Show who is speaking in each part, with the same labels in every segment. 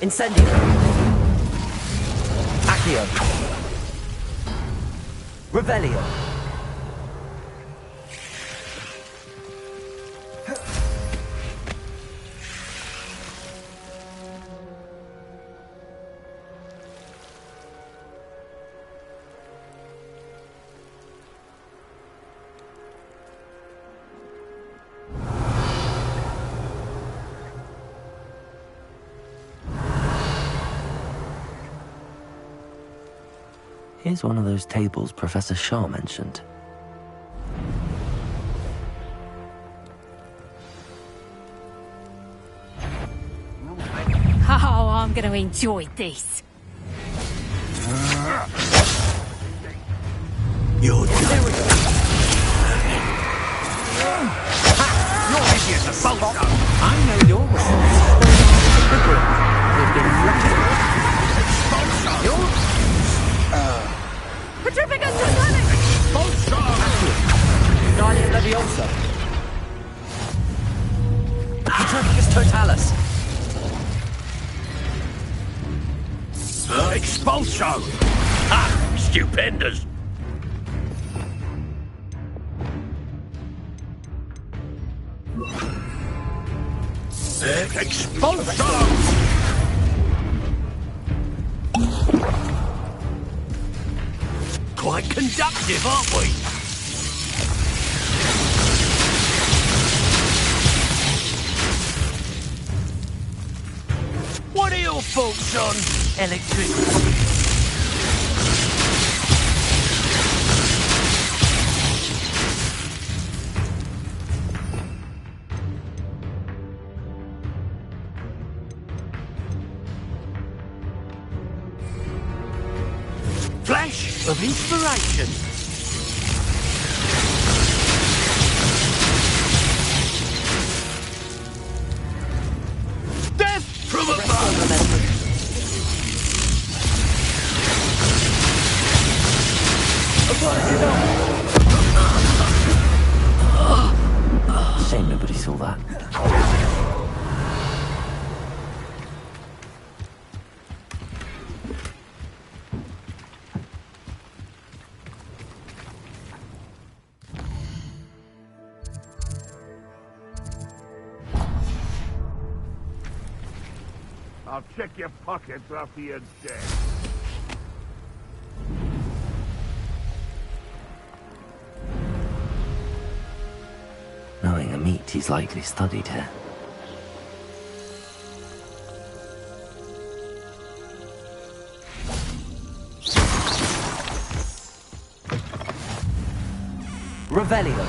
Speaker 1: Incendio. Accio. Revelio.
Speaker 2: Here's one of those tables Professor Shaw mentioned.
Speaker 3: Oh, I'm gonna enjoy this.
Speaker 4: You're done. You're idiot, a bolt.
Speaker 1: I know your response. We've been flattered.
Speaker 3: Petrificus Totalic!
Speaker 1: Guardian Leviosa. Petrificus Totalis.
Speaker 4: Expulso! Ha! Stupendous! Expulso! Quite conductive, aren't we? What are your thoughts on electricity? Flash of inspiration. Death from above.
Speaker 2: Shame nobody saw that.
Speaker 5: I'll check your pockets after you're dead.
Speaker 2: Knowing a meat, he's likely studied here.
Speaker 1: Revelio.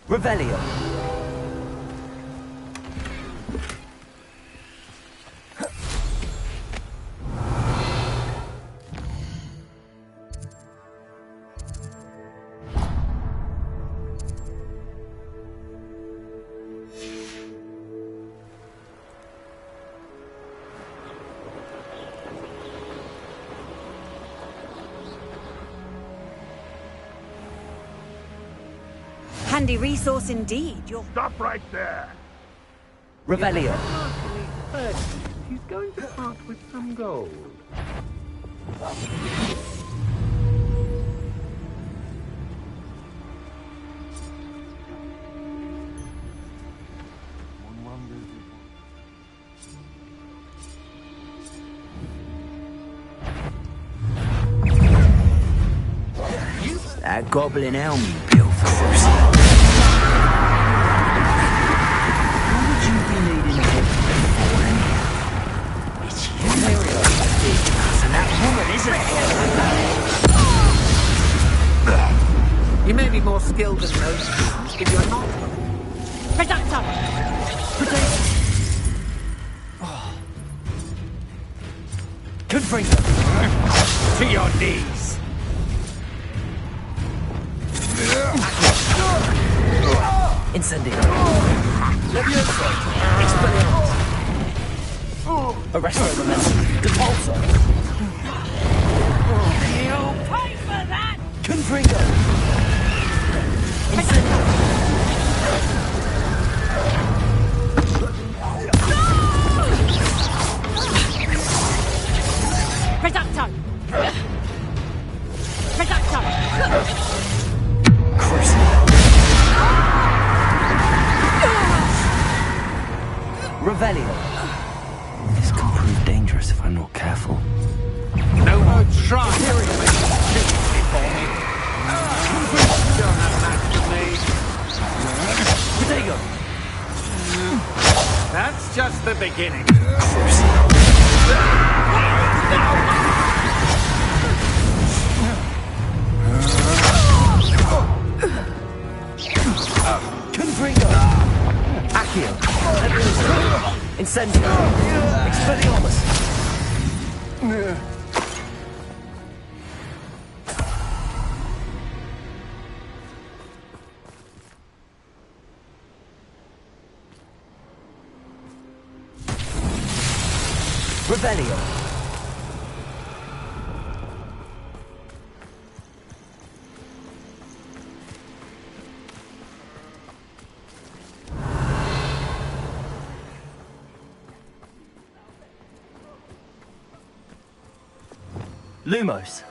Speaker 1: Revelio.
Speaker 3: Handy resource indeed. You're
Speaker 5: Stop right there!
Speaker 1: Revelio.
Speaker 5: She's going to part with some gold.
Speaker 4: That goblin helm you pilfer. What would you be needing a bit for? skill than those students if you're not.
Speaker 3: Reducto!
Speaker 4: Confringo! To your knees! Incendio! Levioso! Expelliarmus! Arresto momentum! Depulso!
Speaker 3: You'll pay for that!
Speaker 4: Confringo! Incendio!
Speaker 3: Reducto! Reducto!
Speaker 4: Crucible! Revelio!
Speaker 2: This could prove dangerous if I'm not careful.
Speaker 4: No more try! For me. Don't have match for me. Protego! That's just the beginning. Confringo! Accio! Incendio! Expelliarmus! Revelio! Lumos!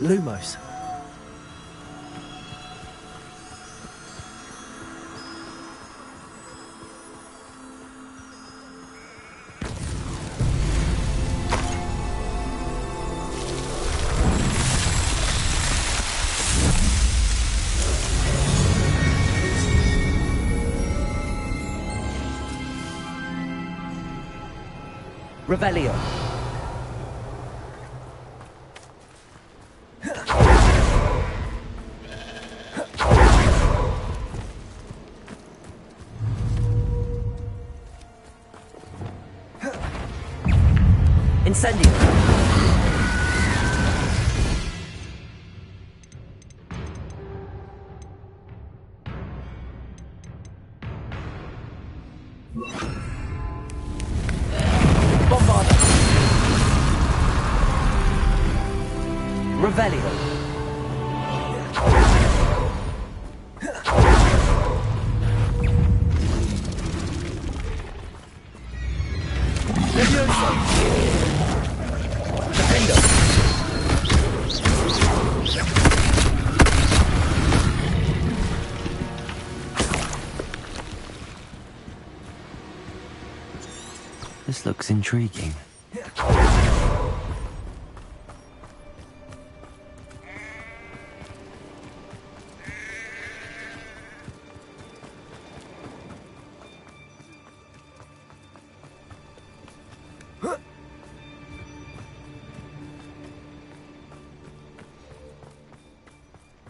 Speaker 4: Lumos. Revelio. Incendio! Bombarda! Revelio! Levioso!
Speaker 2: This looks intriguing.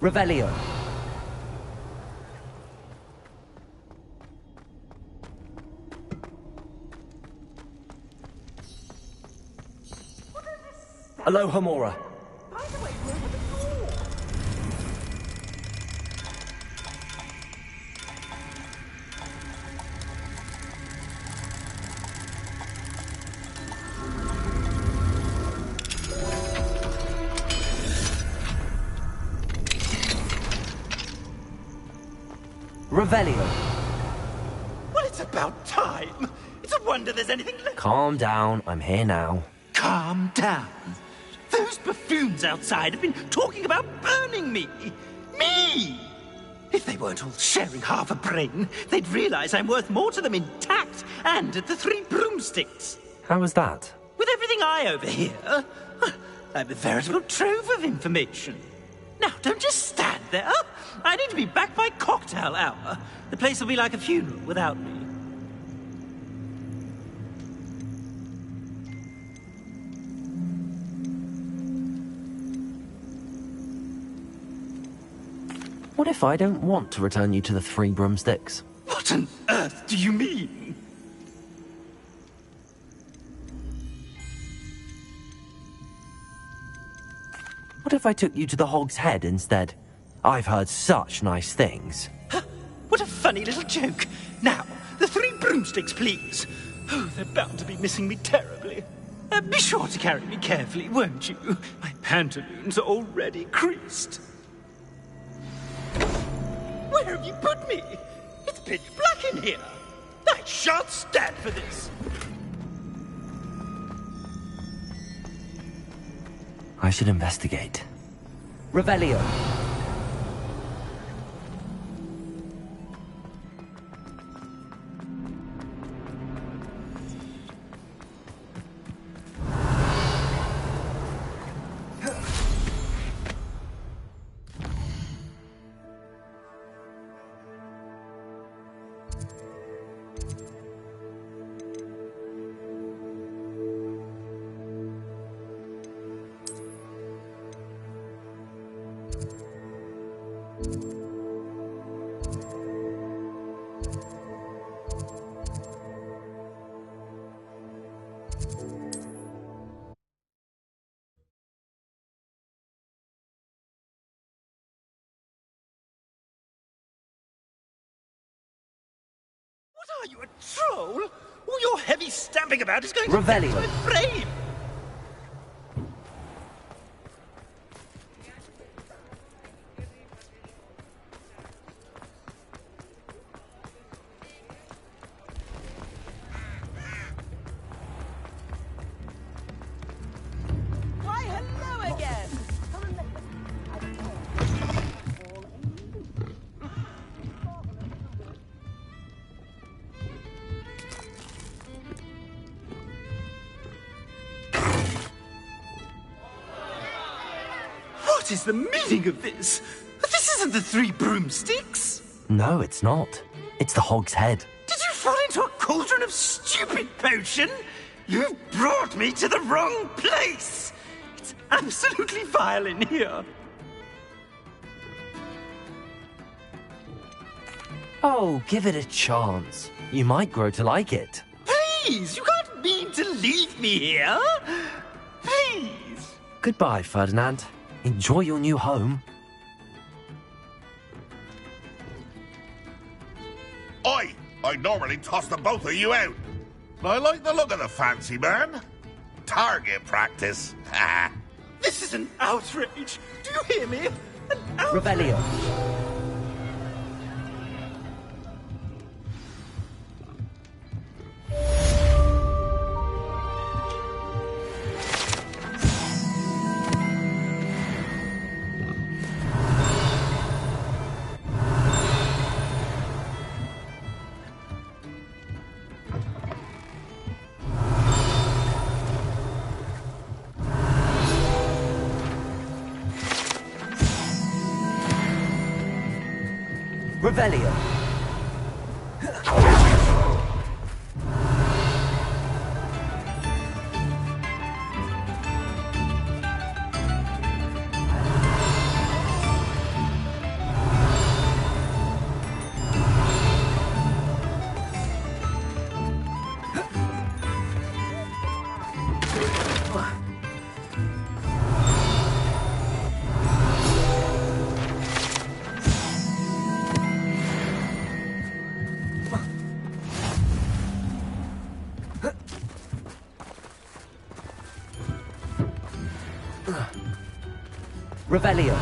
Speaker 4: Revelio. Alohomora. Revelio.
Speaker 6: Well, it's about time. It's a wonder there's anything left.
Speaker 2: Calm down, I'm here now.
Speaker 6: Calm down. Those buffoons outside have been talking about burning me. Me! If they weren't all sharing half a brain, they'd realize I'm worth more to them intact and at the Three Broomsticks.
Speaker 4: How was that?
Speaker 6: With everything I overhear, I'm a veritable trove of information. Now, don't just stand there. I need to be back by cocktail hour. The place will be like a funeral without me.
Speaker 4: What if I don't want to return you to the Three Broomsticks?
Speaker 6: What on earth do you mean?
Speaker 4: What if I took you to the Hog's Head instead? I've heard such nice things.
Speaker 6: What a funny little joke. Now, the Three Broomsticks, please. Oh, they're bound to be missing me terribly. Be sure to carry me carefully, won't you? My pantaloons are already creased. Where have you put me? It's pitch black in here. I shan't stand for this.
Speaker 4: I should investigate.
Speaker 7: Revelio.
Speaker 6: What are you, a troll? All your heavy stamping about is going to
Speaker 7: Revelio.
Speaker 6: affect my frame.
Speaker 3: Why, hello again!
Speaker 6: What is the meaning of this? This isn't the Three Broomsticks.
Speaker 4: No, it's not. It's the Hog's Head.
Speaker 6: Did you fall into a cauldron of stupid potion? You've brought me to the wrong place. It's absolutely vile in here.
Speaker 4: Oh, give it a chance. You might grow to like it.
Speaker 6: Please, you can't mean to leave me here. Please.
Speaker 4: Goodbye, Ferdinand. Enjoy your new home.
Speaker 8: Oi! I normally toss the both of you out. But I like the look of the fancy man. Target practice. Ha!
Speaker 6: This is an outrage. Do you hear me? An outrage.
Speaker 7: Revelio. Revelio. Revelio.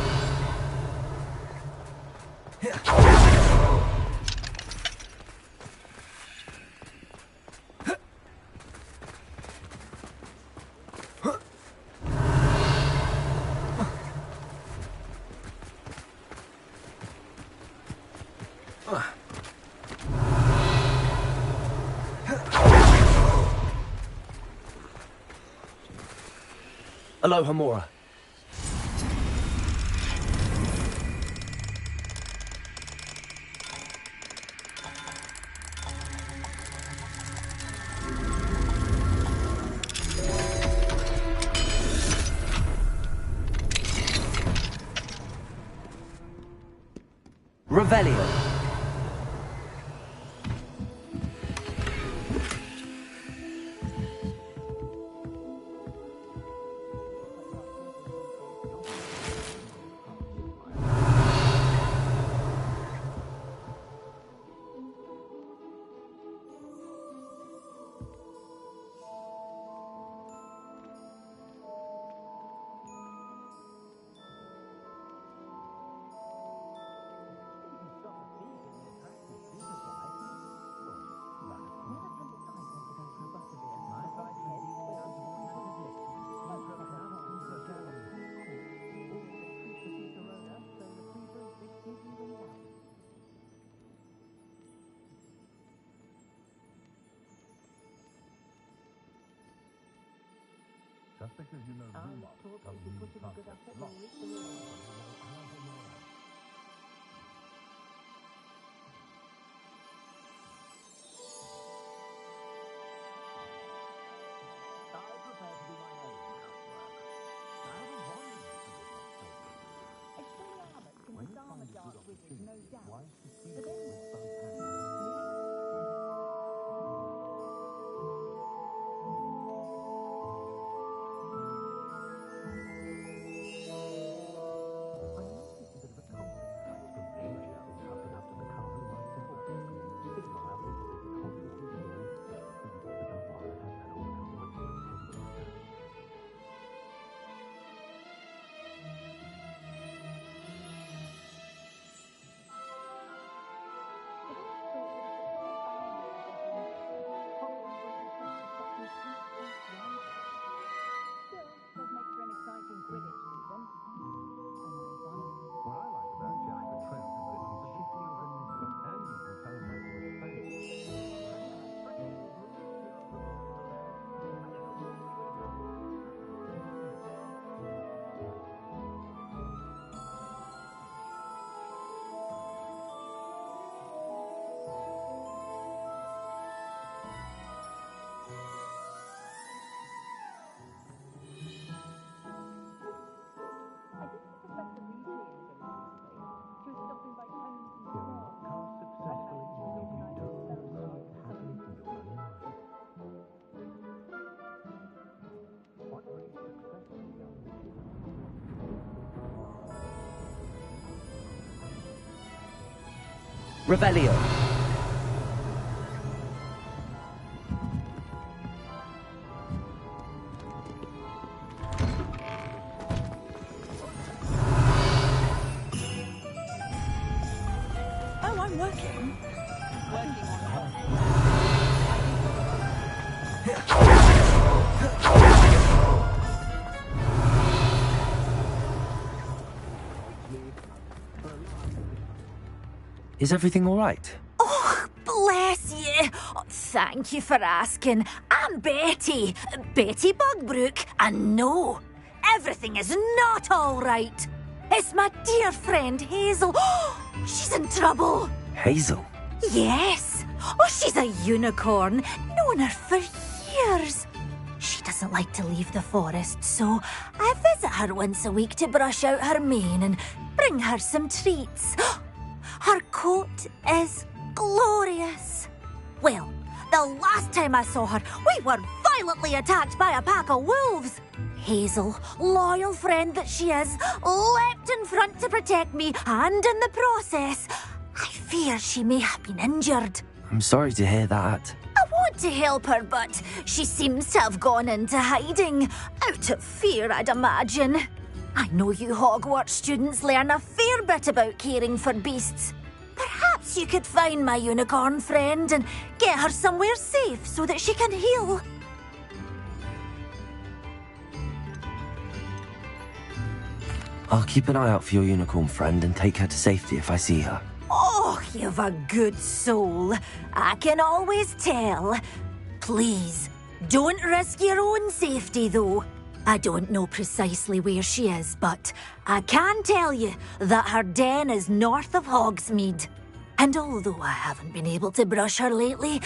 Speaker 2: Aloha Mora.
Speaker 7: Revelio. Revelio.
Speaker 3: Oh, I'm working. Working on
Speaker 4: Is everything all right?
Speaker 1: Oh, bless you. Oh, thank you for asking. I'm Betty. Betty Bugbrook. And no, everything is not all right. It's my dear friend Hazel. She's in trouble.
Speaker 4: Hazel?
Speaker 1: Yes. Oh, she's a unicorn. Known her for years. She doesn't like to leave the forest, so I visit her once a week to brush out her mane and bring her some treats. Her coat is glorious. Well, the last time I saw her, we were violently attacked by a pack of wolves. Hazel, loyal friend that she is, leapt in front to protect me, and in the process, I fear she may have been injured.
Speaker 4: I'm sorry to hear that.
Speaker 1: I want to help her, but she seems to have gone into hiding. Out of fear, I'd imagine. I know you Hogwarts students learn a fair bit about caring for beasts. Perhaps you could find my unicorn friend and get her somewhere safe so that she can heal.
Speaker 4: I'll keep an eye out for your unicorn friend and take her to safety if I see her.
Speaker 1: Oh, you've a good soul. I can always tell. Please, don't risk your own safety, though. I don't know precisely where she is, but I can tell you that her den is north of Hogsmeade. And although I haven't been able to brush her lately,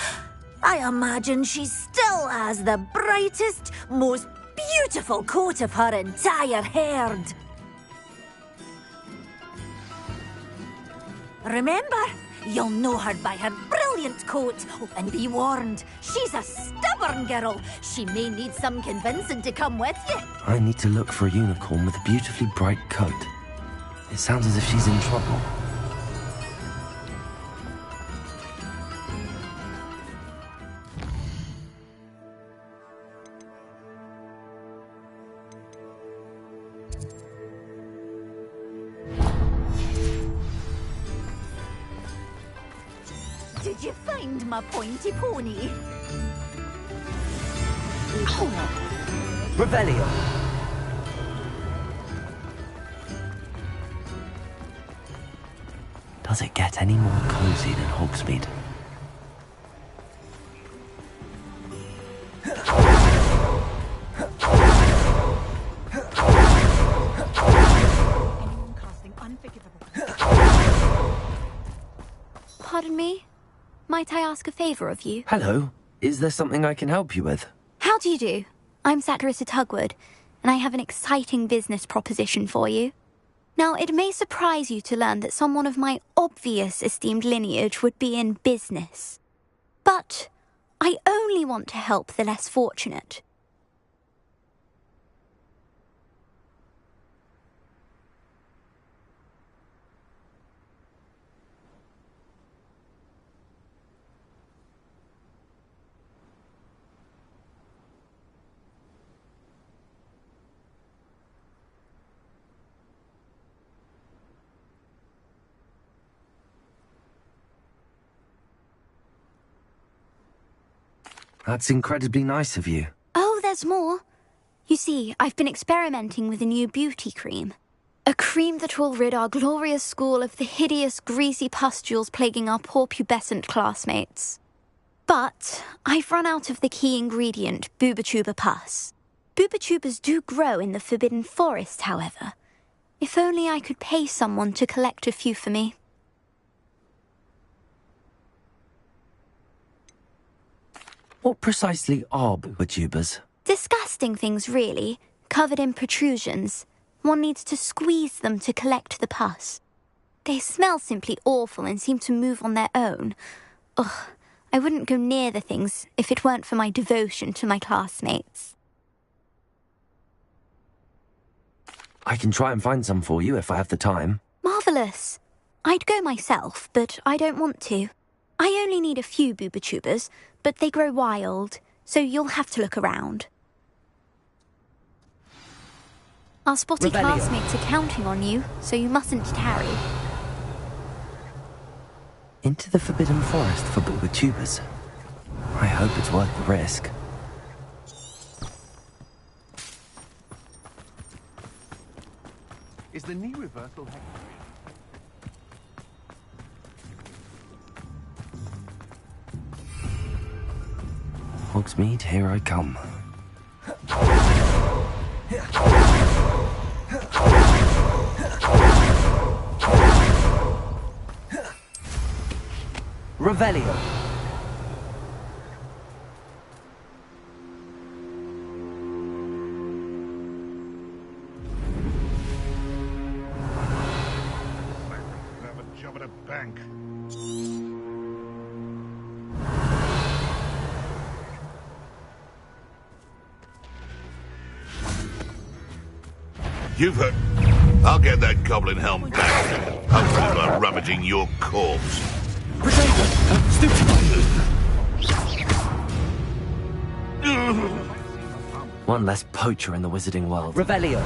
Speaker 1: I imagine she still has the brightest, most beautiful coat of her entire herd. Remember, you'll know her by her brilliant coat. Oh, and be warned, she's a stubborn girl. She may need some convincing to come with you.
Speaker 4: I need to look for a unicorn with a beautifully bright coat. It sounds as if she's in trouble.
Speaker 1: Did you find my pointy pony?
Speaker 7: Revelio.
Speaker 4: Does it get any more cozy than Hogsmeade?
Speaker 3: Anyone casting unforgivable.
Speaker 9: Pardon me? Might I ask a favour of you?
Speaker 4: Hello. Is there something I can help you with?
Speaker 9: How do you do? I'm Satirissa Tugwood, and I have an exciting business proposition for you. Now, it may surprise you to learn that someone of my obvious esteemed lineage would be in business. But I only want to help the less fortunate.
Speaker 4: That's incredibly nice of you.
Speaker 9: Oh, there's more. You see, I've been experimenting with a new beauty cream. A cream that will rid our glorious school of the hideous, greasy pustules plaguing our poor pubescent classmates. But I've run out of the key ingredient, Booba-Tuba pus. Booba-Tubas do grow in the Forbidden Forest, however. If only I could pay someone to collect a few for me.
Speaker 4: What precisely are Booba-Tubas?
Speaker 9: Disgusting things, really, covered in protrusions. One needs to squeeze them to collect the pus. They smell simply awful and seem to move on their own. Ugh, I wouldn't go near the things if it weren't for my devotion to my classmates.
Speaker 4: I can try and find some for you if I have the time.
Speaker 9: Marvellous. I'd go myself, but I don't want to. I only need a few Booba-Tubas, but they grow wild, so you'll have to look around. Our spotty
Speaker 7: Revelio.
Speaker 9: classmates are counting on you, so you mustn't tarry.
Speaker 4: Into the Forbidden Forest for Booba-Tubas. I hope it's worth the risk.
Speaker 10: Is the knee reversal hectic?
Speaker 4: Hogsmeade, here I come.
Speaker 7: Revelio.
Speaker 8: Have a job at a bank. You've heard. I'll get that goblin helm back. I'll worry about rummaging your corpse.
Speaker 4: One less poacher in the wizarding world.
Speaker 7: Revelio.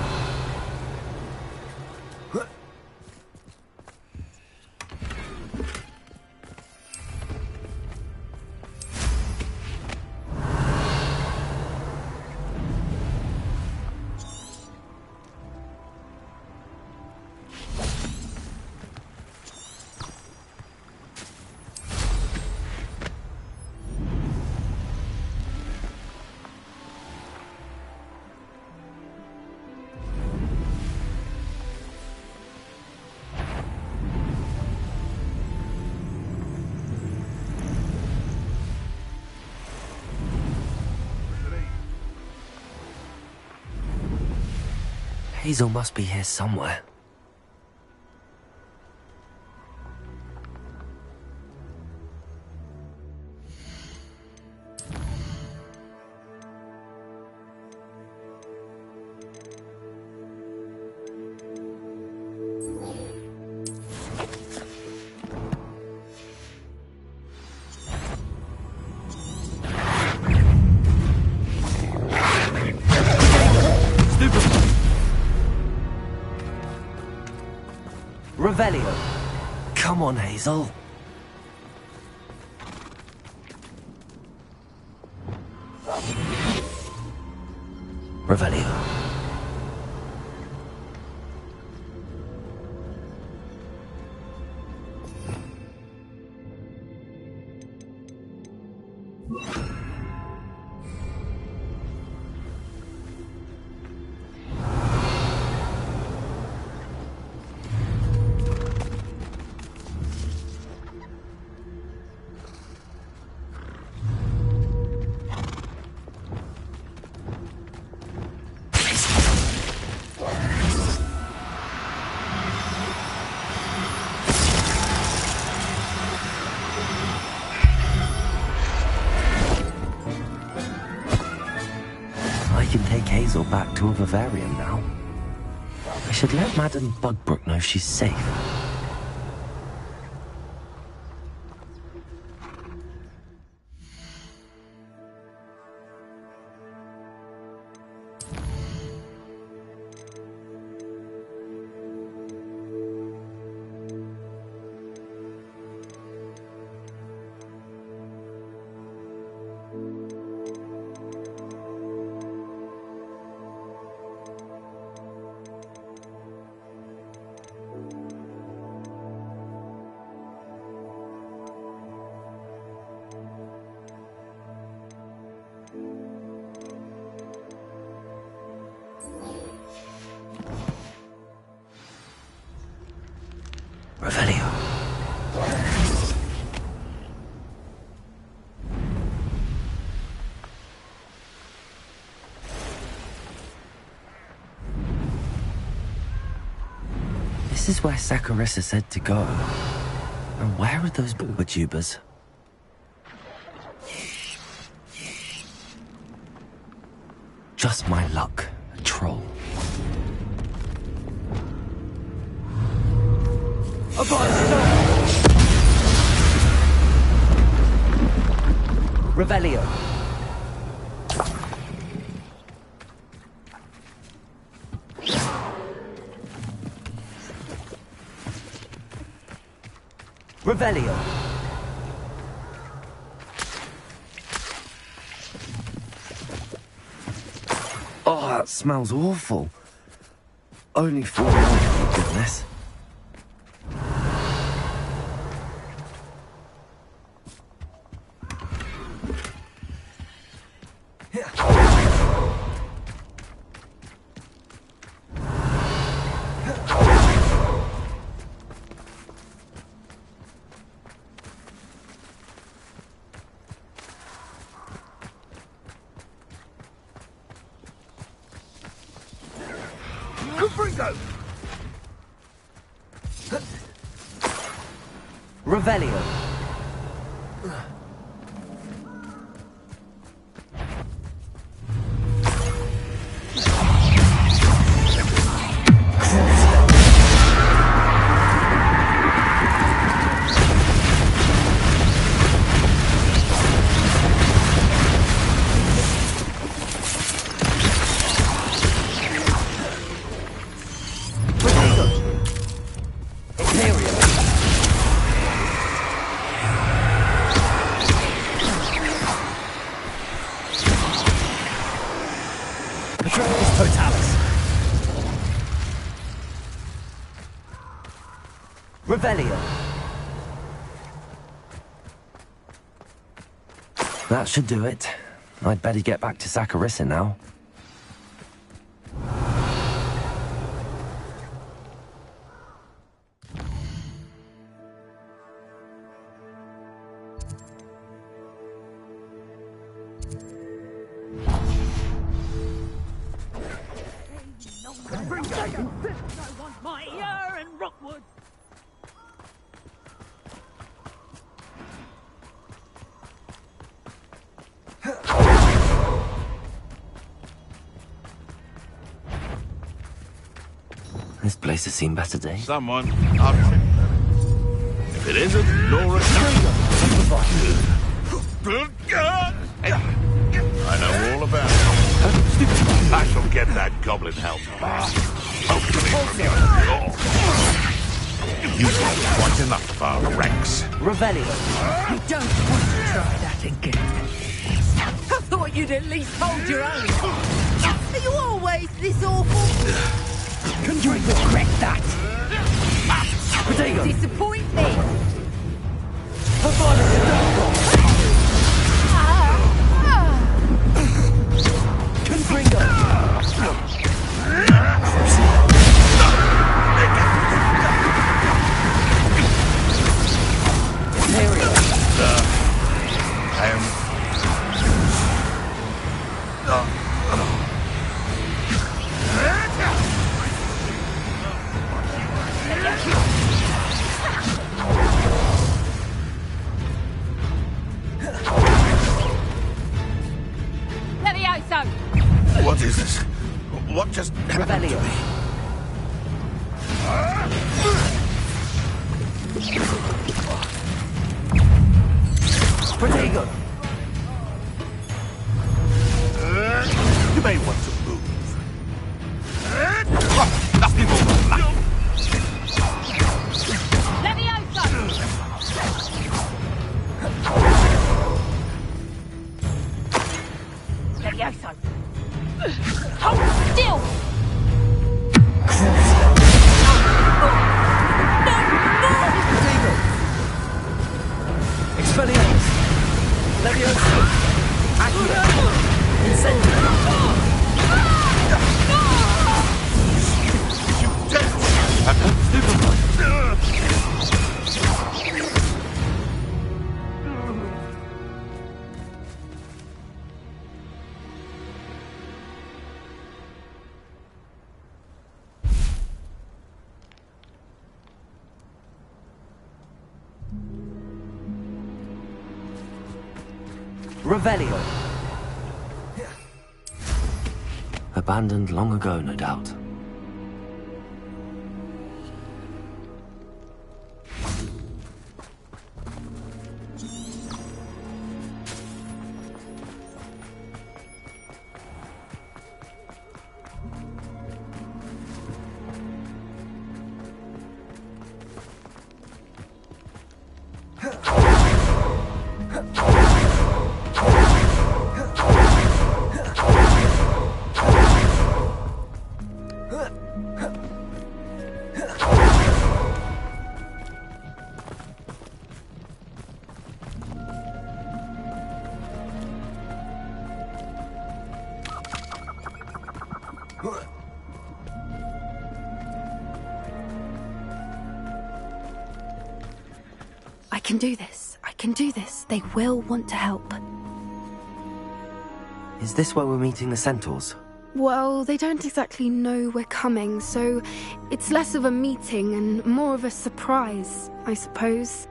Speaker 4: Hazel must be here somewhere.
Speaker 7: Revelio.
Speaker 4: Come on, Hazel. Revelio. I can take Hazel back to a vivarium now. I should let Madam Bugbrook know she's safe. Revelio. This is where Saccharissa said to go. And where are those booba-tubers? Just my luck, a troll.
Speaker 7: Revelio. Revelio.
Speaker 4: Oh, that smells awful. Only 4 hours, thank goodness.
Speaker 7: Revelio. Revelio.
Speaker 4: That should do it. I'd better get back to Saccharissa now. place has seen better days.
Speaker 8: Someone, I'll check that. If it isn't, Laura... Good God! I know all about it. I shall get that goblin help. Hopefully from your door. You've got quite enough, Rex.
Speaker 7: Revelio.
Speaker 5: You don't want to try that again. I thought you'd at least hold your own. Are you always this awful? You regret that.
Speaker 7: Potato.
Speaker 5: Disappoint me.
Speaker 7: Confringo.
Speaker 8: I am...
Speaker 5: Levioso!
Speaker 8: What is this? What just happened to
Speaker 7: Revelio.
Speaker 8: me?
Speaker 7: Potato.
Speaker 8: You may want to move. Nothing more than that.
Speaker 5: Levioso! Levioso! Hold still!
Speaker 7: Expelliarmus. Levioso. Accio. Incendio. Revelio.
Speaker 4: Abandoned long ago, no doubt.
Speaker 10: I can do this. I can do this. They will want to help.
Speaker 4: Is this where we're meeting the centaurs?
Speaker 10: Well, they don't exactly know we're coming, so it's less of a meeting and more of a surprise, I suppose.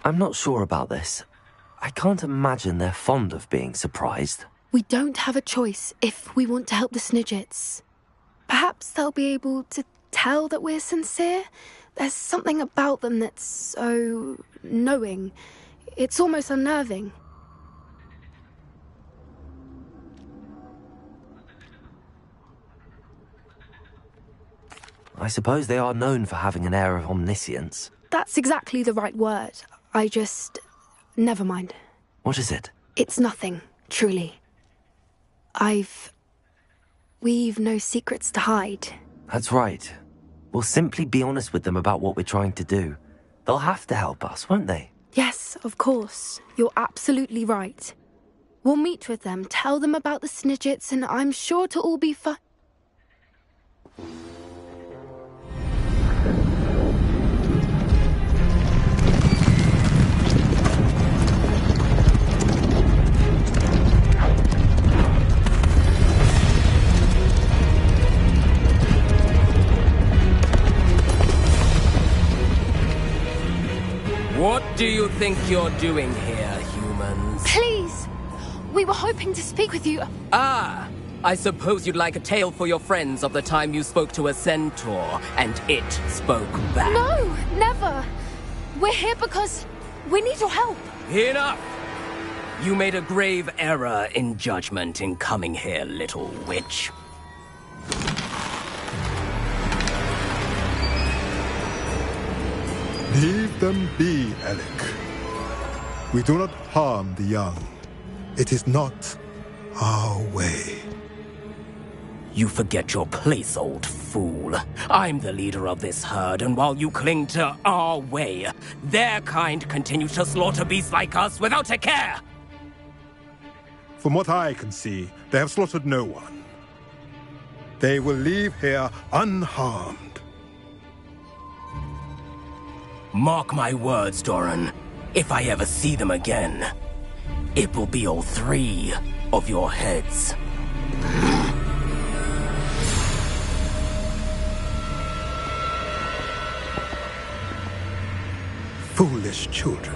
Speaker 4: I'm not sure about this. I can't imagine they're fond of being surprised.
Speaker 10: We don't have a choice if we want to help the Snidgets. Perhaps they'll be able to tell that we're sincere. There's something about them that's so knowing. It's almost unnerving.
Speaker 4: I suppose they are known for having an air of omniscience.
Speaker 10: That's exactly the right word. Never mind.
Speaker 4: What is it?
Speaker 10: It's nothing, truly. We've no secrets to hide.
Speaker 4: That's right. We'll simply be honest with them about what we're trying to do. They'll have to help us, won't they?
Speaker 10: Yes, of course. You're absolutely right. We'll meet with them, tell them about the Snidgets, and I'm sure to all be fine.
Speaker 7: do you think you're doing here, humans?
Speaker 10: Please! We were hoping to speak with you.
Speaker 7: Ah! I suppose you'd like a tale for your friends of the time you spoke to a centaur, and it spoke back.
Speaker 10: No, never. We're here because we need your help.
Speaker 7: Enough! You made a grave error in judgment in coming here, little witch.
Speaker 11: Leave them be, Alec. We do not harm the young. It is not our way.
Speaker 7: You forget your place, old fool. I'm the leader of this herd, and while you cling to our way, their kind continue to slaughter beasts like us without a care!
Speaker 11: From what I can see, they have slaughtered no one. They will leave here unharmed.
Speaker 7: Mark my words, Doran. If I ever see them again, it will be all 3 of your heads.
Speaker 11: Foolish children.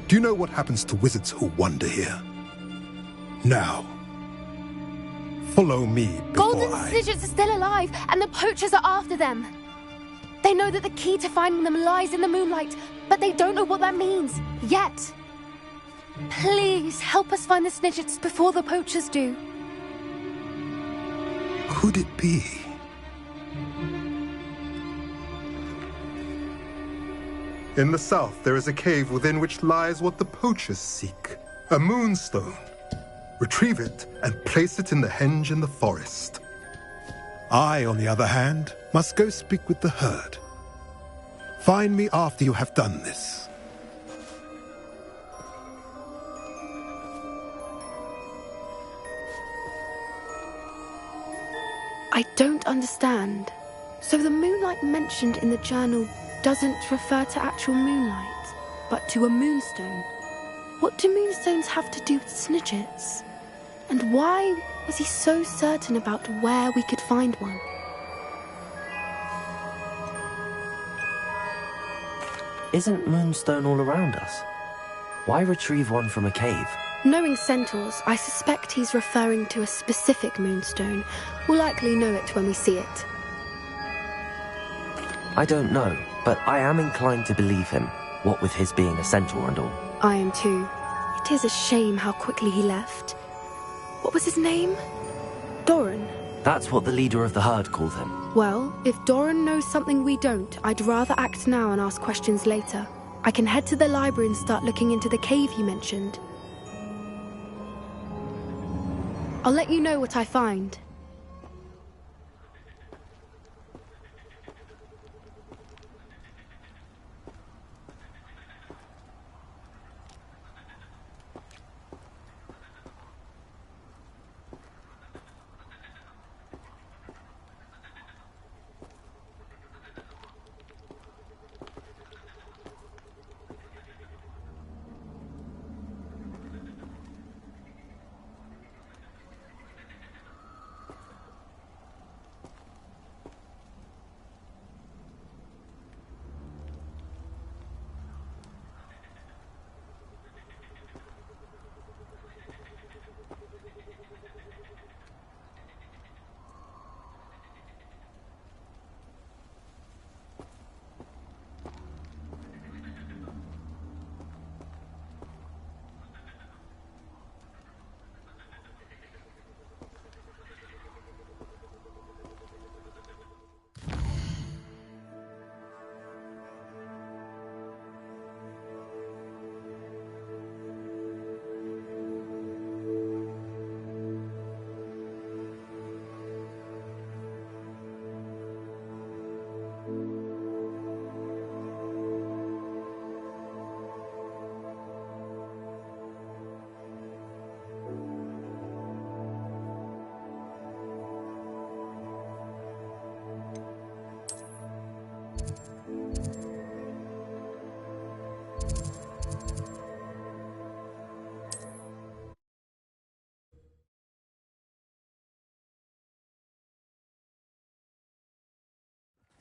Speaker 11: Do you know what happens to wizards who wander here? Now, follow me before
Speaker 10: Golden Snidgets are still alive, and the poachers are after them. They know that the key to finding them lies in the moonlight, but they don't know what that means, yet. Please, help us find the Snidgets before the poachers do.
Speaker 11: Could it be? In the south, there is a cave within which lies what the poachers seek. A moonstone. Retrieve it and place it in the henge in the forest. I, on the other hand, must go speak with the herd. Find me after you have done this.
Speaker 10: I don't understand. So the moonlight mentioned in the journal doesn't refer to actual moonlight, but to a moonstone. What do moonstones have to do with Snidgets? And why was he so certain about where we could find one?
Speaker 4: Isn't Moonstone all around us? Why retrieve one from a cave?
Speaker 10: Knowing centaurs, I suspect he's referring to a specific moonstone. We'll likely know it when we see it.
Speaker 4: I don't know, but I am inclined to believe him, what with his being a centaur and all.
Speaker 10: I am too. It is a shame how quickly he left. What was his name? Doran?
Speaker 4: That's what the leader of the herd called him.
Speaker 10: Well, if Doran knows something we don't, I'd rather act now and ask questions later. I can head to the library and start looking into the cave you mentioned. I'll let you know what I find.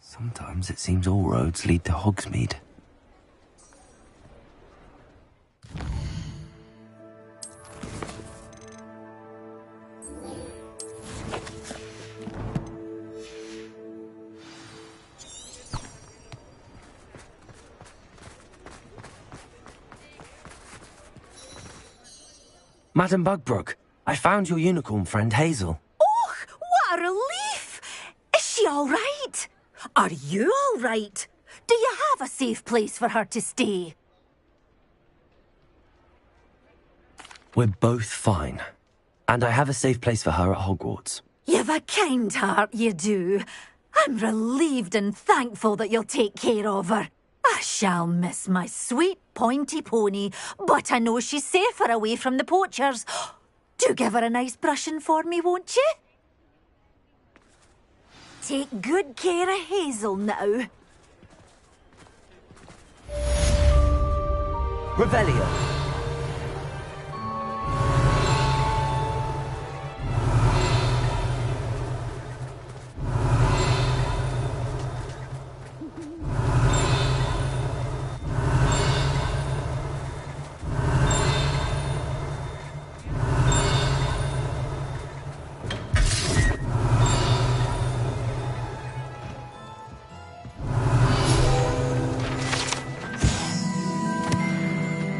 Speaker 4: Sometimes it seems all roads lead to Hogsmeade. Madam Bugbrook, I found your unicorn friend Hazel.
Speaker 1: Oh, what a relief! Is she all right? Are you all right? Do you have a safe place for her to stay?
Speaker 4: We're both fine. And I have a safe place for her at Hogwarts.
Speaker 1: You've a kind heart, you do. I'm relieved and thankful that you'll take care of her. I shall miss my sweet pointy pony, but I know she's safer away from the poachers. Do give her a nice brushing for me, won't you? Take good care of Hazel now.
Speaker 4: Revelio.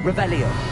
Speaker 4: Revelio.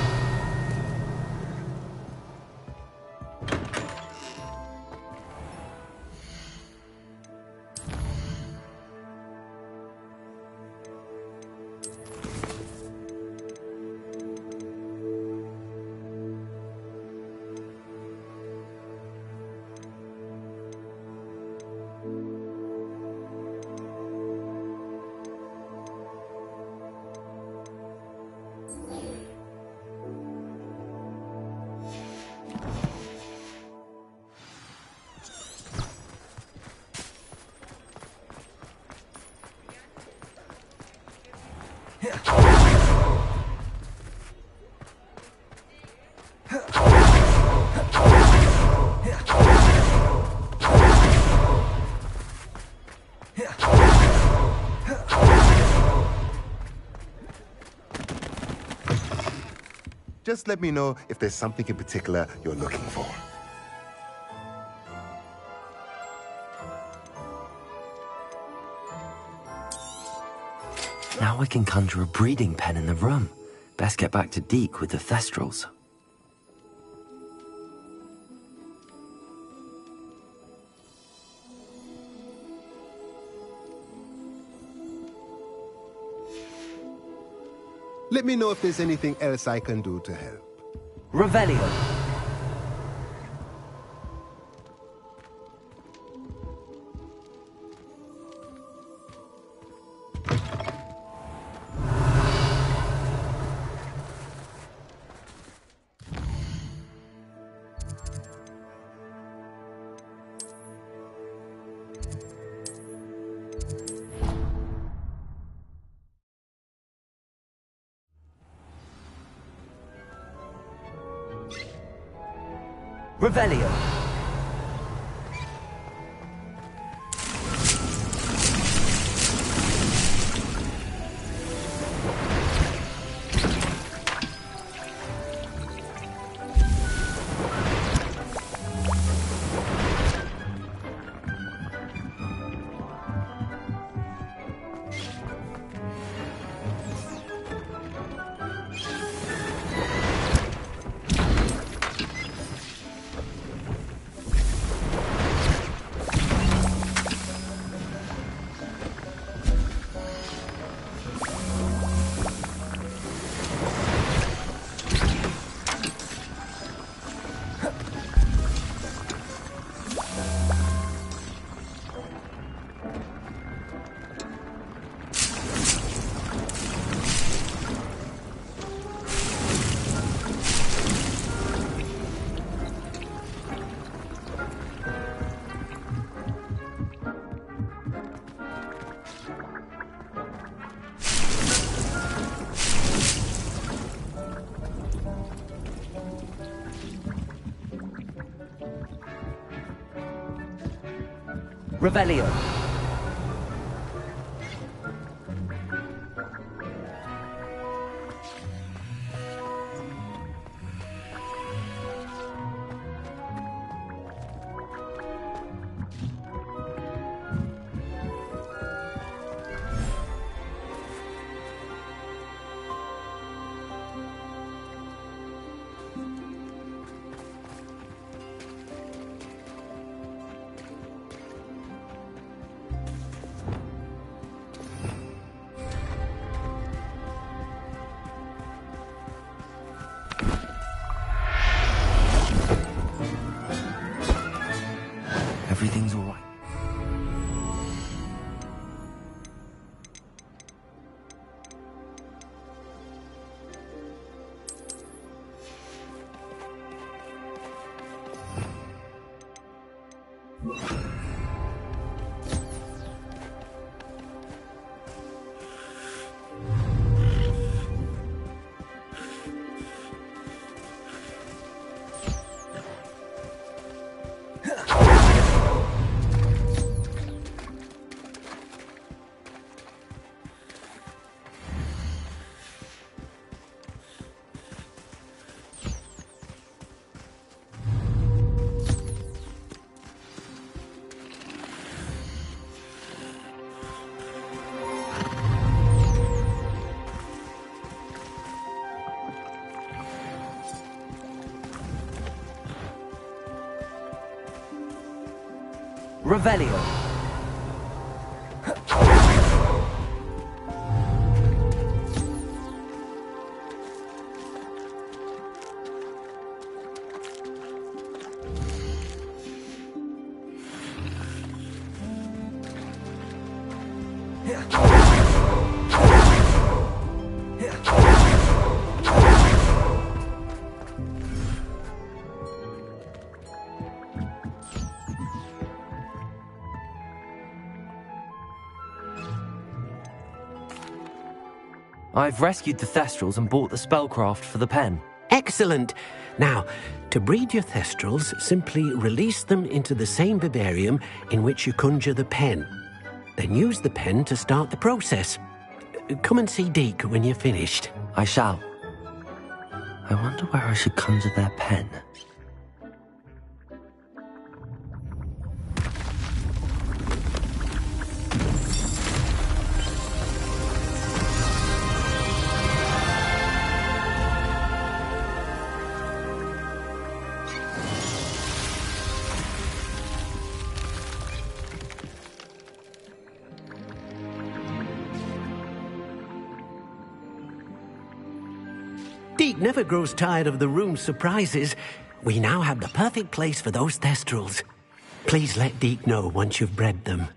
Speaker 12: Just let me know if there's something in particular you're looking for.
Speaker 4: Now I can conjure a breeding pen in the room. Best get back to Deke with the Thestrals.
Speaker 12: Let me know if there's anything else I can do to help.
Speaker 4: Revelio. Revelio. Revelio.
Speaker 2: Revelio. I've rescued the Thestrals and bought the spellcraft for the pen.
Speaker 13: Excellent. Now, to breed your Thestrals, simply release them into the same vivarium in which you conjure the pen. Then use the pen to start the process. Come and see Deke when you're finished.
Speaker 2: I shall. I wonder where I should conjure their pen.
Speaker 13: Deke never grows tired of the room's surprises. We now have the perfect place for those Thestrals. Please let Deke know once you've bred them.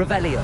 Speaker 2: Revelio.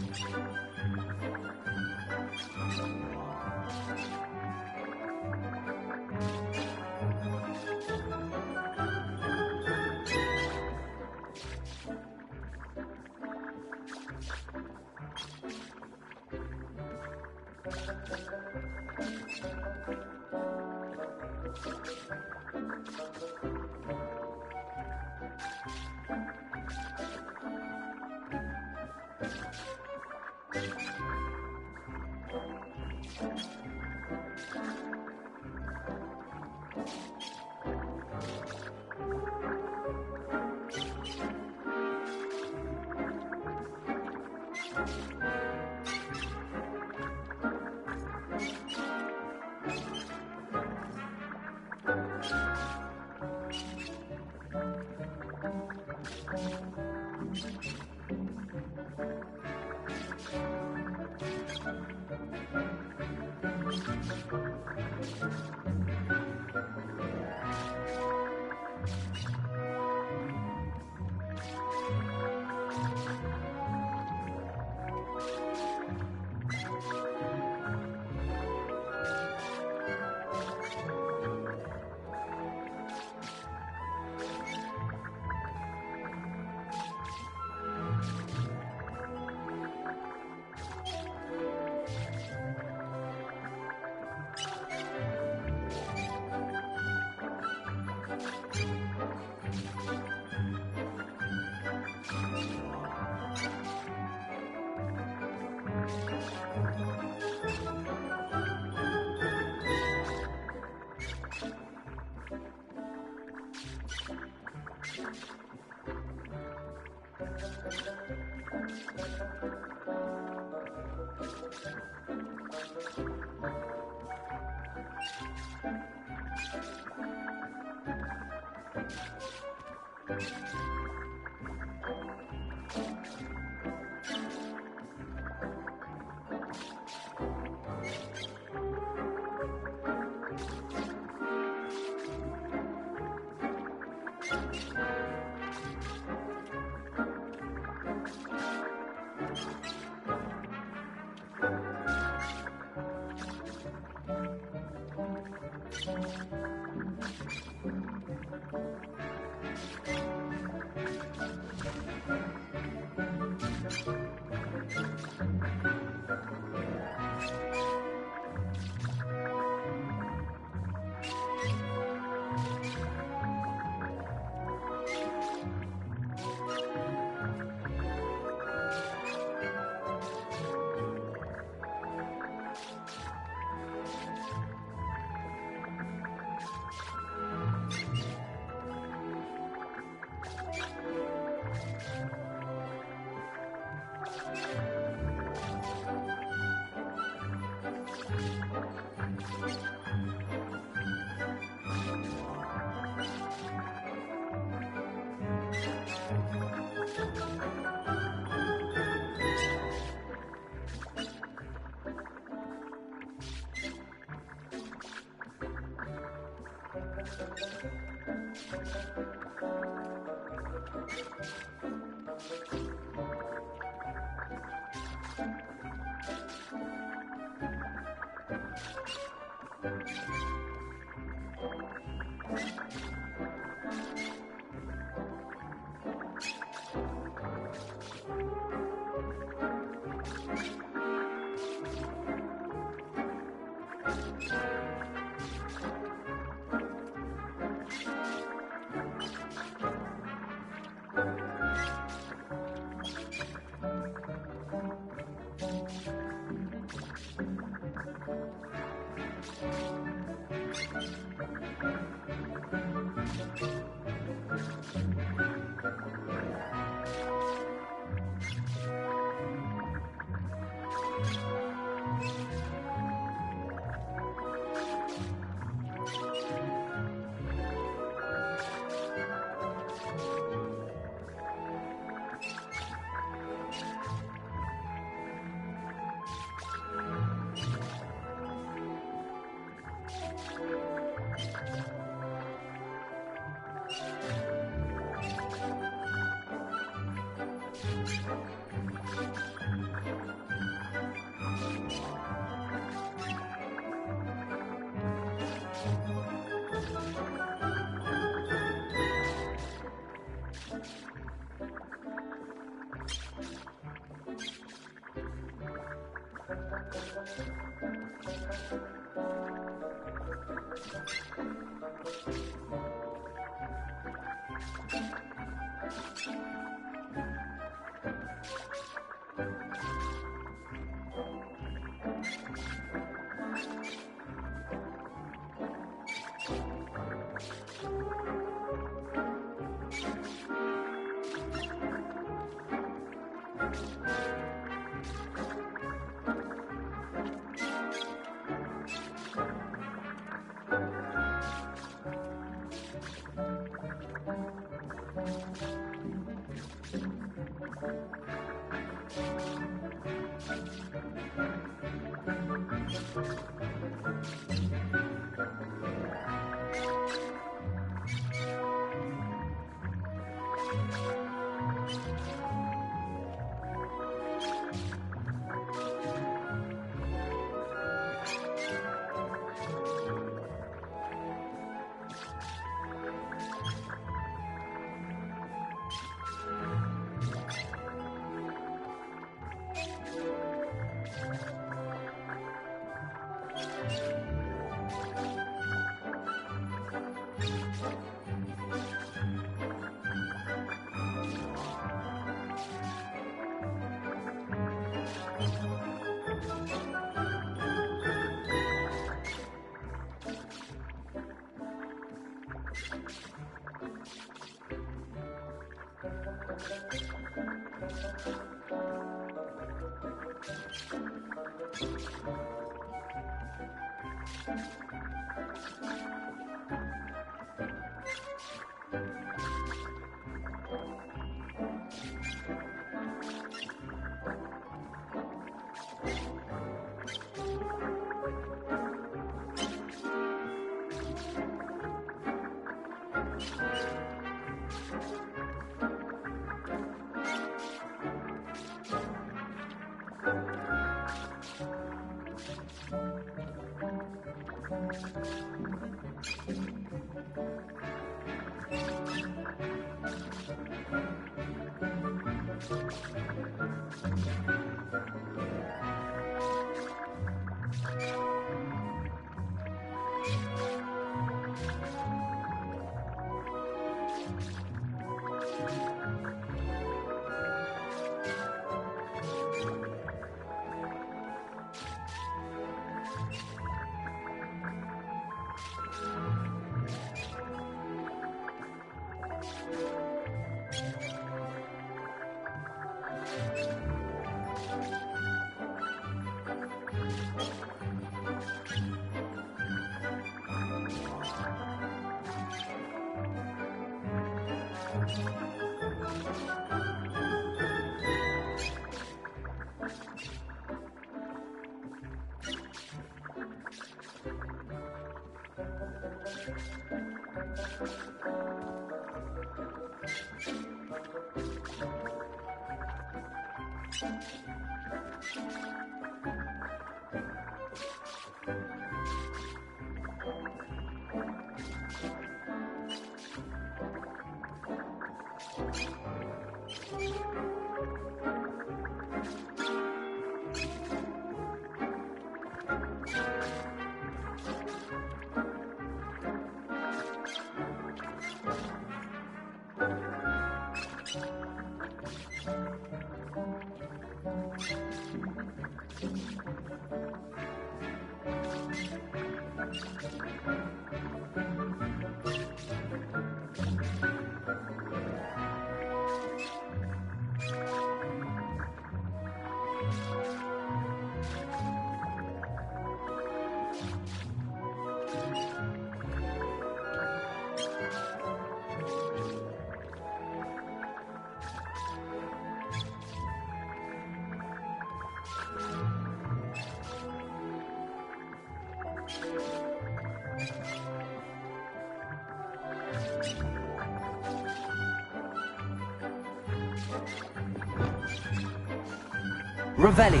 Speaker 2: Revelio.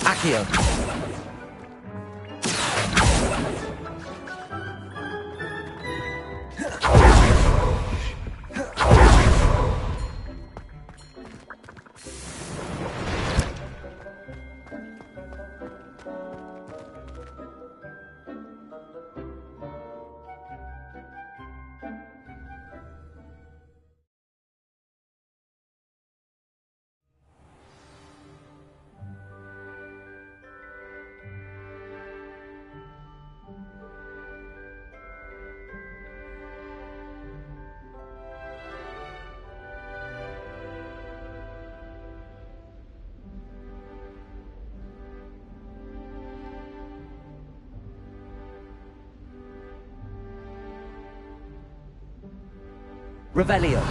Speaker 2: Accio. Revelio.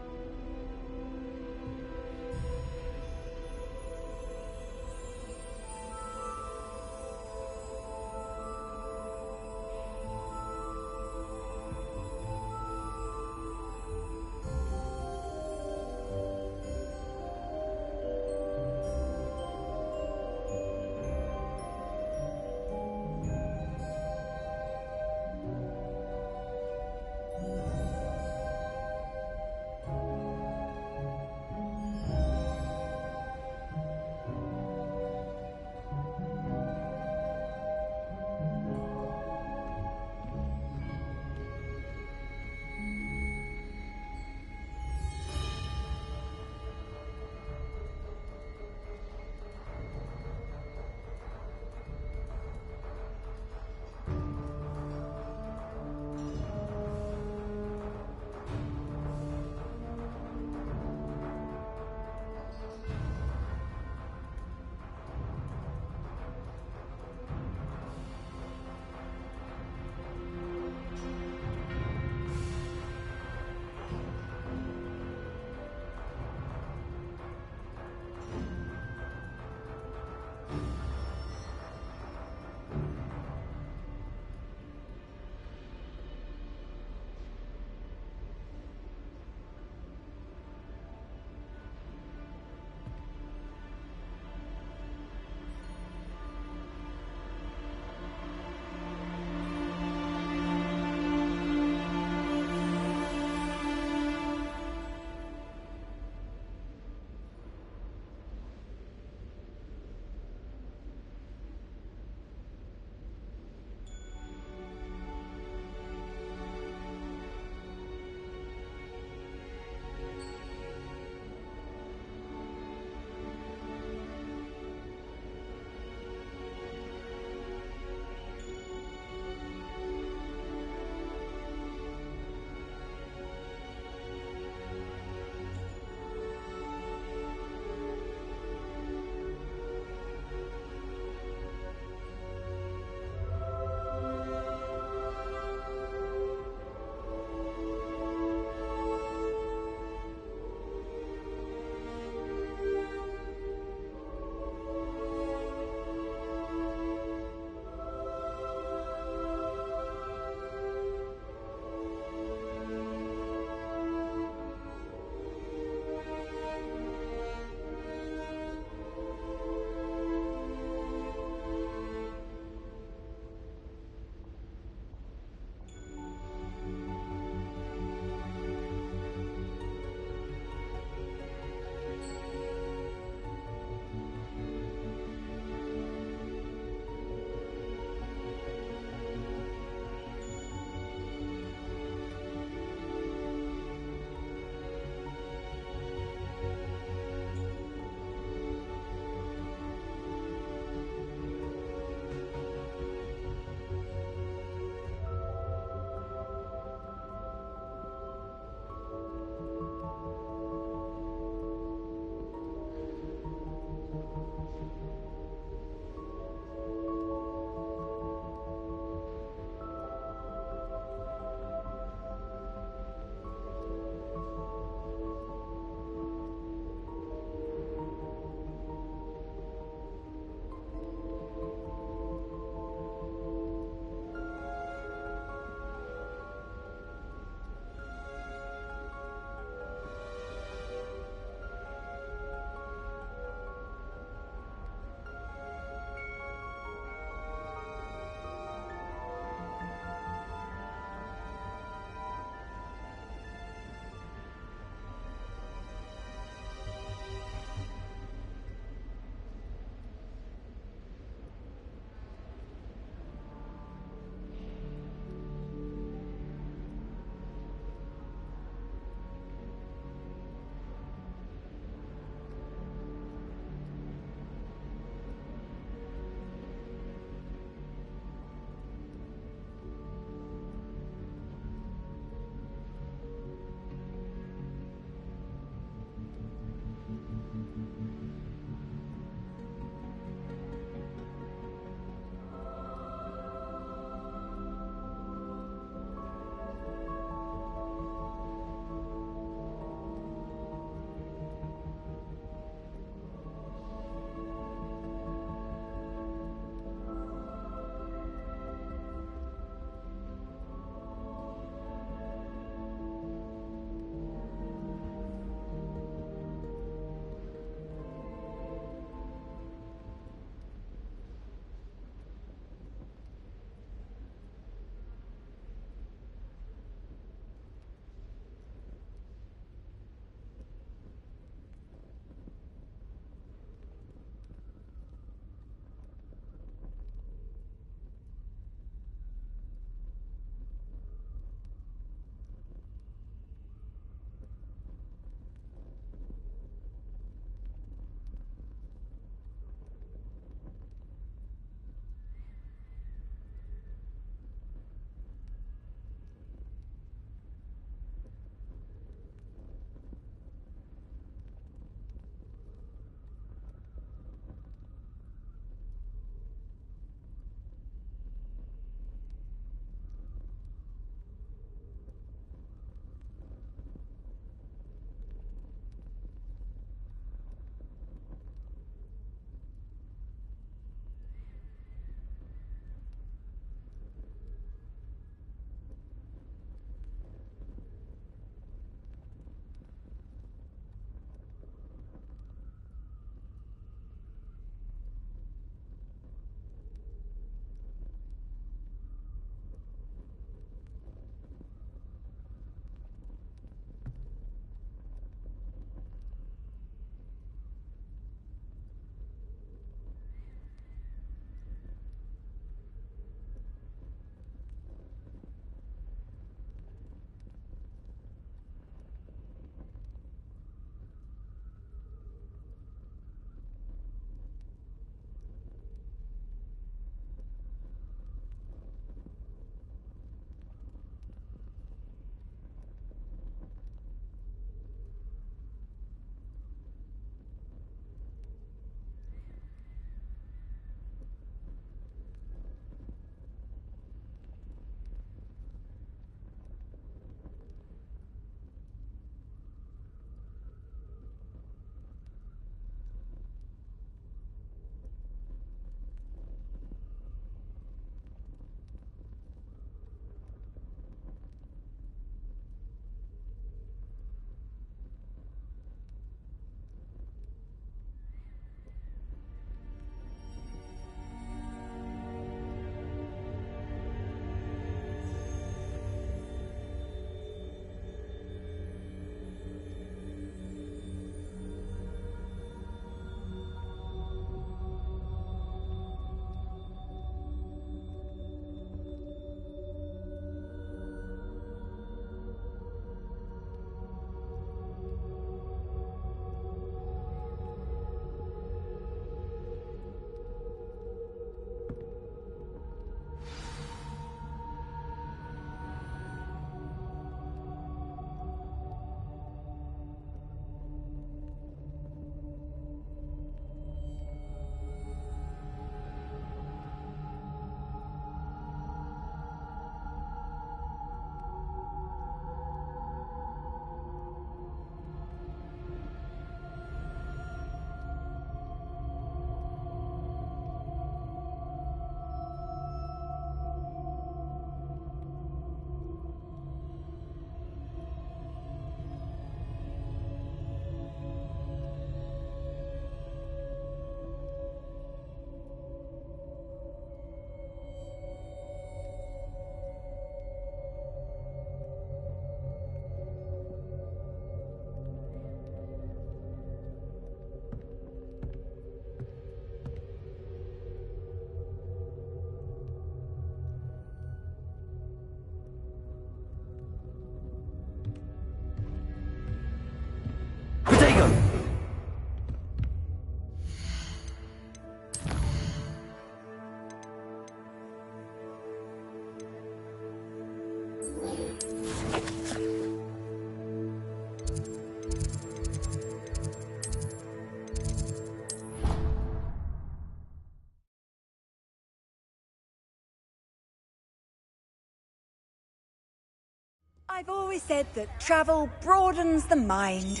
Speaker 3: I've always said that travel broadens the mind.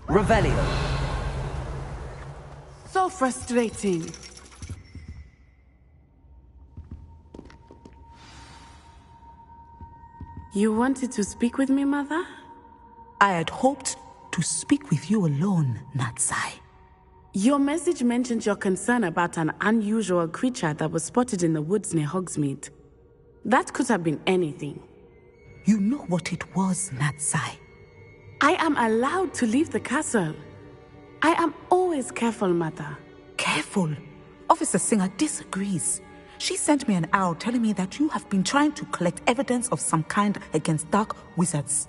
Speaker 2: Revelio.
Speaker 5: So frustrating. You wanted to speak with me, Mother?
Speaker 14: I had hoped to speak with you alone, Natsai.
Speaker 5: Your message mentioned your concern about an unusual creature that was spotted in the woods near Hogsmeade. That could have been anything.
Speaker 14: You know what it was, Natsai.
Speaker 5: I am allowed to leave the castle. I am always careful, Mother.
Speaker 14: Careful? Officer Singer disagrees. She sent me an arrow telling me that you have been trying to collect evidence of some kind against dark wizards.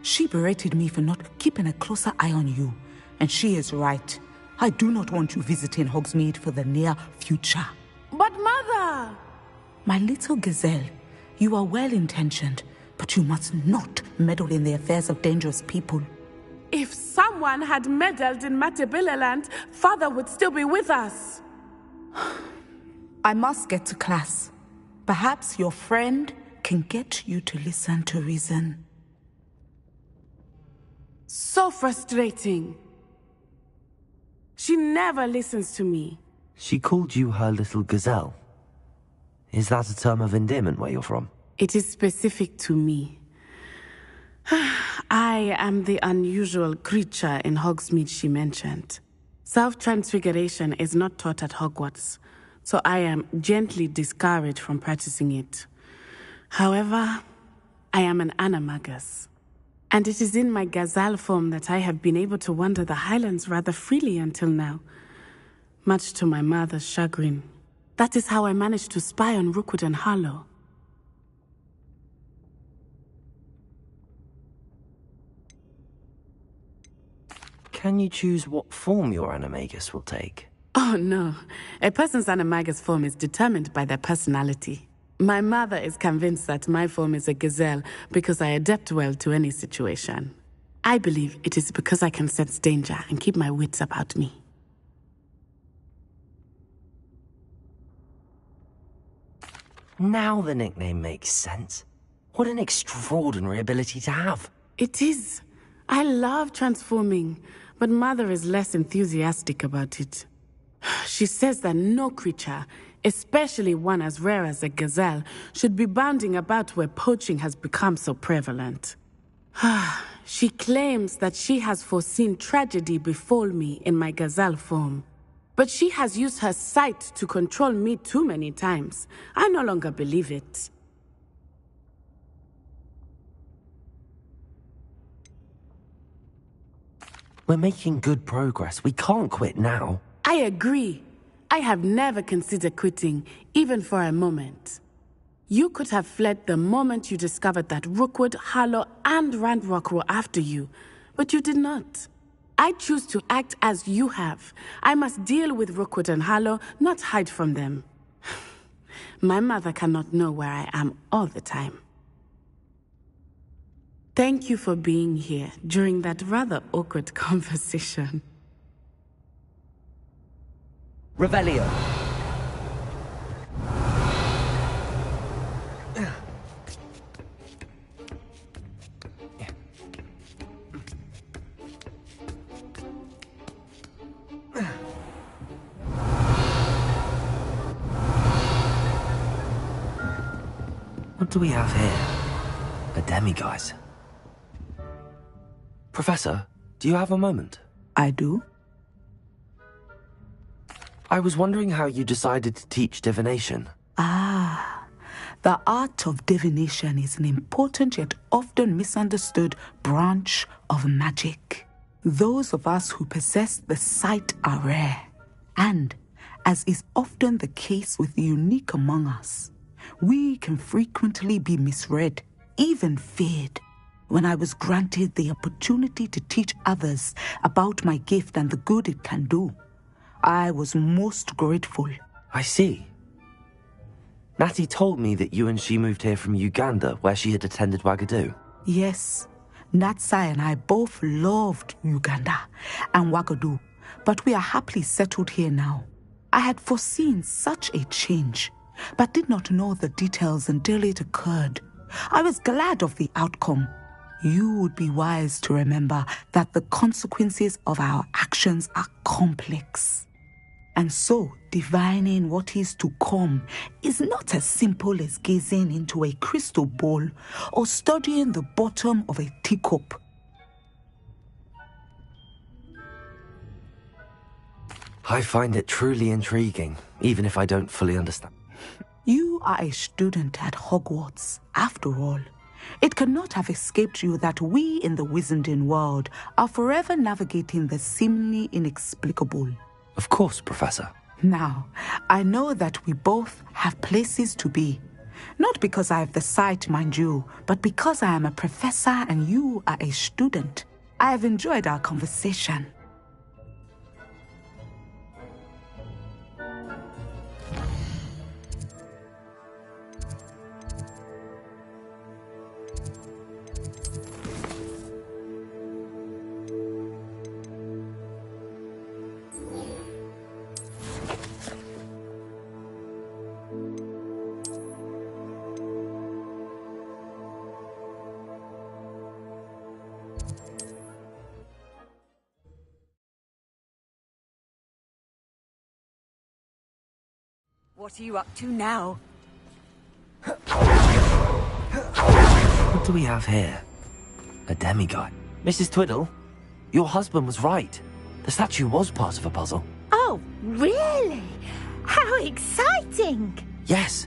Speaker 14: She berated me for not keeping a closer eye on you, and she is right. I do not want you visiting Hogsmeade for the near future.
Speaker 5: But Mother!
Speaker 14: My little gazelle, you are well-intentioned, but you must not meddle in the affairs of dangerous people.
Speaker 5: If someone had meddled in Matabeleland, Father would still be with us.
Speaker 14: I must get to class. Perhaps your friend can get you to listen to reason.
Speaker 5: So frustrating. She never listens to me.
Speaker 2: She called you her little gazelle. Is that a term of endearment where you're from?
Speaker 5: It is specific to me. I am the unusual creature in Hogsmeade she mentioned. Self-transfiguration is not taught at Hogwarts, so I am gently discouraged from practicing it. However, I am an animagus, and it is in my gazelle form that I have been able to wander the Highlands rather freely until now, much to my mother's chagrin. That is how I managed to spy on Rookwood and Harlow.
Speaker 2: Can you choose what form your animagus will take?
Speaker 5: Oh no, a person's animagus form is determined by their personality. My mother is convinced that my form is a gazelle because I adapt well to any situation. I believe it is because I can sense danger and keep my wits about me.
Speaker 2: Now the nickname makes sense. What an extraordinary ability to have.
Speaker 5: It is. I love transforming, but Mother is less enthusiastic about it. She says that no creature, especially one as rare as a gazelle, should be bounding about where poaching has become so prevalent. She claims that she has foreseen tragedy befall me in my gazelle form. But she has used her sight to control me too many times. I no longer believe it.
Speaker 2: We're making good progress. We can't quit now.
Speaker 5: I agree. I have never considered quitting, even for a moment. You could have fled the moment you discovered that Rookwood, Harlow, and Randrock were after you, but you did not. I choose to act as you have. I must deal with Rookwood and Harlow, not hide from them. My mother cannot know where I am all the time. Thank you for being here during that rather awkward conversation.
Speaker 2: Revelio. What do we have here? A demiguise. Professor, do you have a moment?
Speaker 14: I do.
Speaker 2: I was wondering how you decided to teach divination.
Speaker 14: The art of divination is an important yet often misunderstood branch of magic. Those of us who possess the sight are rare, and, as is often the case with the unique among us, we can frequently be misread, even feared. When I was granted the opportunity to teach others about my gift and the good it can do, I was most grateful.
Speaker 2: I see. Natty told me that you and she moved here from Uganda, where she had attended Wagadu.
Speaker 14: Yes, Natsai and I both loved Uganda and Wagadu, but we are happily settled here now. I had foreseen such a change, but did not know the details until it occurred. I was glad of the outcome. You would be wise to remember that the consequences of our actions are complex. And so, divining what is to come is not as simple as gazing into a crystal ball or studying the bottom of a teacup.
Speaker 2: I find it truly intriguing, even if I don't fully understand.
Speaker 14: You are a student at Hogwarts, after all. It cannot have escaped you that we in the wizarding world are forever navigating the seemingly inexplicable.
Speaker 2: Of course, Professor.
Speaker 14: Now, I know that we both have places to be. Not because I have the sight, mind you, but because I am a professor and you are a student. I have enjoyed our conversation.
Speaker 3: What are you up to now?
Speaker 2: What do we have here? A demigod. Mrs. Twiddle, your husband was right. The statue was part of a puzzle.
Speaker 1: Oh, really? How exciting!
Speaker 2: Yes.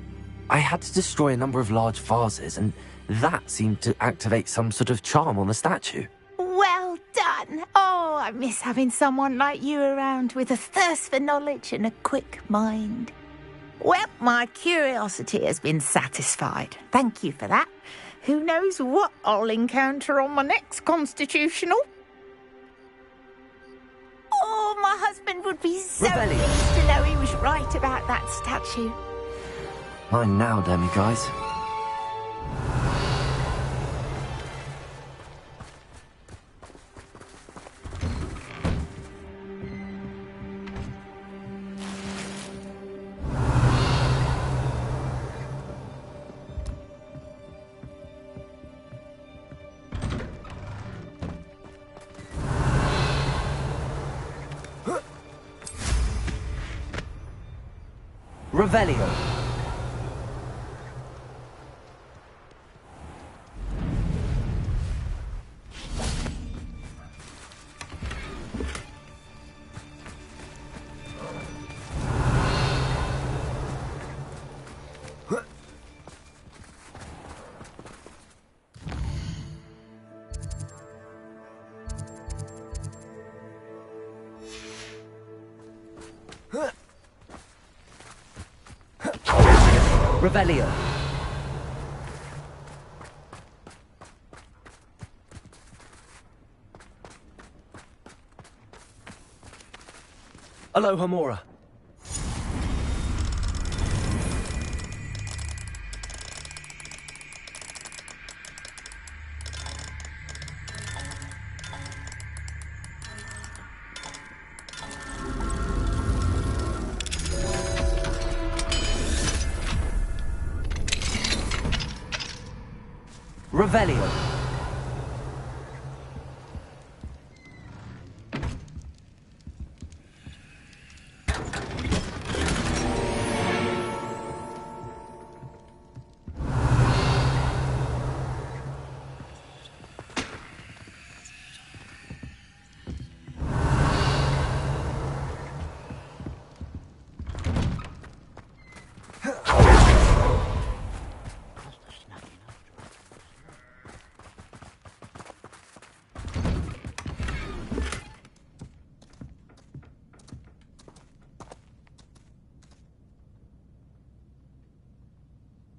Speaker 2: I had to destroy a number of large vases, and that seemed to activate some sort of charm on the statue.
Speaker 1: Well done. Oh, I miss having someone like you around with a thirst for knowledge and a quick mind. Well, my curiosity has been satisfied. Thank you for that. Who knows what I'll encounter on my next constitutional? Oh, my husband would be so pleased to know he was right about that statue.
Speaker 2: Mine now, demiguys. Revelio. Revelio. Aloha Mora. Revelio.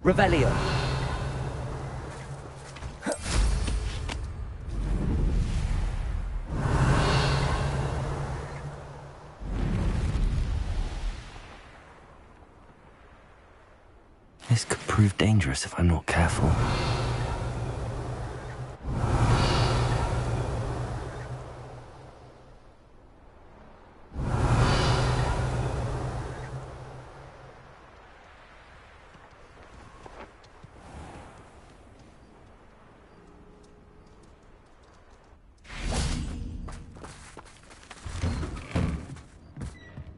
Speaker 2: Revelio. This could prove dangerous if I'm not careful.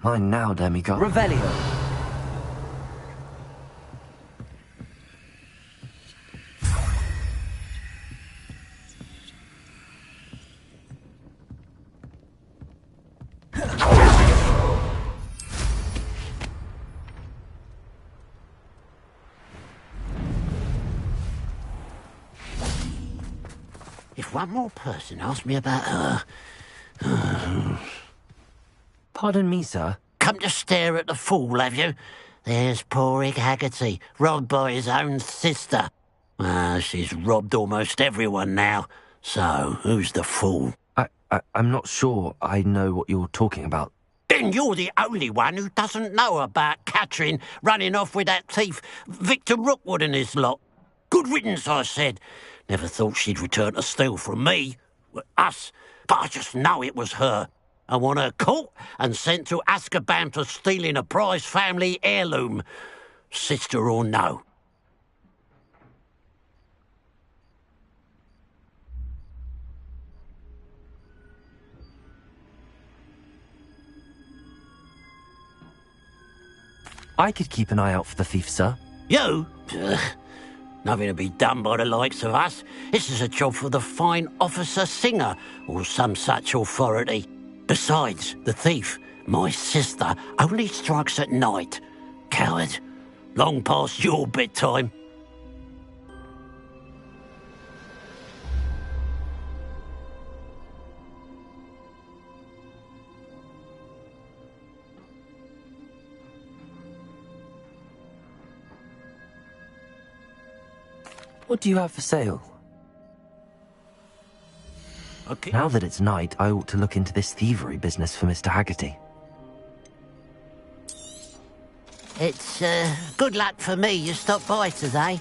Speaker 2: Mine now, demigod.
Speaker 4: Revelio.
Speaker 13: If one more person asks me about her...
Speaker 2: Pardon me, sir.
Speaker 13: Come to stare at the fool, have you? There's poor Ig Haggerty, robbed by his own sister. She's robbed almost everyone now. So, who's the fool?
Speaker 2: I'm not sure I know what you're talking about.
Speaker 13: Then you're the only one who doesn't know about Catherine running off with that thief Victor Rookwood and his lot. Good riddance, I said. Never thought she'd return to steal from me, us, but I just know it was her. I want her caught and sent to Azkaban for stealing a prize family heirloom, sister or no.
Speaker 2: I could keep an eye out for the thief, sir.
Speaker 13: You? Nothing to be done by the likes of us. This is a job for the fine officer Singer, or some such authority. Besides, the thief, my sister, only strikes at night. Coward. Long past your bedtime.
Speaker 2: What do you have for sale?
Speaker 13: Okay.
Speaker 2: Now that it's night, I ought to look into this thievery business for Mr. Haggerty.
Speaker 13: It's, good luck for me you stopped by today.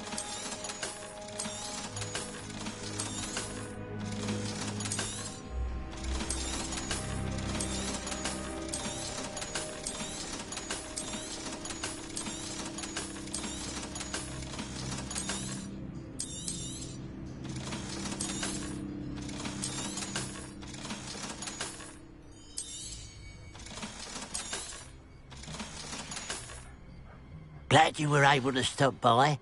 Speaker 13: Glad you were able to stop by.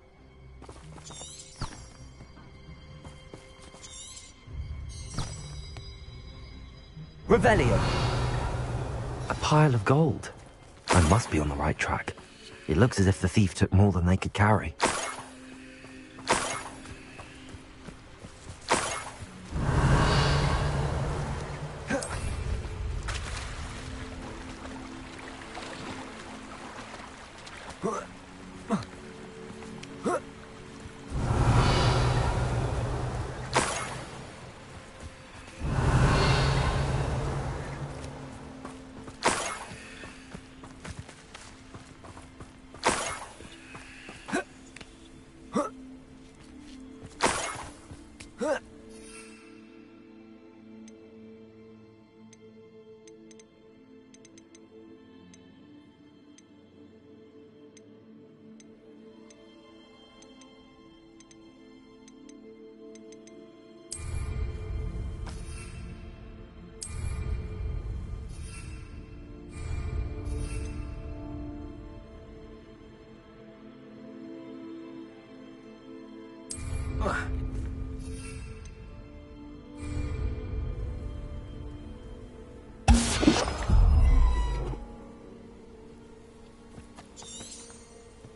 Speaker 2: Revelio! A pile of gold. I must be on the right track. It looks as if the thief took more than they could carry.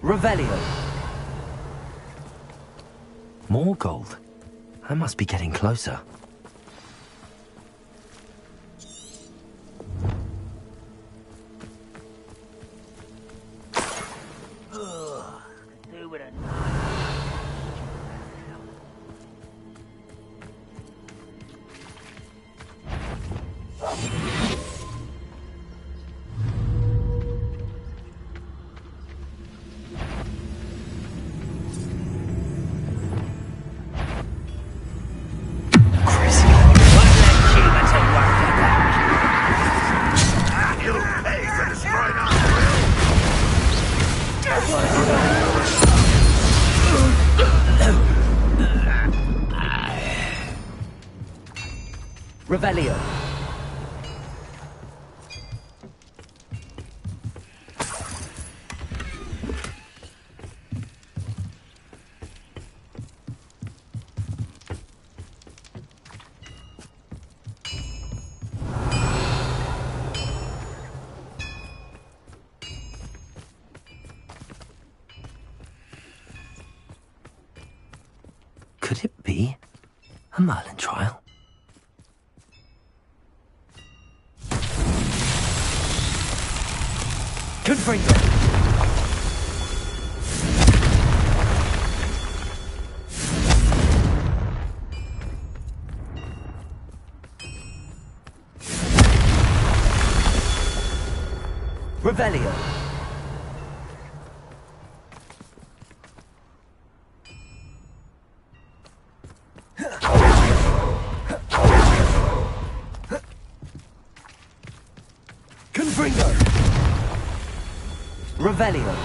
Speaker 2: Revelio. More gold. I must be getting closer. Revelio. A Merlin trial? Confringo! Revelio! Confringo! Revelio!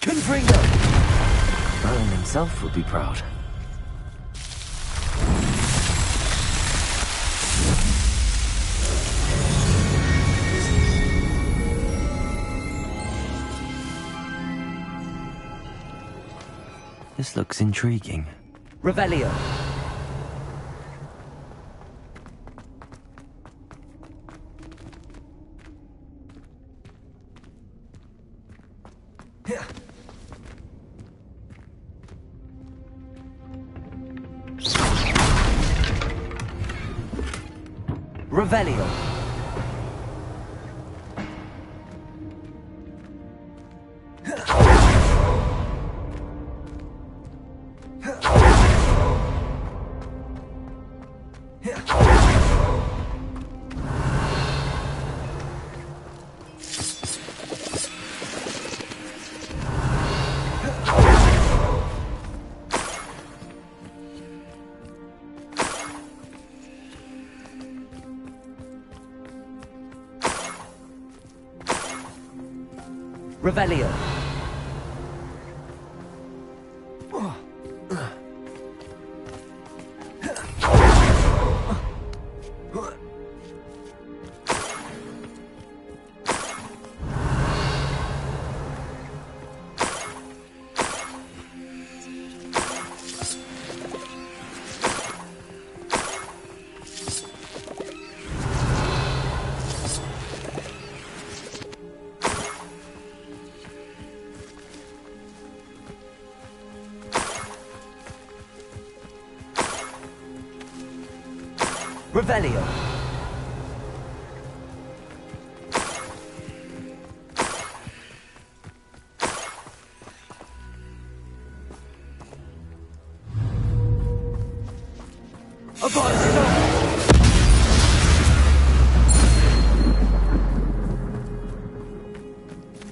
Speaker 2: Confringo! Merlin himself would be proud. This looks intriguing. Revelio! Revelio! Revelio! Revelio!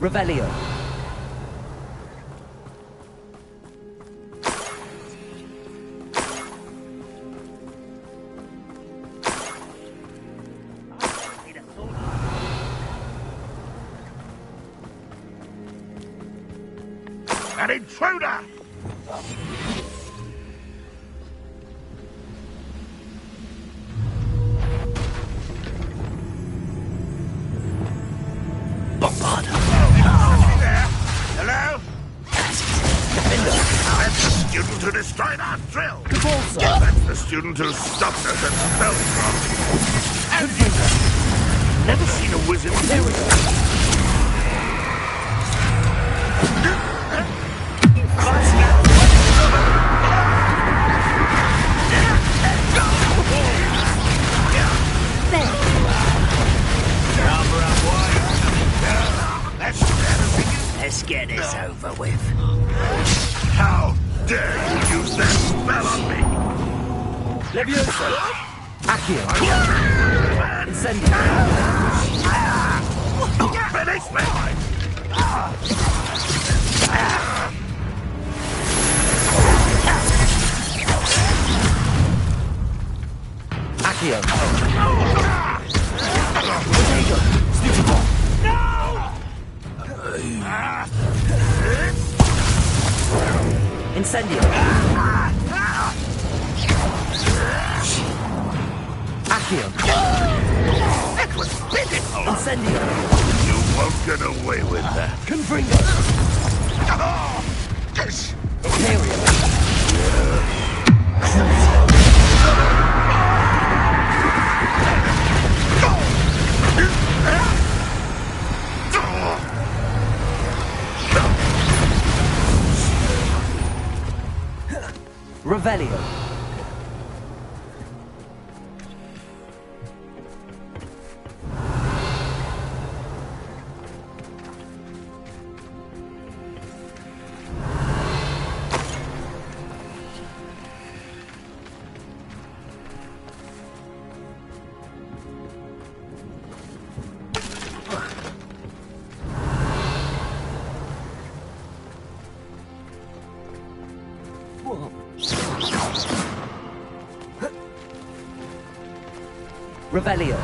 Speaker 2: Revelio!
Speaker 8: An intruder!
Speaker 2: Bombarda!
Speaker 8: There! Hello? That's the student who destroyed our drill! That's the student who stopped us at Spellcroft! And you! Never seen a wizard do it!
Speaker 7: Let's get this over with.
Speaker 8: How dare you use that spell on me?
Speaker 2: Leviosa! Accio! Incendio!
Speaker 8: Finish me!
Speaker 2: Accio! Stupid! Incendio! Accio!
Speaker 8: It was pitiful!
Speaker 2: Incendio!
Speaker 8: You won't get away with that.
Speaker 7: Confringo!
Speaker 2: Revelio. Revelio.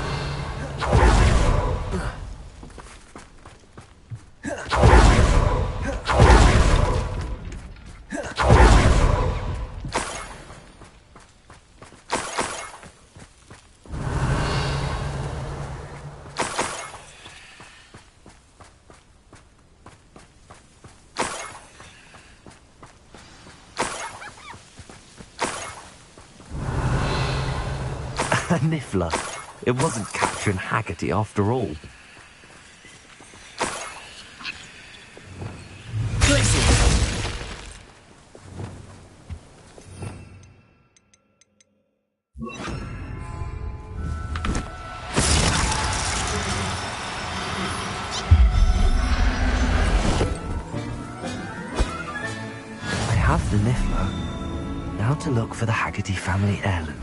Speaker 2: A niffler. It wasn't capturing Haggerty after all. I have the niffler. Now to look for the Haggerty family heirloom.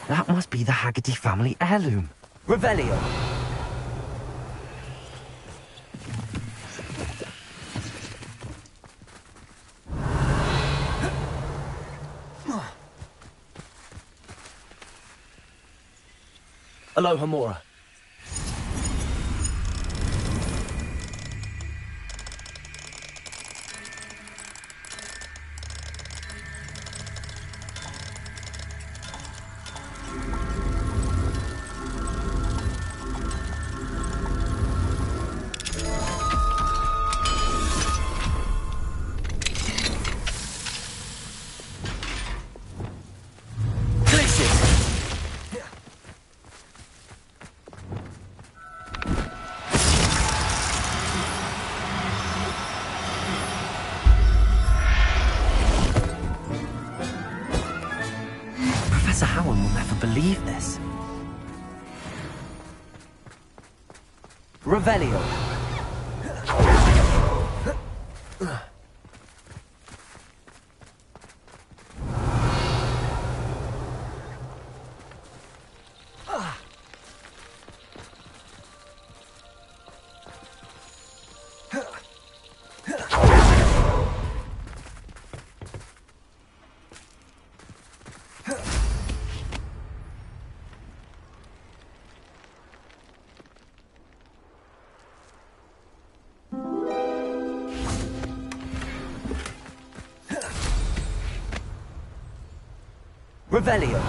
Speaker 2: That must be the Haggerty family heirloom. Revelio.
Speaker 7: Aloha Mora.
Speaker 2: Professor Howard will never believe this. Revelio. Revelio.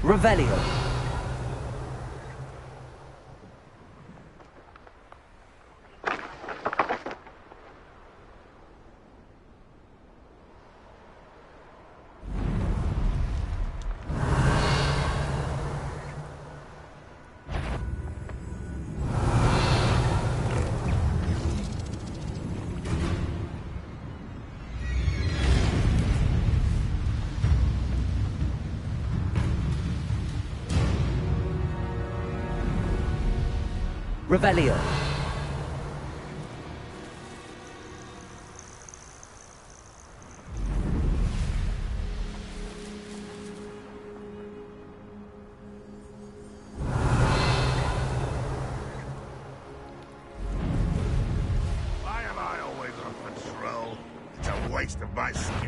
Speaker 2: Revelio. Revelio.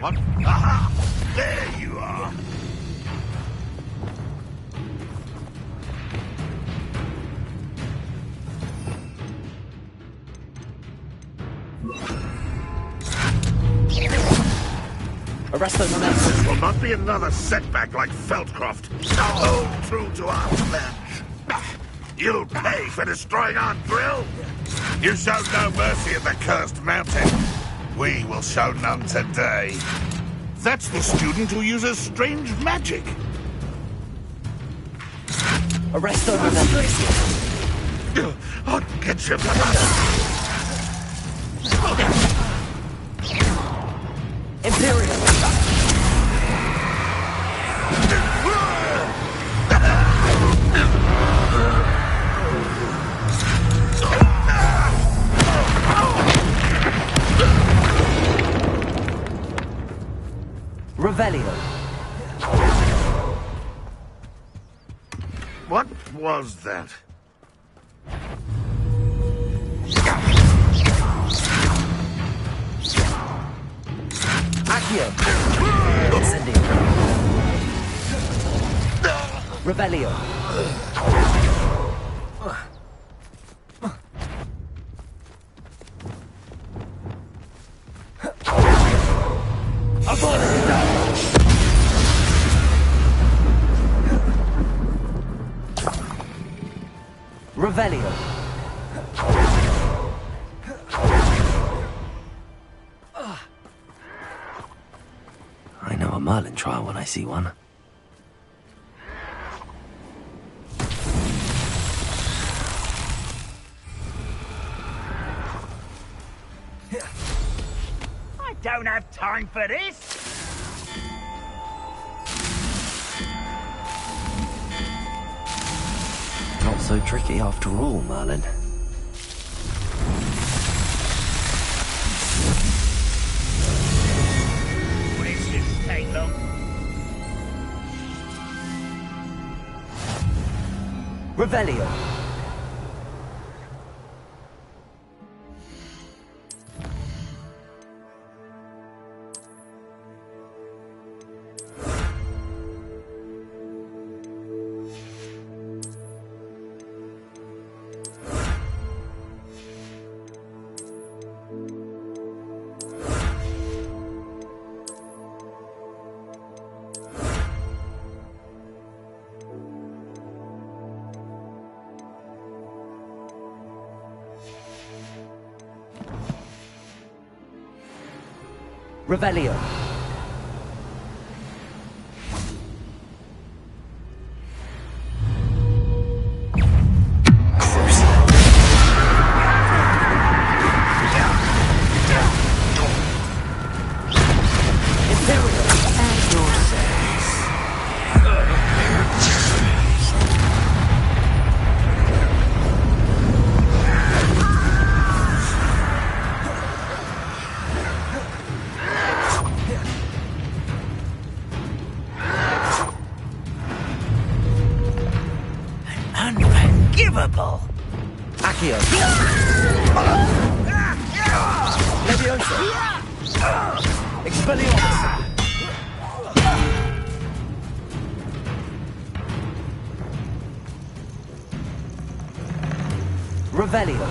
Speaker 8: What? Aha! There you are!
Speaker 2: Arrest those men.
Speaker 8: This will not be another setback like Feldcroft. Hold true to our pledge. You'll pay for destroying our drill. You showed no mercy at the cursed mountain. We will show none today. That's the student who uses strange magic.
Speaker 2: Arrest those men.
Speaker 8: I'll get you.
Speaker 2: Imperial. Revelio.
Speaker 8: What was that?
Speaker 2: Accio. Incendio. Revelio. Revelio. I know a Merlin trial when I see one.
Speaker 6: I don't have time for this.
Speaker 2: Not so tricky after all, Merlin.
Speaker 6: Will this take long?
Speaker 2: Revelio. Revelio.
Speaker 6: Unforgivable!
Speaker 2: Accio. Leviosa. Expelliarmus. Revelio.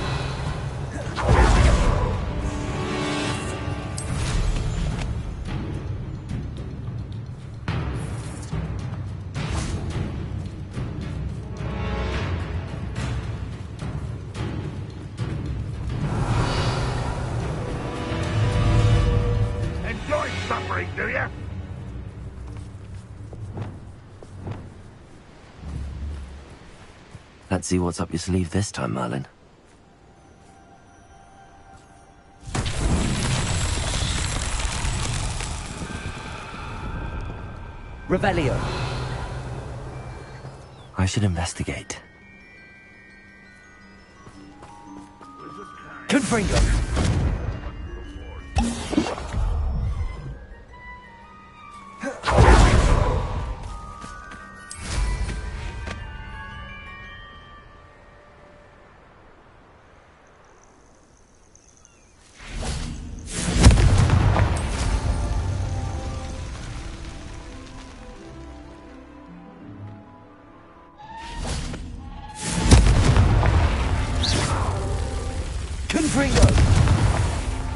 Speaker 8: Enjoy suffering, do you?
Speaker 2: Let's see what's up your sleeve this time, Merlin. Revelio. I should investigate. Confringo.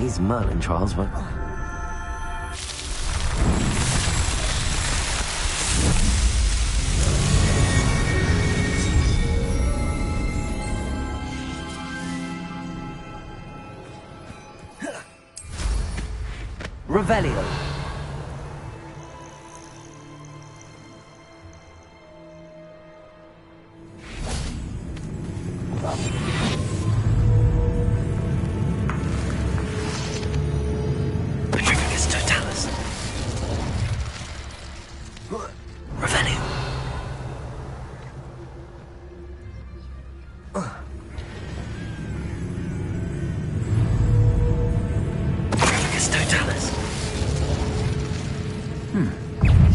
Speaker 2: These Merlin trials were... Revelio. Petrificus totalis. Revelio. Petrificus totalis.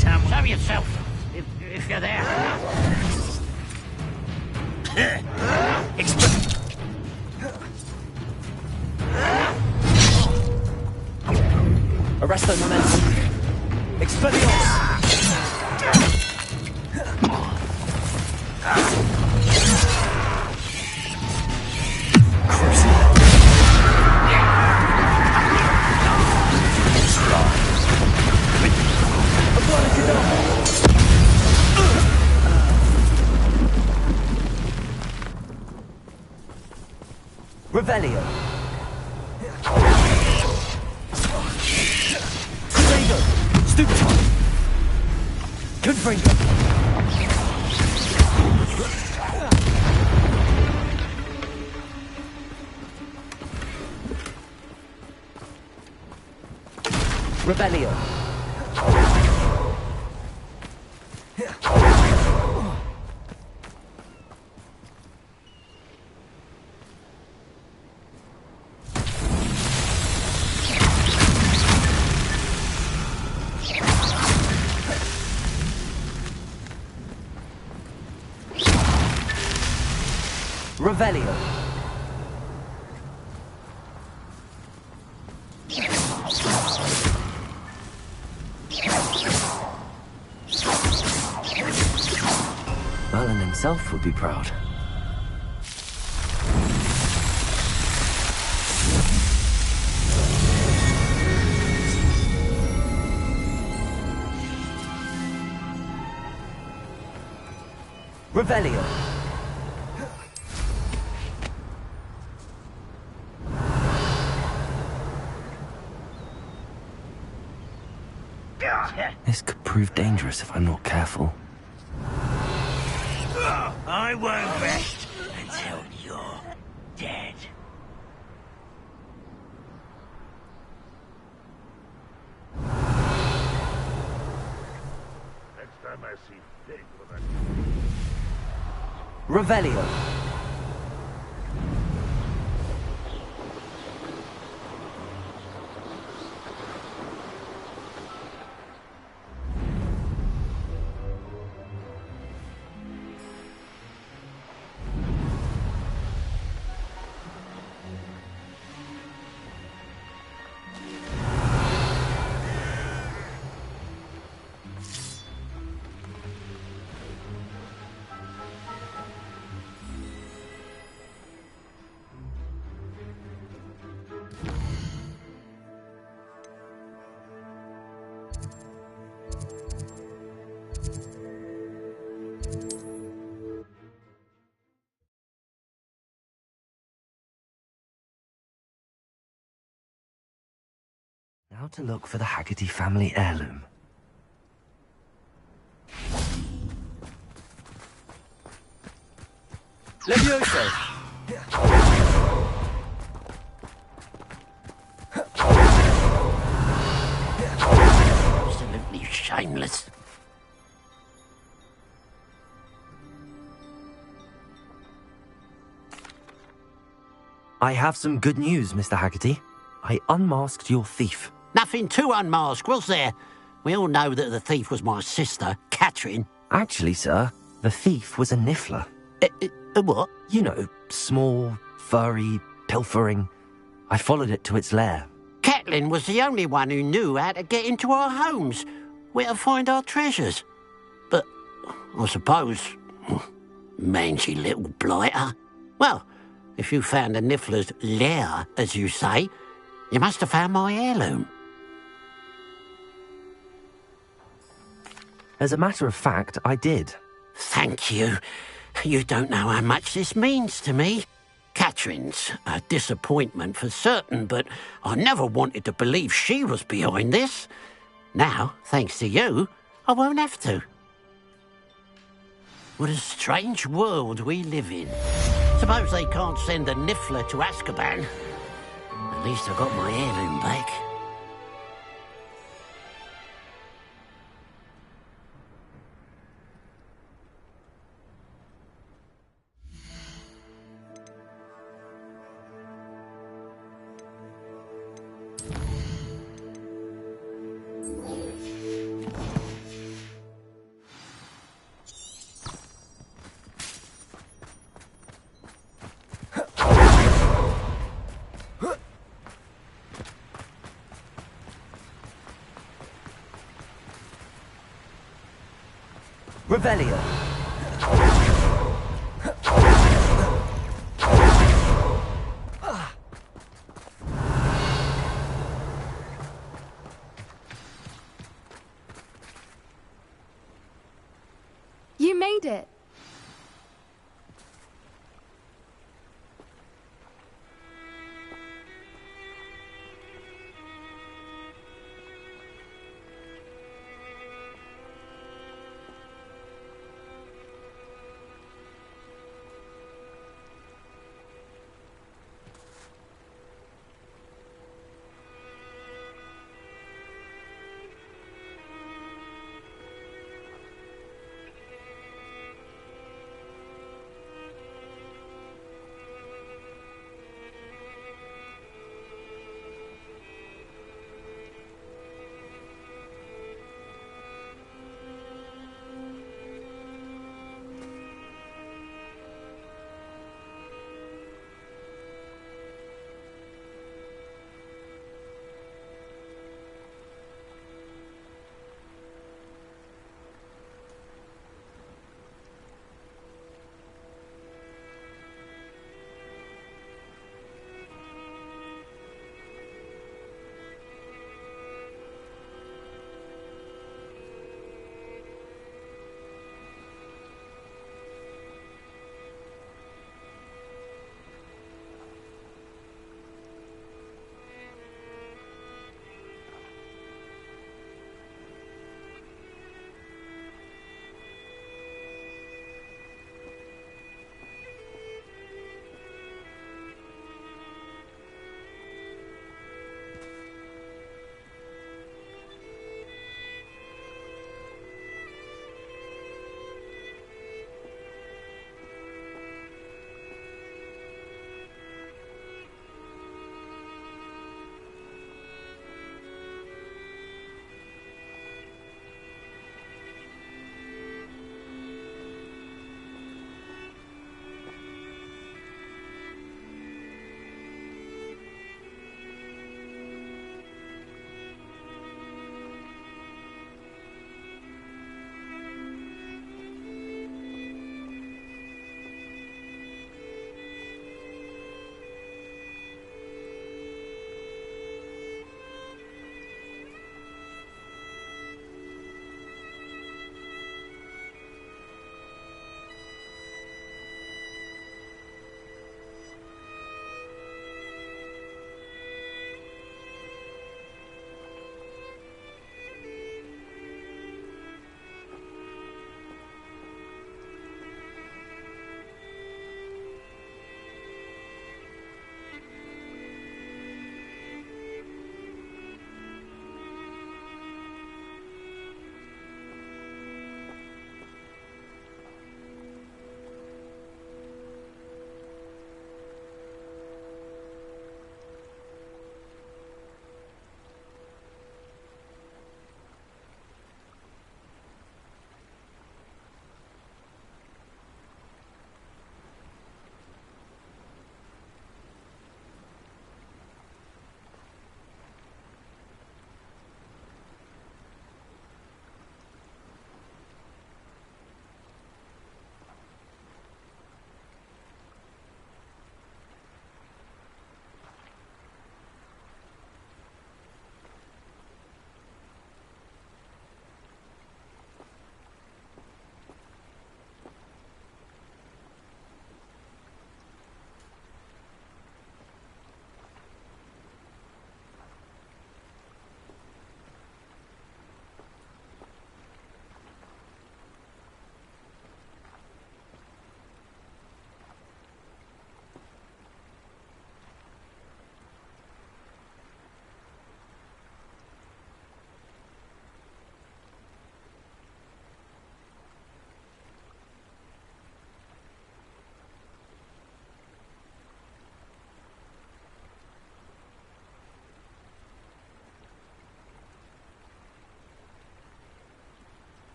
Speaker 15: Show yourself, if you're there.
Speaker 2: Arresto momentum. Expelliarmus. Revelio. Crusader. Stupefy. Confringo. Revelio. Revelio. Merlin himself would be proud. Revelio. This could prove dangerous if I'm not careful.
Speaker 15: I won't rest until you're dead.
Speaker 8: Next time I see Pig with a...
Speaker 2: Revelio. Now to look for the Haggerty family heirloom. Levioso!
Speaker 15: Absolutely shameless.
Speaker 2: I have some good news, Mr. Haggerty. I unmasked your thief.
Speaker 15: Nothing to unmask, was there? We all know that the thief was my sister, Catherine.
Speaker 2: Actually, sir, the thief was a niffler.
Speaker 15: A what?
Speaker 2: You know, small, furry, pilfering. I followed it to its lair.
Speaker 15: Catelyn was the only one who knew how to get into our homes, where to find our treasures. But I suppose, mangy little blighter. Well, if you found the niffler's lair, as you say, You must have found my heirloom.
Speaker 2: As a matter of fact, I did.
Speaker 15: Thank you. You don't know how much this means to me. Catherine's a disappointment for certain, but I never wanted to believe she was behind this. Now, thanks to you, I won't have to. What a strange world we live in. Suppose they can't send a Niffler to Azkaban. At least I got my heirloom back.
Speaker 2: Revelio.
Speaker 10: You made it.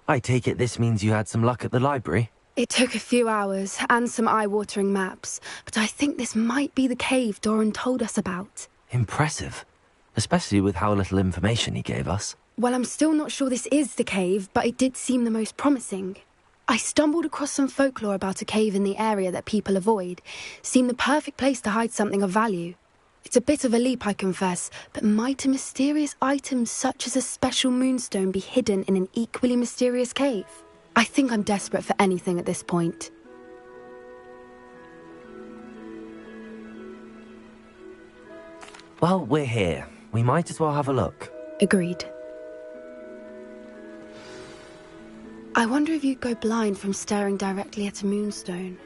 Speaker 2: I take it this means you had some luck at the library?
Speaker 10: It took a few hours and some eye-watering maps, but I think this might be the cave Doran told us about.
Speaker 2: Impressive. Especially with how little information he gave us.
Speaker 10: Well, I'm still not sure this is the cave, but it did seem the most promising. I stumbled across some folklore about a cave in the area that people avoid. Seemed the perfect place to hide something of value. It's a bit of a leap, I confess, but might a mysterious item such as a special moonstone be hidden in an equally mysterious cave? I think I'm desperate for anything at this point.
Speaker 2: Well, we're here. We might as well have a look.
Speaker 10: Agreed. I wonder if you'd go blind from staring directly at a moonstone.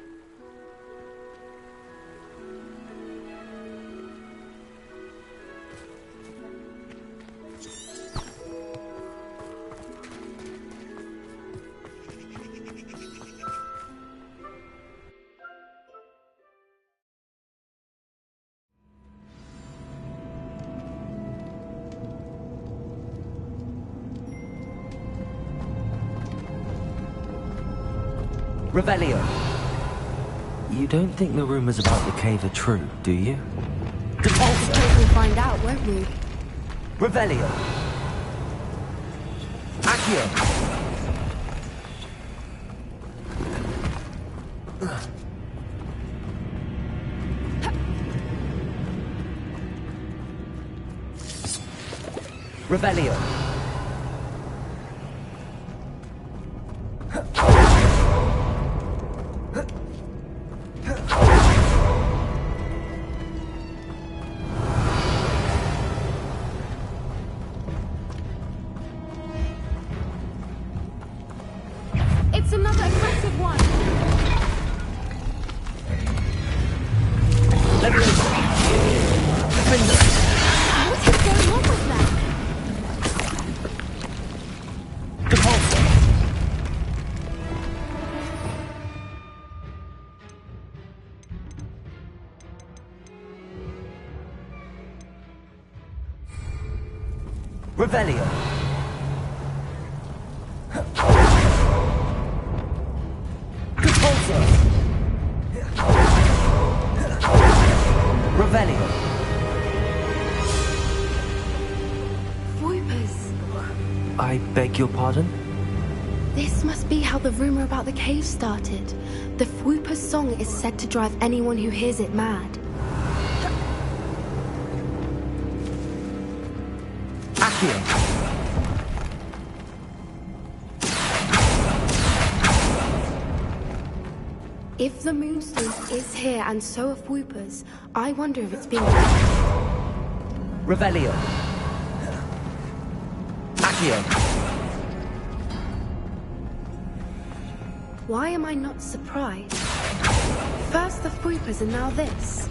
Speaker 2: Revelio! You don't think the rumors about the cave are true, do you?
Speaker 10: We'll find out, won't we?
Speaker 2: Revelio! Accio! Revelio!
Speaker 10: It's another aggressive one!
Speaker 2: Let me
Speaker 10: What is going on with that?
Speaker 2: Revelio! Revelio!
Speaker 10: Voipers!
Speaker 2: I beg your pardon?
Speaker 10: This must be how the rumor about the cave started. The Fwooper's song is said to drive anyone who hears it mad.
Speaker 2: Accio!
Speaker 10: If the moonstone is here and so are Fwoopers, I wonder if it's being...
Speaker 2: Revelio! Accio!
Speaker 10: Why am I not surprised? First the Fwoopers and now this.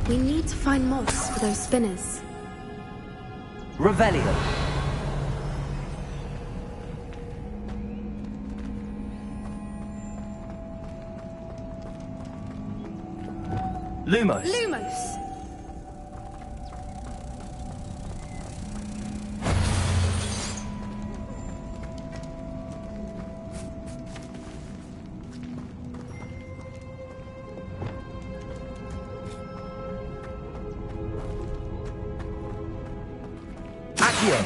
Speaker 10: We need to find moths for those spinners.
Speaker 2: Revelio! Lumos!
Speaker 10: Lumos!
Speaker 2: Accio!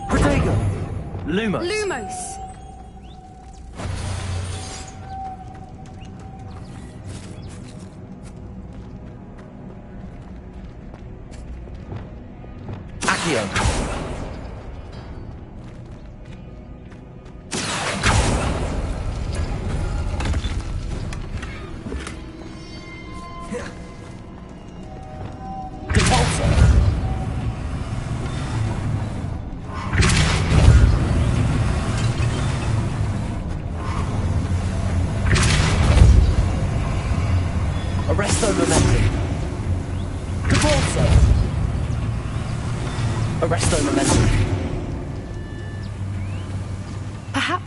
Speaker 2: Protego! Lumos!
Speaker 10: Lumos!
Speaker 2: Accio!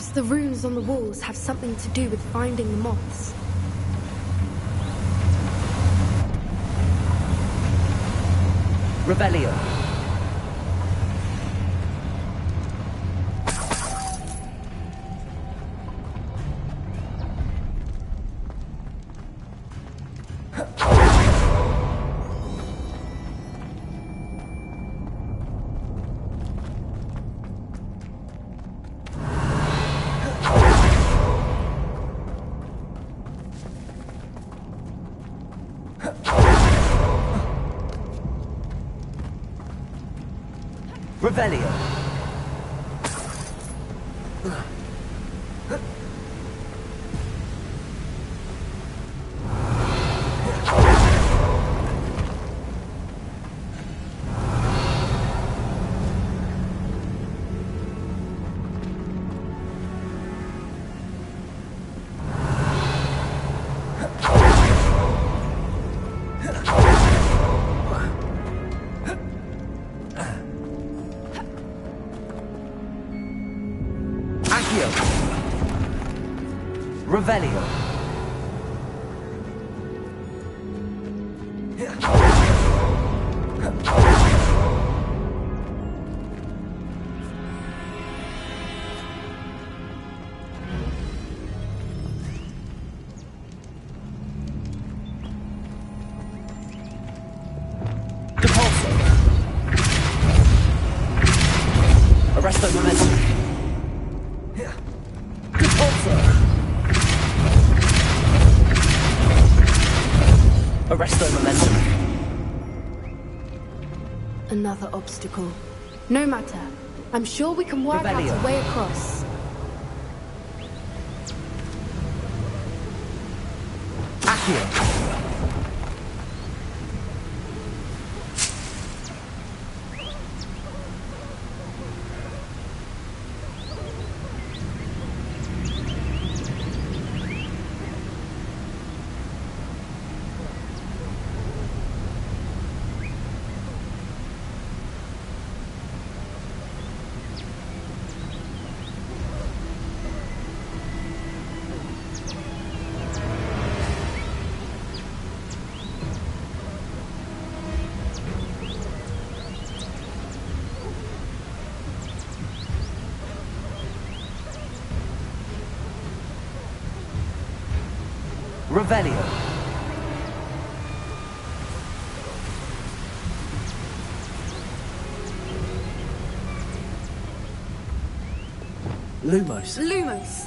Speaker 10: Perhaps the runes on the walls have something to do with finding the moths.
Speaker 2: Revelio. Revelio. Revelio. Depulso. Arresto momentum. Depulso. Arresto momentum.
Speaker 10: Another obstacle. No matter. I'm sure we can work out a way across.
Speaker 2: Accio. Revelio. Lumos.
Speaker 10: Lumos.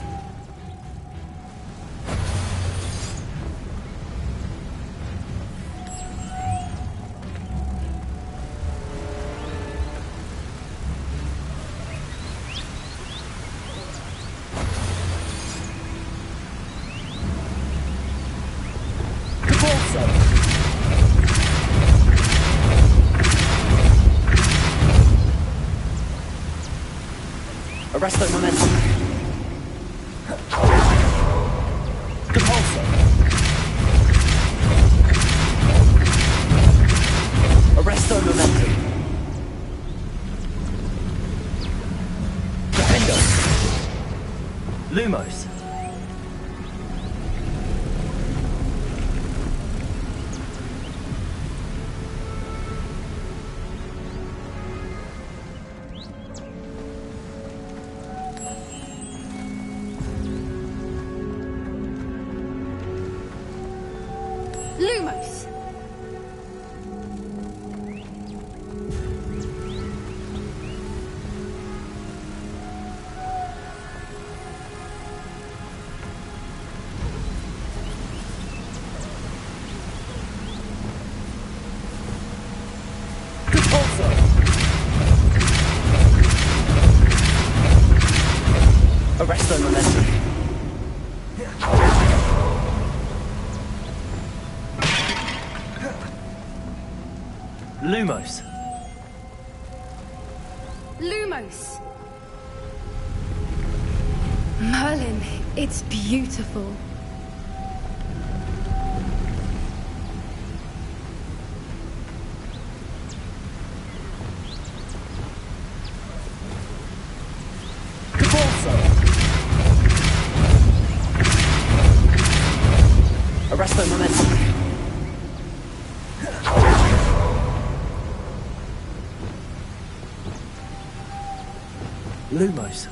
Speaker 2: Arresto momentum. Depulso. Arresto momentum. Defendo. Lumos.
Speaker 10: Lumos!
Speaker 2: Depulso. Arresto momentum. Lumos.
Speaker 10: Lumos! Merlin, it's beautiful.
Speaker 2: Depulso. Arresto momentum. Lumos.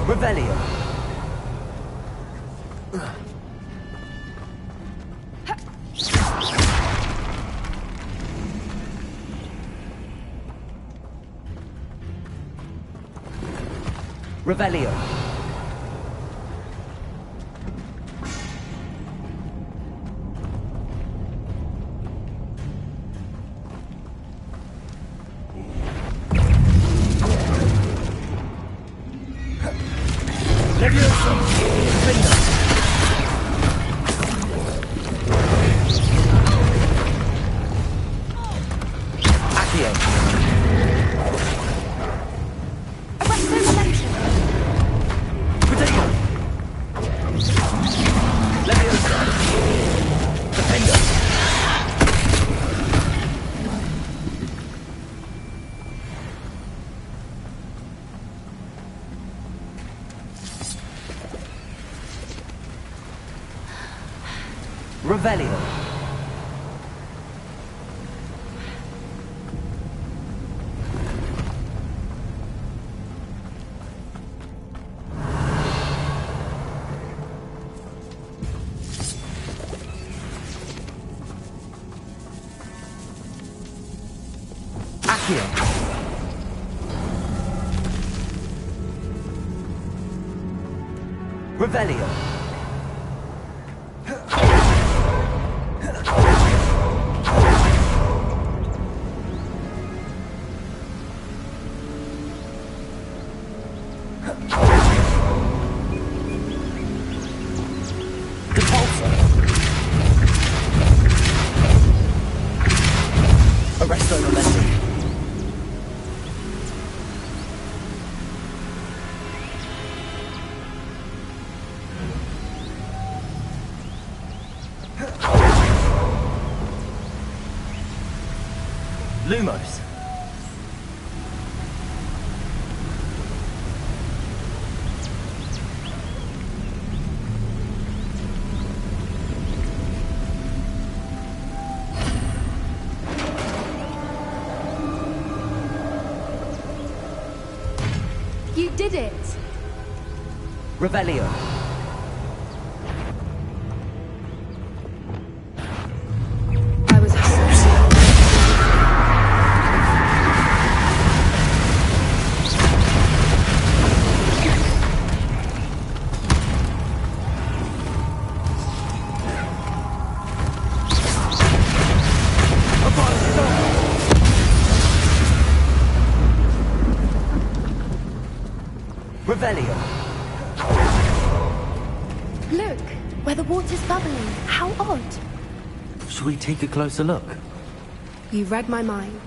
Speaker 2: Revelio. Revelio. Revelio. Accio. Revelio. Arresto momentum. Lumos.
Speaker 10: You did it!
Speaker 2: Revelio.
Speaker 10: I was
Speaker 2: Revelio.
Speaker 10: Look, where the water's bubbling. How odd.
Speaker 2: Shall we take a closer look?
Speaker 10: You read my mind.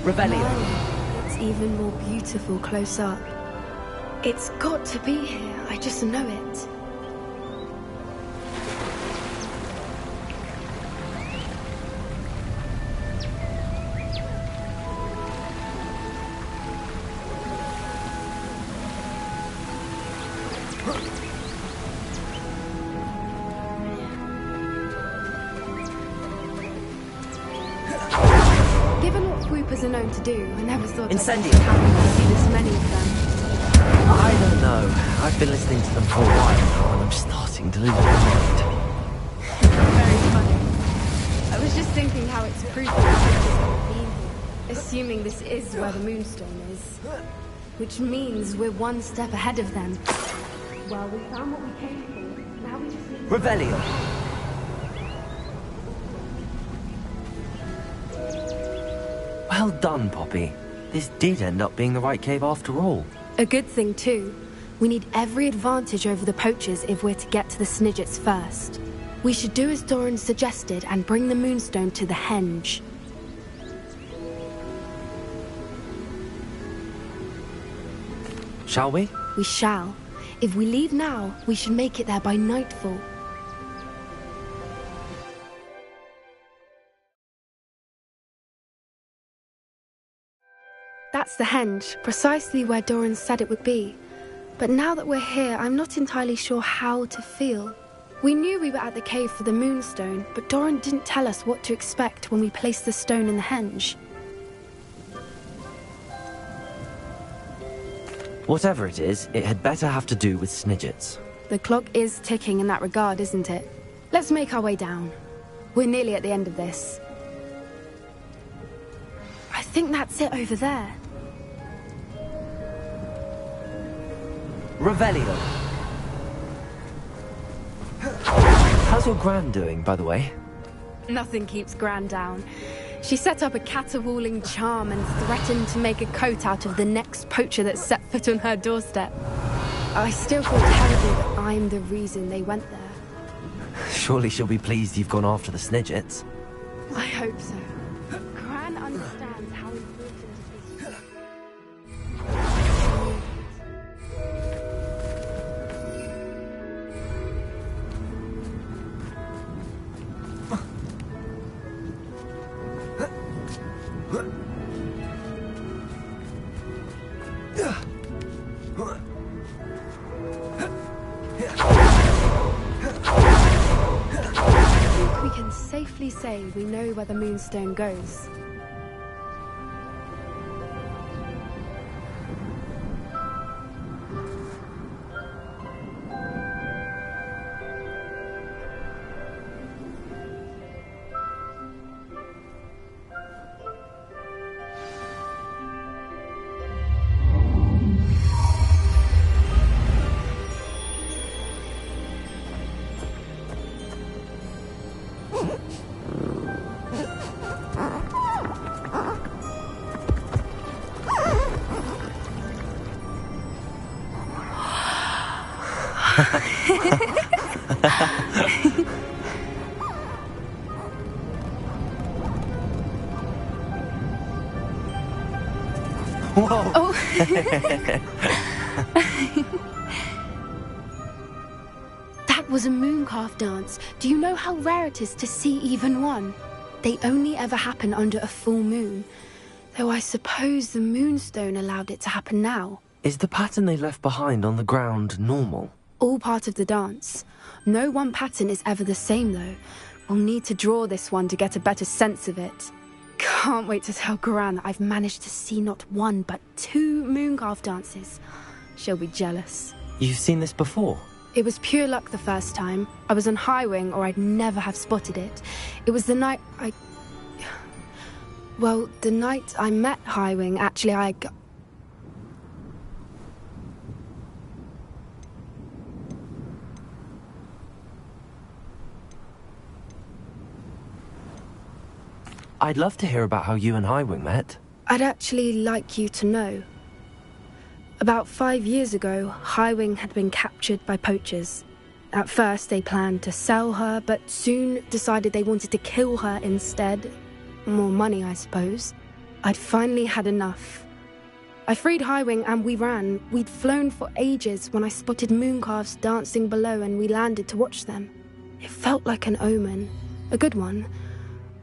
Speaker 2: Revelio.
Speaker 10: It's even more beautiful close up. It's got to be here. I just know it. Swoopers are known to do. I never thought
Speaker 2: Incendio.
Speaker 10: I'd see this many of them.
Speaker 2: I don't know. I've been listening to them for a while now, and I'm starting to lose my mind.
Speaker 10: Very funny. I was just thinking how it's proof that the creatures haven't been here, assuming this is where the Moonstone is. Which means we're one step ahead of them. Well, we found what we came for.
Speaker 2: Revelio. Well done, Poppy. This did end up being the right cave after all.
Speaker 10: A good thing, too. We need every advantage over the poachers if we're to get to the Snidgets first. We should do as Doran suggested and bring the Moonstone to the henge.
Speaker 2: Shall we?
Speaker 10: We shall. If we leave now, we should make it there by nightfall. That's the henge, precisely where Doran said it would be. But now that we're here, I'm not entirely sure how to feel. We knew we were at the cave for the Moonstone, but Doran didn't tell us what to expect when we placed the stone in the henge.
Speaker 2: Whatever it is, it had better have to do with Snidgets.
Speaker 10: The clock is ticking in that regard, isn't it? Let's make our way down. We're nearly at the end of this. I think that's it over there.
Speaker 2: Revelio. How's your Gran doing, by the way?
Speaker 10: Nothing keeps Gran down. She set up a caterwauling charm and threatened to make a coat out of the next poacher that set foot on her doorstep. I still feel terrible that I'm the reason they went there.
Speaker 2: Surely she'll be pleased you've gone after the Snidgets.
Speaker 10: I hope so. Gran understands how important it is. I think we can safely say we know where the Moonstone goes.
Speaker 2: Whoa!
Speaker 10: Oh! That was a mooncalf dance. Do you know how rare it is to see even one? They only ever happen under a full moon. Though I suppose the Moonstone allowed it to happen now.
Speaker 2: Is the pattern they left behind on the ground normal?
Speaker 10: All part of the dance. No one pattern is ever the same, though. We'll need to draw this one to get a better sense of it. Can't wait to tell Gran that I've managed to see not one, but 2 mooncalf dances. She'll be jealous.
Speaker 2: You've seen this before?
Speaker 10: It was pure luck the first time. I was on Highwing, or I'd never have spotted it. It was the night Well, the night I met Highwing, actually,
Speaker 2: I'd love to hear about how you and Highwing met.
Speaker 10: I'd actually like you to know. About 5 years ago, Highwing had been captured by poachers. At first, they planned to sell her, but soon decided they wanted to kill her instead. More money, I suppose. I'd finally had enough. I freed Highwing and we ran. We'd flown for ages when I spotted mooncalves dancing below and we landed to watch them. It felt like an omen. A good one.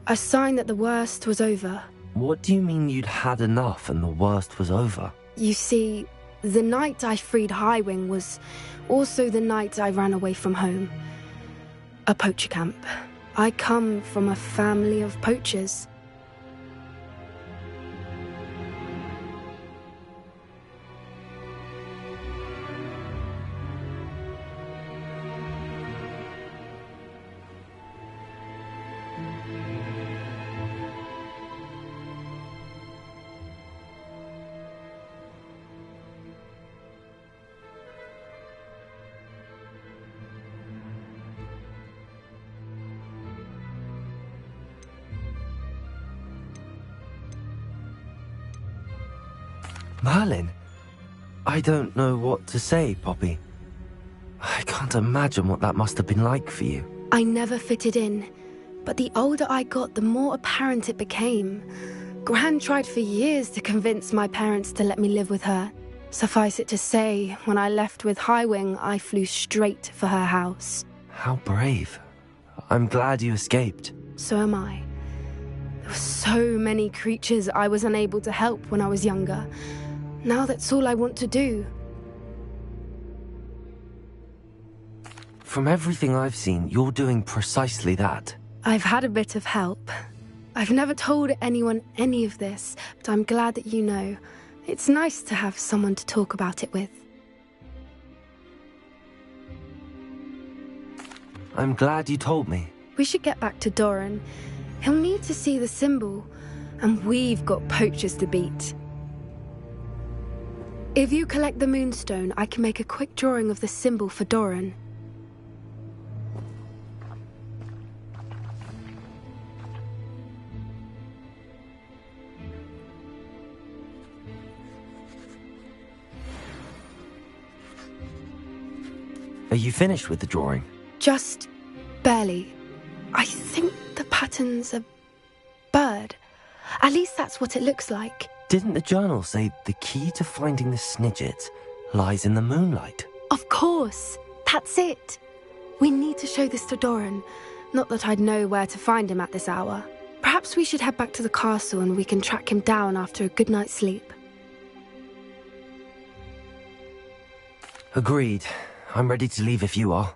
Speaker 10: A sign that the worst was over.
Speaker 2: What do you mean you'd had enough and the worst was over?
Speaker 10: You see, the night I freed Highwing was also the night I ran away from home. A poacher camp. I come from a family of poachers.
Speaker 2: Merlin? I don't know what to say, Poppy. I can't imagine what that must have been like for you.
Speaker 10: I never fitted in, but the older I got, the more apparent it became. Gran tried for years to convince my parents to let me live with her. Suffice it to say, when I left with Highwing, I flew straight for her house.
Speaker 2: How brave. I'm glad you escaped.
Speaker 10: So am I. There were so many creatures I was unable to help when I was younger. Now that's all I want to do.
Speaker 2: From everything I've seen, you're doing precisely that.
Speaker 10: I've had a bit of help. I've never told anyone any of this, but I'm glad that you know. It's nice to have someone to talk about it with.
Speaker 2: I'm glad you told me.
Speaker 10: We should get back to Doran. He'll need to see the symbol, and we've got poachers to beat. If you collect the Moonstone, I can make a quick drawing of the symbol for Doran.
Speaker 2: Are you finished with the drawing?
Speaker 10: Just barely. I think the pattern's a bird. At least that's what it looks like.
Speaker 2: Didn't the journal say the key to finding the Snidget lies in the moonlight?
Speaker 10: Of course. That's it. We need to show this to Doran. Not that I'd know where to find him at this hour. Perhaps we should head back to the castle and we can track him down after a good night's sleep.
Speaker 2: Agreed. I'm ready to leave if you are.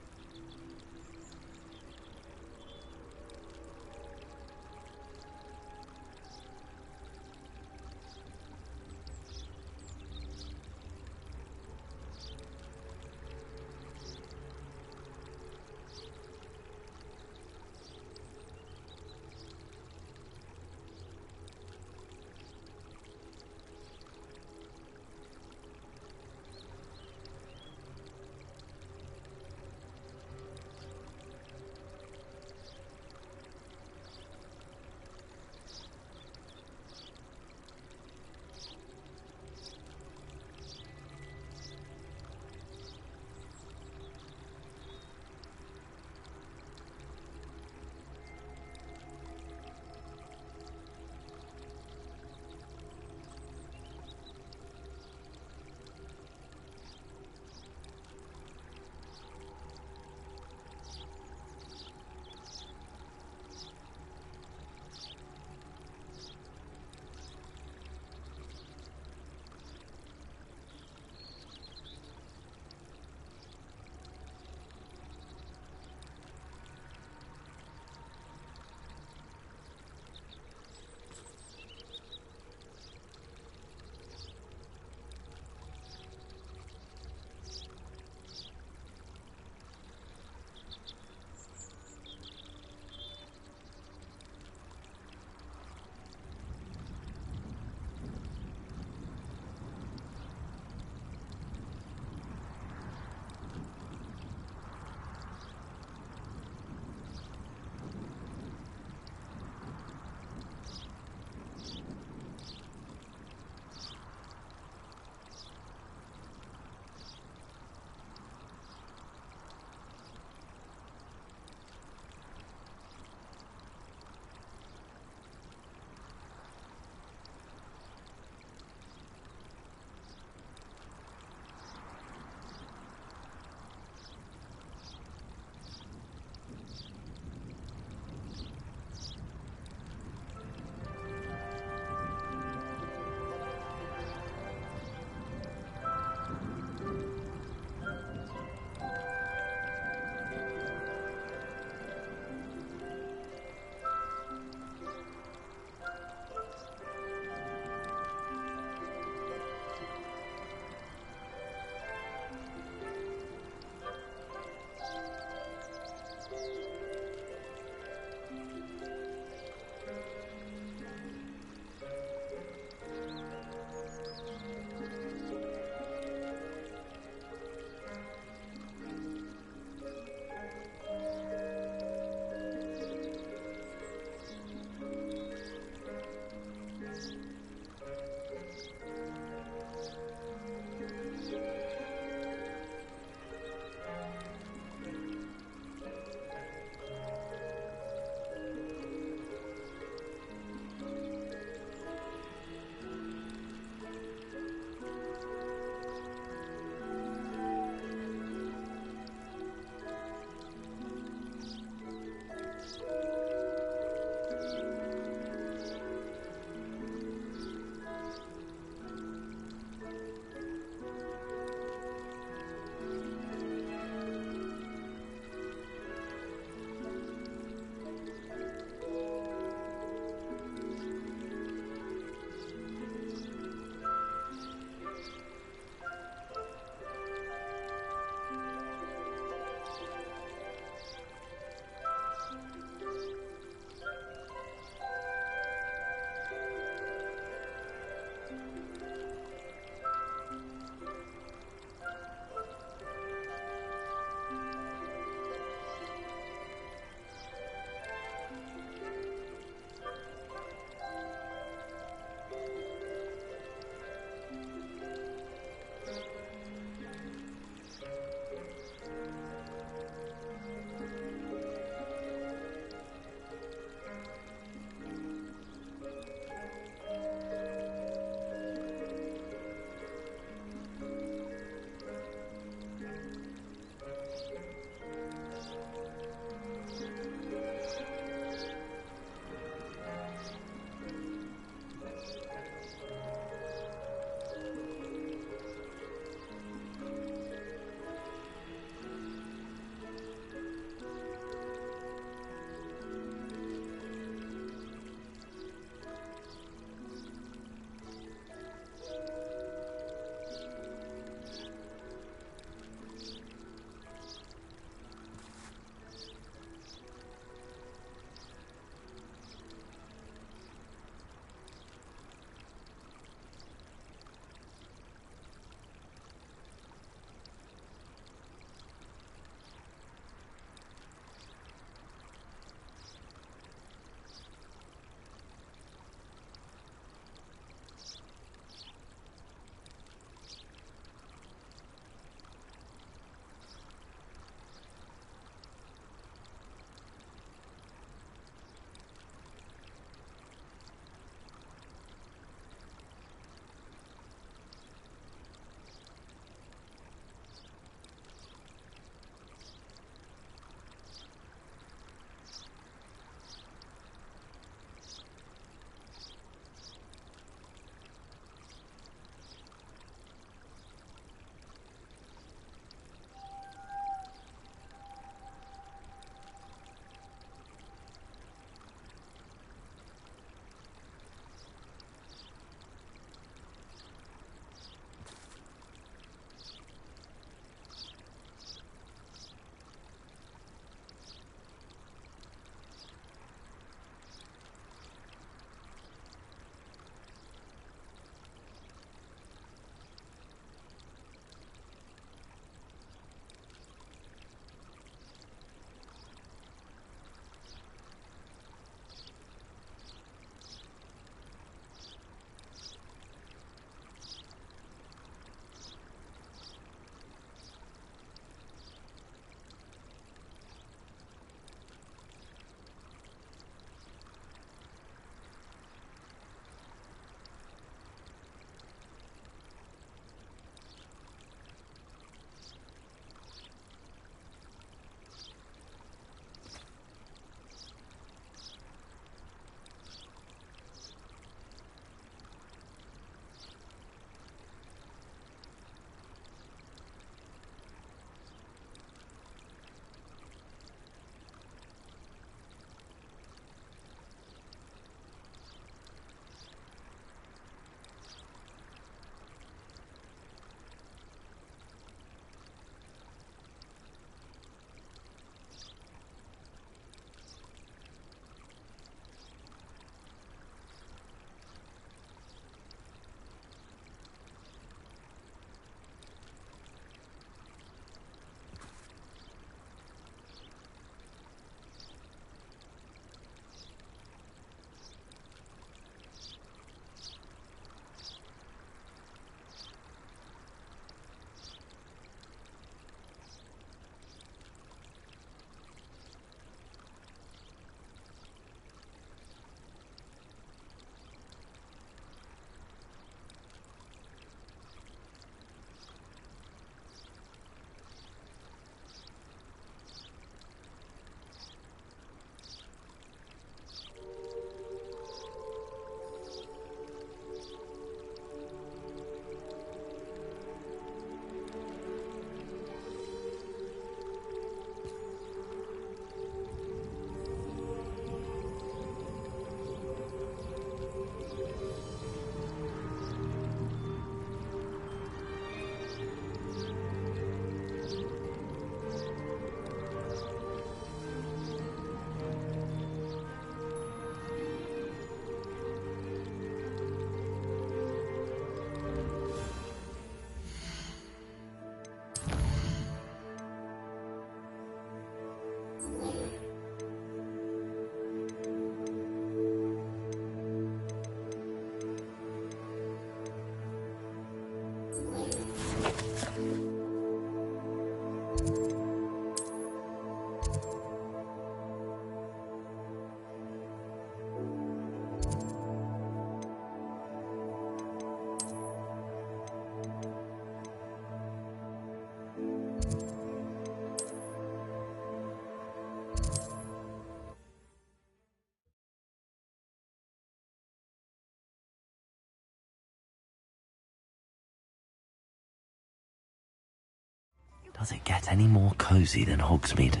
Speaker 2: Does it get any more cozy than Hogsmeade?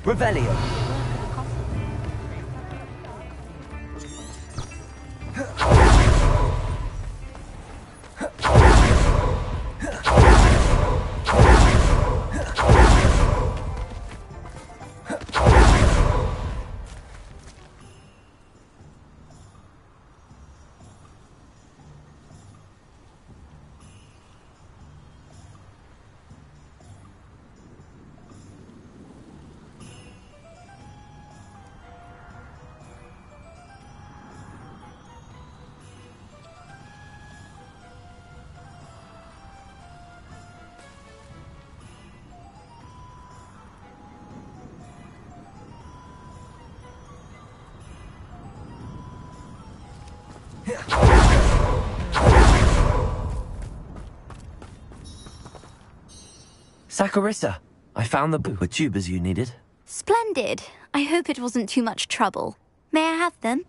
Speaker 2: Revelio! Saccharissa, I found the tubers you needed.
Speaker 9: Splendid. I hope it wasn't too much trouble. May I have them?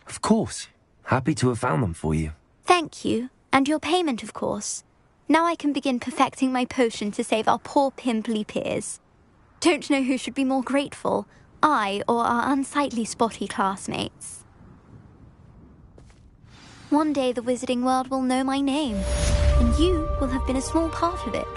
Speaker 2: Of course. Happy to have found them for you.
Speaker 9: Thank you. And your payment, of course. Now I can begin perfecting my potion to save our poor pimply peers. Don't know who should be more grateful, I or our unsightly spotty classmates. One day the wizarding world will know my name, and you will have been a small part of it.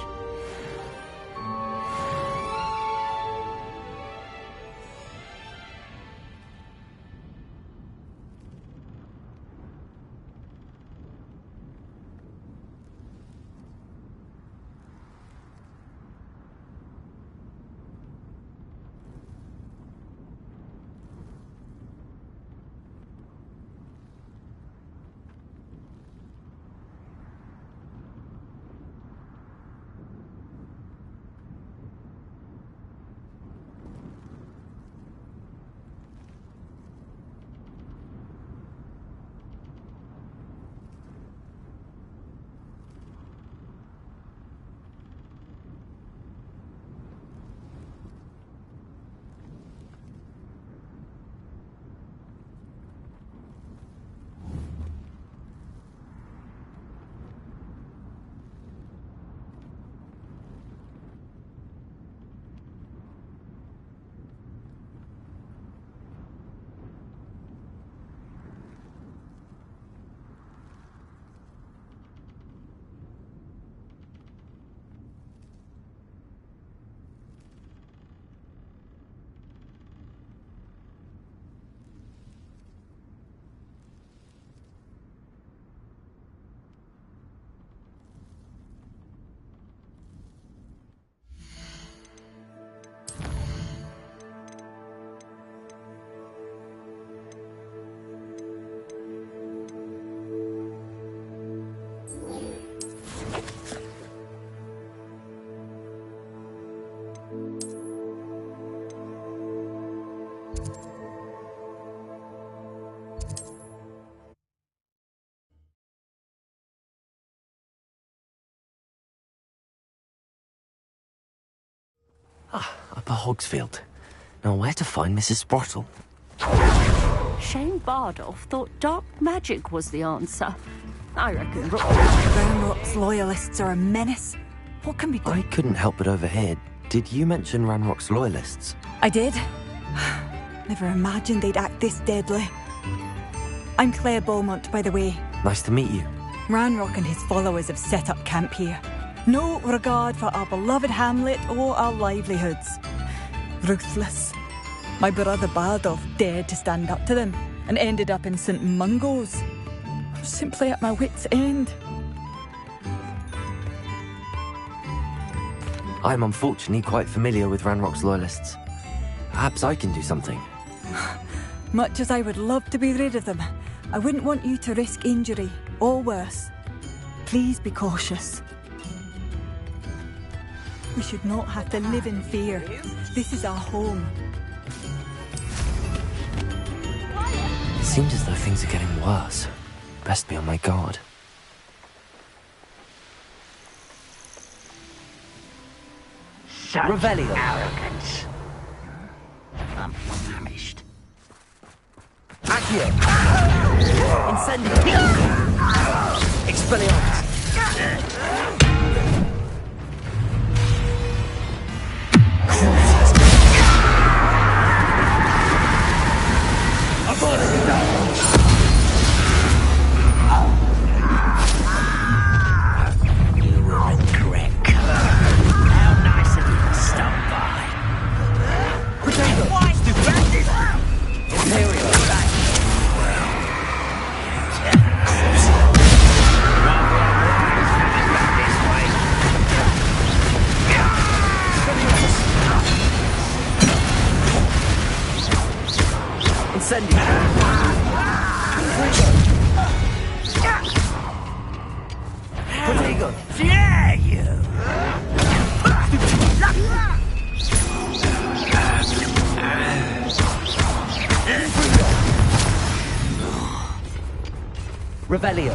Speaker 2: Upper Hogsfield. Now where to find Mrs. Sprottle?
Speaker 16: Shane Bardolph thought dark magic was the answer. I reckon
Speaker 3: Ranrock's loyalists are a menace. What can be done?
Speaker 2: I couldn't help but overhear. Did you mention Ranrock's loyalists?
Speaker 3: I did. Never imagined they'd act this deadly. I'm Claire Beaumont, by the way.
Speaker 2: Nice to meet you.
Speaker 3: Ranrock and his followers have set up camp here. No regard for our beloved hamlet or our livelihoods. Ruthless. My brother Bardolph dared to stand up to them and ended up in St. Mungo's. I'm simply at my wit's end.
Speaker 2: I'm unfortunately quite familiar with Ranrock's loyalists. Perhaps I can do something.
Speaker 3: Much as I would love to be rid of them, I wouldn't want you to risk injury, or worse. Please be cautious. We should not have to live in fear. This is our home.
Speaker 2: It seems as though things are getting worse. Best be on my guard.
Speaker 15: Such
Speaker 2: Revelio.
Speaker 15: arrogance. I'm famished.
Speaker 2: Accio! Incendio! Expelliarmus!
Speaker 15: You will regret coming. How nice of you to stop by. Why do bandits?
Speaker 2: Imperial! Incendio! Protego!
Speaker 15: Yeah, you!
Speaker 2: Revelio!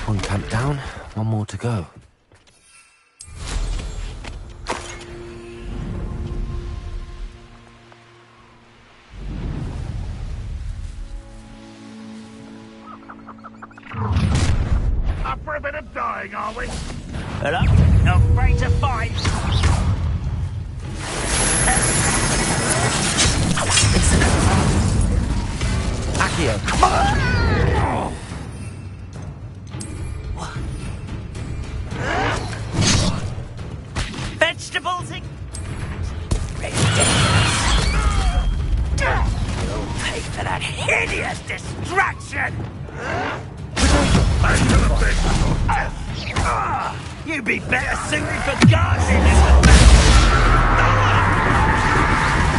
Speaker 2: One camp down, one more to go.
Speaker 8: Up for a bit of dying, are we?
Speaker 15: Hello? Not afraid to fight.
Speaker 2: Accio!
Speaker 15: Vegetables in... You'll pay for that hideous distraction! You'd be better suited for gardening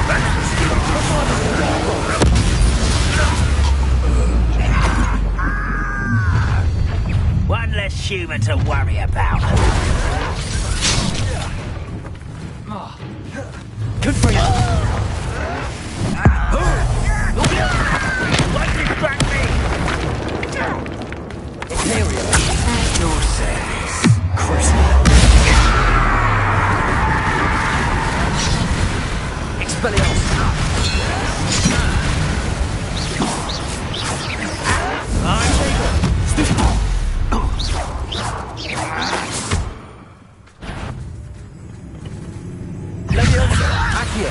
Speaker 15: than for one less human to worry about.
Speaker 2: Good for you!
Speaker 15: What distract me?
Speaker 2: Imperial!
Speaker 15: At your service.
Speaker 2: Expelliarmus! Accio!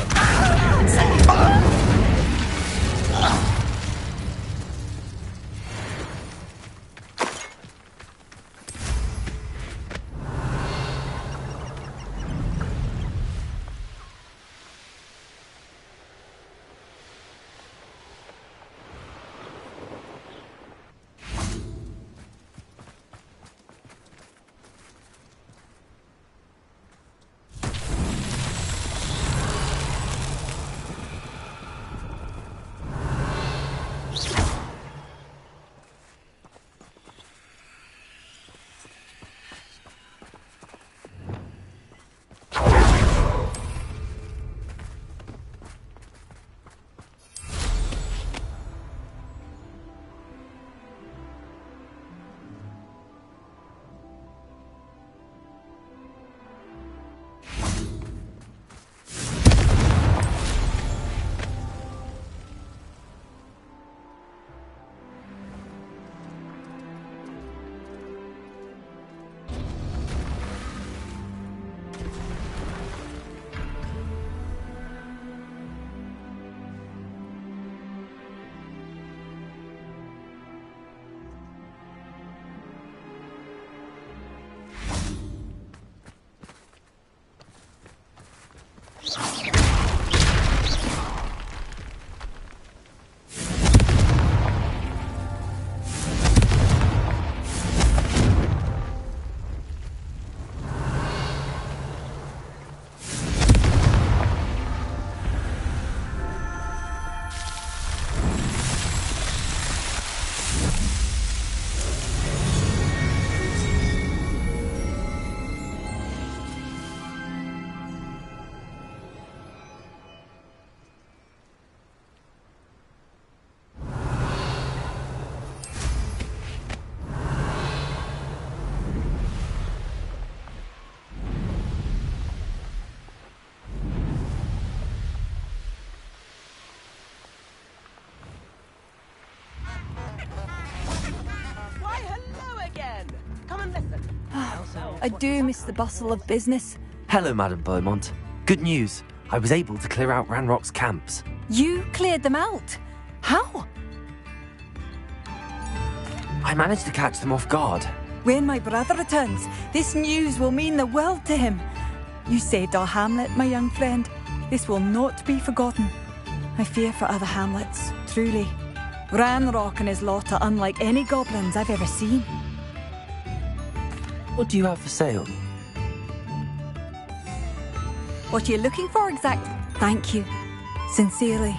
Speaker 3: I do miss the bustle of business.
Speaker 2: Hello, Madam Beaumont. Good news. I was able to clear out Ranrock's camps.
Speaker 3: You cleared them out? How?
Speaker 2: I managed to catch them off guard.
Speaker 3: When my brother returns, this news will mean the world to him. You saved our hamlet, my young friend. This will not be forgotten. I fear for other hamlets, truly. Ranrock and his lot are unlike any goblins I've ever seen.
Speaker 2: What do you have for sale?
Speaker 3: What are you looking for exactly? Thank you. Sincerely.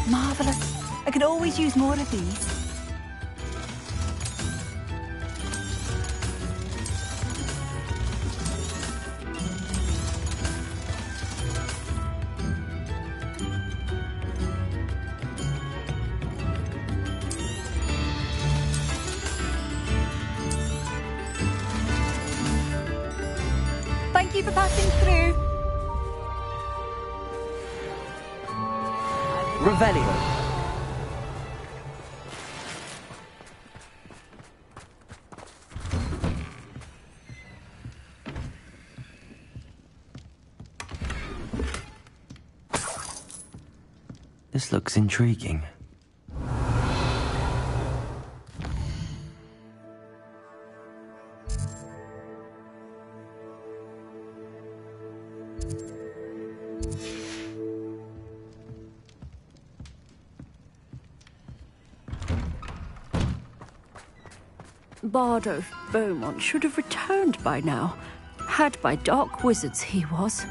Speaker 3: Marvellous. I could always use more of these. Thank you for passing through.
Speaker 2: Revelio. This looks intriguing.
Speaker 16: Bard of Beaumont should have returned by now. Had by dark wizards he was.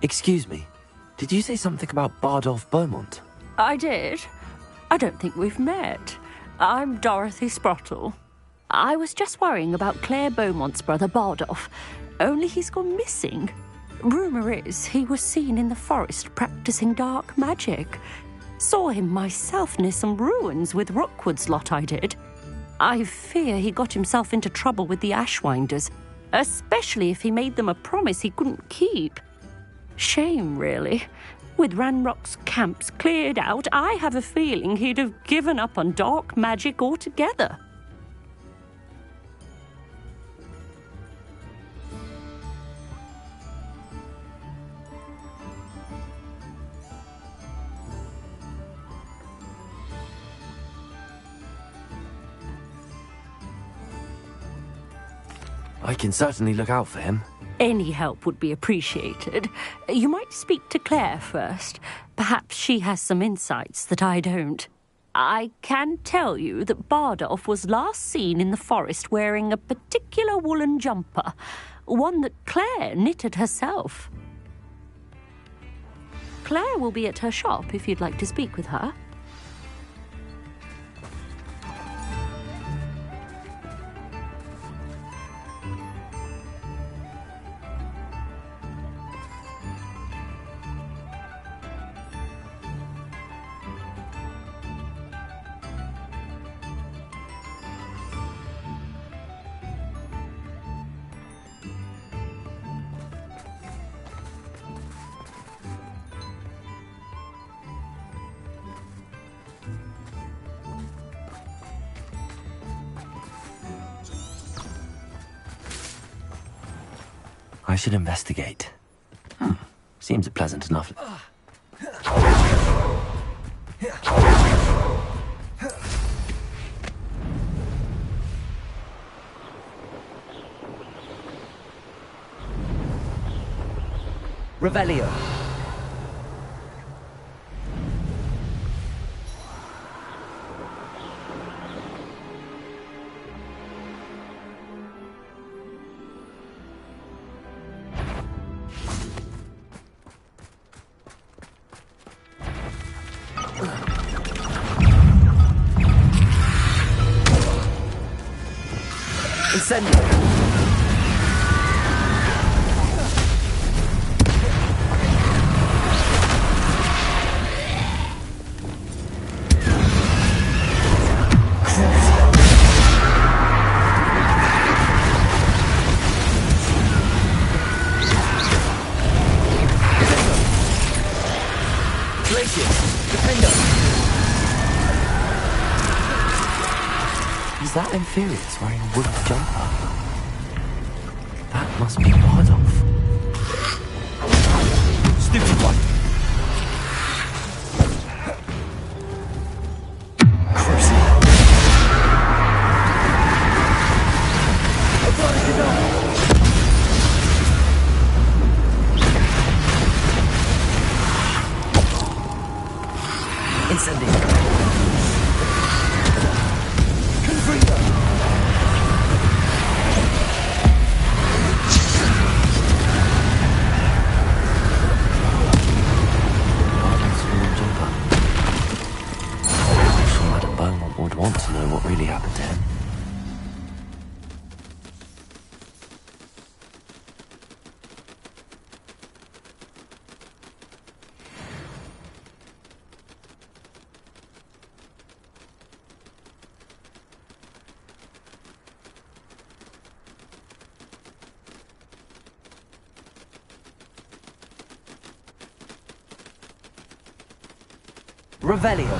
Speaker 2: Excuse me, did you say something about Bardolph Beaumont?
Speaker 16: I did. I don't think we've met. I'm Dorothy Sprottle. I was just worrying about Claire Beaumont's brother Bardolph, only he's gone missing. Rumour is he was seen in the forest practicing dark magic. Saw him myself near some ruins with Rookwood's lot I did. I fear he got himself into trouble with the Ashwinders, especially if he made them a promise he couldn't keep. Shame, really. With Ranrock's camps cleared out, I have a feeling he'd have given up on dark magic altogether.
Speaker 2: I can certainly look out for him.
Speaker 16: Any help would be appreciated. You might speak to Claire first. Perhaps she has some insights that I don't. I can tell you that Bardolph was last seen in the forest wearing a particular woolen jumper, one that Claire knitted herself. Claire will be at her shop if you'd like to speak with her.
Speaker 2: I should investigate. Seems pleasant enough. Revelio. Incendio. Is that Inferius wearing a wooden jumper? That must be Bardolph. Stupid one! Revelio.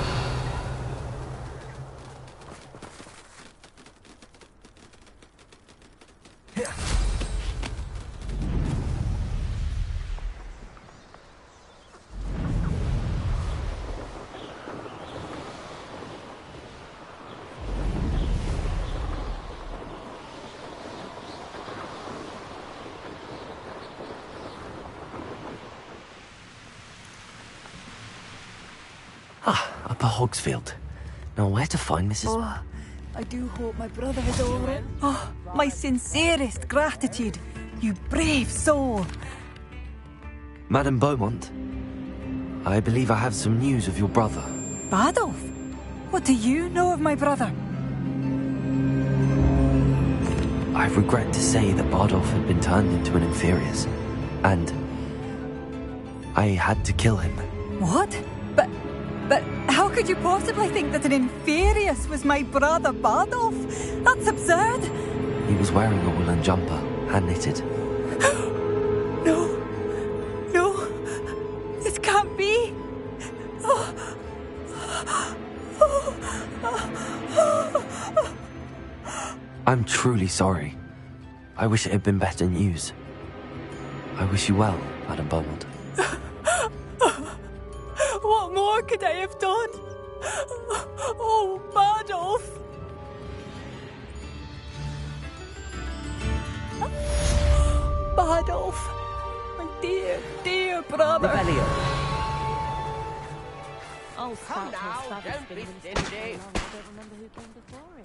Speaker 4: Upper Hogsfield. Now, where to find Mrs.
Speaker 3: Oh, I do hope my brother is all right. Oh, my sincerest gratitude, you brave soul.
Speaker 2: Madame Beaumont, I believe I have some news of your brother.
Speaker 3: Bardolph? What do you know of my brother?
Speaker 2: I regret to say that Bardolph had been turned into an Inferius, and I had to kill him.
Speaker 3: What? But how could you possibly think that an Inferius was my brother Bardolph? That's absurd.
Speaker 2: He was wearing a woolen jumper, hand-knitted.
Speaker 3: No, this can't be.
Speaker 2: I'm truly sorry. I wish it had been better news. I wish you well, Madame Beaumont.
Speaker 3: What more could I have done? Oh, Bardolph! Bardolph! My dear, dear brother!
Speaker 2: Revelio.
Speaker 16: Oh,
Speaker 7: come now, don't be stingy.
Speaker 16: I don't remember who came before it.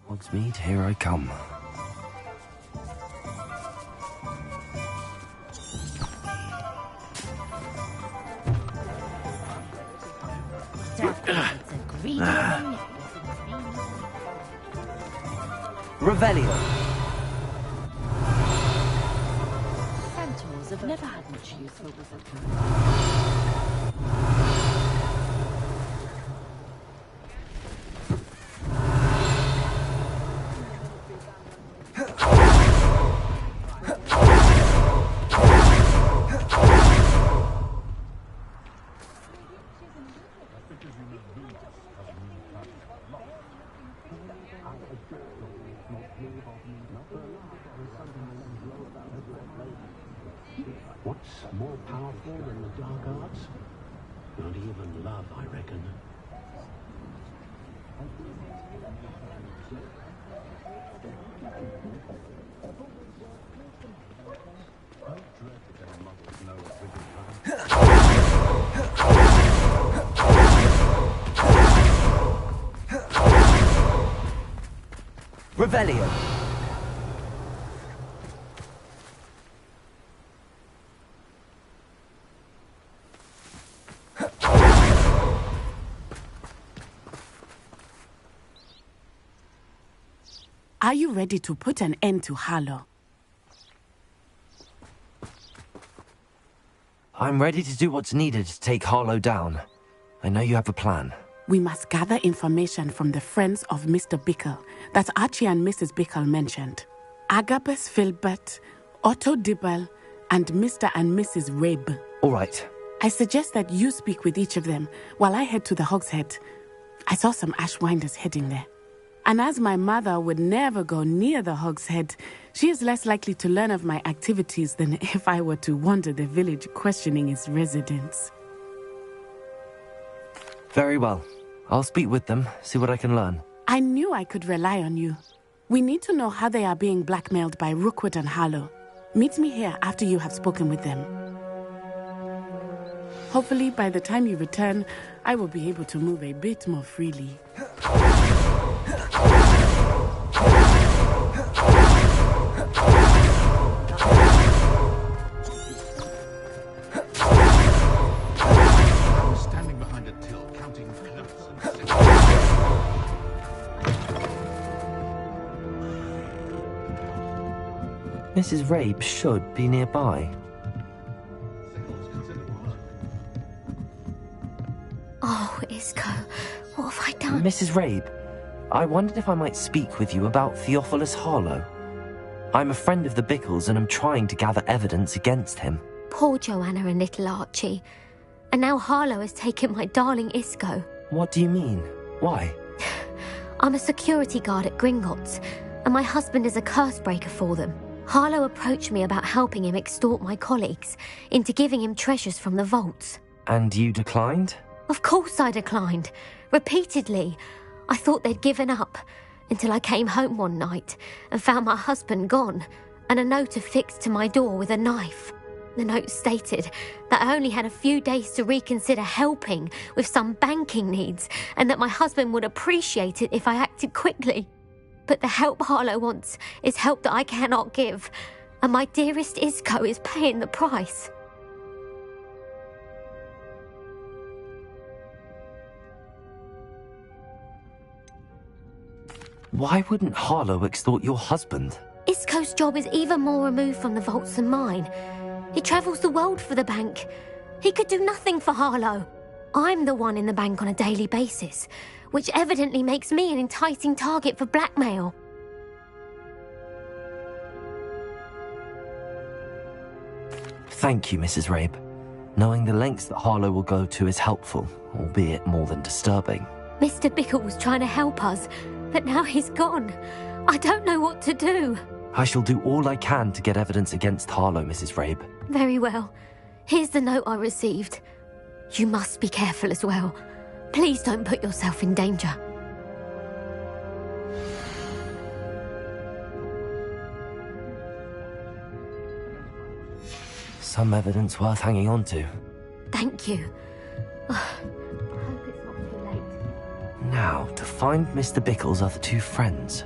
Speaker 2: Hogsmeade, here I come. Revelio.
Speaker 16: Centaurs have never had much use for wizardry.
Speaker 13: What's more powerful than the dark arts? Not even love, I reckon.
Speaker 2: Revelio.
Speaker 5: Are you ready to put an end to Harlow?
Speaker 2: I'm ready to do what's needed to take Harlow down. I know you have a plan.
Speaker 5: We must gather information from the friends of Mr. Bickle that Archie and Mrs. Bickle mentioned. Agabus Filbert, Otto Dibble, and Mr. and Mrs. Rabe.
Speaker 2: All right.
Speaker 5: I suggest that you speak with each of them while I head to the Hogshead. I saw some Ashwinders heading there. And as my mother would never go near the Hogshead, she is less likely to learn of my activities than if I were to wander the village questioning its residents.
Speaker 2: Very well. I'll speak with them, see what I can learn.
Speaker 5: I knew I could rely on you. We need to know how they are being blackmailed by Rookwood and Harlow. Meet me here after you have spoken with them. Hopefully, by the time you return, I will be able to move a bit more freely.
Speaker 2: Mrs. Rabe should be nearby.
Speaker 1: Oh, Isco, what have I done?
Speaker 2: Mrs. Rabe, I wondered if I might speak with you about Theophilus Harlow. I'm a friend of the Bickles and I'm trying to gather evidence against him.
Speaker 1: Poor Joanna and little Archie. And now Harlow has taken my darling Isco.
Speaker 2: What do you mean? Why?
Speaker 1: I'm a security guard at Gringotts, and my husband is a curse breaker for them. Harlow approached me about helping him extort my colleagues into giving him treasures from the vaults.
Speaker 2: And you declined?
Speaker 1: Of course I declined. Repeatedly. I thought they'd given up, until I came home one night and found my husband gone, and a note affixed to my door with a knife. The note stated that I only had a few days to reconsider helping with some banking needs, and that my husband would appreciate it if I acted quickly. But the help Harlow wants is help that I cannot give, and my dearest Isco is paying the price.
Speaker 2: Why wouldn't Harlow extort your husband?
Speaker 1: Isco's job is even more removed from the vaults than mine. He travels the world for the bank. He could do nothing for Harlow. I'm the one in the bank on a daily basis, which evidently makes me an enticing target for blackmail.
Speaker 2: Thank you, Mrs. Rabe. Knowing the lengths that Harlow will go to is helpful, albeit more than disturbing.
Speaker 1: Mr. Bickle was trying to help us, but now he's gone. I don't know what to do.
Speaker 2: I shall do all I can to get evidence against Harlow, Mrs. Rabe.
Speaker 1: Very well. Here's the note I received. You must be careful as well. Please don't put yourself in danger.
Speaker 2: Some evidence worth hanging on to.
Speaker 1: Thank you. I hope it's not too late.
Speaker 2: Now, to find Mr. Bickle's other two friends.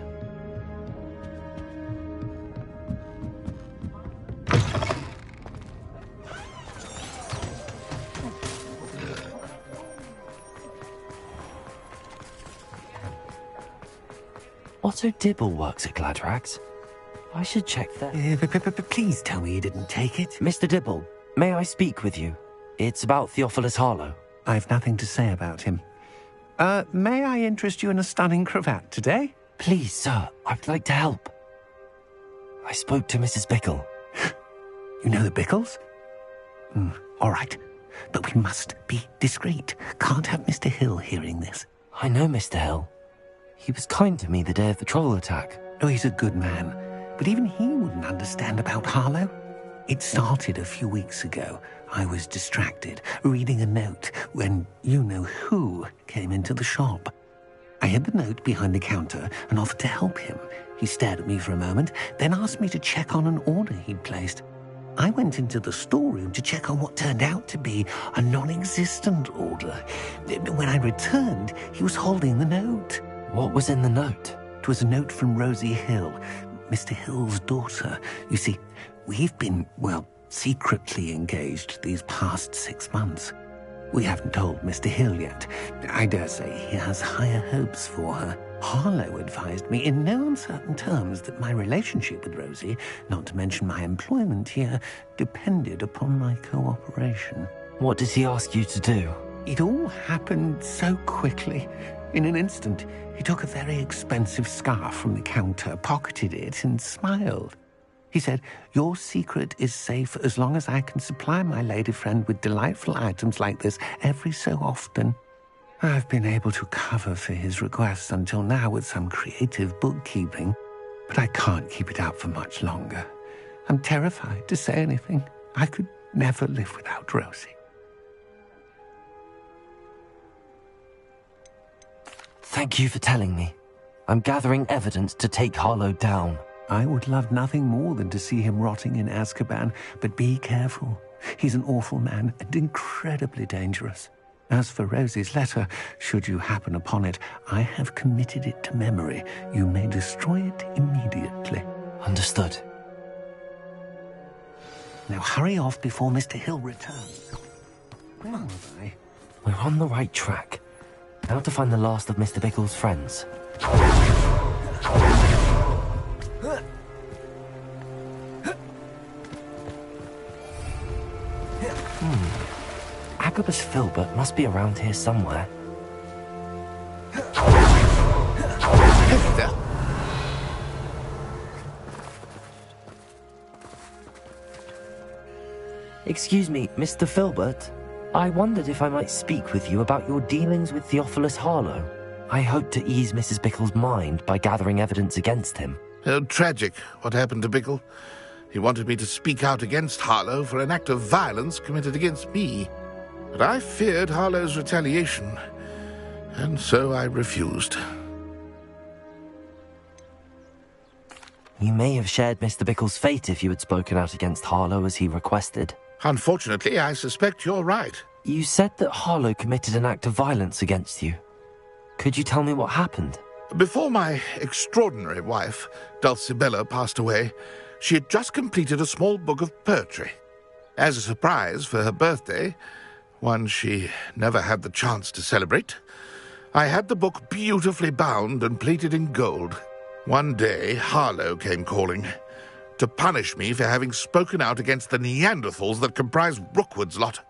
Speaker 2: Otto Dibble works at Gladrags. I should check that.
Speaker 13: Please tell me you didn't take it.
Speaker 2: Mr. Dibble, may I speak with you? It's about Theophilus Harlow.
Speaker 13: I've nothing to say about him. May I interest you in a stunning cravat today?
Speaker 2: Please, sir, I'd like to help. I spoke to Mrs. Bickle.
Speaker 13: You know the Bickles? All right. But we must be discreet. Can't have Mr. Hill hearing this.
Speaker 2: I know Mr. Hill. He was kind to me the day of the troll attack.
Speaker 13: Oh, he's a good man. But even he wouldn't understand about Harlow. It started a few weeks ago. I was distracted, reading a note, when you-know-who came into the shop. I hid the note behind the counter and offered to help him. He stared at me for a moment, then asked me to check on an order he'd placed. I went into the storeroom to check on what turned out to be a non-existent order. When I returned, he was holding the note.
Speaker 2: What was in the note?
Speaker 13: It was a note from Rosie Hill, Mr. Hill's daughter. You see, we've been, well, secretly engaged these past 6 months. We haven't told Mr. Hill yet. I dare say he has higher hopes for her. Harlow advised me in no uncertain terms that my relationship with Rosie, not to mention my employment here, depended upon my cooperation.
Speaker 2: What did he ask you to do?
Speaker 13: It all happened so quickly. In an instant, he took a very expensive scarf from the counter, pocketed it, and smiled. He said, "Your secret is safe as long as I can supply my lady friend with delightful items like this every so often." I've been able to cover for his requests until now with some creative bookkeeping, but I can't keep it up for much longer. I'm terrified to say anything. I could never live without Rosie.
Speaker 2: Thank you for telling me. I'm gathering evidence to take Harlow down.
Speaker 13: I would love nothing more than to see him rotting in Azkaban, but be careful. He's an awful man and incredibly dangerous. As for Rosie's letter, should you happen upon it, I have committed it to memory. You may destroy it immediately.
Speaker 2: Understood.
Speaker 13: Now hurry off before Mr. Hill returns. Where was I?
Speaker 2: We're on the right track. Now to find the last of Mr. Bickle's friends. Agabus Filbert must be around here somewhere. Excuse me, Mr. Filbert. I wondered if I might speak with you about your dealings with Theophilus Harlow. I hope to ease Mrs. Bickle's mind by gathering evidence against him.
Speaker 8: Oh, tragic, what happened to Bickle. He wanted me to speak out against Harlow for an act of violence committed against me. But I feared Harlow's retaliation, and so I refused.
Speaker 2: You may have shared Mr. Bickle's fate if you had spoken out against Harlow as he requested.
Speaker 8: Unfortunately, I suspect you're right.
Speaker 2: You said that Harlow committed an act of violence against you. Could you tell me what happened?
Speaker 8: Before my extraordinary wife, Dulcibella, passed away, she had just completed a small book of poetry. As a surprise for her birthday, one she never had the chance to celebrate, I had the book beautifully bound and plated in gold. One day, Harlow came calling to punish me for having spoken out against the Neanderthals that comprise Rookwood's lot.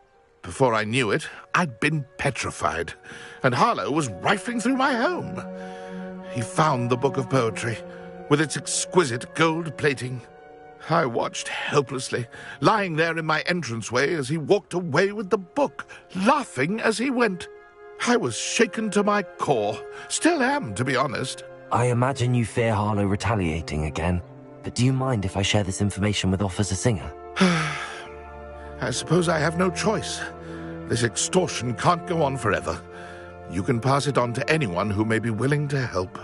Speaker 8: Before I knew it, I'd been petrified, and Harlow was rifling through my home. He found the book of poetry, with its exquisite gold plating. I watched helplessly, lying there in my entranceway as he walked away with the book, laughing as he went. I was shaken to my core. Still am, to be honest.
Speaker 2: I imagine you fear Harlow retaliating again, but do you mind if I share this information with Officer Singer?
Speaker 8: I suppose I have no choice. This extortion can't go on forever. You can pass it on to anyone who may be willing to help.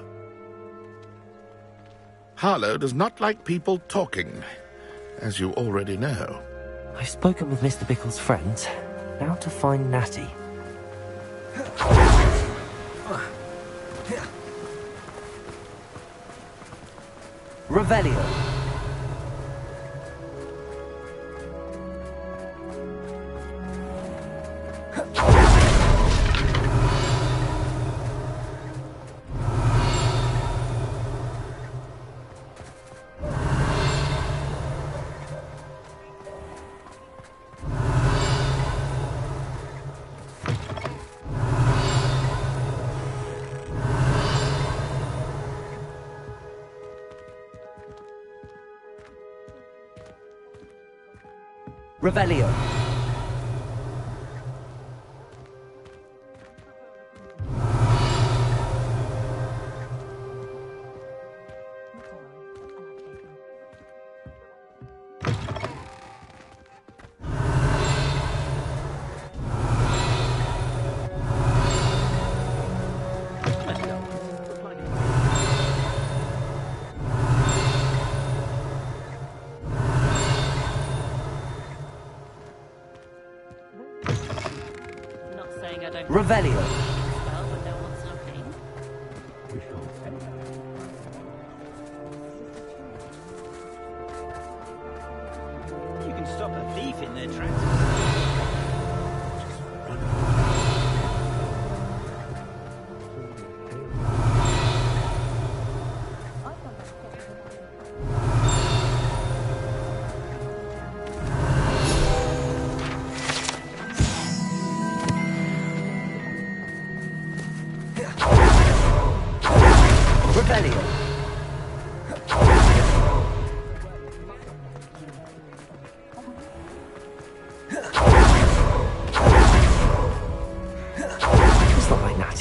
Speaker 8: Harlow does not like people talking, as you already know.
Speaker 2: I've spoken with Mr. Bickle's friends. Now to find Natty. Revelio. Revelio. Revelio.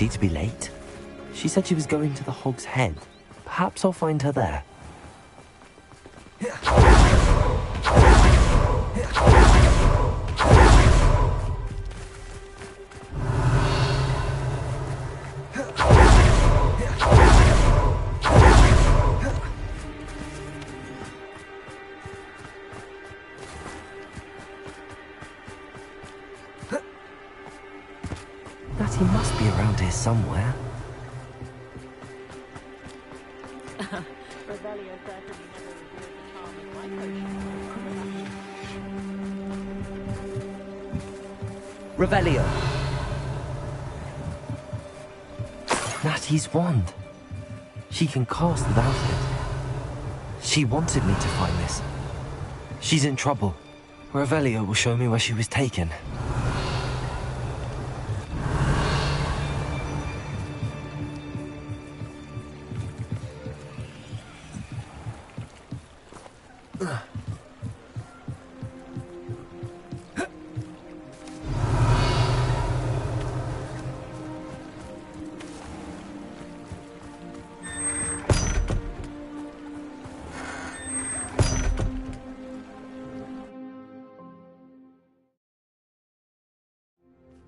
Speaker 2: To be late. She said she was going to the Hog's Head. Perhaps I'll find her there. He must be around here somewhere. Revelio. Natty's wand. She can cast without it. She wanted me to find this. She's in trouble. Revelio will show me where she was taken.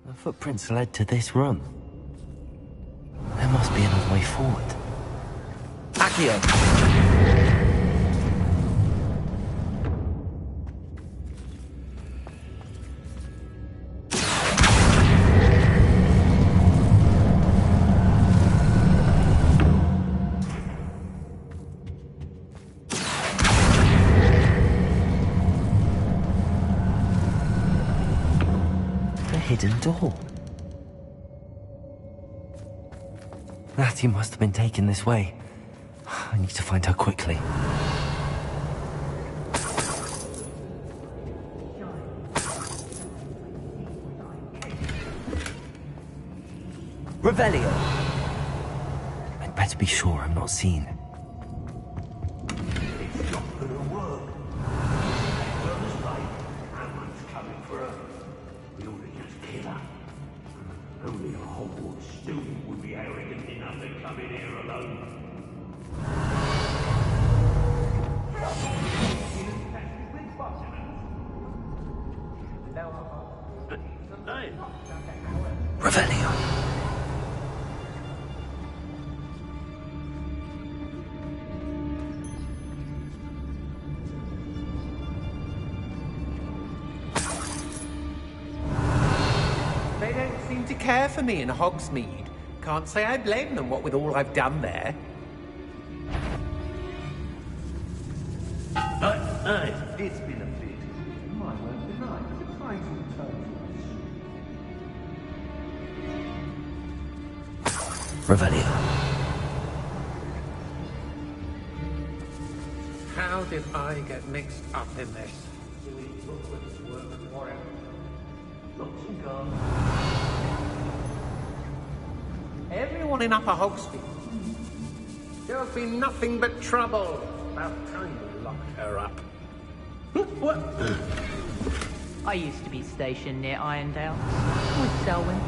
Speaker 2: The footprints led to this room. There must be another way forward. Accio! Hidden door. Natty must have been taken this way. I need to find her quickly. Revelio. I'd better be sure I'm not seen.
Speaker 8: Only a Hogwarts student would be arrogant enough to come in here alone.
Speaker 2: Revelio.
Speaker 17: They don't seem to care for me in Hogsmeade. Can't say I blame them, what with all I've done there.
Speaker 8: It's been a bit. My word tonight. It's trying to return to us.
Speaker 2: Revelio.
Speaker 17: How did I get mixed up in this? Everyone in Upper Hogsmeade. There'll be nothing but trouble. About time we locked her up. What?
Speaker 18: I used to be stationed near Irondale with Selwyn.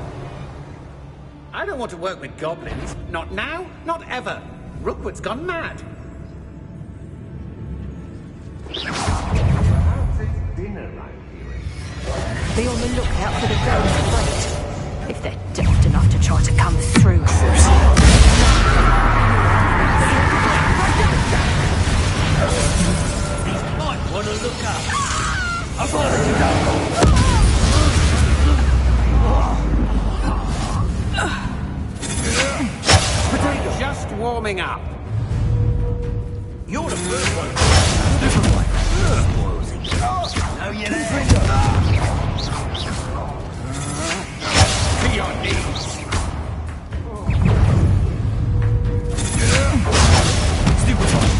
Speaker 17: I don't want to work with goblins. Not now, not ever. Rookwood's gone mad.
Speaker 18: Be on the lookout for the Velvet Plate. If they're daft enough to try to come through first.
Speaker 8: Might want to look up.
Speaker 17: Just warming up.
Speaker 8: You're the first one. Different way.
Speaker 17: Oh, you there? To your knees. Stupid one.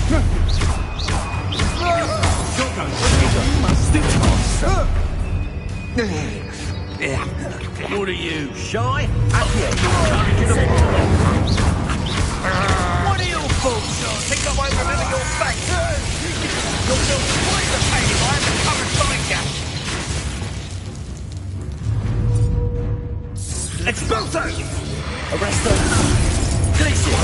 Speaker 17: Shotgun. You must still What are you, shy? What are your faults? Think I won't remember your face? You'll feel twice the pain if I haven't covered like you. Expulso! Arresto! Glacier!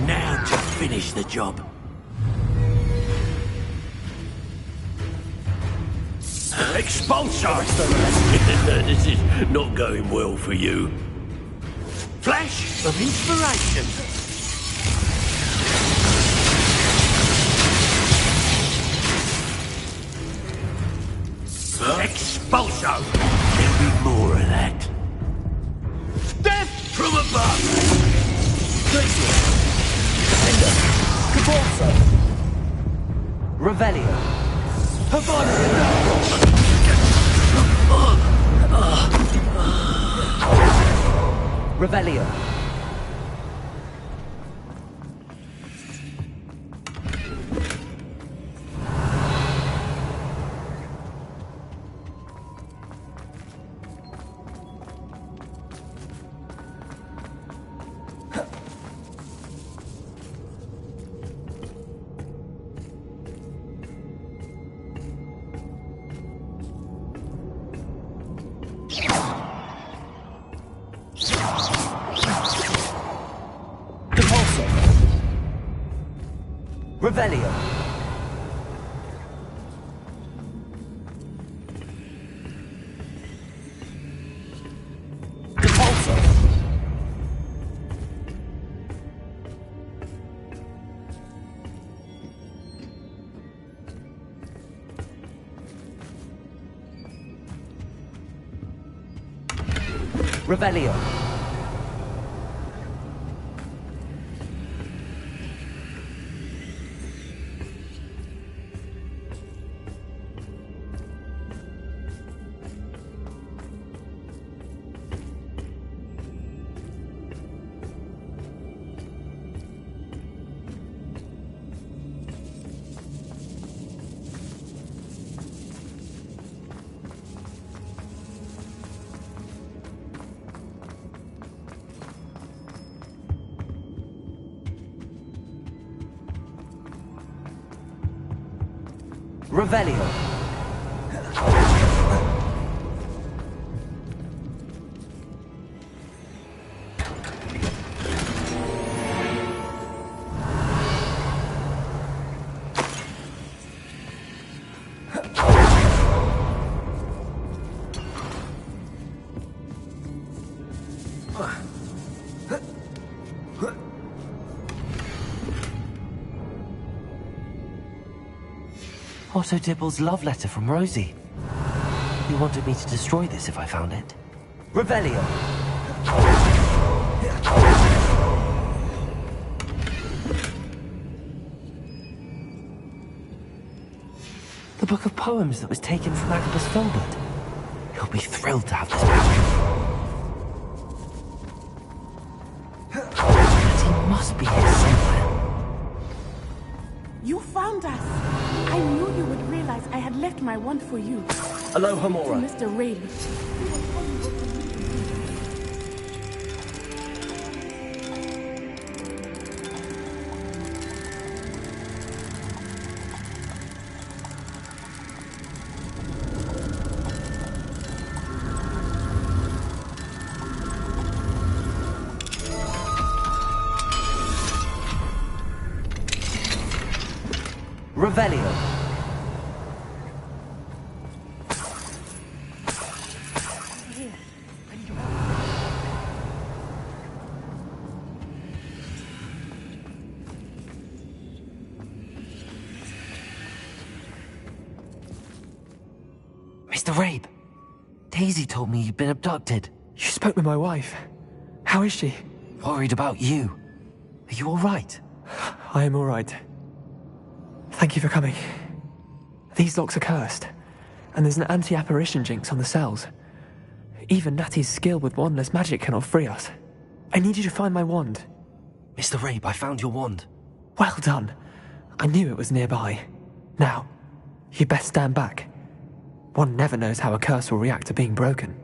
Speaker 17: Now to finish the job. Expulso! This is not going well for you. Flash of inspiration. Expulso! There'll be more of that. Death from above! Glacier! Defender! Cabalso!
Speaker 2: Revelio. Revelio. Revelio. Repulso. Revelio. Revelio. Otto Dibble's love letter from Rosie. He wanted me to destroy this if I found it. Revelio. The book of poems that was taken from Agabus Filbert. He'll be thrilled to have this back. And he must be here somewhere.
Speaker 5: You found us! I knew you would realize I had left my wand for you.
Speaker 7: Aloha, Mora.
Speaker 5: To Mr. Rayleigh.
Speaker 2: Revelio. Mr. Rabe, Daisy told me you'd been abducted.
Speaker 19: You spoke with my wife. How is she?
Speaker 2: Worried about you. Are you all right?
Speaker 19: I am all right. Thank you for coming. These locks are cursed, and there's an anti-apparition jinx on the cells. Even Natty's skill with wandless magic cannot free us. I need you to find my wand.
Speaker 2: Mr. Rabe, I found your wand.
Speaker 19: Well done. I knew it was nearby. Now, you best stand back. One never knows how a curse will react to being broken.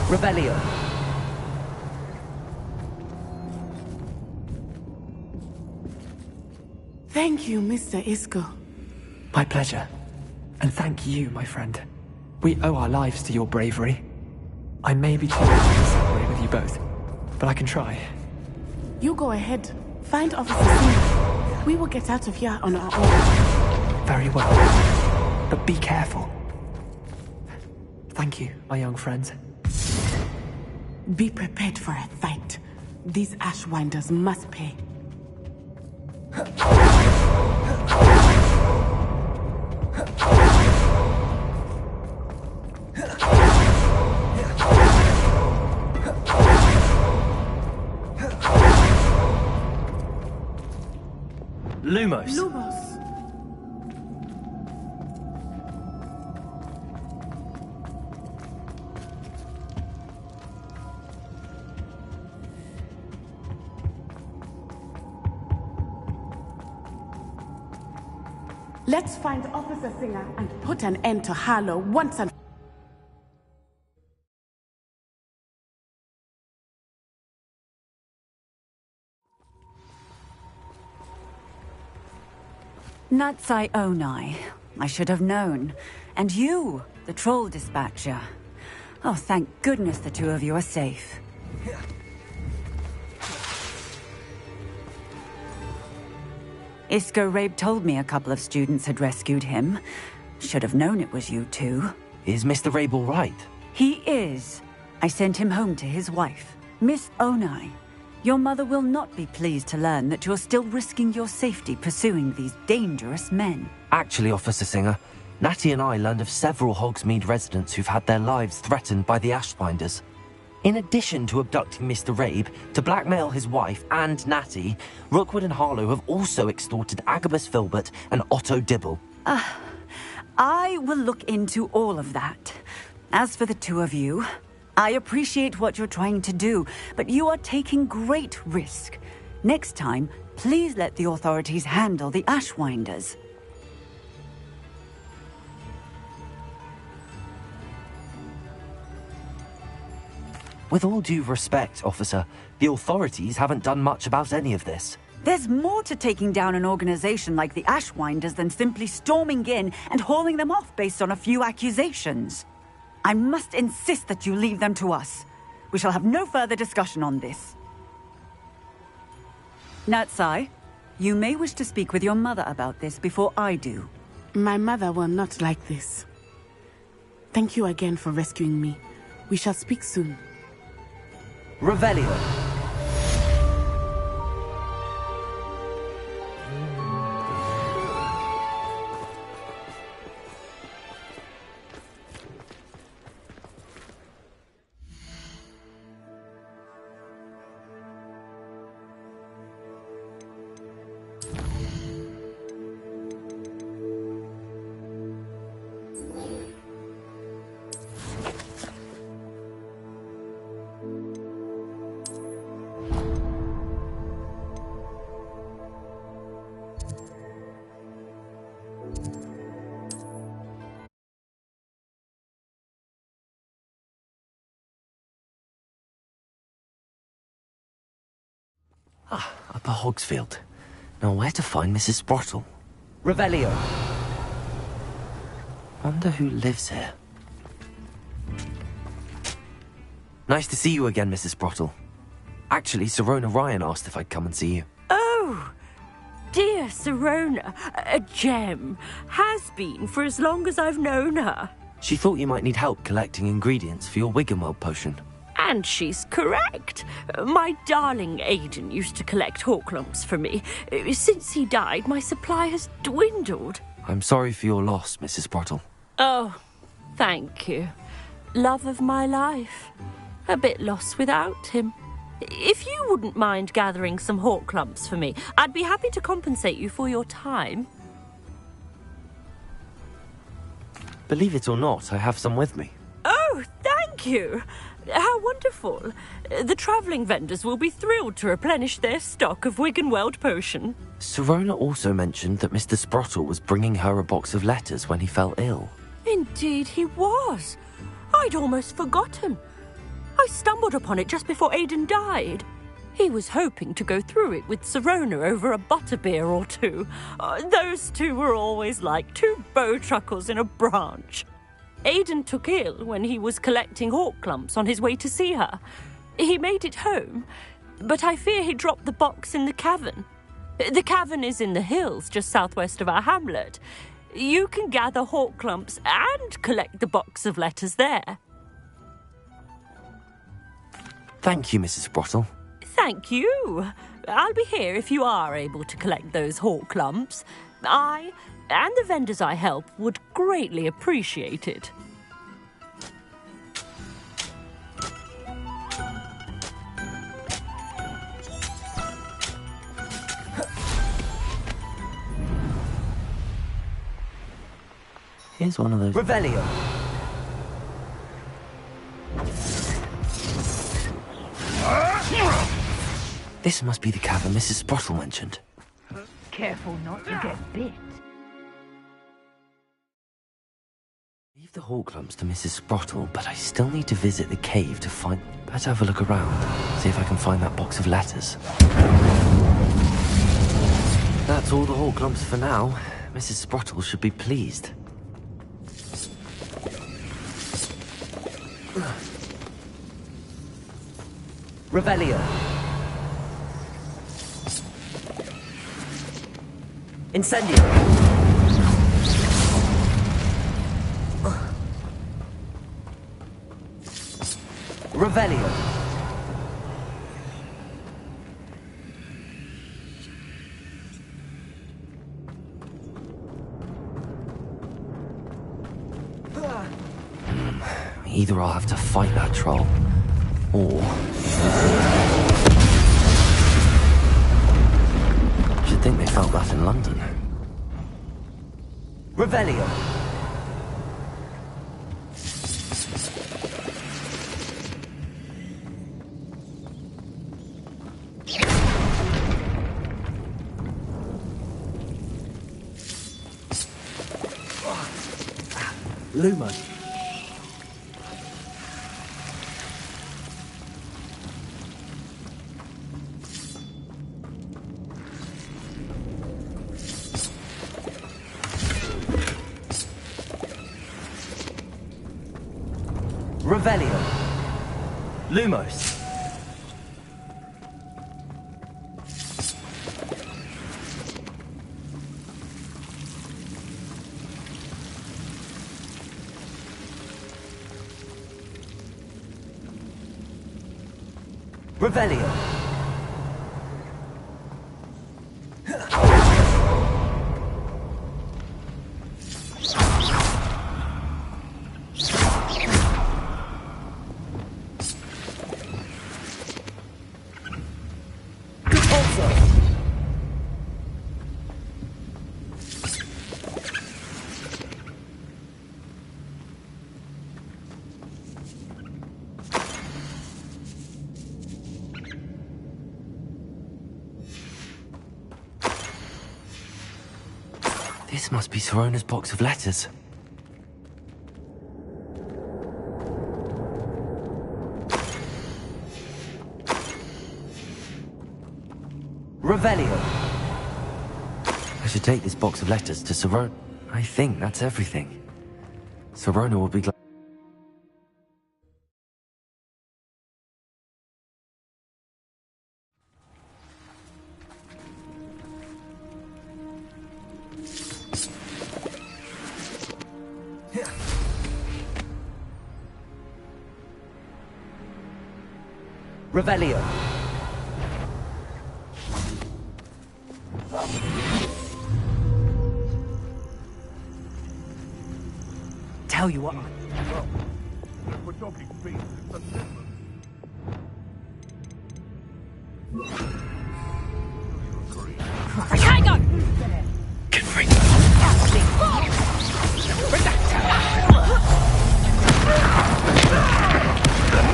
Speaker 20: Revelio.
Speaker 5: Thank you, Mr. Isco.
Speaker 19: My pleasure. And thank you, my friend. We owe our lives to your bravery. I may be too late to separate with you both, but I can try.
Speaker 5: You go ahead. Find Officer Singer. We will get out of here on our own.
Speaker 19: Very well. But be careful. Thank you, my young friends.
Speaker 5: Be prepared for a fight. These Ashwinders must pay.
Speaker 2: Lumos.
Speaker 5: Lumos. Let's find Officer Singer and put an end to Harlow once and
Speaker 3: Natsai Onai. I should have known. And you, the troll dispatcher. Oh, thank goodness the two of you are safe. Isco Rabe told me a couple of students had rescued him. Should have known it was you two.
Speaker 2: Is Mr. Rabe all right?
Speaker 3: He is. I sent him home to his wife, Miss Onai. Your mother will not be pleased to learn that you're still risking your safety pursuing these dangerous men.
Speaker 2: Actually, Officer Singer, Natty and I learned of several Hogsmeade residents who've had their lives threatened by the Ashbinders. In addition to abducting Mr. Rabe to blackmail his wife and Natty, Rookwood and Harlow have also extorted Agabus Filbert and Otto Dibble.
Speaker 3: I will look into all of that. As for the two of you, I appreciate what you're trying to do, but you are taking great risk. Next time, please let the authorities handle the Ashwinders.
Speaker 2: With all due respect, officer, the authorities haven't done much about any of this.
Speaker 3: There's more to taking down an organization like the Ashwinders than simply storming in and hauling them off based on a few accusations. I must insist that you leave them to us. We shall have no further discussion on this. Natsai, you may wish to speak with your mother about this before I do.
Speaker 5: My mother will not like this. Thank you again for rescuing me. We shall speak soon.
Speaker 20: Revelio.
Speaker 2: Upper Hogsfield. Now where to find Mrs. Sprottle?
Speaker 20: Revelio.
Speaker 2: Wonder who lives here. Nice to see you again, Mrs. Sprottle. Actually, Sirona Ryan asked if I'd come and see you.
Speaker 16: Oh, dear Sirona, a gem. Has been for as long as I've known her.
Speaker 2: She thought you might need help collecting ingredients for your Wiggenweld potion.
Speaker 16: And she's correct. My darling Aiden used to collect Horklumps for me. Since he died, my supply has dwindled.
Speaker 2: I'm sorry for your loss, Mrs. Sprottle.
Speaker 16: Oh, thank you. Love of my life. A bit lost without him. If you wouldn't mind gathering some Horklumps for me, I'd be happy to compensate you for your time.
Speaker 2: Believe it or not, I have some with me.
Speaker 16: Oh, thank you. How wonderful. The travelling vendors will be thrilled to replenish their stock of Wiggenweld potion.
Speaker 2: Sirona also mentioned that Mr. Sprottle was bringing her a box of letters when he fell ill.
Speaker 16: Indeed he was. I'd almost forgotten. I stumbled upon it just before Aiden died. He was hoping to go through it with Sirona over a butterbeer or two. Those two were always like two bowtruckles in a branch. Aiden took ill when he was collecting Horklumps on his way to see her. He made it home, but I fear he dropped the box in the cavern. The cavern is in the hills just southwest of our hamlet. You can gather Horklumps and collect the box of letters there.
Speaker 2: Thank you, Mrs. Sprottle.
Speaker 16: Thank you. I'll be here if you are able to collect those Horklumps. I and the vendors I help would greatly appreciate it.
Speaker 2: Here's one of those.
Speaker 20: Revelio.
Speaker 2: This must be the cavern Mrs. Sprottle mentioned.
Speaker 18: Careful not to get bit.
Speaker 2: Leave the Horklumps to Mrs. Sprottle, but I still need to visit the cave to find... Better have a look around, see if I can find that box of letters. That's all the Horklumps for now. Mrs. Sprottle should be pleased.
Speaker 20: Revelio. Incendio. Revelio.
Speaker 2: Either I'll have to fight that troll, or... Should think they felt that in London.
Speaker 20: Revelio. Luma. Revelio. Lumos. Revelio.
Speaker 2: This must be Sirona's box of letters.
Speaker 20: Revelio.
Speaker 2: I should take this box of letters to Sirona. I think that's everything. Sirona will be glad.
Speaker 20: Revelio. Tell you what.
Speaker 8: If we're talking peace, it's a Finland.
Speaker 18: Tiger!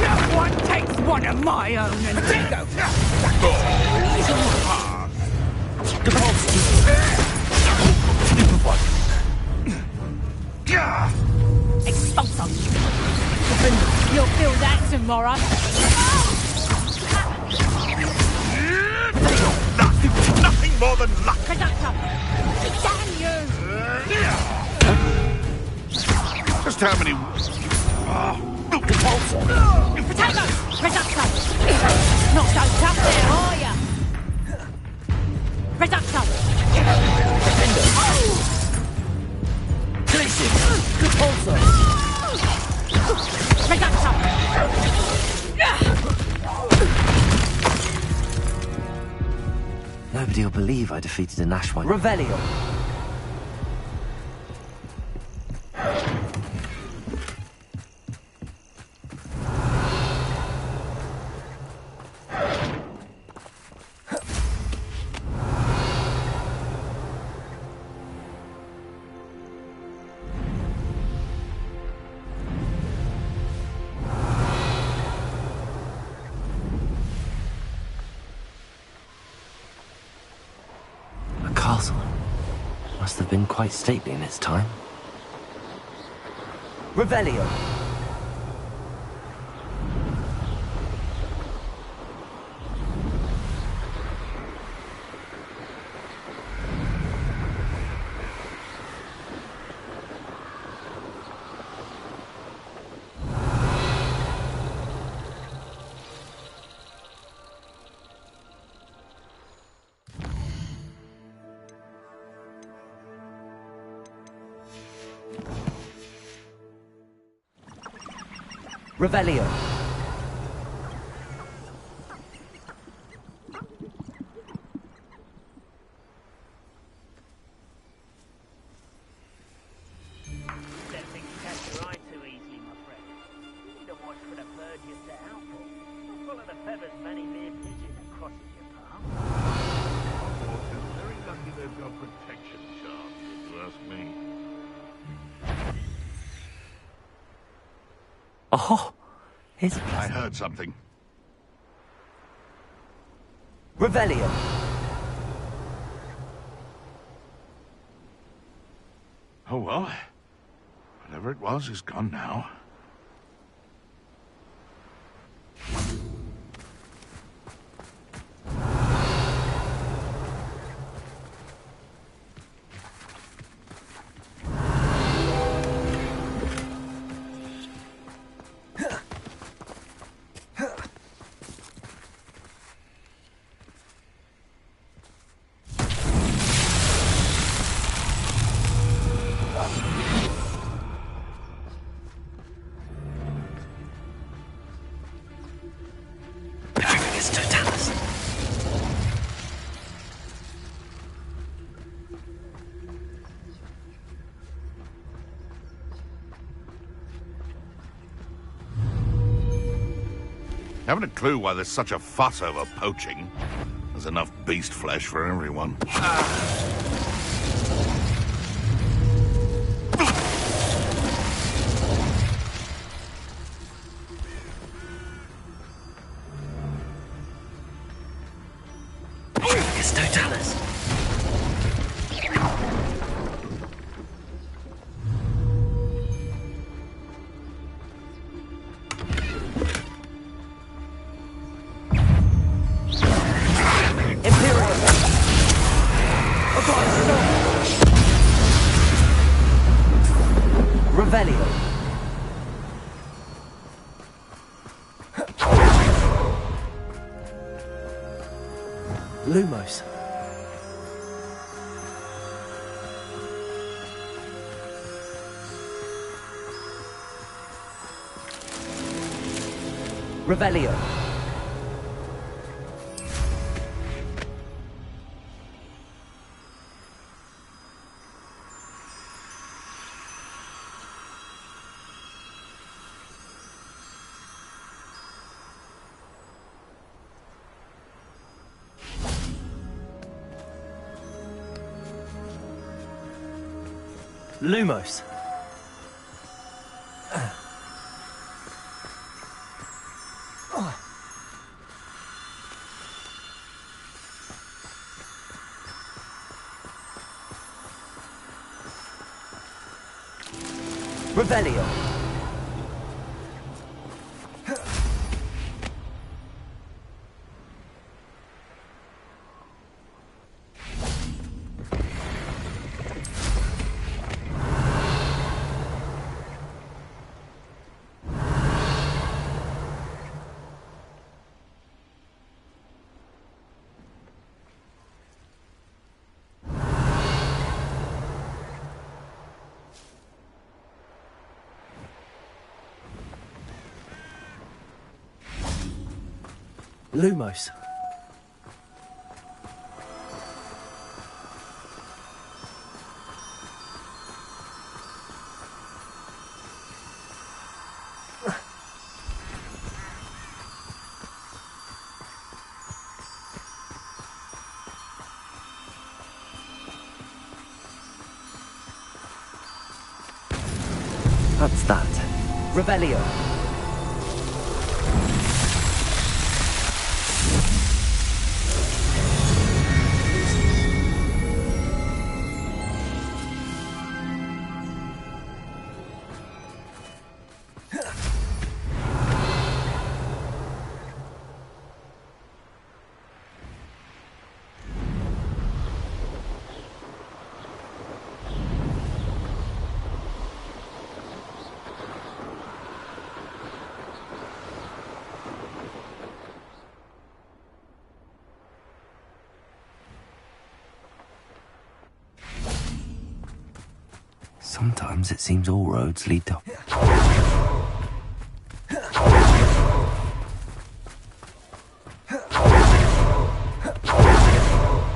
Speaker 7: No one takes one of my own and Dingo!
Speaker 18: Expulsum! You'll feel that tomorrow.
Speaker 8: Nothing more than luck.
Speaker 18: Conductor! Damn you!
Speaker 8: Just how many...
Speaker 18: Potato! Conductor! Not so tough there, are ya? Conductor!
Speaker 2: Nobody will believe I defeated an Ashwine.
Speaker 20: Revelio.
Speaker 2: Castle. Must have been quite stately in its time.
Speaker 20: Revelio. Revelio.
Speaker 21: Don't think you catch your eye too easily, my friend. You need to watch for the bird you set out for. Not full of the feathers of any mere pigeon that crosses your path.
Speaker 8: It's very lucky they've got protection charms, if you ask me.
Speaker 2: Oh, it's...
Speaker 8: I heard something.
Speaker 20: Revelio.
Speaker 8: Oh well. Whatever it was is gone now. Haven't a clue why there's such a fuss over poaching. There's enough beast flesh for everyone.
Speaker 20: Revelio.
Speaker 2: Lumos.
Speaker 20: Revelio.
Speaker 2: Lumos.
Speaker 20: Revelio.
Speaker 2: Lumos. That's that.
Speaker 20: Revelio.
Speaker 4: Sometimes it seems all roads lead to...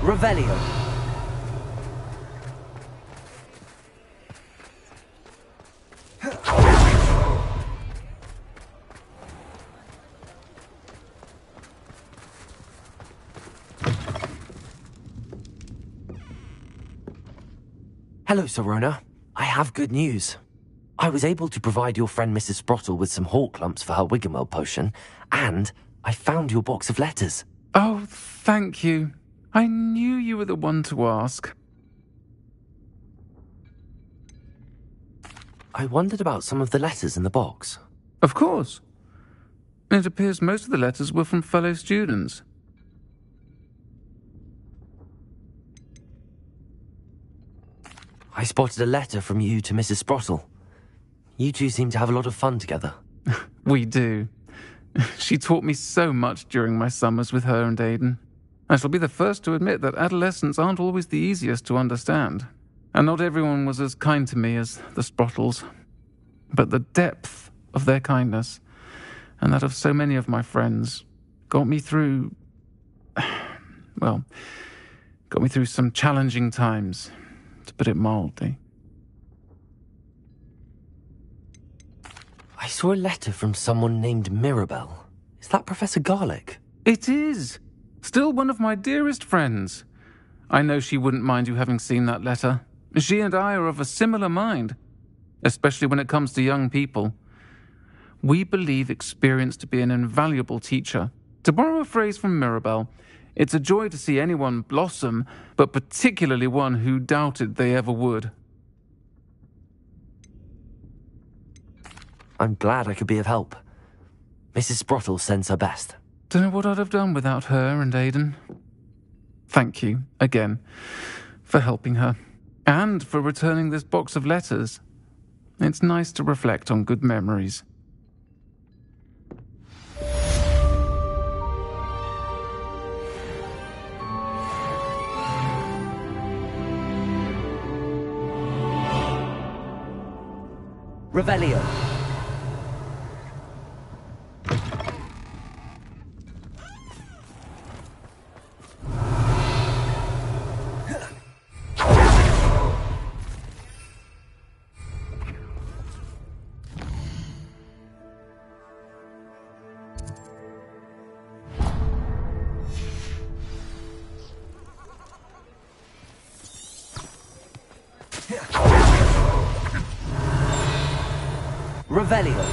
Speaker 20: Revelio.
Speaker 2: Hello, Sorona. I have good news. I was able to provide your friend Mrs. Sprottle with some hawk lumps for her Wiggenwell potion, and I found your box of letters.
Speaker 11: Oh, thank you. I knew you were the one to ask.
Speaker 2: I wondered about some of the letters in the box.
Speaker 11: Of course. It appears most of the letters were from fellow students.
Speaker 2: I spotted a letter from you to Mrs. Sprottle. You two seem to have a lot of fun together.
Speaker 11: We do. She taught me so much during my summers with her and Aiden. I shall be the first to admit that adolescents aren't always the easiest to understand. And not everyone was as kind to me as the Sprottles. But the depth of their kindness, and that of so many of my friends, got me through... well, got me through some challenging times, to put it mildly.
Speaker 2: I saw a letter from someone named Mirabelle. Is that Professor Garlick?
Speaker 11: It is. Still one of my dearest friends. I know she wouldn't mind you having seen that letter. She and I are of a similar mind, especially when it comes to young people. We believe experience to be an invaluable teacher. To borrow a phrase from Mirabelle, it's a joy to see anyone blossom, but particularly one who doubted they ever would.
Speaker 2: I'm glad I could be of help. Mrs. Sprottle sends her best.
Speaker 11: Don't know what I'd have done without her and Aiden. Thank you, again, for helping her, and for returning this box of letters. It's nice to reflect on good memories.
Speaker 20: Revelio. Revelio.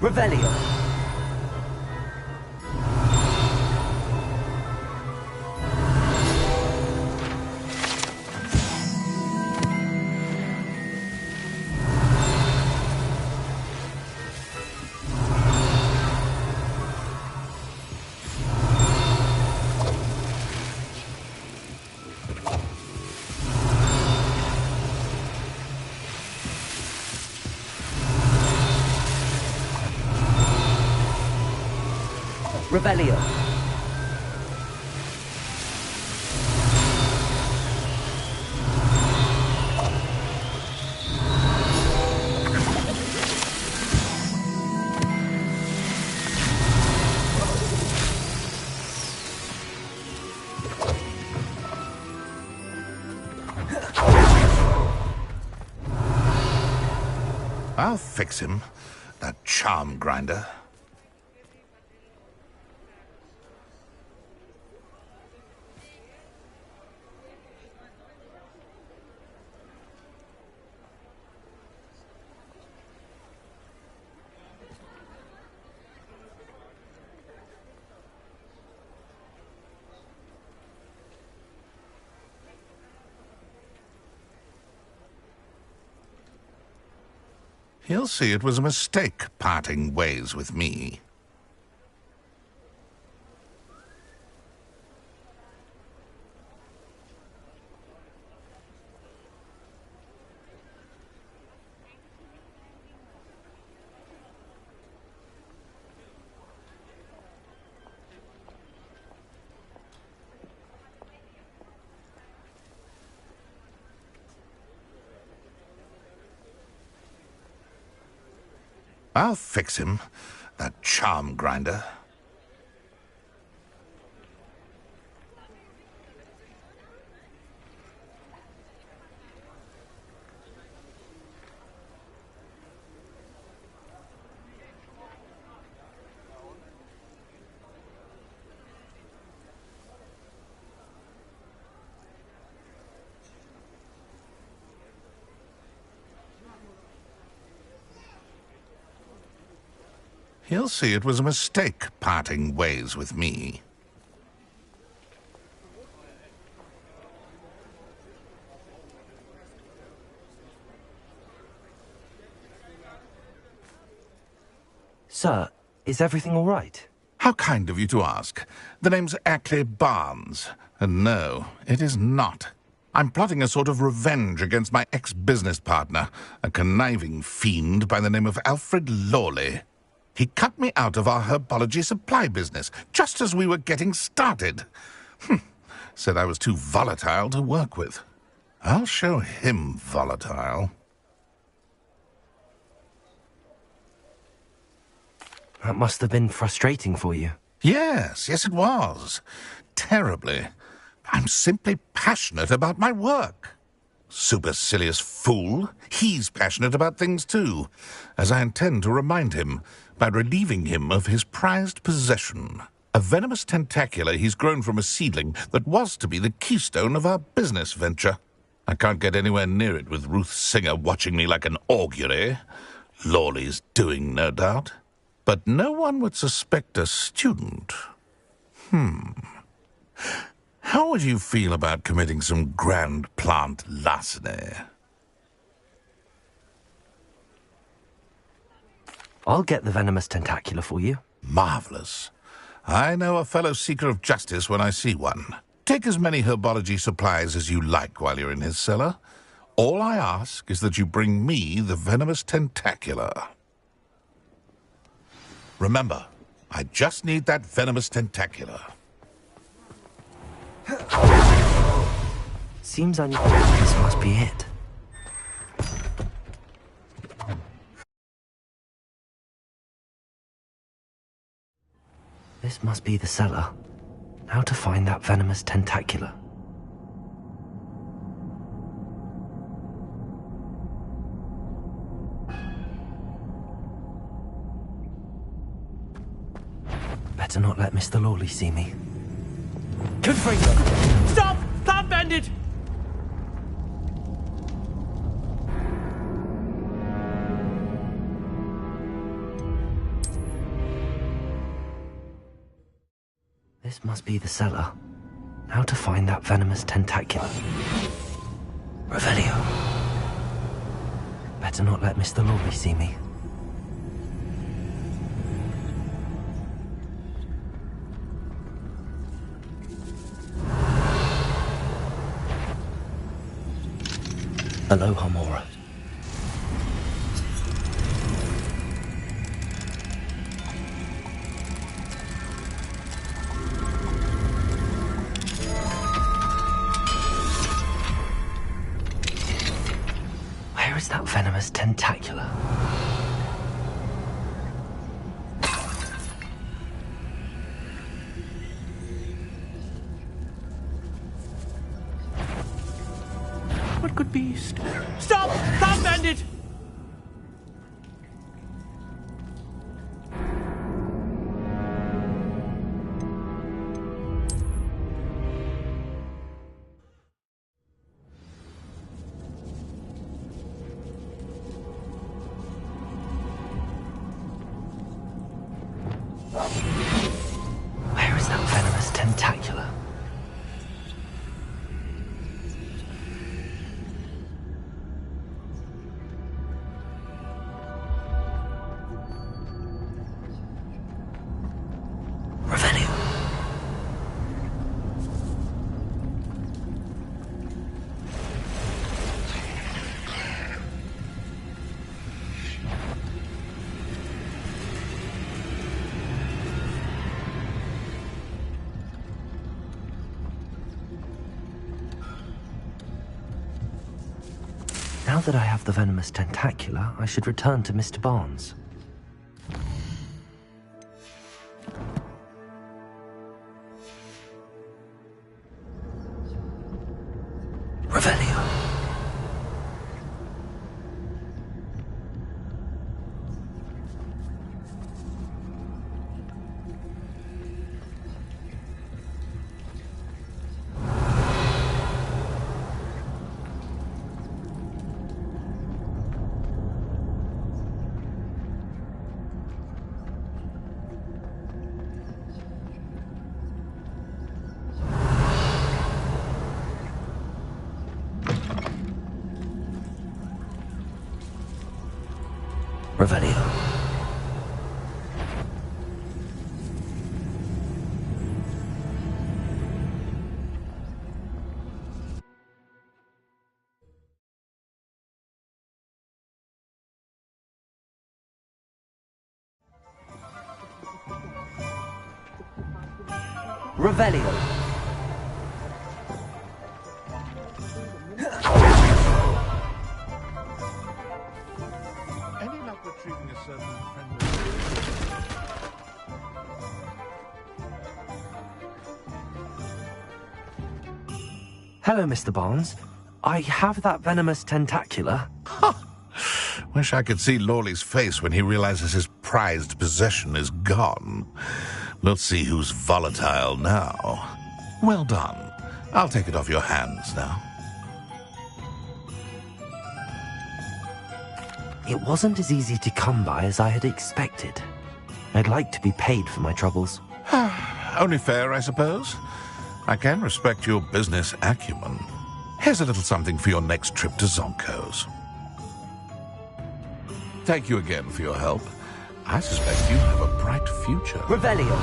Speaker 20: Revelio. Revelio.
Speaker 8: I'll fix him, that charm grinder. He'll see it was a mistake parting ways with me. I'll fix him, that charm grinder. He'll see it was a mistake parting ways with me.
Speaker 2: Sir, is everything all right?
Speaker 8: How kind of you to ask. The name's Ackley Barnes. And no, it is not. I'm plotting a sort of revenge against my ex-business partner, a conniving fiend by the name of Alfred Lawley. He cut me out of our herbology supply business, just as we were getting started. Said I was too volatile to work with. I'll show him volatile.
Speaker 2: That must have been frustrating for you.
Speaker 8: Yes, it was. Terribly. I'm simply passionate about my work. Supercilious fool. He's passionate about things too, as I intend to remind him by relieving him of his prized possession, a venomous tentacula he's grown from a seedling that was to be the keystone of our business venture. I can't get anywhere near it with Ruth Singer watching me like an augury. Lawley's doing, no doubt. But no one would suspect a student. How would you feel about committing some grand plant larceny?
Speaker 2: I'll get the venomous tentacula for you.
Speaker 8: Marvelous. I know a fellow seeker of justice when I see one. Take as many herbology supplies as you like while you're in his cellar. All I ask is that you bring me the venomous tentacula. Remember, I just need that venomous tentacula.
Speaker 2: Seems this must be it. This must be the cellar. How to find that venomous tentacula? Better not let Mr. Lawley see me.
Speaker 7: Confringo! Stop! Plant bandit!
Speaker 2: This must be the cellar. How to find that venomous tentacula? Revelio. Better not let Mr. Lawley see me. Aloha, Mora. Where is that venomous tentacula?
Speaker 7: What could be... Stop! Plant bandit!
Speaker 2: Where is that venomous tentacula? Revelio. Now that I have the venomous tentacula, I should return to Mr. Barnes. Revelio. Revelio.
Speaker 20: Revelio.
Speaker 8: Any luck retrieving a certain friend?
Speaker 2: Hello, Mr. Barnes. I have that venomous tentacula.
Speaker 8: Wish I could see Lawley's face when he realizes his prized possession is gone. Let's see who's volatile now. Well done. I'll take it off your hands now.
Speaker 2: It wasn't as easy to come by as I had expected. I'd like to be paid for my troubles.
Speaker 8: Only fair, I suppose. I can respect your business acumen. Here's a little something for your next trip to Zonko's. Thank you again for your help. I suspect you have a bright future.
Speaker 20: Revelio.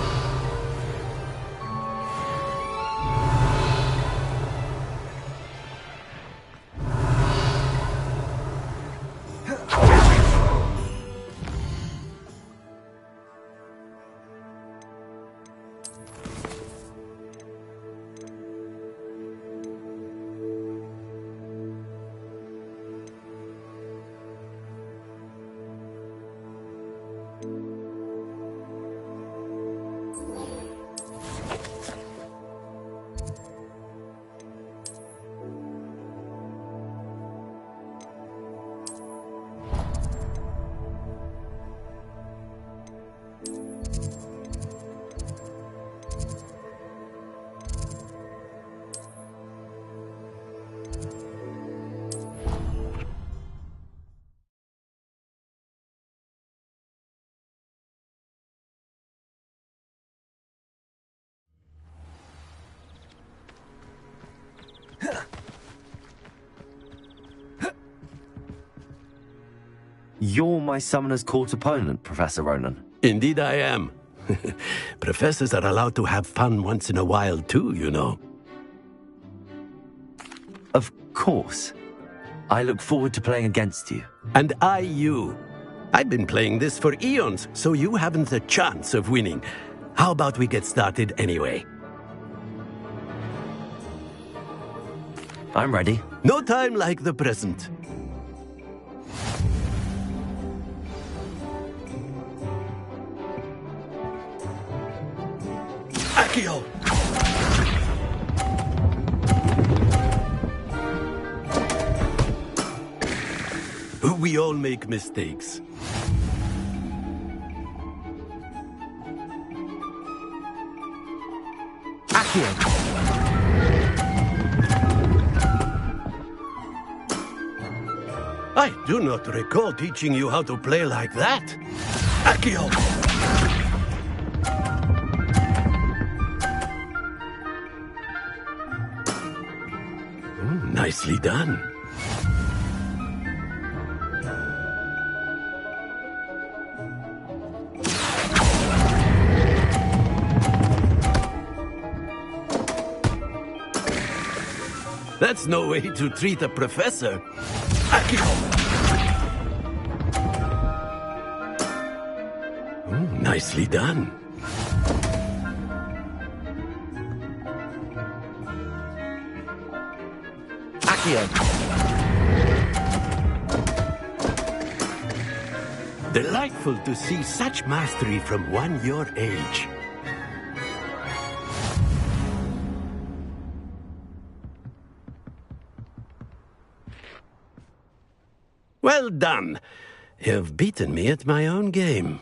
Speaker 2: You're my Summoner's Court opponent, Professor Ronan.
Speaker 15: Indeed I am. Professors are allowed to have fun once in a while too, you know.
Speaker 2: Of course. I look forward to playing against you.
Speaker 15: And I you. I've been playing this for eons, so you haven't a chance of winning. How about we get started anyway?
Speaker 2: I'm ready.
Speaker 15: No time like the present. Accio! We all make mistakes.
Speaker 2: Accio!
Speaker 15: I do not recall teaching you how to play like that. Accio! Nicely done. That's no way to treat a professor. Accio! Nicely done.
Speaker 2: Accio!
Speaker 15: Delightful to see such mastery from one your age. Well done. You've beaten me at my own game.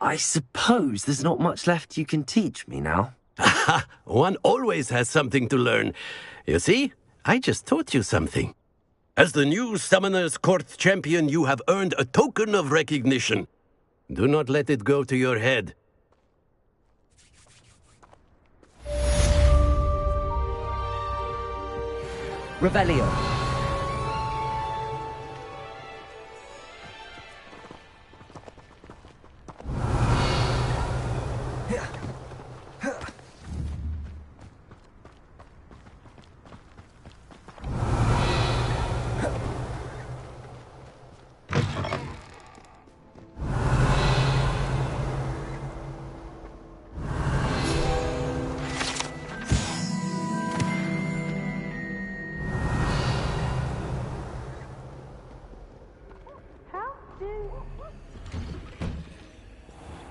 Speaker 2: I suppose there's not much left you can teach me now.
Speaker 15: One always has something to learn. You see, I just taught you something. As the new Summoner's Court champion, you have earned a token of recognition. Do not let it go to your head.
Speaker 20: Revelio.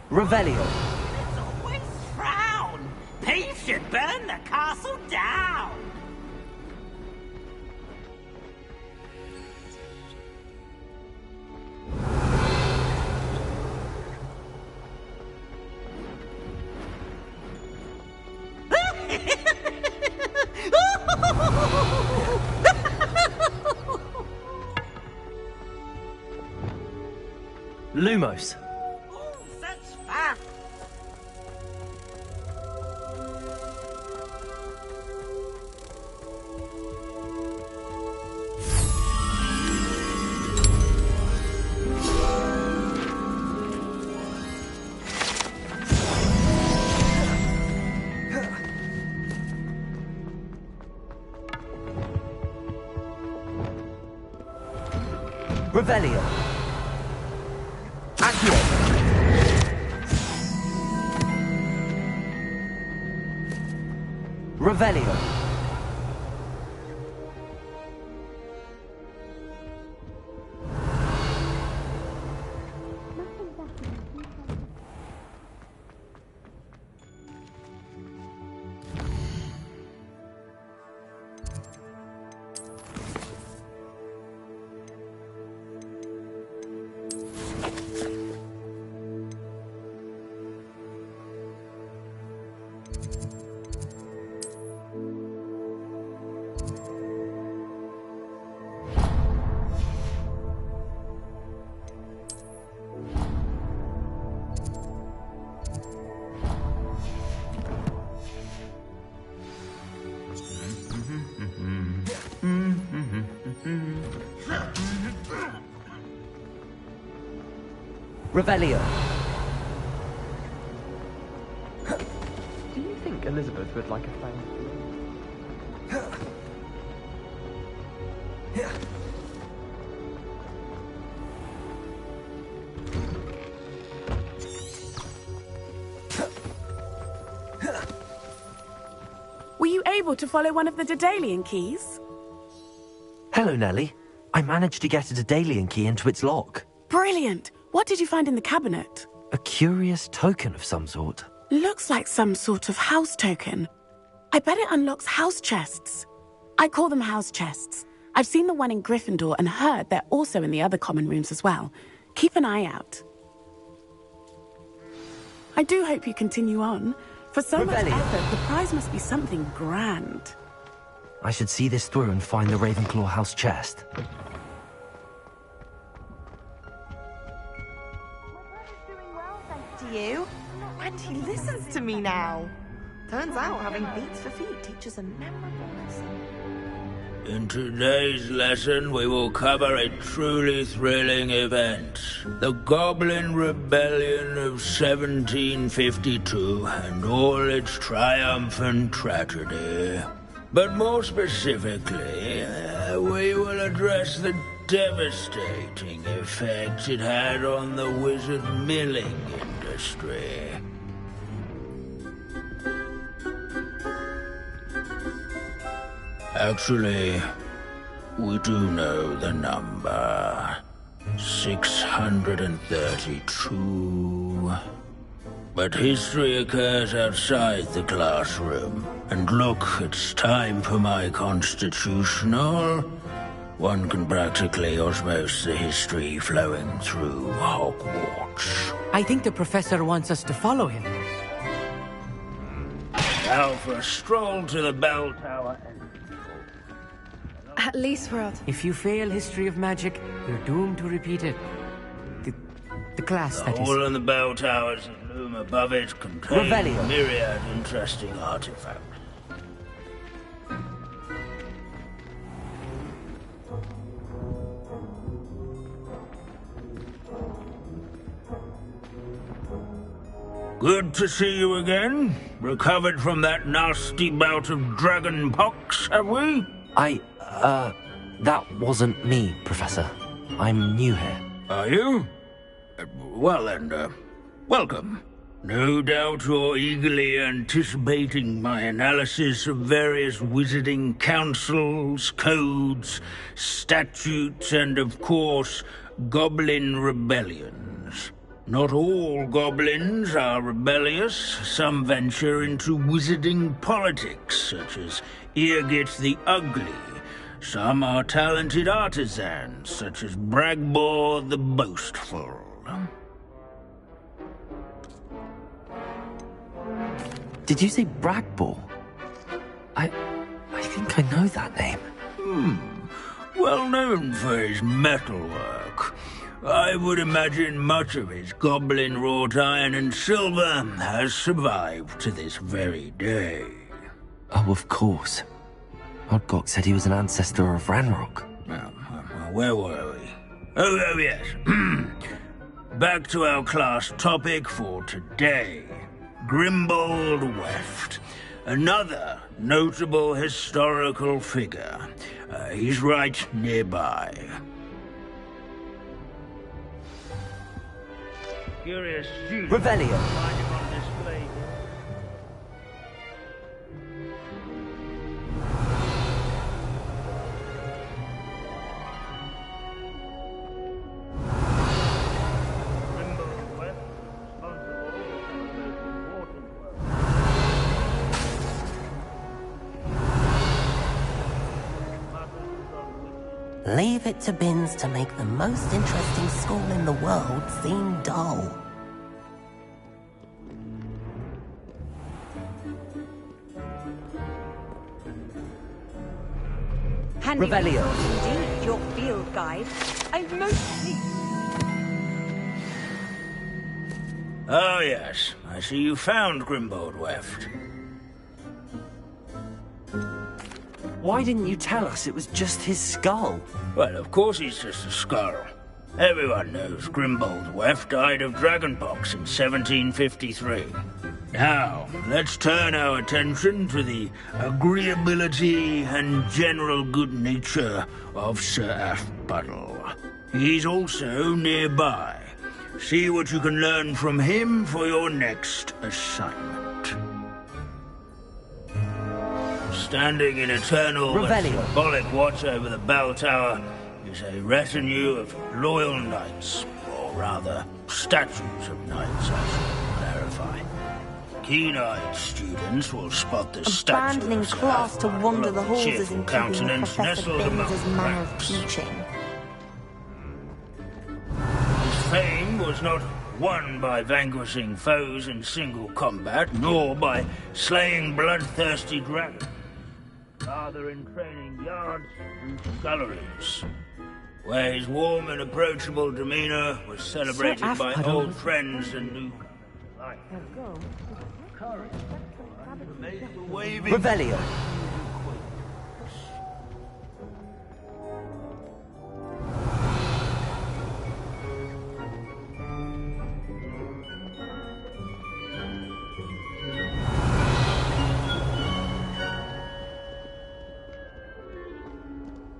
Speaker 20: Revelio.
Speaker 21: It's always frown. Peace should burn the castle down.
Speaker 2: Lumos.
Speaker 20: Revelio. Accio. Revelio. Revelio.
Speaker 19: Do you think Elizabeth would like a fan?
Speaker 5: Were you able to follow one of the Daedalian keys?
Speaker 2: Hello, Nellie. I managed to get a Daedalian key into its lock.
Speaker 5: Brilliant! What did you find in the cabinet?
Speaker 2: A curious token of some sort.
Speaker 5: Looks like some sort of house token. I bet it unlocks house chests. I call them house chests. I've seen the one in Gryffindor and heard they're also in the other common rooms as well. Keep an eye out. I do hope you continue on. For so much effort, the prize must be something grand.
Speaker 2: I should see this through and find the Ravenclaw house chest.
Speaker 12: To you, and he listens to me now. Turns out having beats for feet teaches a memorable lesson.
Speaker 22: In today's lesson, we will cover a truly thrilling event. The Goblin Rebellion of 1752 and all its triumphant tragedy. But more specifically, we will address the devastating effect it had on the wizard milling industry. Actually, we do know the number. 632. But history occurs outside the classroom. And look, it's time for my constitutional. One can practically osmose the history flowing through Hogwarts.
Speaker 23: I think the professor wants us to follow him.
Speaker 22: Now for a stroll to the bell tower.
Speaker 10: At least we're out.
Speaker 23: If you fail history of magic, you're doomed to repeat it. The class, that
Speaker 22: The
Speaker 23: is.
Speaker 22: hall and the bell towers that loom above it contain
Speaker 20: Revelio.
Speaker 22: myriad interesting artifacts. Good to see you again. Recovered from that nasty bout of dragon pox, have we?
Speaker 2: That wasn't me, Professor. I'm new here.
Speaker 22: Are you? Well then, welcome. No doubt you're eagerly anticipating my analysis of various wizarding councils, codes, statutes, and of course, goblin rebellions. Not all goblins are rebellious. Some venture into wizarding politics, such as Eargit the Ugly. Some are talented artisans, such as Bragbor the Boastful.
Speaker 2: Did you say Bragbor? I think I know that name.
Speaker 22: Well known for his metalwork. I would imagine much of his goblin wrought iron and silver has survived to this very day.
Speaker 2: Oh, of course. Odgok said he was an ancestor of Ranrock.
Speaker 22: Where were we? Oh yes. Back to our class topic for today. Grimbold Weft. Another notable historical figure. He's right nearby. Curious student.
Speaker 20: Revelio.
Speaker 22: Find him on display.
Speaker 24: Leave it to Binns to make the most interesting school in the world seem dull.
Speaker 18: Handy
Speaker 20: Revelio.
Speaker 18: report indeed, your field guide. I'm most pleased.
Speaker 22: Oh yes, I see you found Grimbold Weft.
Speaker 2: Why didn't you tell us it was just his skull?
Speaker 22: Well, of course he's just a skull. Everyone knows Grimbold Weft died of dragonpox in 1753. Now, let's turn our attention to the agreeability and general good nature of Sir Athbuddle. He's also nearby. See what you can learn from him for your next assignment. Standing in eternal and symbolic watch over the bell tower is a retinue of loyal knights, or rather, statues of knights, I should clarify. Keen-eyed students will spot the statue
Speaker 12: Abandoning
Speaker 22: of
Speaker 12: class to wander the halls is
Speaker 22: cheerful
Speaker 12: in keeping with
Speaker 22: countenance
Speaker 12: Professor
Speaker 22: nestled among
Speaker 12: Binns' manner of
Speaker 22: ranks.
Speaker 12: teaching.
Speaker 22: His fame was not won by vanquishing foes in single combat, nor by slaying bloodthirsty dragons. Rather in training yards and sculleries, where his warm and approachable demeanor was celebrated by old friends and new alike.
Speaker 20: Revelio.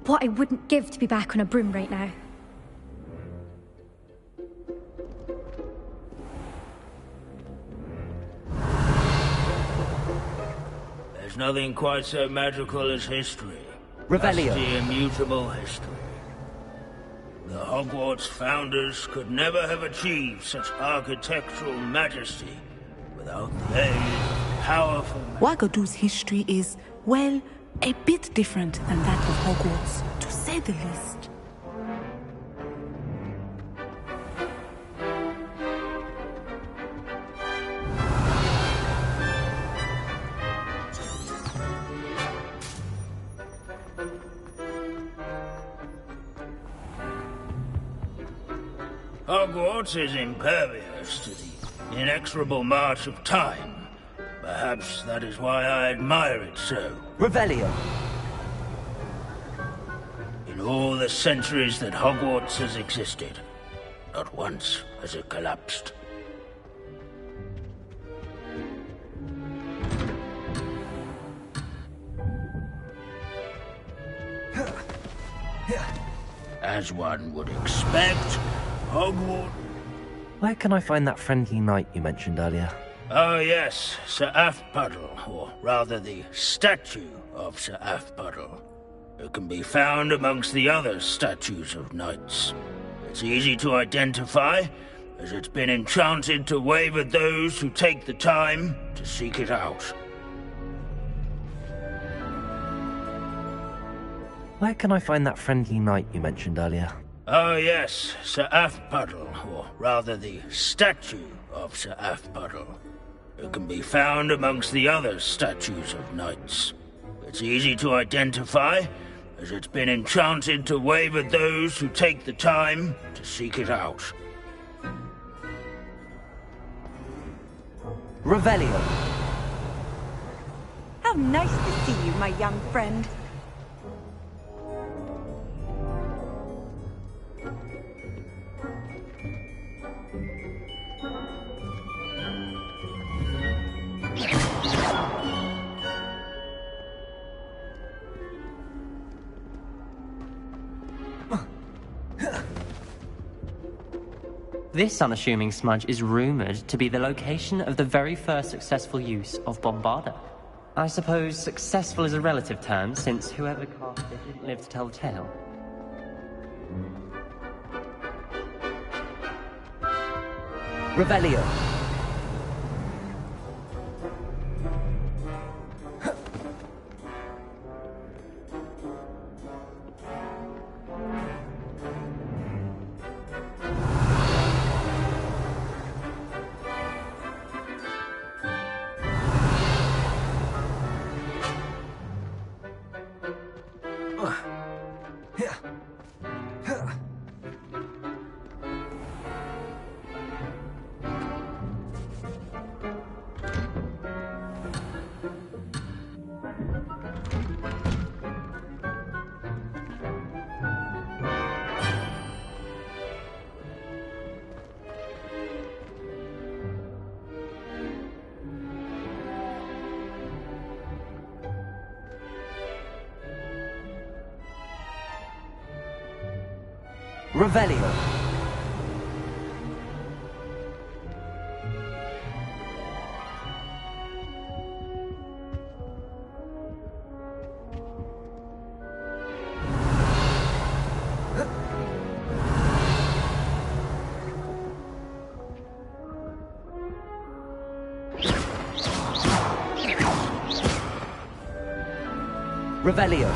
Speaker 1: What I wouldn't give to be back on a broom right now.
Speaker 22: There's nothing quite so magical as history.
Speaker 20: Revelio.
Speaker 22: Rusty, immutable history. The Hogwarts founders could never have achieved such architectural majesty without the aid of powerful...
Speaker 5: Wagadu's history is, well, a bit different than that of Hogwarts, to say the least.
Speaker 22: Hogwarts is impervious to the inexorable march of time. Perhaps that is why I admire it so.
Speaker 20: Revelio.
Speaker 22: In all the centuries that Hogwarts has existed, not once has it collapsed. As one would expect, Hogwarts...
Speaker 2: Where can I find that friendly knight you mentioned earlier?
Speaker 22: Oh yes, Sir Athbuddle, or rather the statue of Sir Athbuddle. It can be found amongst the other statues of knights. It's easy to identify, as it's been enchanted to wave at those who take the time to seek it out.
Speaker 2: Where can I find that friendly knight you mentioned earlier?
Speaker 22: Oh yes, Sir Athbuddle, or rather the statue of Sir Athbuddle. It can be found amongst the other statues of knights. It's easy to identify, as it's been enchanted to wave at those who take the time to seek it out.
Speaker 20: Revelio.
Speaker 3: How nice to see you, my young friend.
Speaker 6: This unassuming smudge is rumored to be the location of the very first successful use of Bombarda. I suppose successful is a relative term, since whoever cast it didn't live to tell the tale.
Speaker 20: Revelio.
Speaker 2: Revelio. Revelio.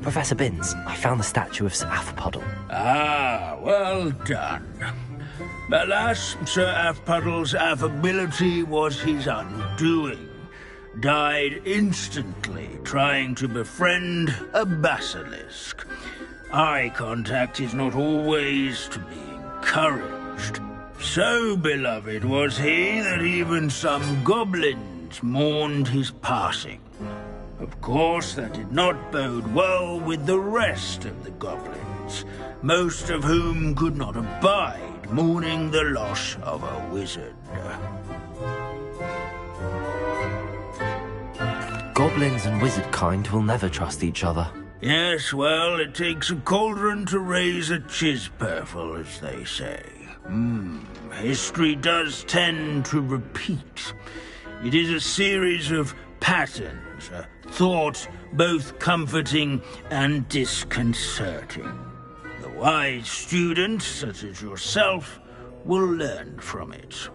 Speaker 2: Professor Binns, I found the statue of Sir Afpuddle.
Speaker 22: Ah, well done. Alas, Sir Afpuddle's affability was his undoing. Died instantly trying to befriend a basilisk. Eye contact is not always to be encouraged. So beloved was he that even some goblins mourned his passing. Of course, that did not bode well with the rest of the goblins, most of whom could not abide mourning the loss of a wizard.
Speaker 2: Goblins and wizard kind will never trust each other.
Speaker 22: Yes, well, it takes a cauldron to raise a chisperful, as they say. History does tend to repeat. It is a series of patterns, a thought both comforting and disconcerting. The wise student, such as yourself, will learn from it.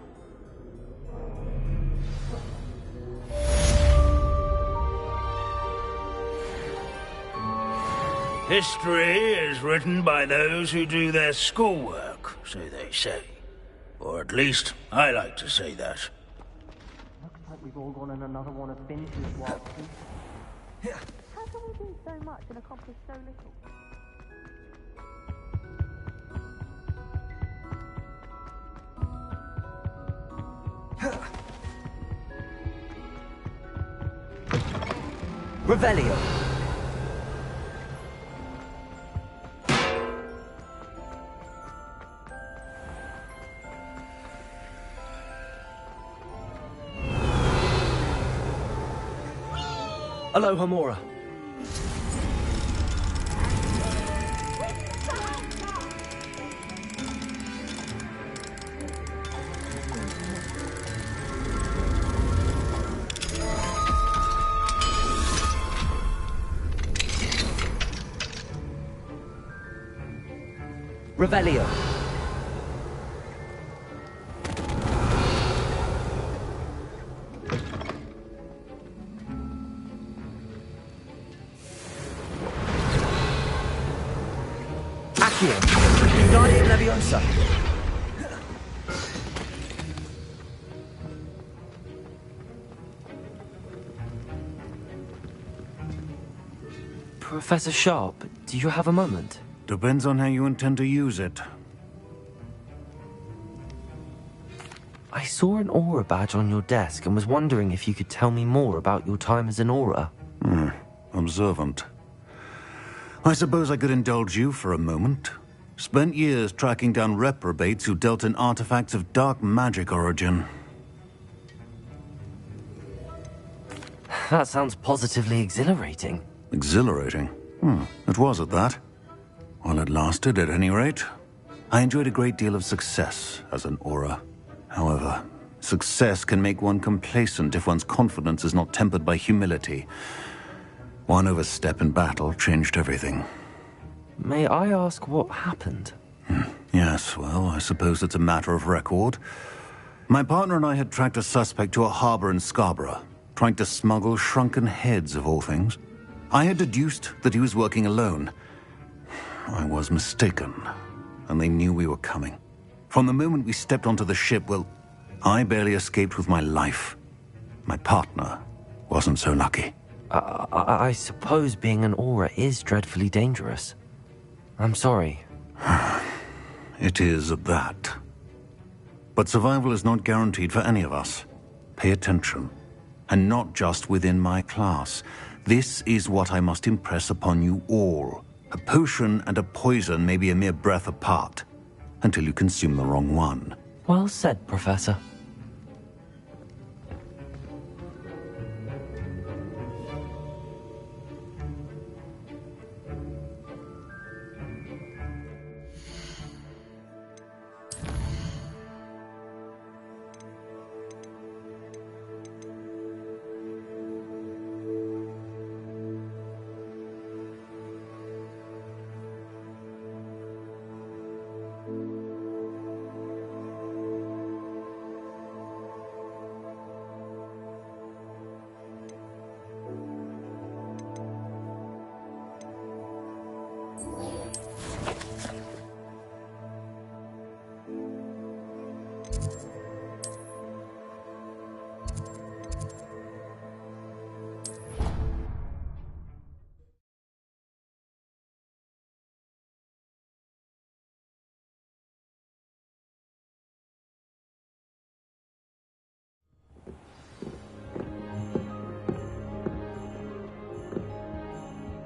Speaker 22: History is written by those who do their schoolwork, so they say. Or at least, I like to say that.
Speaker 6: Looks like we've all gone on another one of Binns' wild tooth. How can we do so much and accomplish so little?
Speaker 2: Revelio. Aloha Mora. Revelio. Accio. Guardian Leviosa. Professor Sharp, do you have a moment?
Speaker 9: Depends on how you intend to use it.
Speaker 2: I saw an Aura badge on your desk and was wondering if you could tell me more about your time as an Aura.
Speaker 9: Observant. I suppose I could indulge you for a moment. Spent years tracking down reprobates who dealt in artifacts of dark magic origin.
Speaker 2: That sounds positively exhilarating.
Speaker 9: Exhilarating? It was at that. While it lasted, at any rate. I enjoyed a great deal of success as an Aura. However, success can make one complacent if one's confidence is not tempered by humility. One overstep in battle changed everything.
Speaker 2: May I ask what happened?
Speaker 9: Yes, well, I suppose it's a matter of record. My partner and I had tracked a suspect to a harbor in Scarborough, trying to smuggle shrunken heads of all things. I had deduced that he was working alone. I was mistaken, and they knew we were coming. From the moment we stepped onto the ship, well, I barely escaped with my life. My partner wasn't so lucky.
Speaker 2: I suppose being an Aura is dreadfully dangerous. I'm sorry.
Speaker 9: It is that. But survival is not guaranteed for any of us. Pay attention. And not just within my class. This is what I must impress upon you all. A potion and a poison may be a mere breath apart, until you consume the wrong one.
Speaker 2: Well said, Professor.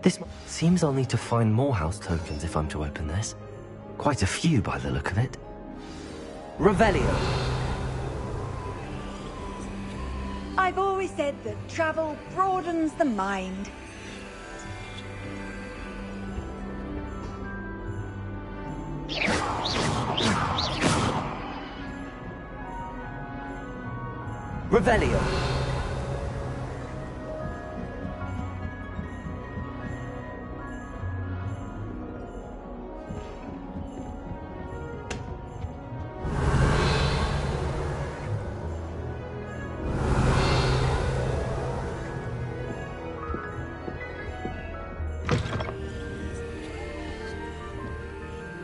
Speaker 2: This seems I'll need to find more house tokens if I'm to open this. Quite a few by the look of it. Revelio.
Speaker 18: I've always said that travel broadens the mind.
Speaker 2: Revelio.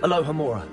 Speaker 2: Aloha Mora.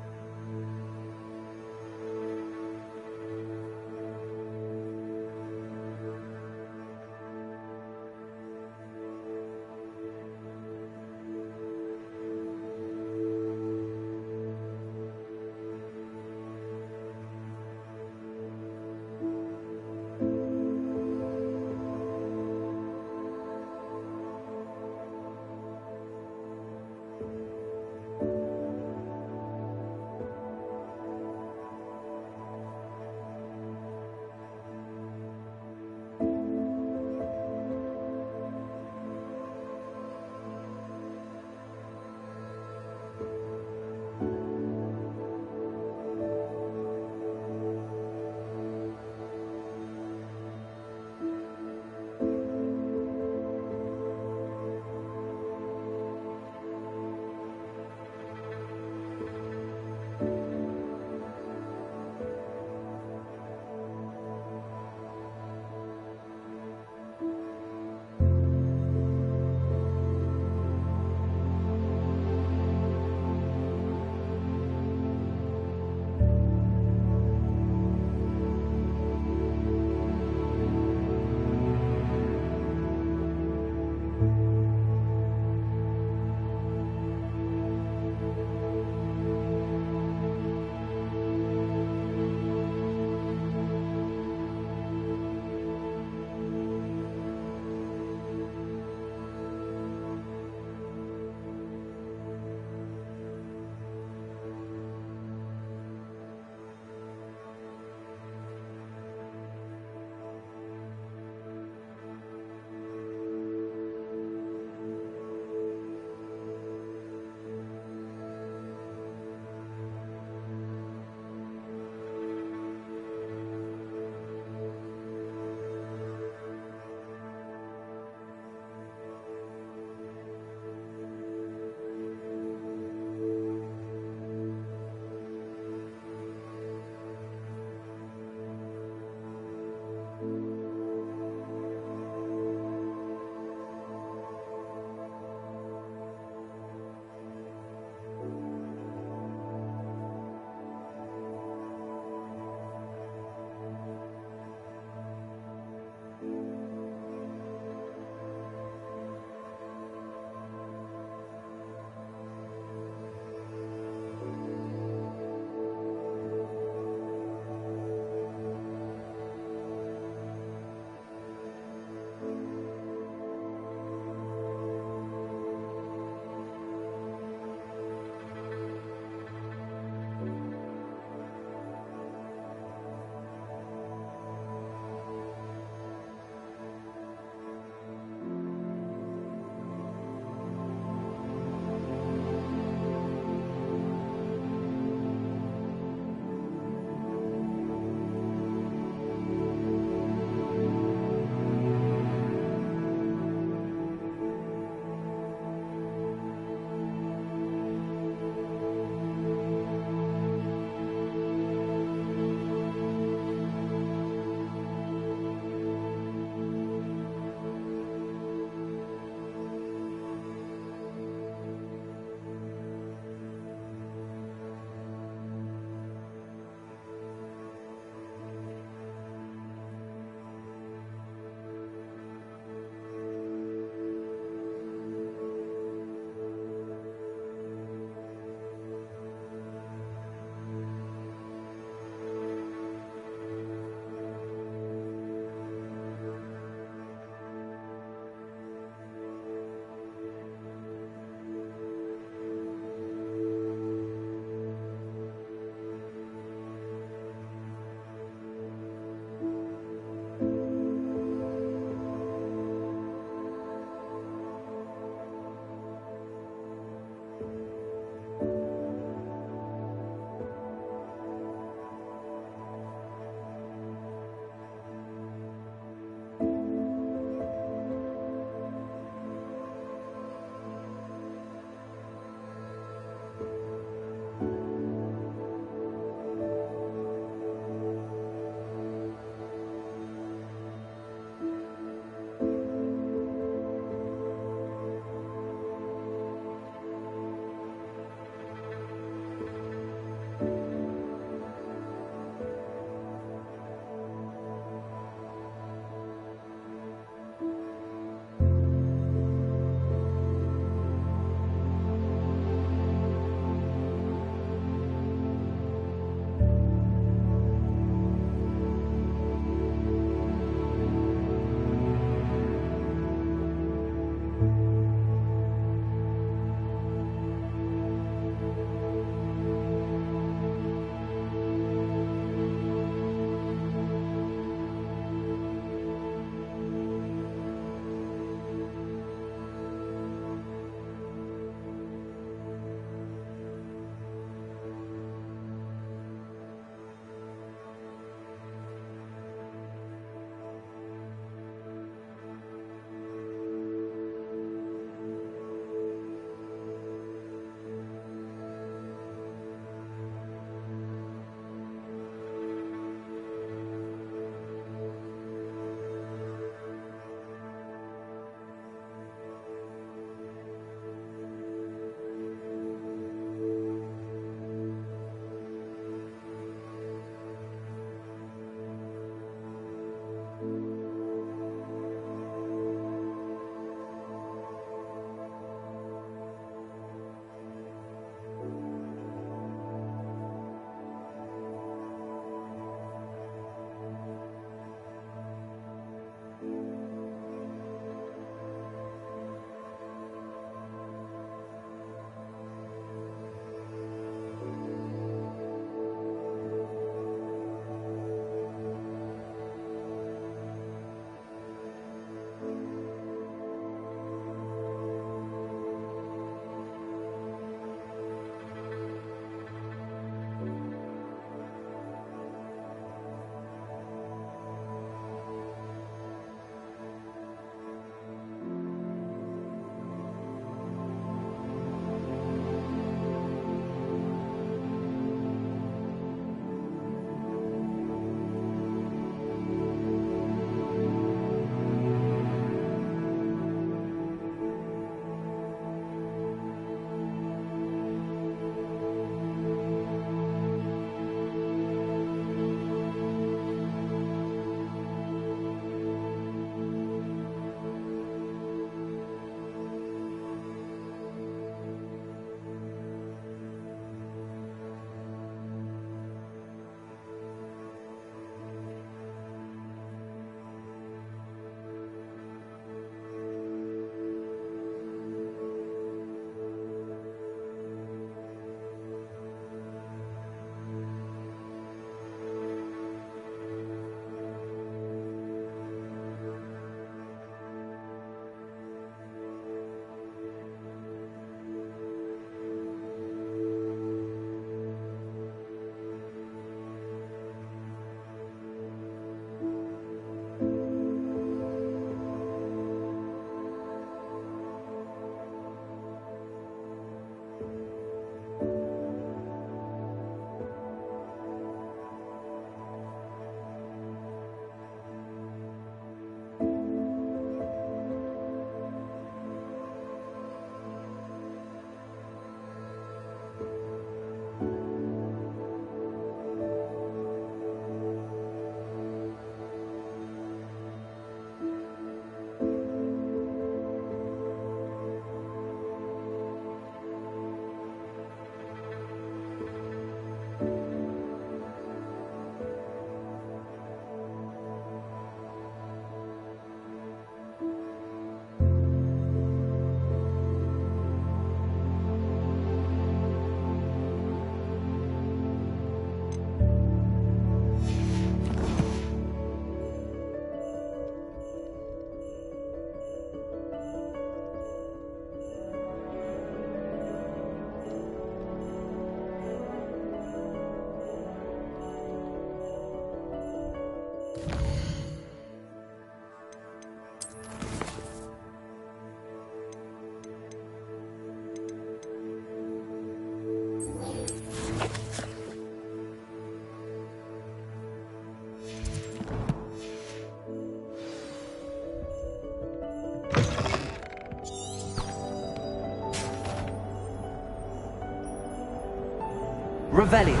Speaker 20: Revelio.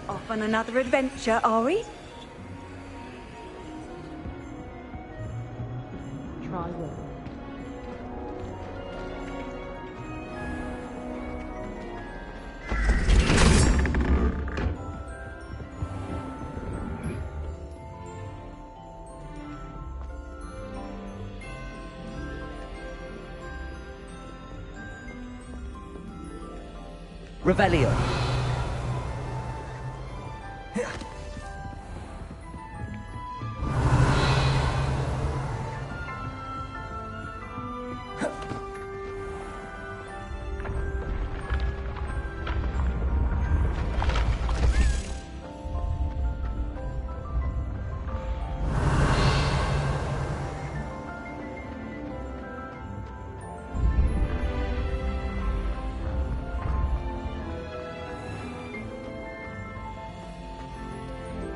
Speaker 3: Off on another adventure, are we?
Speaker 12: Try well.
Speaker 20: Revelio.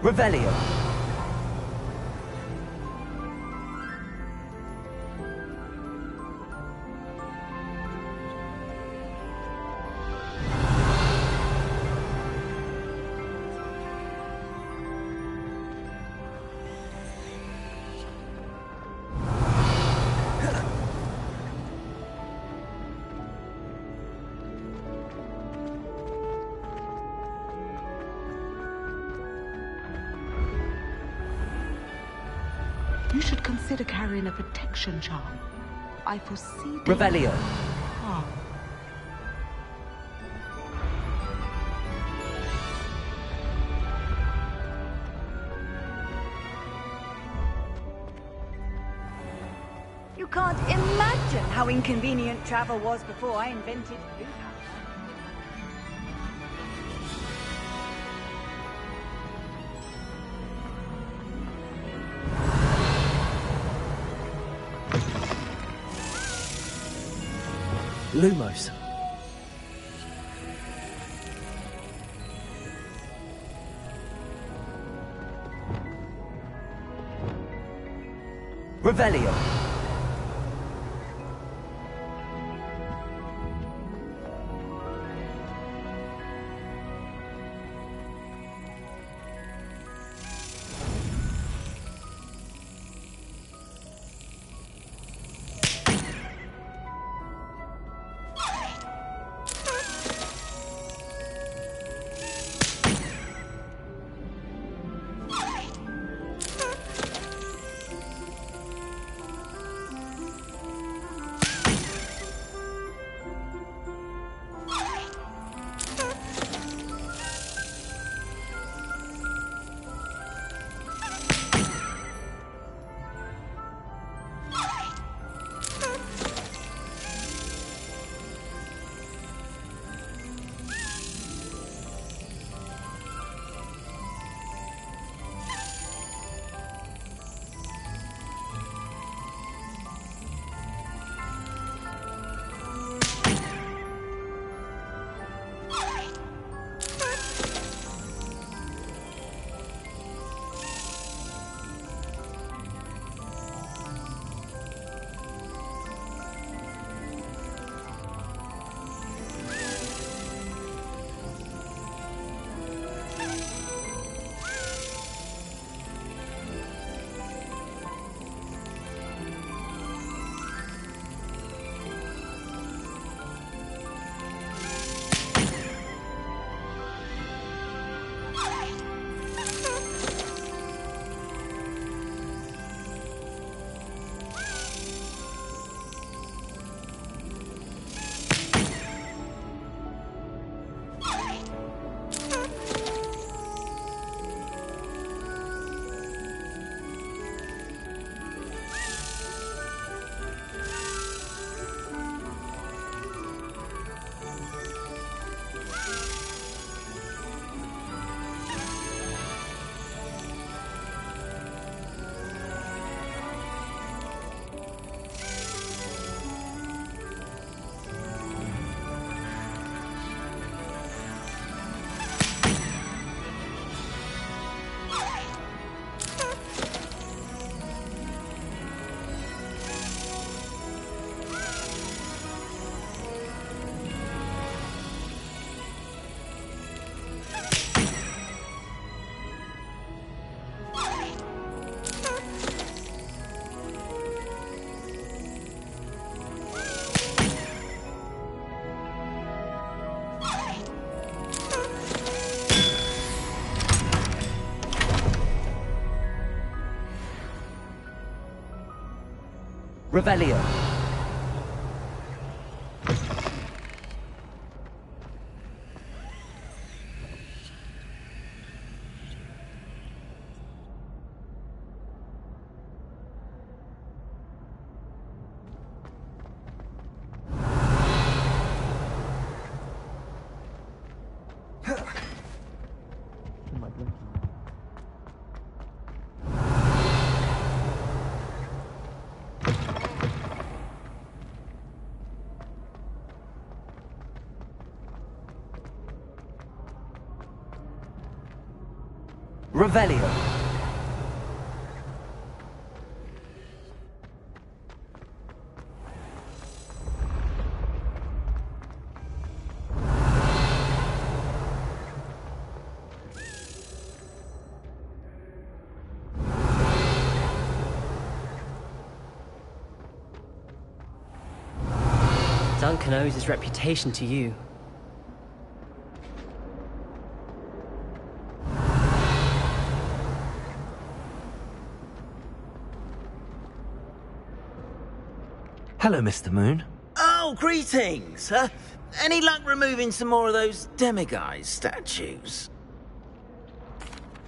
Speaker 20: Revelio.
Speaker 12: You should consider carrying a protection charm. I foresee...
Speaker 20: Revelio.
Speaker 12: Ah.
Speaker 3: You can't imagine how inconvenient travel was before I invented blue power.
Speaker 20: Lumos. Revelio. Revelio. Revelio. Duncan owes his reputation to you.
Speaker 2: Hello, Mr. Moon.
Speaker 13: Oh, greetings! Any luck removing some more of those demiguise statues?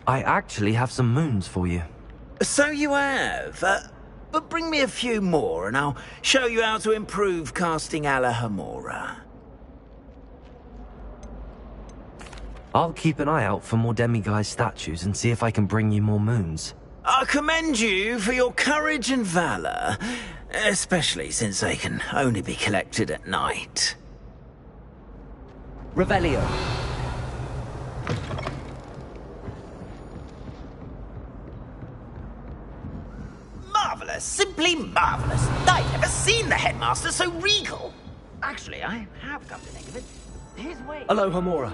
Speaker 2: I actually have some moons for you.
Speaker 13: So you have. But bring me a few more and I'll show you how to improve casting Alohomora.
Speaker 2: I'll keep an eye out for more demiguise statues and see if I can bring you more moons.
Speaker 13: I commend you for your courage and valour, especially since they can only be collected at night.
Speaker 20: Revelio.
Speaker 13: Marvellous, simply marvellous. I've never seen the headmaster so regal. Actually, I have come to think of it. His way...
Speaker 20: Alohomora.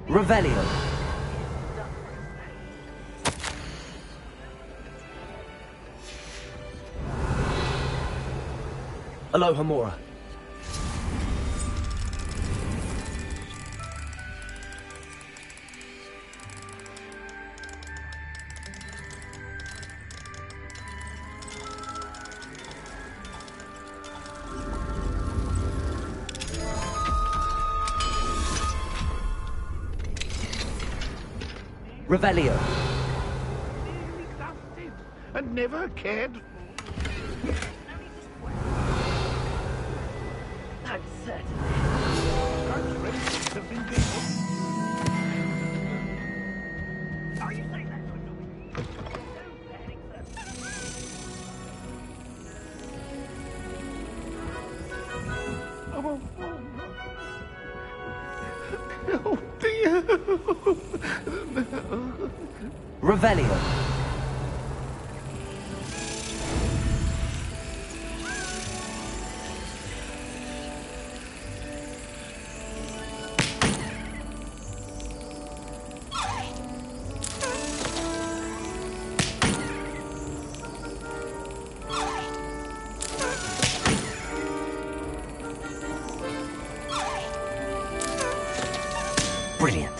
Speaker 20: Revelio. Alohomora. Revelio.
Speaker 22: And never cared.
Speaker 21: I'm certain.
Speaker 22: Have been beaten.
Speaker 21: Are you saying that to annoy me?
Speaker 22: Oh dear.
Speaker 20: Revelio.
Speaker 2: Brilliant.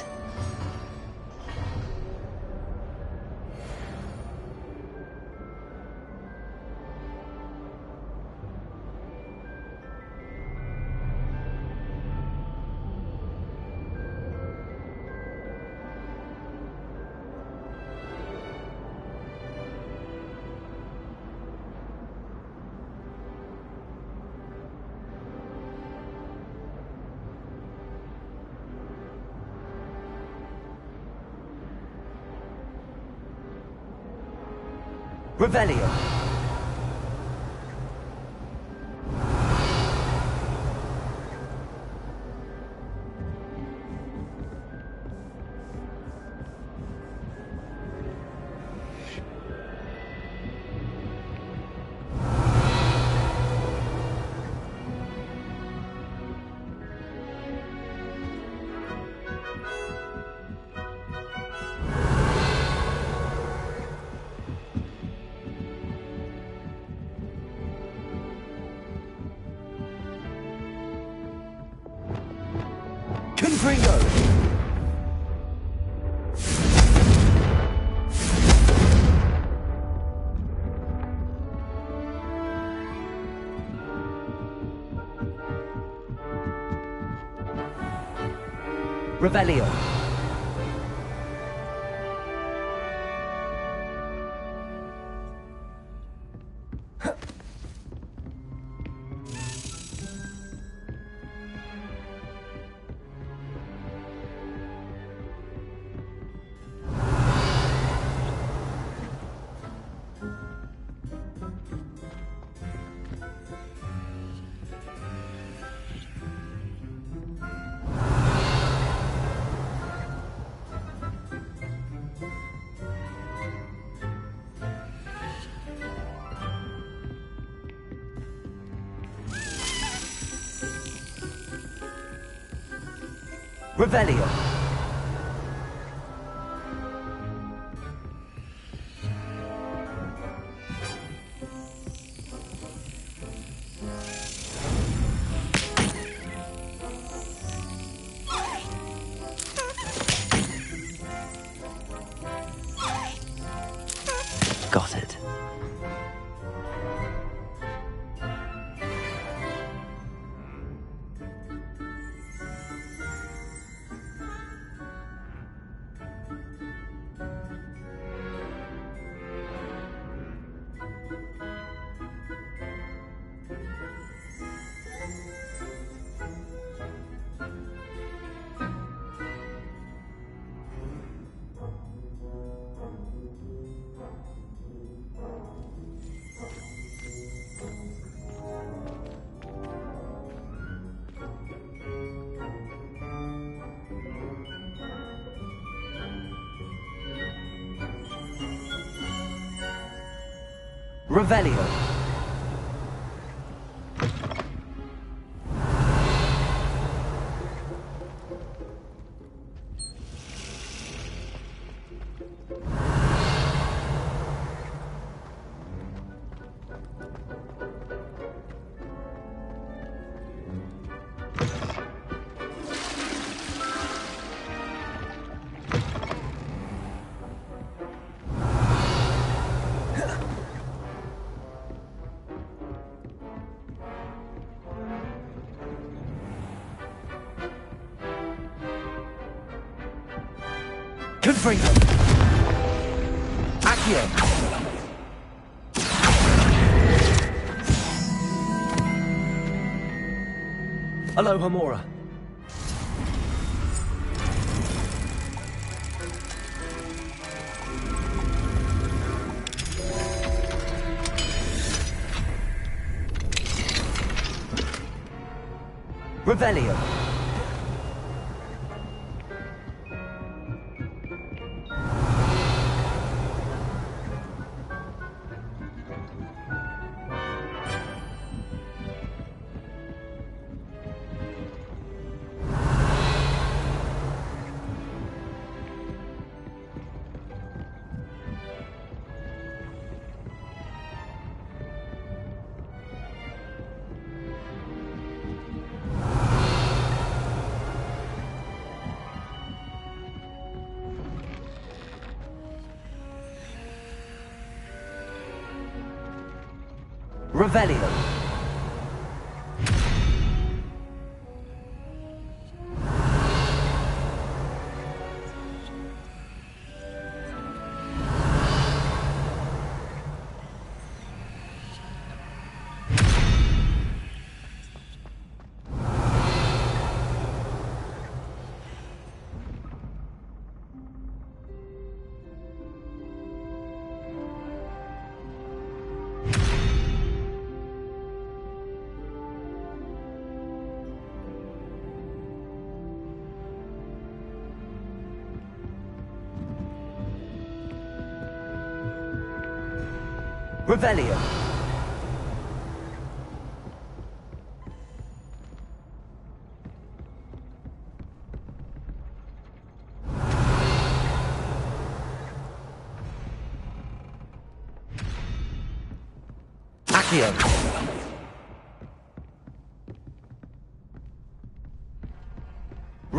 Speaker 20: Revelio. Confringo! Revelio. Revelio. Got it. Revelio. Confringo. Accio. Aloha Mora. Revelio. Revelio. Revelio. Accio.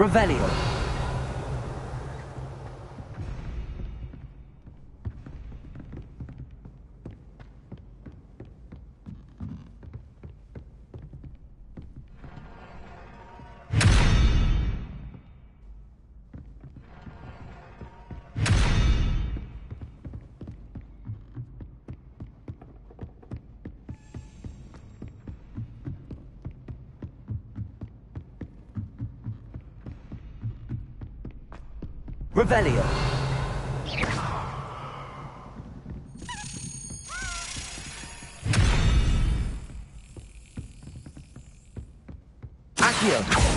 Speaker 20: Revelio. Revelio. Accio.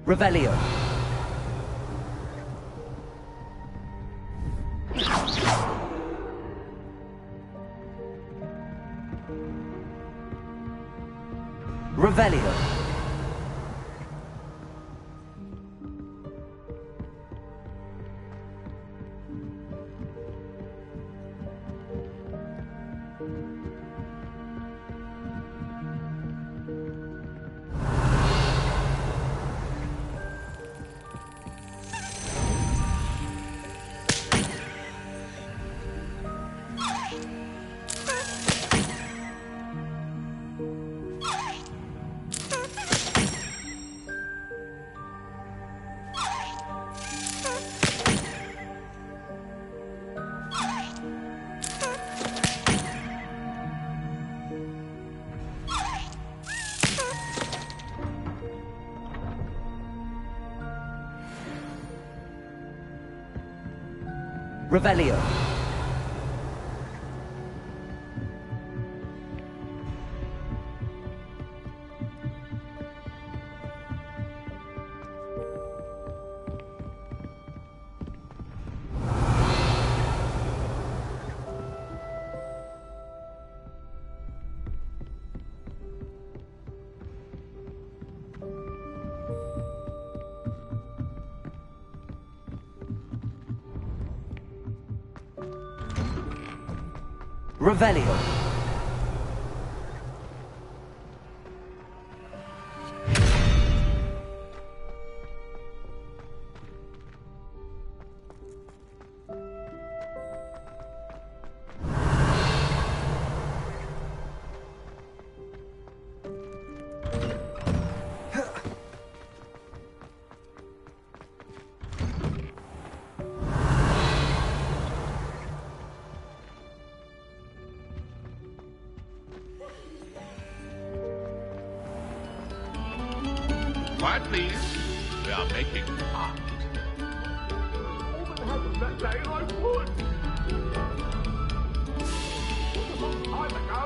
Speaker 20: Revelio. Revelio. Revelio. Revelio.
Speaker 8: Quiet, please. We are making art. That day I would. A long time ago.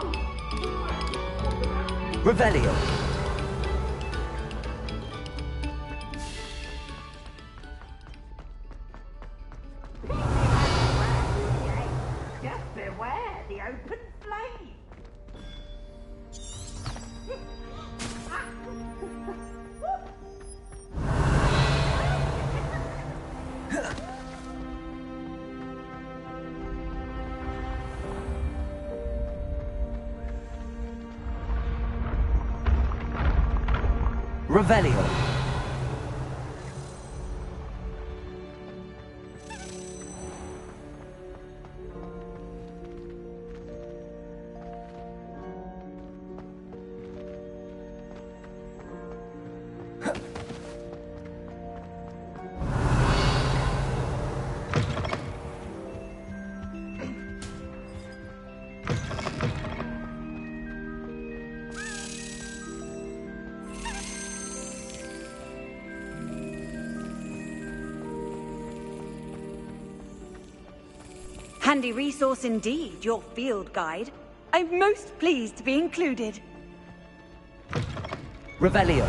Speaker 20: Revelio.
Speaker 12: Just beware the open flame.
Speaker 20: Revelio.
Speaker 3: Handy resource indeed, your field guide. I'm most pleased to be included.
Speaker 20: Revelio.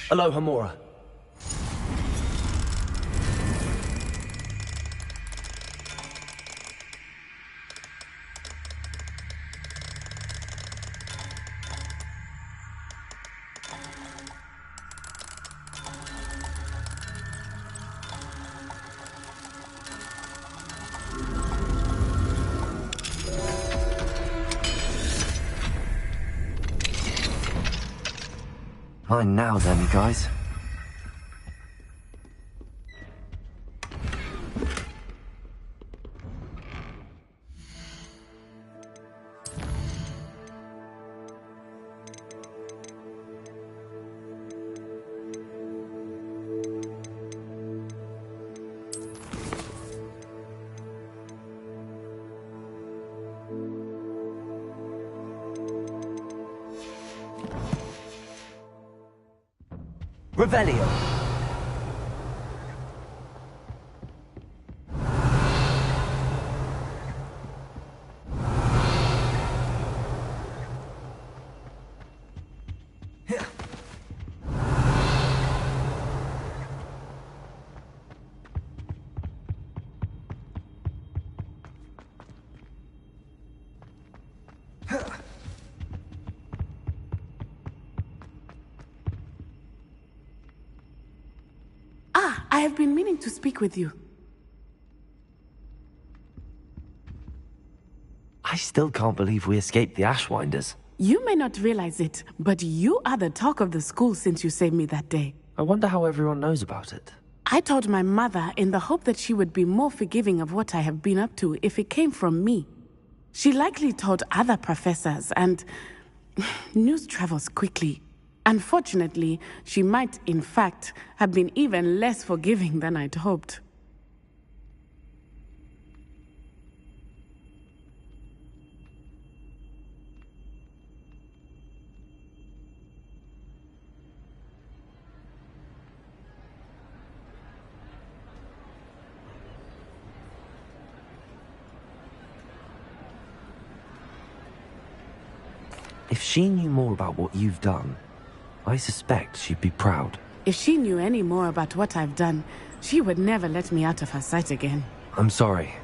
Speaker 20: Aloha Mora.
Speaker 2: Fine now then, guys.
Speaker 20: Revelio.
Speaker 5: I have been meaning to speak with you.
Speaker 2: I still can't believe we escaped the Ashwinders.
Speaker 5: You may not realize it, but you are the talk of the school since you saved me that day.
Speaker 2: I wonder how everyone knows about it.
Speaker 5: I told my mother in the hope that she would be more forgiving of what I have been up to if it came from me. She likely told other professors, and news travels quickly. Unfortunately, she might, in fact, have been even less forgiving than I'd hoped.
Speaker 2: If she knew more about what you've done, I suspect she'd be proud.
Speaker 5: If she knew any more about what I've done, she would never let me out of her sight again.
Speaker 2: I'm sorry.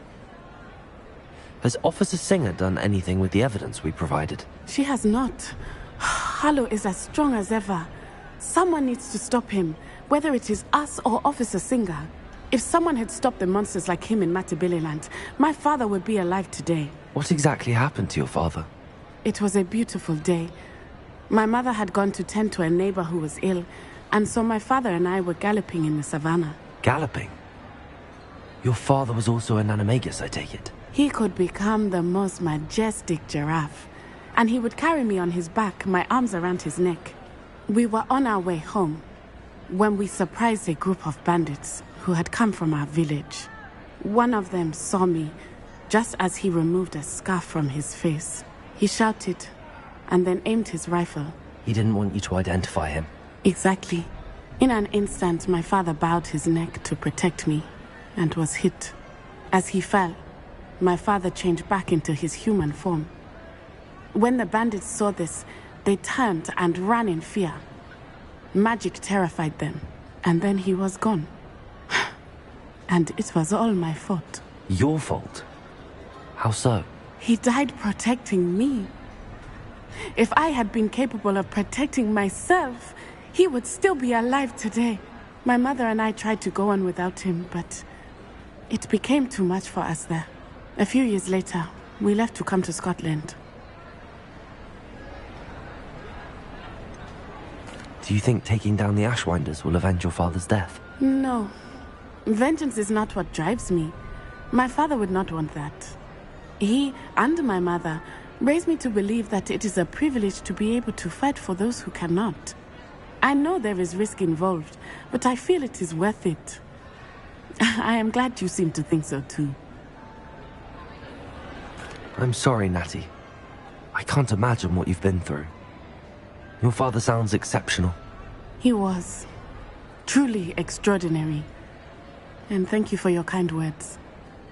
Speaker 2: Has Officer Singer done anything with the evidence we provided?
Speaker 5: She has not. Harlow is as strong as ever. Someone needs to stop him, whether it is us or Officer Singer. If someone had stopped the monsters like him in Matabeleland, my father would be alive today.
Speaker 2: What exactly happened to your father?
Speaker 5: It was a beautiful day. My mother had gone to tend to a neighbor who was ill, and so my father and I were galloping in the savannah.
Speaker 2: Galloping? Your father was also an animagus, I take it?
Speaker 5: He could become the most majestic giraffe, and he would carry me on his back, my arms around his neck. We were on our way home when we surprised a group of bandits who had come from our village. One of them saw me just as he removed a scarf from his face. He shouted and then aimed his rifle.
Speaker 2: He didn't want you to identify him.
Speaker 5: Exactly. In an instant, my father bowed his neck to protect me and was hit. As he fell, my father changed back into his human form. When the bandits saw this, they turned and ran in fear. Magic terrified them, and then he was gone. And it was all my fault.
Speaker 2: Your fault? How so?
Speaker 5: He died protecting me. If I had been capable of protecting myself, he would still be alive today. My mother and I tried to go on without him, but it became too much for us there. A few years later, we left to come to Scotland.
Speaker 2: Do you think taking down the Ashwinders will avenge your father's death?
Speaker 5: No. Vengeance is not what drives me. My father would not want that. He and my mother raised me to believe that it is a privilege to be able to fight for those who cannot. I know there is risk involved, but I feel it is worth it. I am glad you seem to think so too.
Speaker 2: I'm sorry, Natty. I can't imagine what you've been through. Your father sounds exceptional.
Speaker 5: He was. Truly extraordinary. And thank you for your kind words.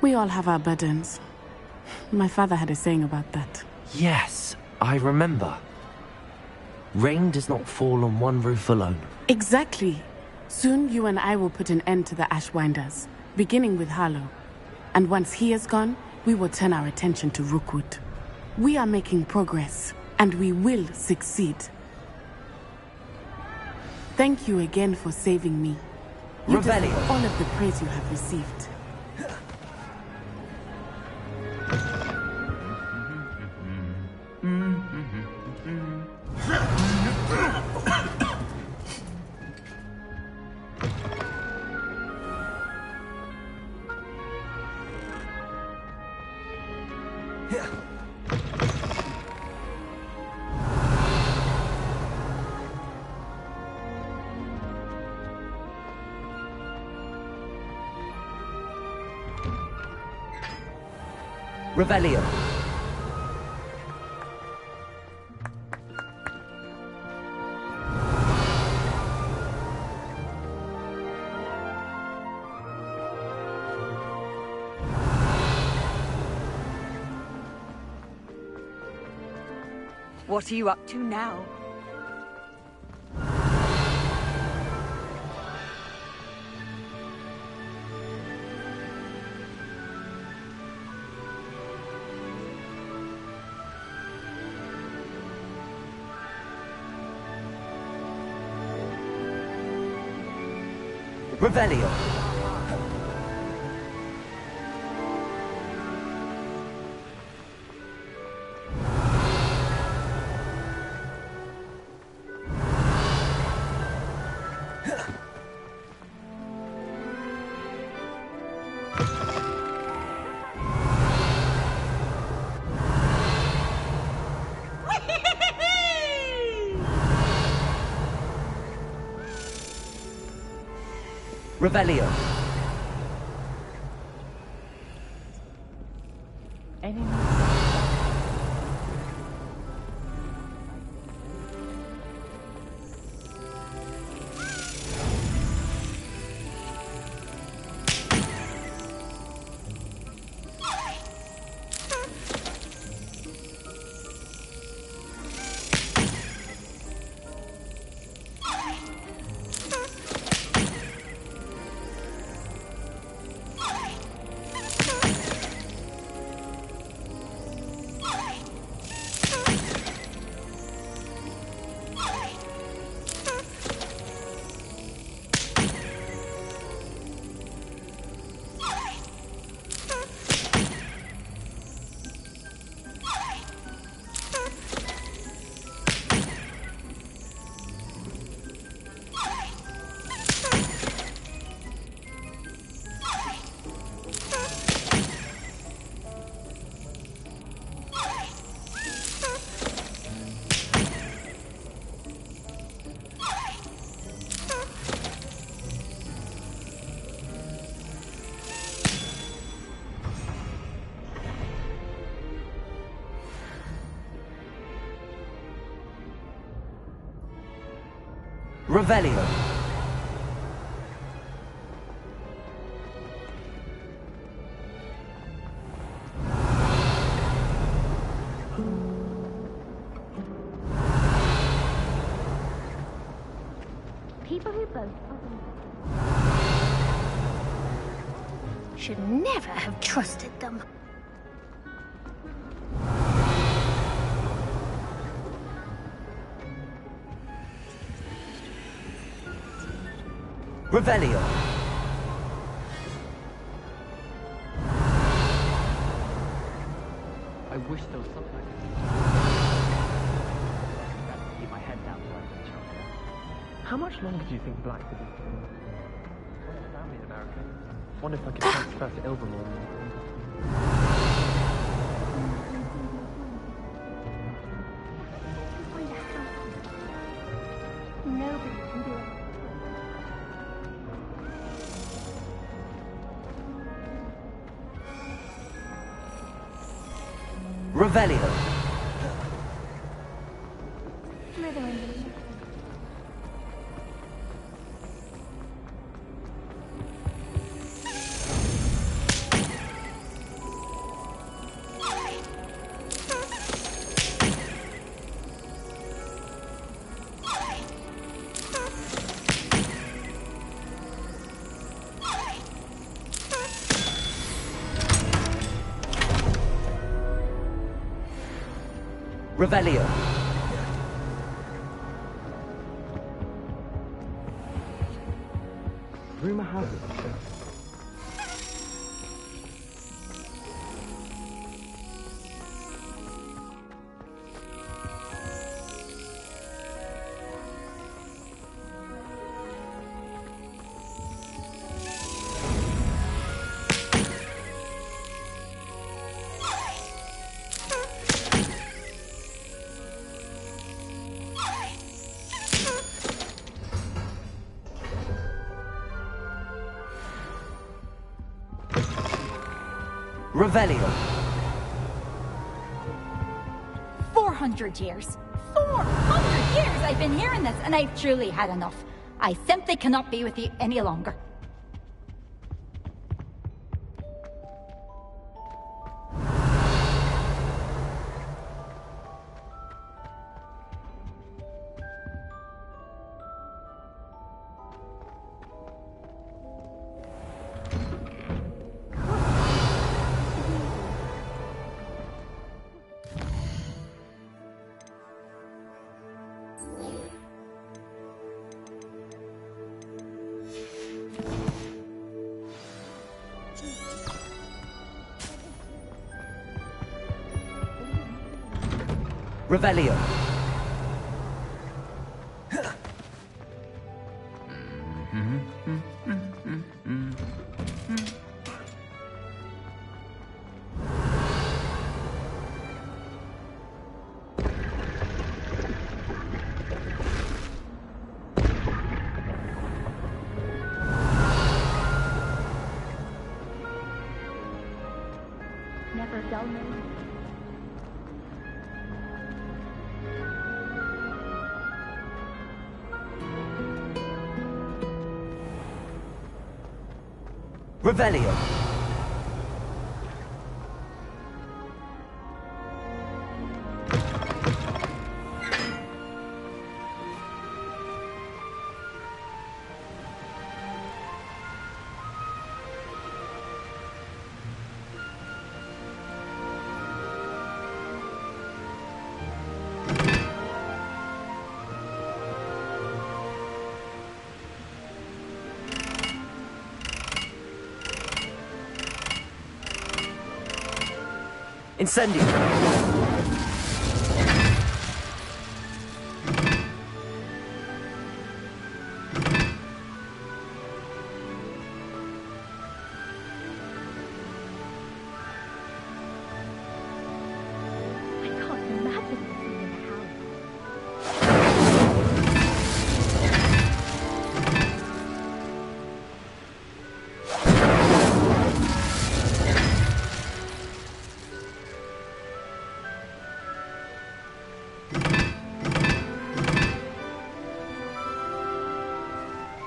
Speaker 5: We all have our burdens. My father had a saying about that.
Speaker 2: Yes, I remember. Rain does not fall on one roof alone.
Speaker 5: Exactly. Soon you and I will put an end to the Ashwinders, beginning with Harlow. And once he is gone, we will turn our attention to Rookwood. We are making progress, and we will succeed. Thank you again for saving me. You deserve all of the praise you have received.
Speaker 20: Revelio.
Speaker 3: What are you up to now?
Speaker 20: Revelio. Revelio. Revelio.
Speaker 4: People who both should never have trusted them.
Speaker 20: Revelio.
Speaker 19: I wish there was something I could do. Keep my head down to each other. How much longer do you think Black could be? Well, family in America. Wonder if I could transfer to Ilvermore.
Speaker 4: Nobody can do it.
Speaker 20: Revelio. Revelio.
Speaker 19: Rumor has it.
Speaker 20: Revelio.
Speaker 18: 400 years. 400 years I've been hearing this, and I've truly had enough. I simply cannot be with you any longer.
Speaker 20: Revelio.
Speaker 4: Never dull me.
Speaker 20: Revelio. Incendio.
Speaker 4: I can't imagine being in a house.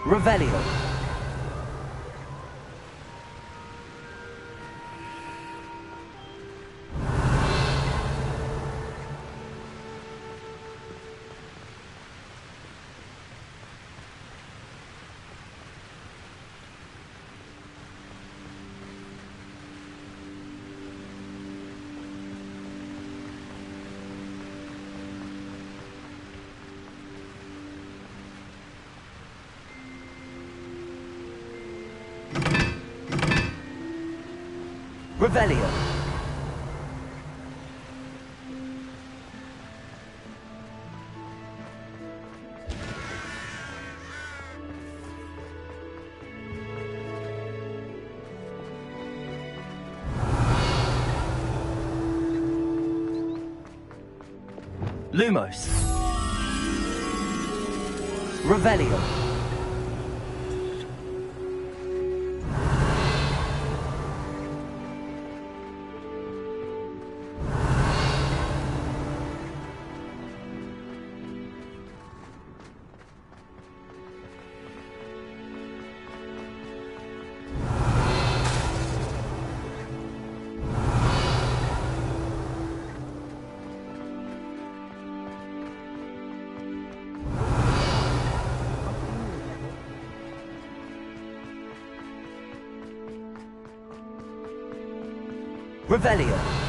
Speaker 20: Revelio. Revelio. Lumos. Revelio. Revelio.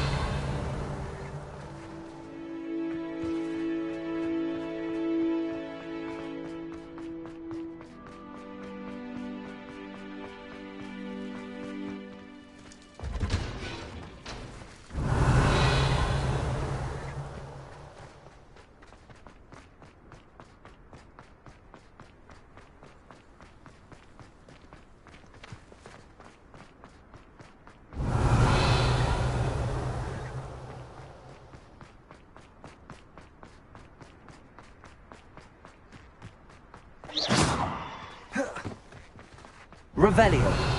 Speaker 20: Revelio.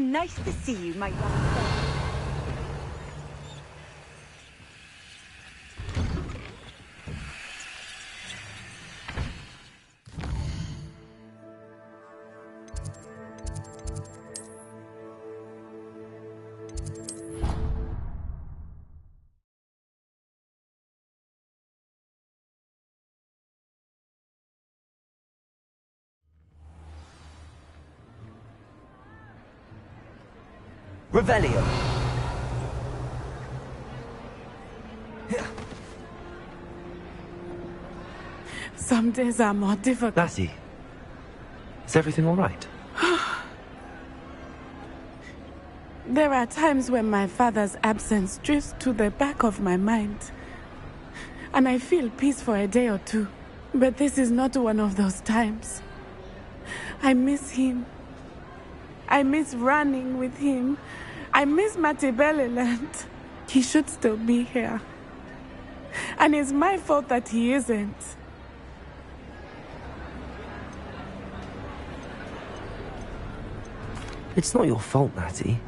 Speaker 3: Nice to see you, my young friend.
Speaker 20: Revelio.
Speaker 5: Some days are more difficult.
Speaker 2: Lassie, is everything all right?
Speaker 5: There are times when my father's absence drifts to the back of my mind, and I feel peace for a day or two. But this is not one of those times. I miss him. I miss running with him. I miss Matibeleland. He should still be here. And it's my fault that he isn't.
Speaker 2: It's not your fault, Natty.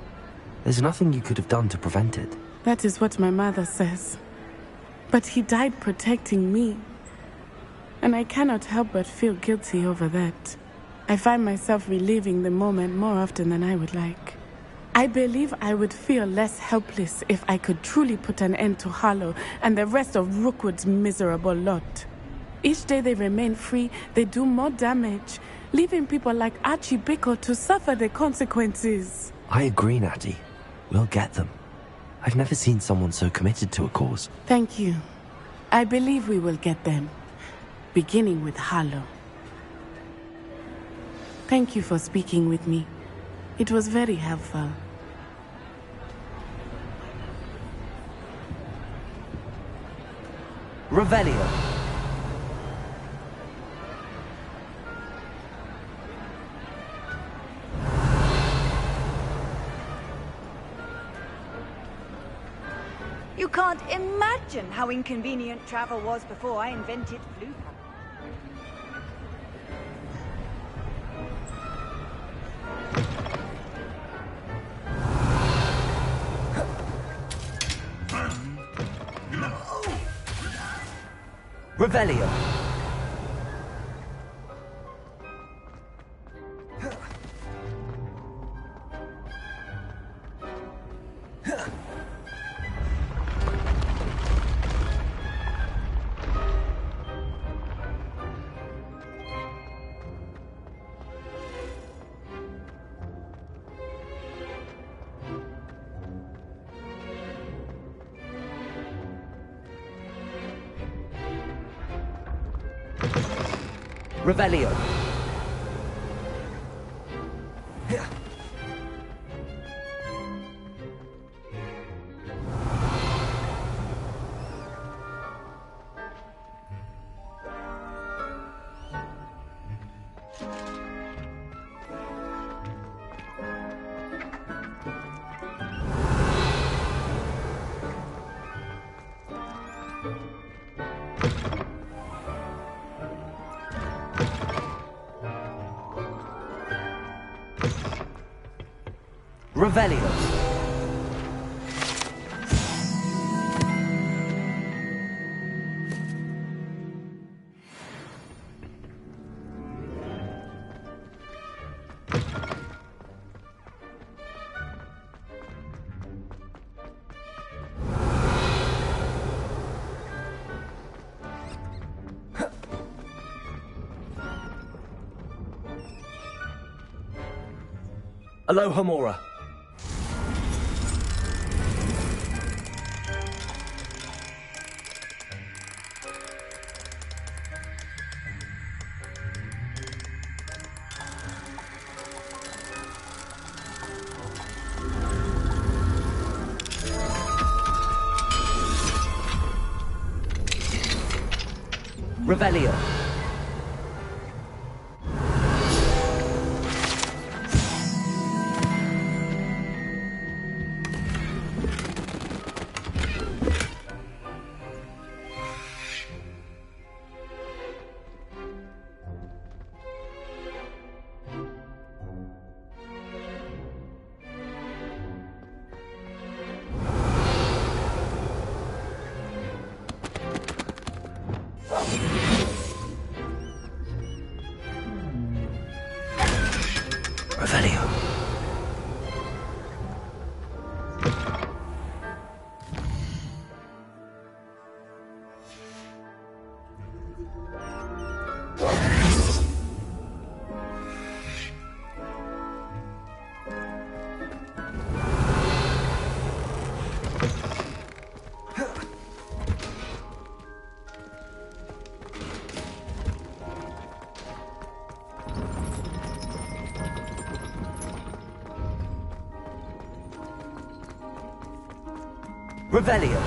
Speaker 2: There's nothing you could have done to prevent it.
Speaker 5: That is what my mother says. But he died protecting me. And I cannot help but feel guilty over that. I find myself reliving the moment more often than I would like. I believe I would feel less helpless if I could truly put an end to Harlow and the rest of Rookwood's miserable lot. Each day they remain free, they do more damage, leaving people like Archie Bickle to suffer the consequences.
Speaker 2: I agree, Natty. We'll get them. I've never seen someone so committed to a cause.
Speaker 5: Thank you. I believe we will get them. Beginning with Harlow. Thank you for speaking with me. It was very helpful.
Speaker 20: Revelio.
Speaker 3: You can't imagine how inconvenient travel was before I invented Blue.
Speaker 20: Revelio. Revelio. Revelio. Aloha Mora. Revelio. Revelio.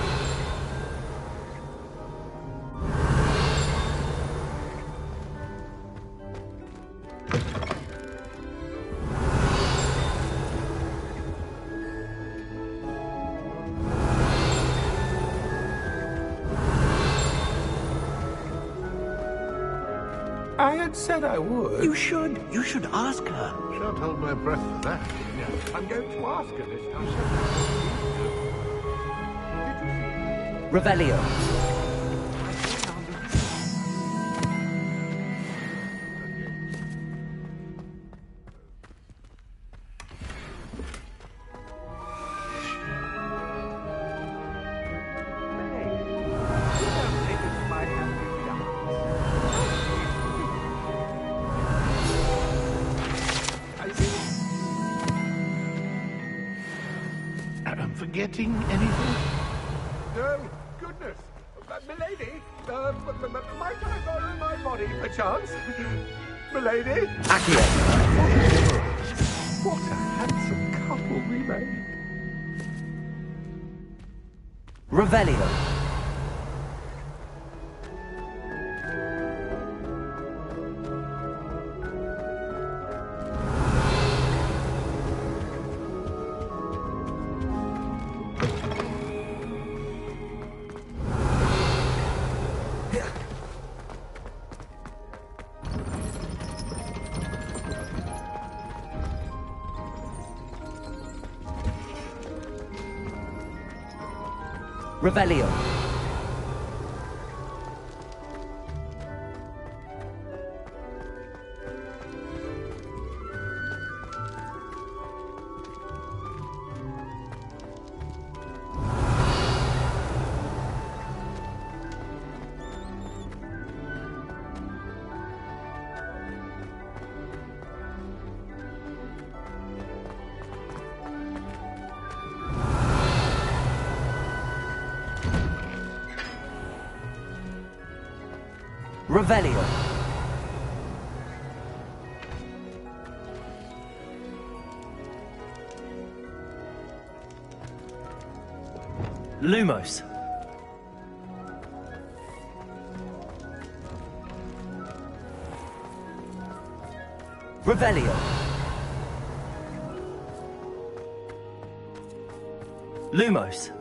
Speaker 22: I had said I would.
Speaker 13: You should ask her.
Speaker 8: Shan't hold my breath for that. Yes, I'm going to ask her this time.
Speaker 20: Revelio.
Speaker 8: I'm forgetting anything? No, goodness. Milady, might I borrow my body, perchance? Milady?
Speaker 20: Accio.
Speaker 8: What a handsome couple we made.
Speaker 20: Revelio. Revelio. Revelio. Lumos. Revelio. Lumos.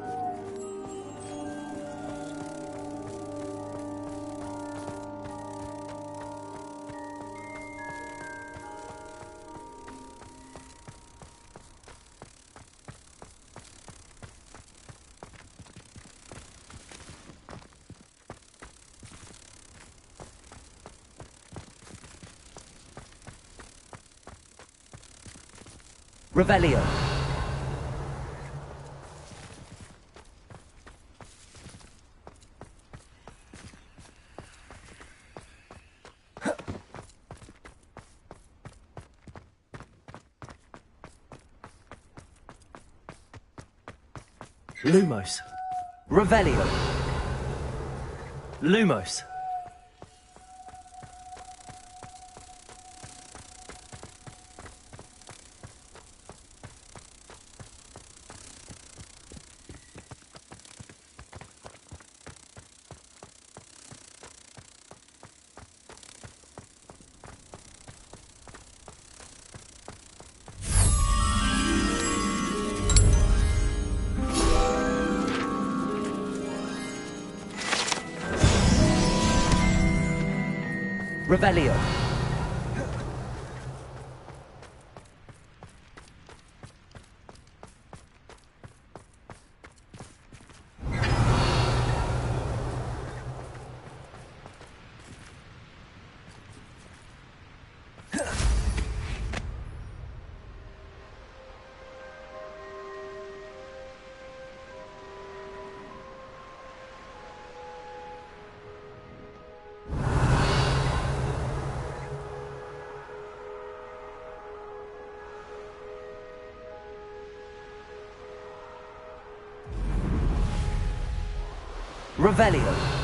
Speaker 20: Revelio. Lumos. Revelio. Lumos. Revelio. Revelio.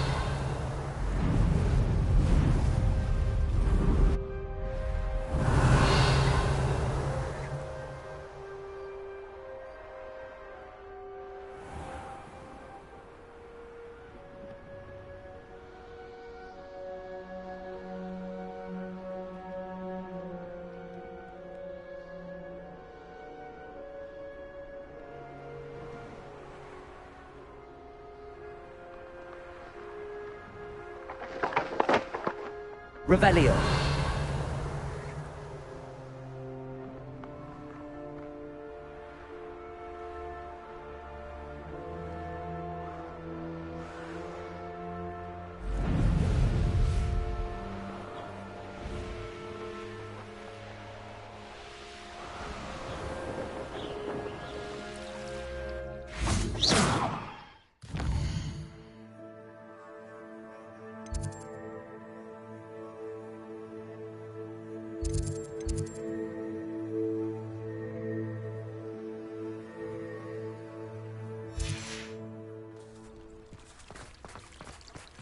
Speaker 20: Revelio.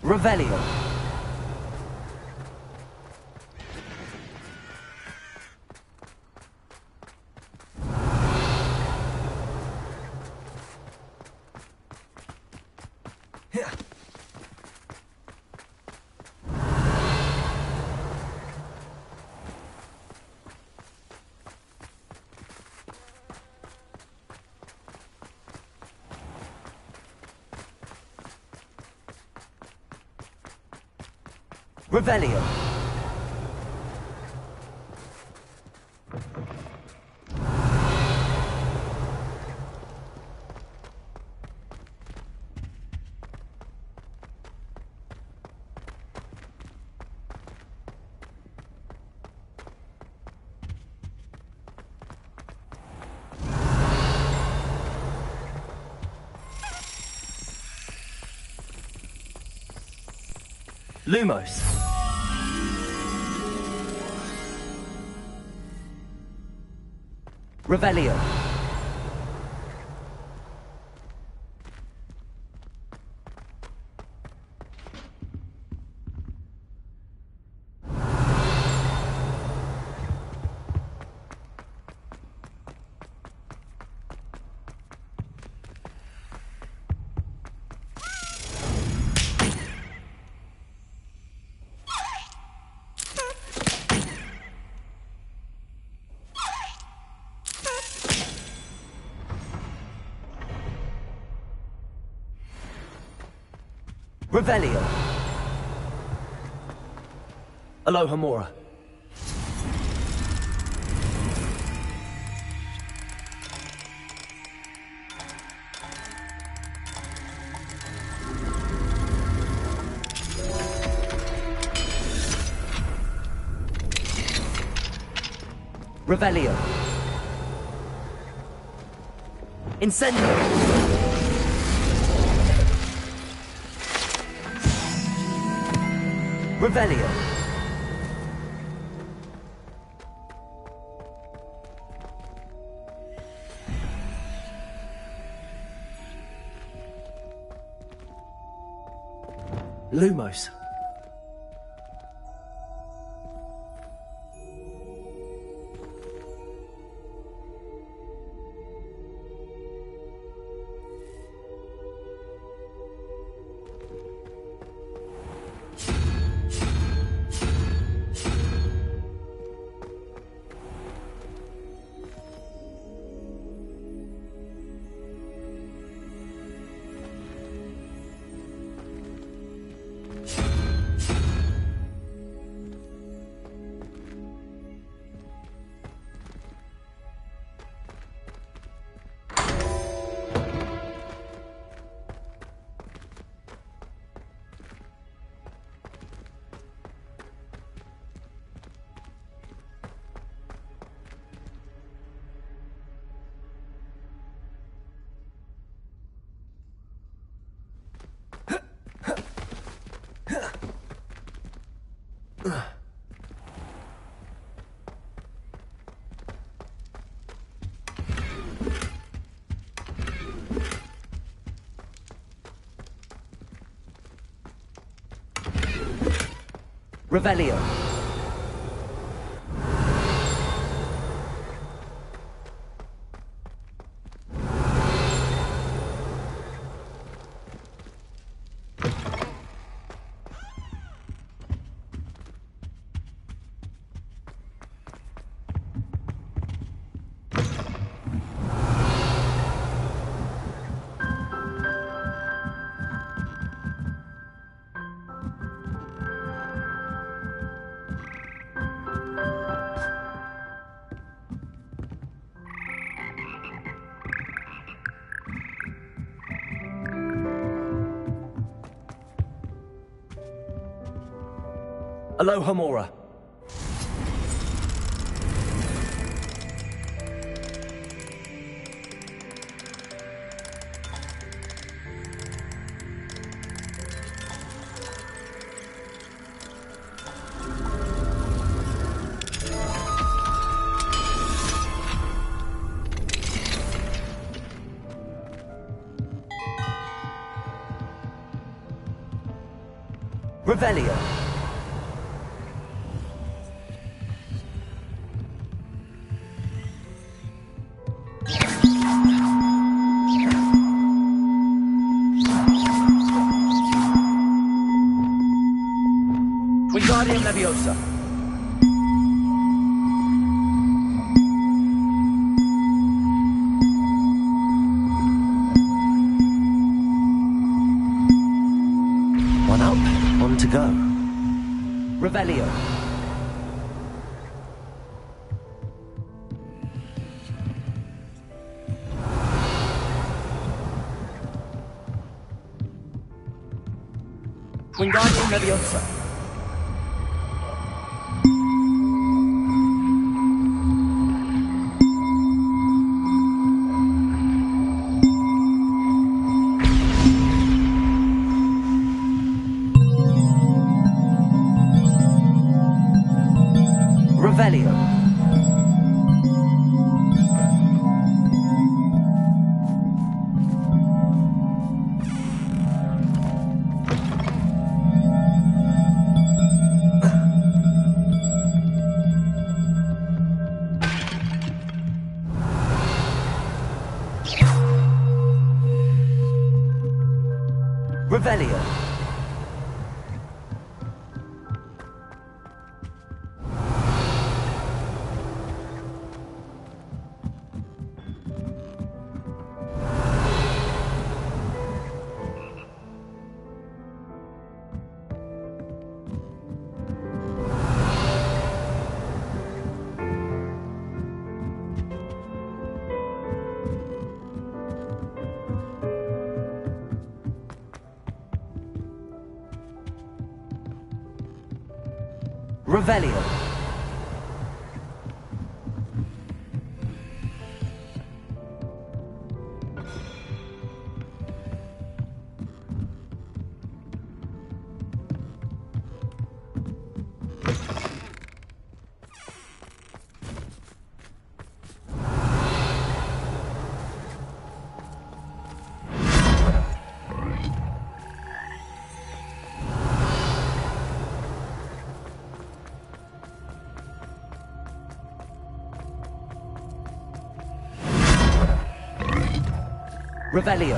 Speaker 20: Revelio. Revelio. Lumos. Revelio. Revelio. Aloha Mora. Revelio. Incendio. Revelio. Lumos. Revelio. Aloha Mora. Revelio. Wingardium Leviosa.
Speaker 2: One up, one to go.
Speaker 20: Revelio. Wingardium Leviosa. Revelio. Revelio. Revelio. Revelio.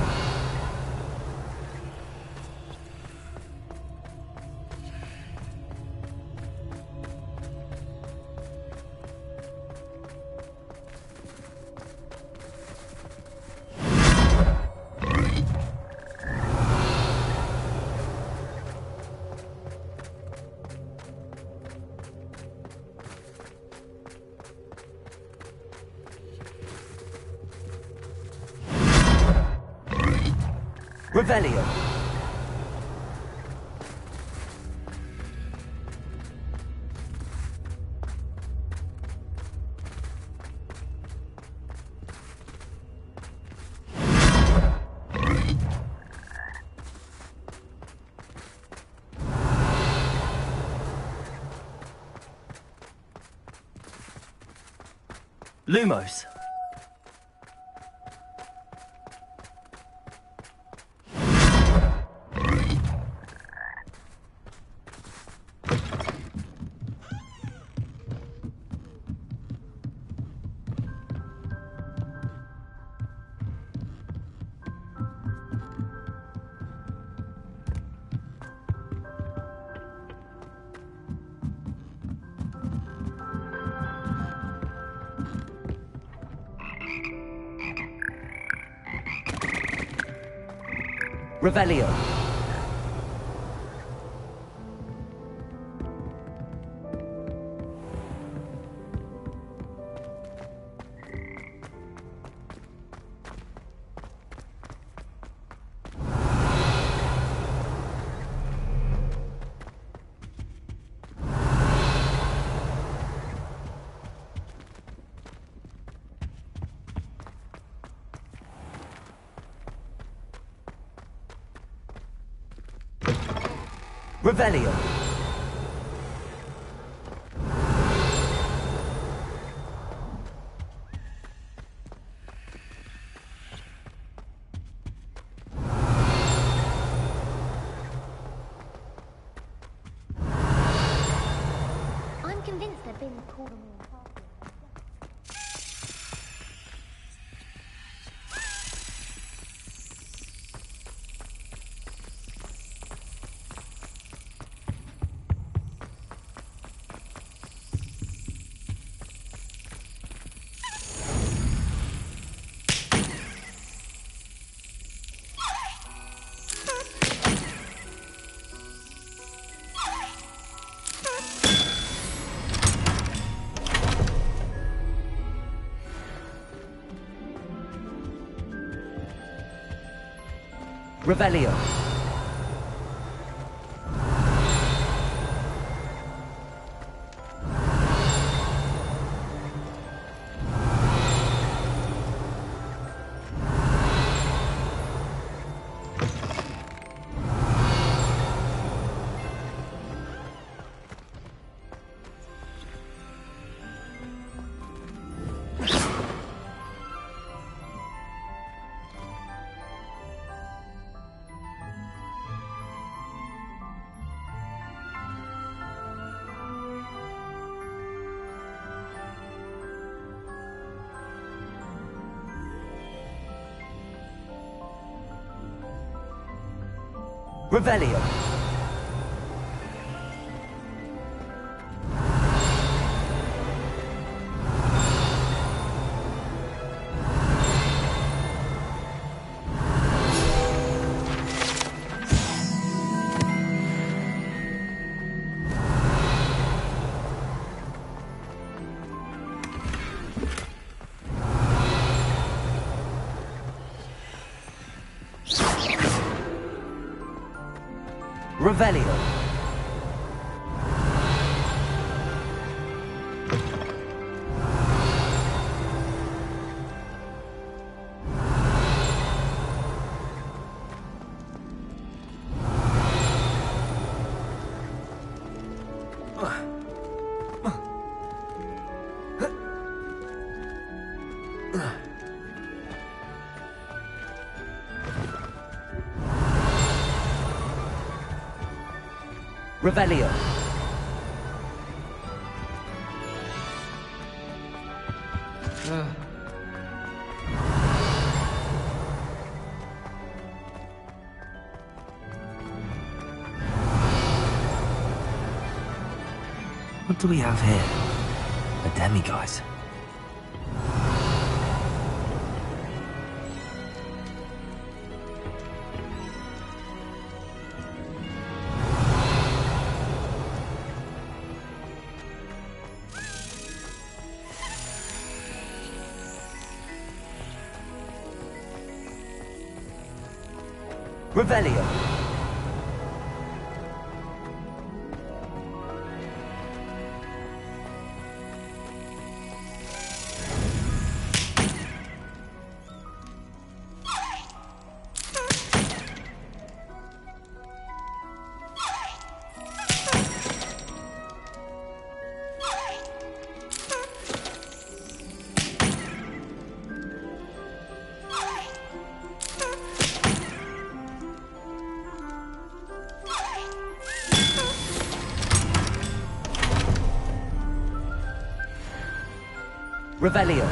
Speaker 20: Revelio. Lumos. Revelio. Revelio.
Speaker 4: I'm convinced they've been called them all.
Speaker 20: Revelio. Revelio. Revelio. Revelio.
Speaker 2: What do we have here? A demiguise.
Speaker 20: Revelio. Revelio.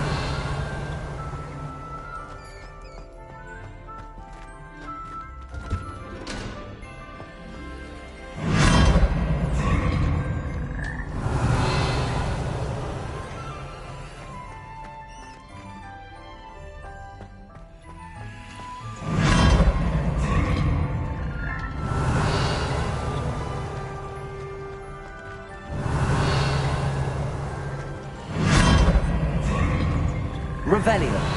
Speaker 20: Revelio.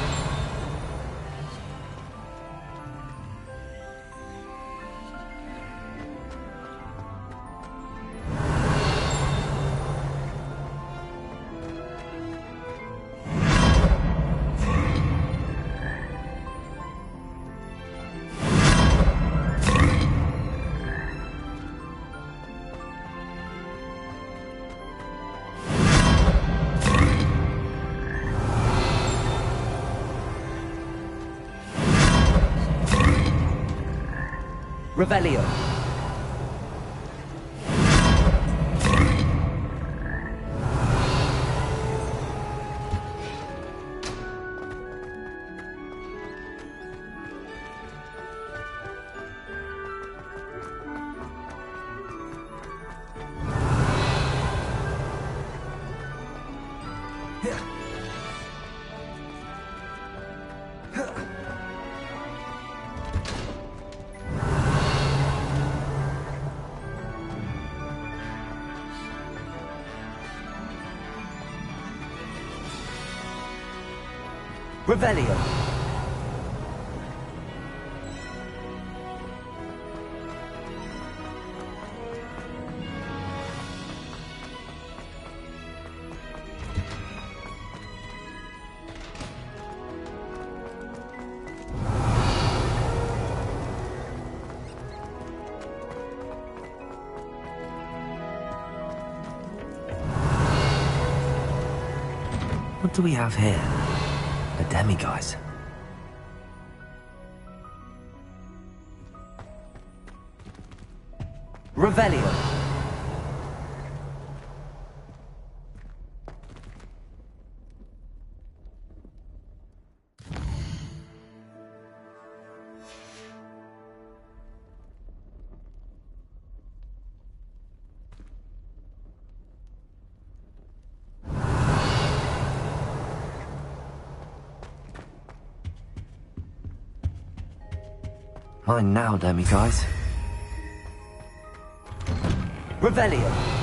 Speaker 20: Revelio. Revelio.
Speaker 2: What do we have here? A demiguise.
Speaker 20: Revelio.
Speaker 2: Mine now, demiguise.
Speaker 20: Revelio.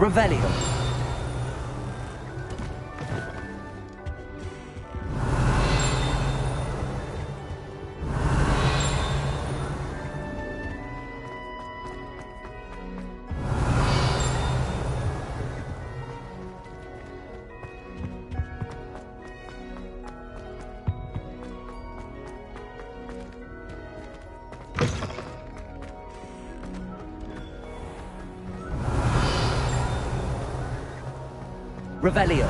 Speaker 20: Revelio. Revelio.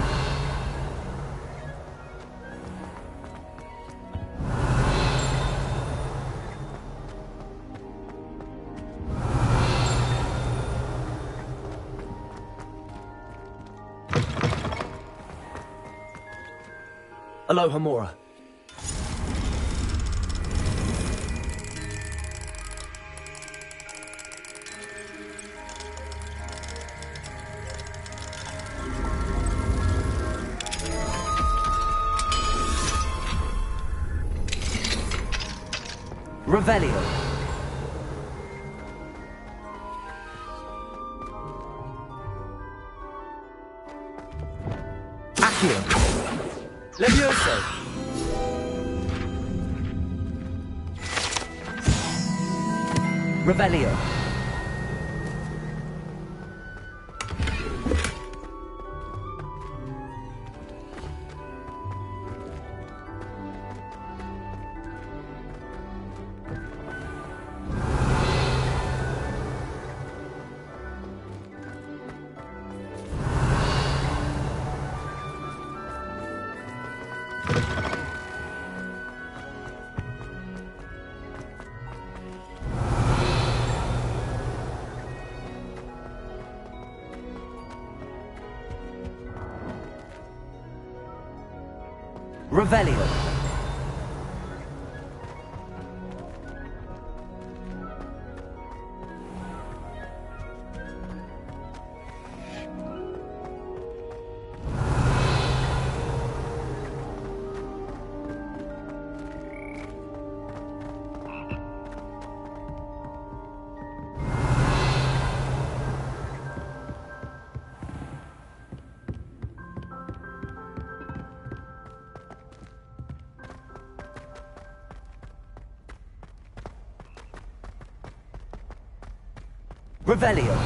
Speaker 20: Aloha Mora. Revelio. Accio. Levioso. Revelio. Revelio. Revelio.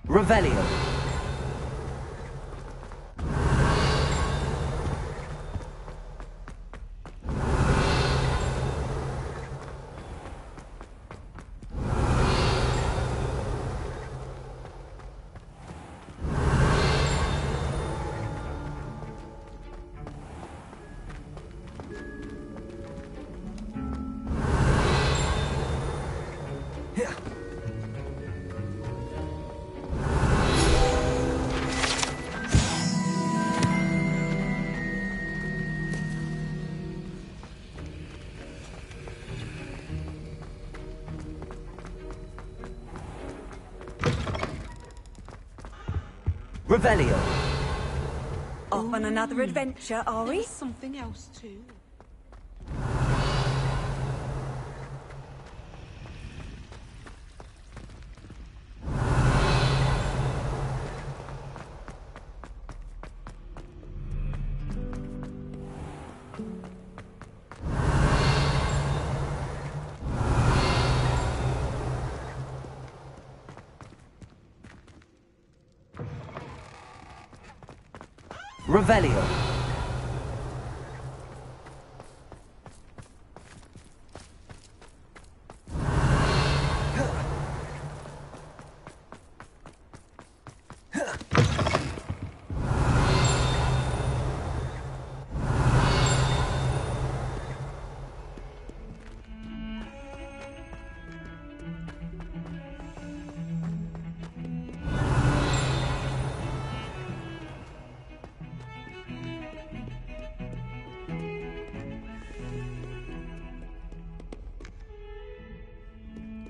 Speaker 20: Revelio. Revelio.
Speaker 3: Off on another adventure, are we?
Speaker 12: There's something else too.
Speaker 20: Revelio.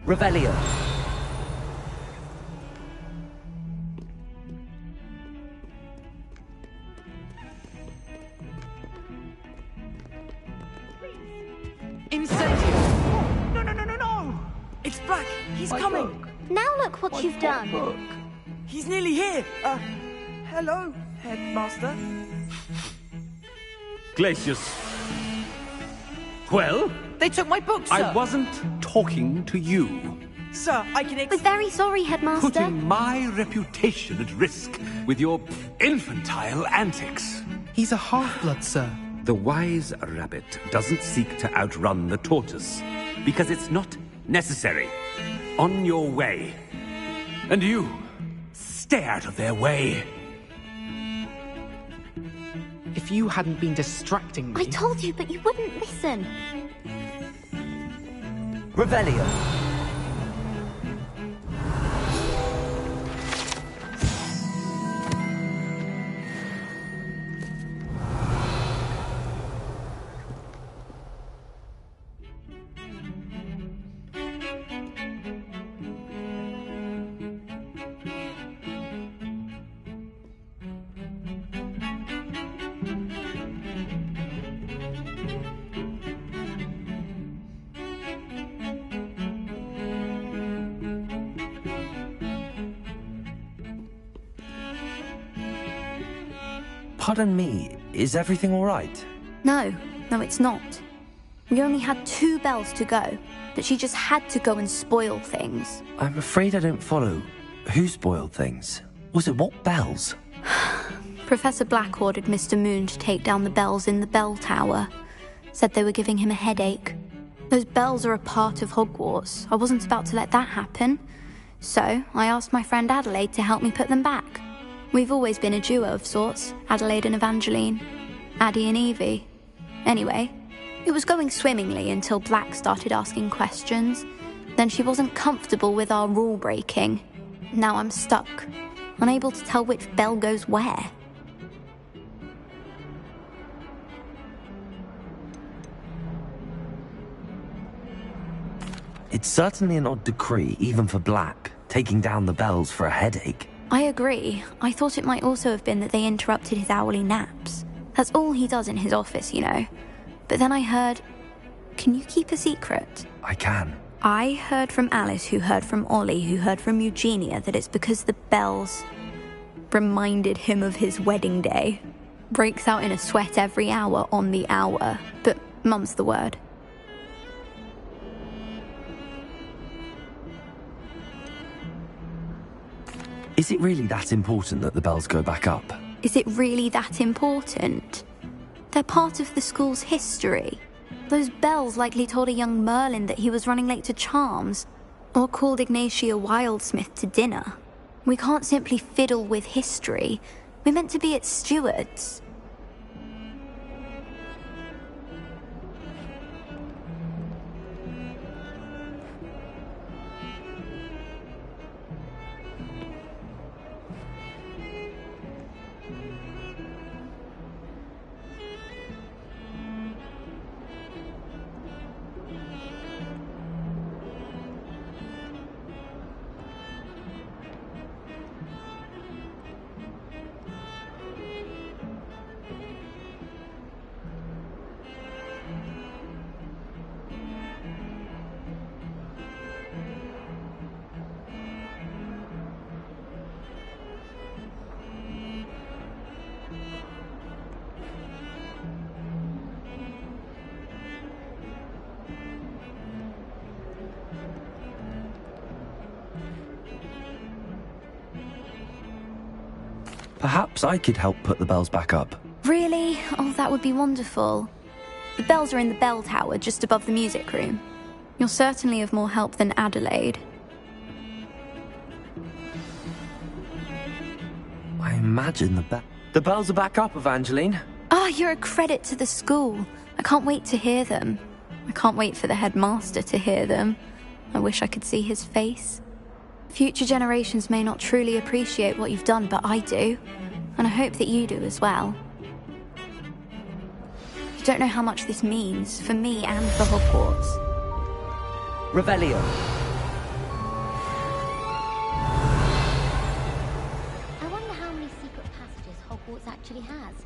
Speaker 20: Revelio.
Speaker 3: Incendio! No, no, no, no, no! It's Black! He's coming!
Speaker 4: Book. Now look what you've done.
Speaker 3: Book. He's nearly here! Hello, Headmaster.
Speaker 11: Glacius. Well?
Speaker 3: They took my book, sir!
Speaker 11: I wasn't talking to you.
Speaker 3: Sir, I can
Speaker 4: We're very sorry, Headmaster.
Speaker 11: Putting my reputation at risk with your infantile antics.
Speaker 14: He's a half-blood, sir.
Speaker 11: The wise rabbit doesn't seek to outrun the tortoise, because it's not necessary. On your way. And you, stay out of their way.
Speaker 14: If you hadn't been distracting me...
Speaker 4: I told you, but you wouldn't listen.
Speaker 20: Revelio. Pardon me, is everything all right?
Speaker 16: No, it's not. We only had 2 bells to go, but she just had to go and spoil things.
Speaker 2: I'm afraid I don't follow. Who spoiled things? Was it what bells?
Speaker 16: Professor Black ordered Mr. Moon to take down the bells in the bell tower. Said they were giving him a headache. Those bells are a part of Hogwarts. I wasn't about to let that happen. So, I asked my friend Adelaide to help me put them back. We've always been a duo of sorts, Adelaide and Evangeline. Addie and Evie. Anyway, it was going swimmingly until Black started asking questions. Then she wasn't comfortable with our rule breaking. Now I'm stuck, unable to tell which bell goes where.
Speaker 2: It's certainly an odd decree, even for Black, taking down the bells for a headache.
Speaker 16: I agree. I thought it might also have been that they interrupted his hourly naps. That's all he does in his office, you know. But then I heard... Can you keep a secret?
Speaker 2: I can.
Speaker 16: I heard from Alice, who heard from Ollie, who heard from Eugenia, that it's because the bells reminded him of his wedding day. Breaks out in a sweat every hour on the hour, but mum's the word.
Speaker 2: Is it really that important that the bells go back up?
Speaker 16: Is it really that important? They're part of the school's history. Those bells likely told a young Merlin that he was running late to Charms, or called Ignatia Wildsmith to dinner. We can't simply fiddle with history. We're meant to be its stewards.
Speaker 2: Perhaps I could help put the bells back up.
Speaker 16: Really? Oh, that would be wonderful. The bells are in the bell tower just above the music room. You're certainly of more help than Adelaide.
Speaker 2: I imagine the bells are back up, Evangeline.
Speaker 16: Ah, you're a credit to the school. I can't wait to hear them. I can't wait for the headmaster to hear them. I wish I could see his face. Future generations may not truly appreciate what you've done, but I do. And I hope that you do as well. You don't know how much this means, for me and for Hogwarts.
Speaker 20: Revelio.
Speaker 4: I wonder how many secret passages Hogwarts actually has.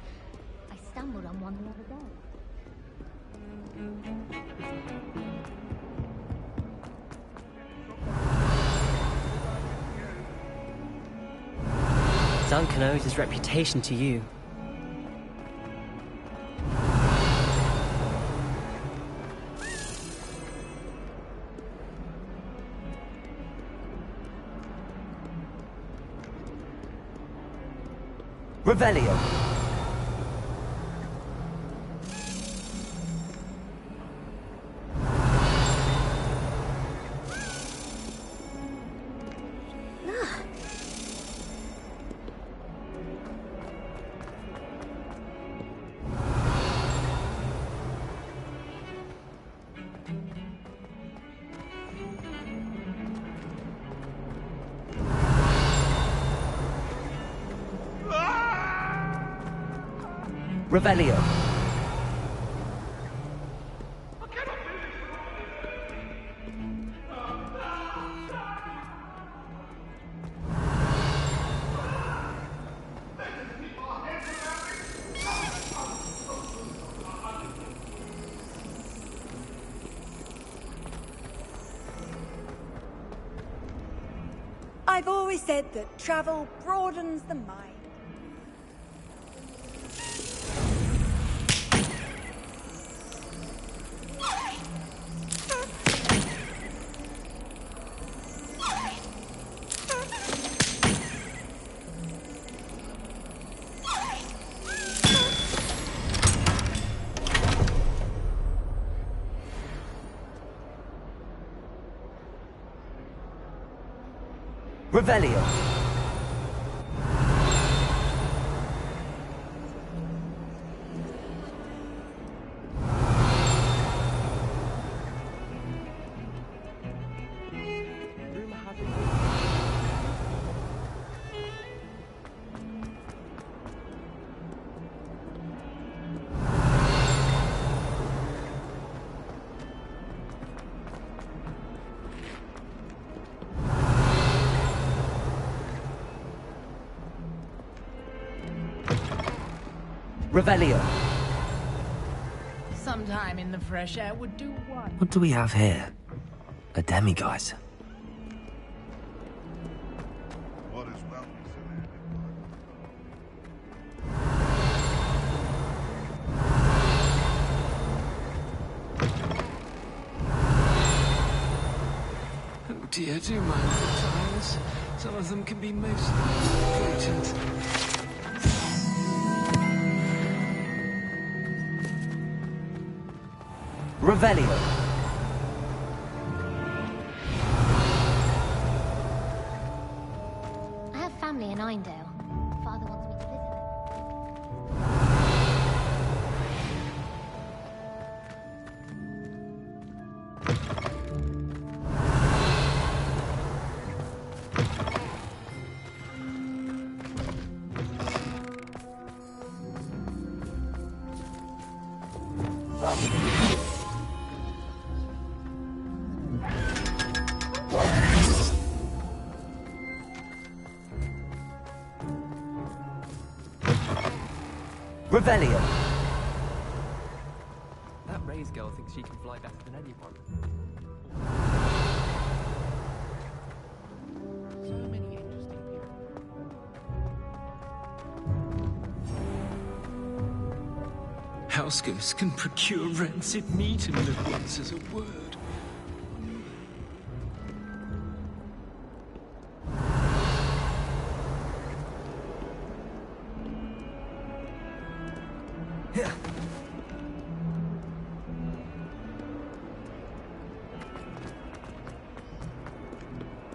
Speaker 4: I stumbled on one the other day.
Speaker 23: Duncan owes his reputation to you.
Speaker 20: Revelio. Revelio.
Speaker 3: I've always said that travel broadens the mind.
Speaker 20: Revelio. Revelio.
Speaker 7: Sometime in the fresh air would do one.
Speaker 2: What do we have here? A demiguise.
Speaker 8: What is well
Speaker 19: Oh dear, do mind the tiles. Some of them can be most potent.
Speaker 20: Revelio.
Speaker 4: I have family in Eindale. Father wants me to visit.
Speaker 20: Revelio.
Speaker 19: That Ray's girl thinks she can fly better than anyone.
Speaker 14: So many interesting people.
Speaker 19: House ghosts can procure rancid meat and live once as a word.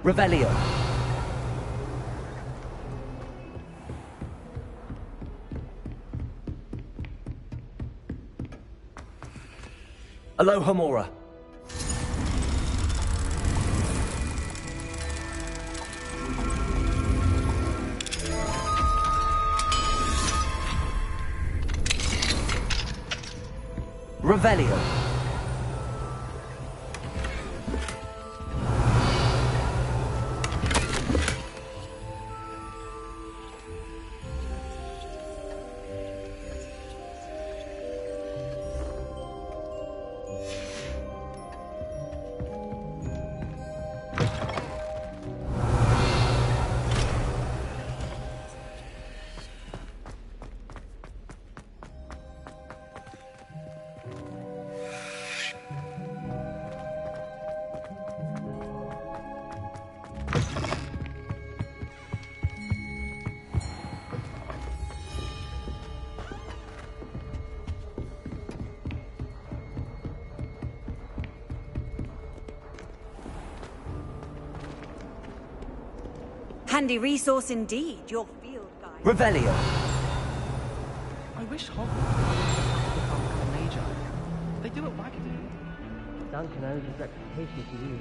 Speaker 20: Revelio. Alohomora. Revelio.
Speaker 3: Handy resource indeed, your field guide.
Speaker 20: Revelio.
Speaker 14: I wish Hogwarts would become a major. They do it wackadoo.
Speaker 6: Duncan owes his reputation to you.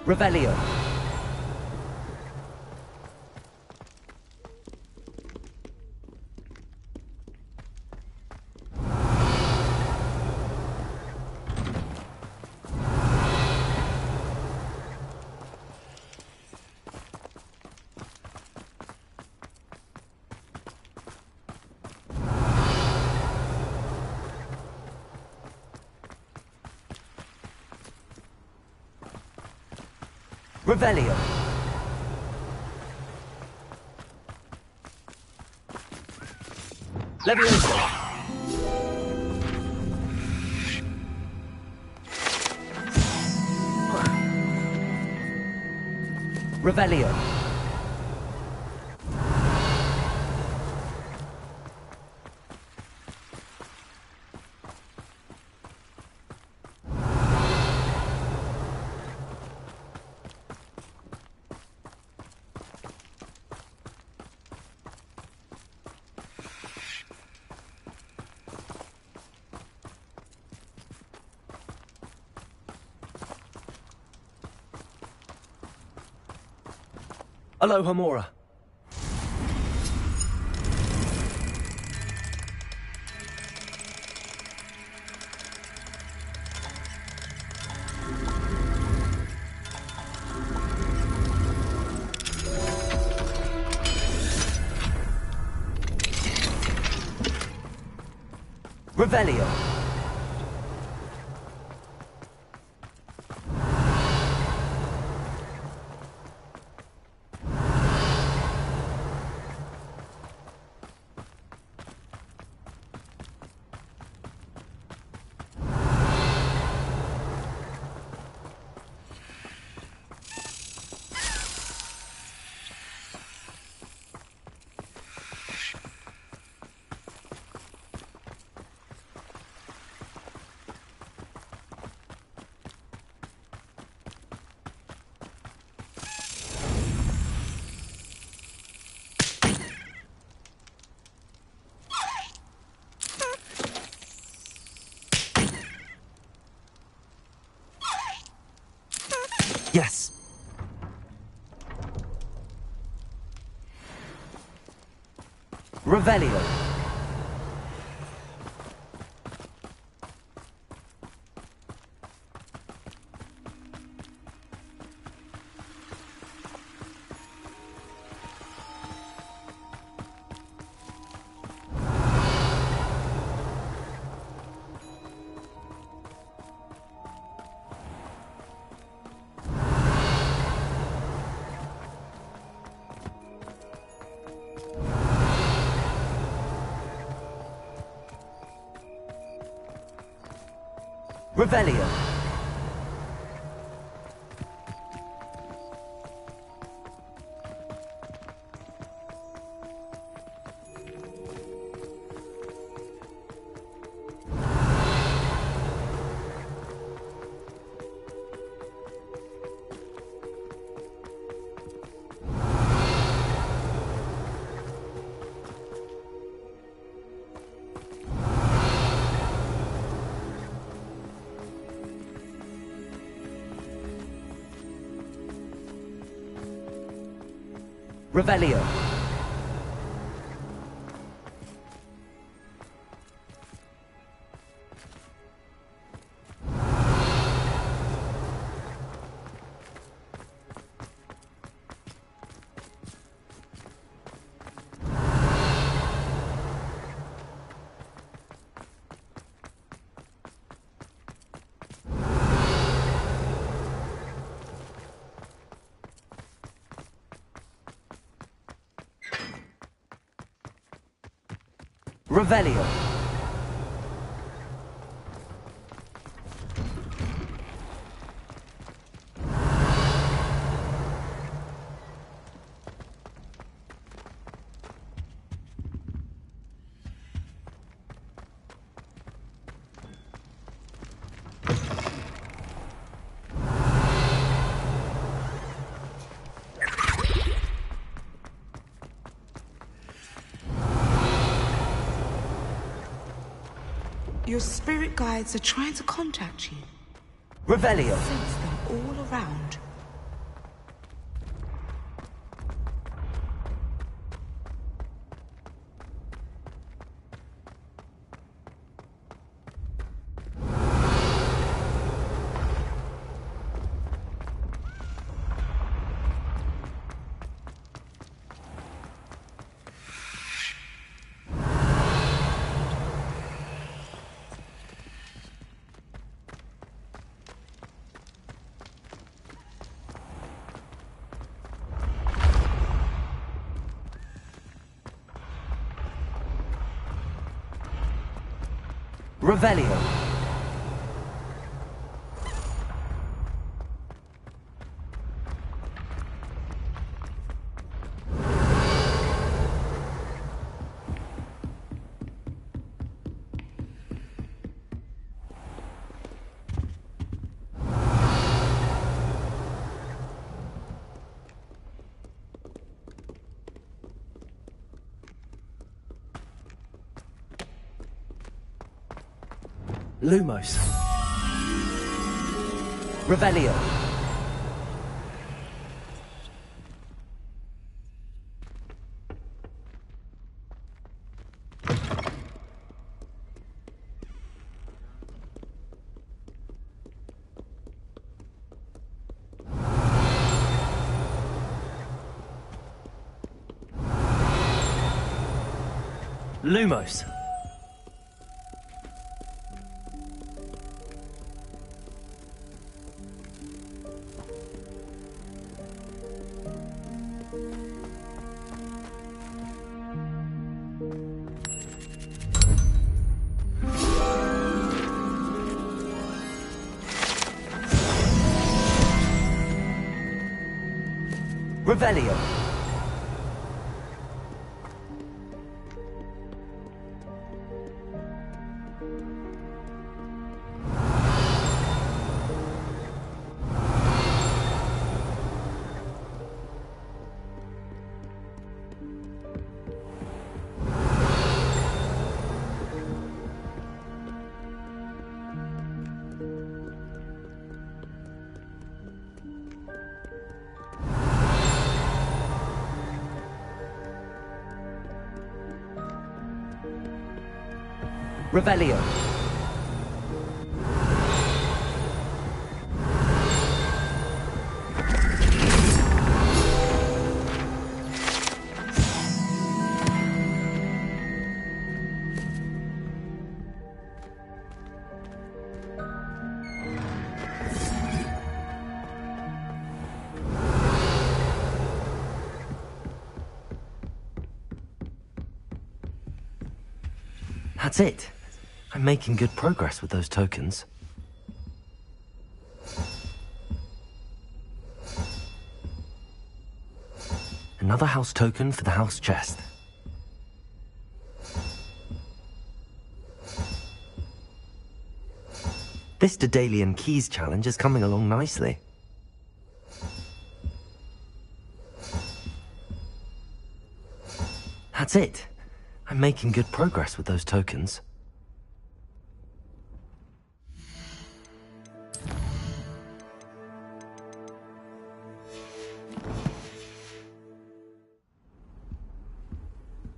Speaker 20: Revelio. Revelio. Levioso. Revelio. Aloha Mora. Revelio.
Speaker 2: Yes.
Speaker 20: Revelio. Revelio. Revelio. Revelio.
Speaker 12: Your spirit guides are trying to contact you.
Speaker 20: Revelio.
Speaker 12: I sense them all around.
Speaker 20: Revelio. Lumos. Revelio. Lumos. Revelio. Revelio.
Speaker 2: That's it. I'm making good progress with those tokens. Another house token for the house chest. This Daedalian Keys challenge is coming along nicely. That's it. I'm making good progress with those tokens.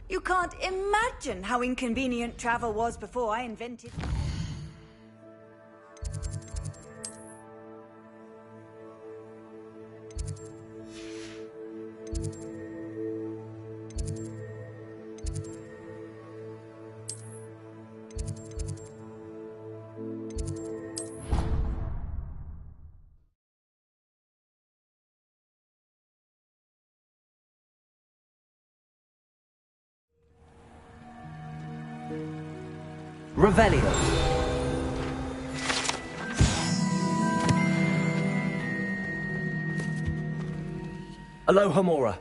Speaker 3: You can't imagine how inconvenient travel was before I invented...
Speaker 20: Revelio. Alohomora.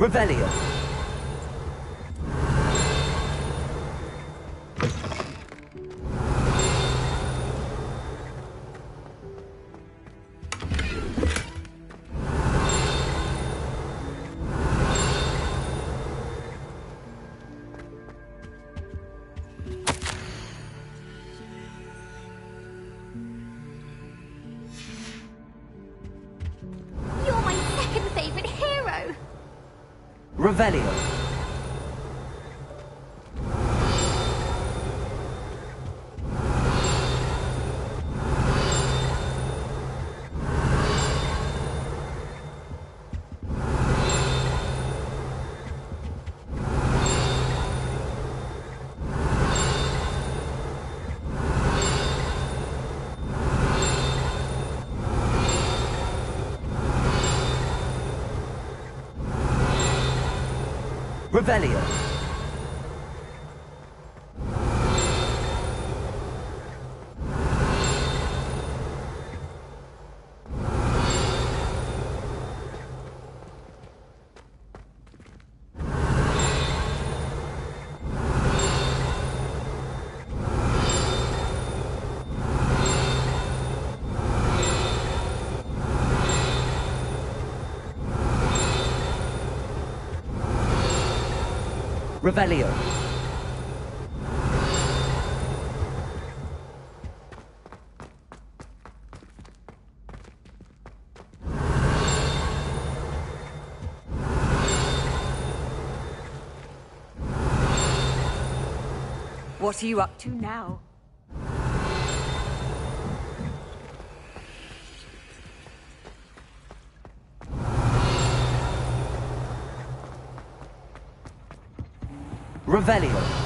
Speaker 20: Revelio.
Speaker 4: You're my second favorite hero.
Speaker 20: Revelio. Revelio. Revelio.
Speaker 3: What are you up to now?
Speaker 20: Revelio.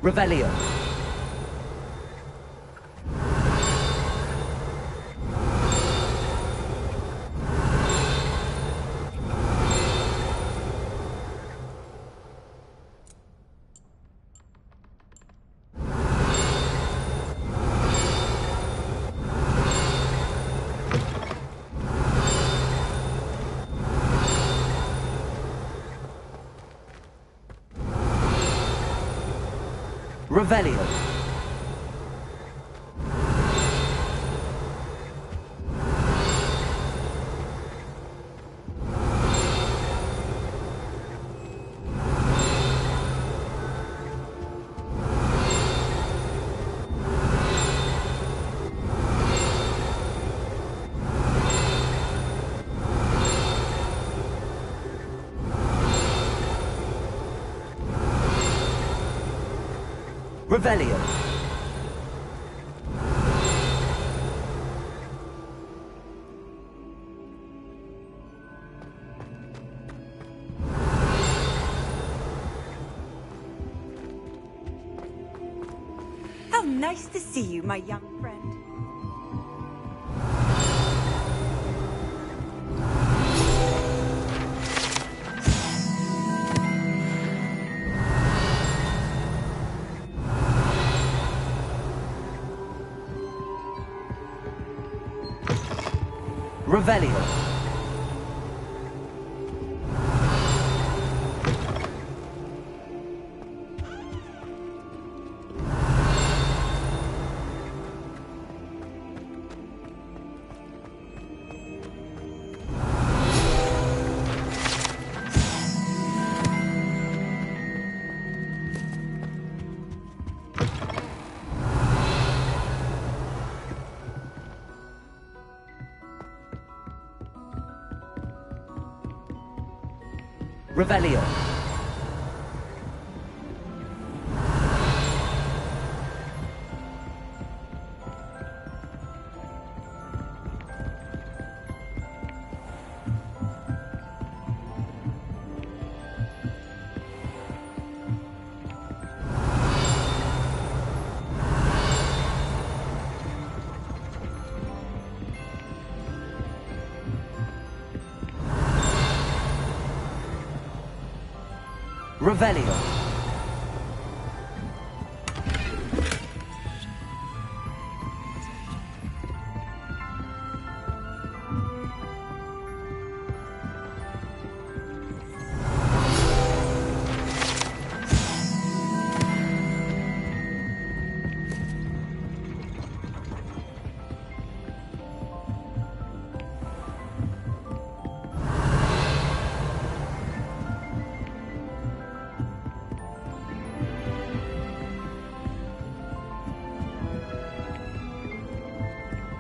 Speaker 20: Revelio. Revelio. Revelio.
Speaker 3: How nice to see you, my young friend.
Speaker 20: Revelio. Revelio. Revelio.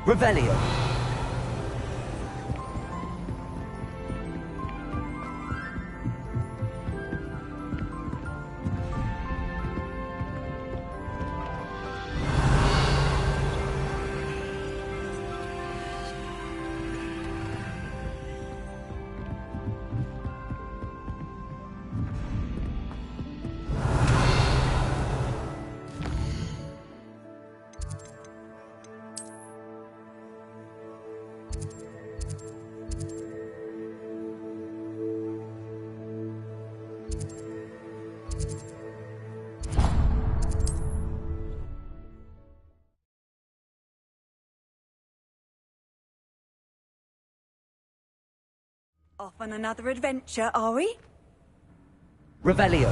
Speaker 20: Revelio.
Speaker 3: Off on another adventure, are we?
Speaker 20: Revelio.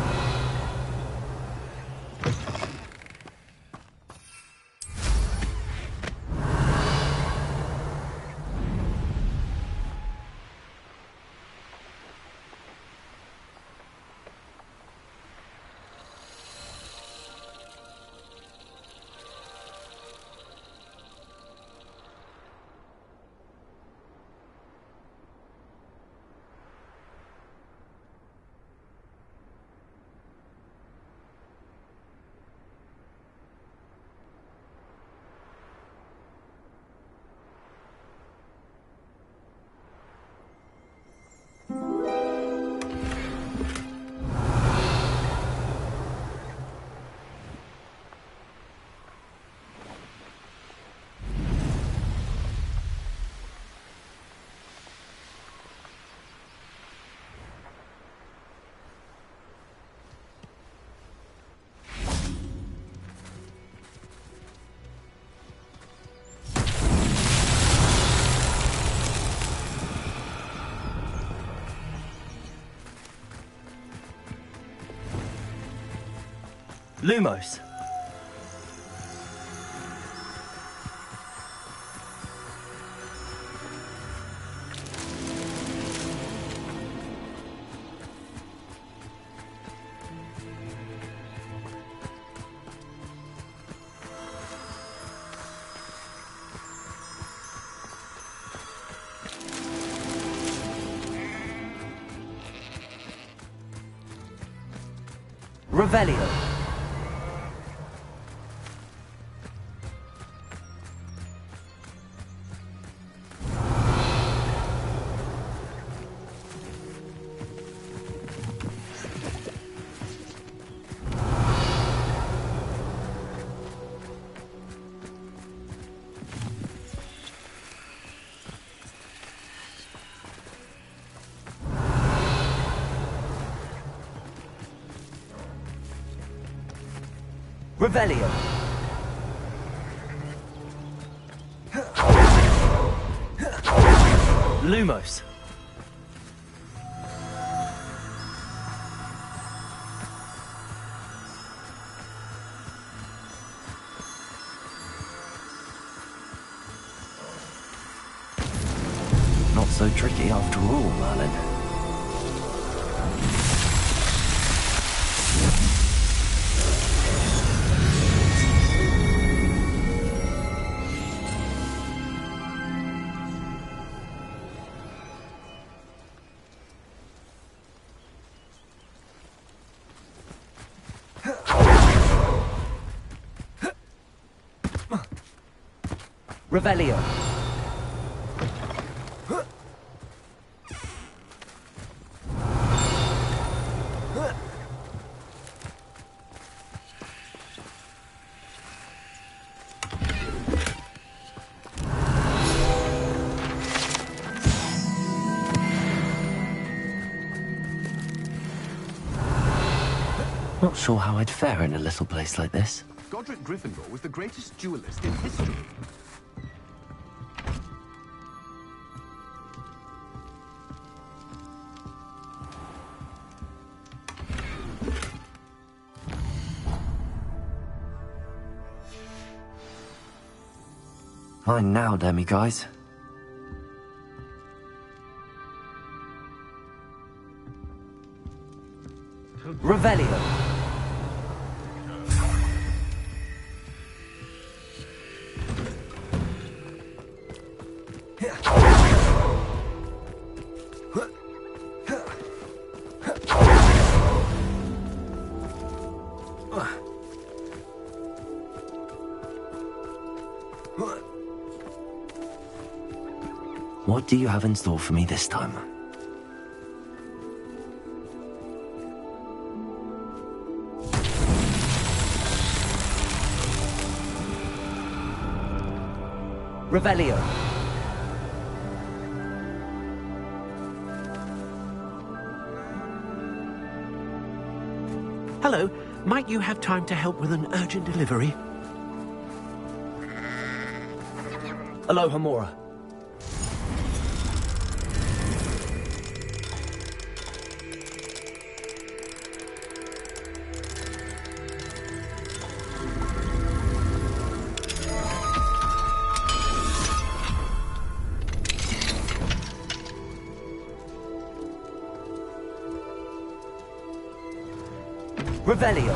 Speaker 2: Lumos.
Speaker 20: Revelio. Revelio.
Speaker 2: Lumos. Not so tricky after all, Merlin.
Speaker 20: Revelio.
Speaker 2: not sure how I'd fare in a little place like this.
Speaker 11: Godric Gryffindor was the greatest duelist in history.
Speaker 2: Fine now, demi-guys.
Speaker 20: Revelio.
Speaker 2: What do you have in store for me this time?
Speaker 20: Revelio.
Speaker 10: Hello. Might you have time to help with an urgent delivery?
Speaker 20: Aloha Mora. Revelio.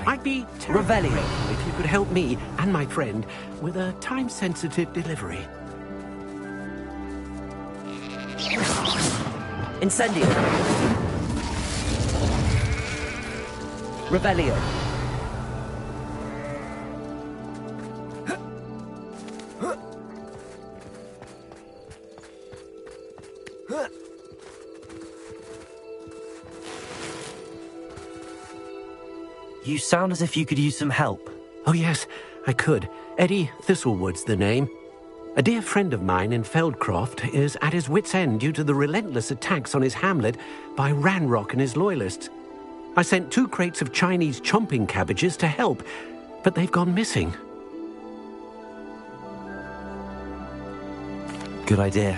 Speaker 10: I'd be terribly grateful if you could help me and my friend with a time-sensitive delivery.
Speaker 20: Incendio. Revelio.
Speaker 2: You sound as if you could use some help.
Speaker 10: Oh yes, I could. Eddie Thistlewood's the name. A dear friend of mine in Feldcroft is at his wit's end due to the relentless attacks on his hamlet by Ranrock and his loyalists. I sent 2 crates of Chinese chomping cabbages to help, but they've gone missing.
Speaker 2: Good idea.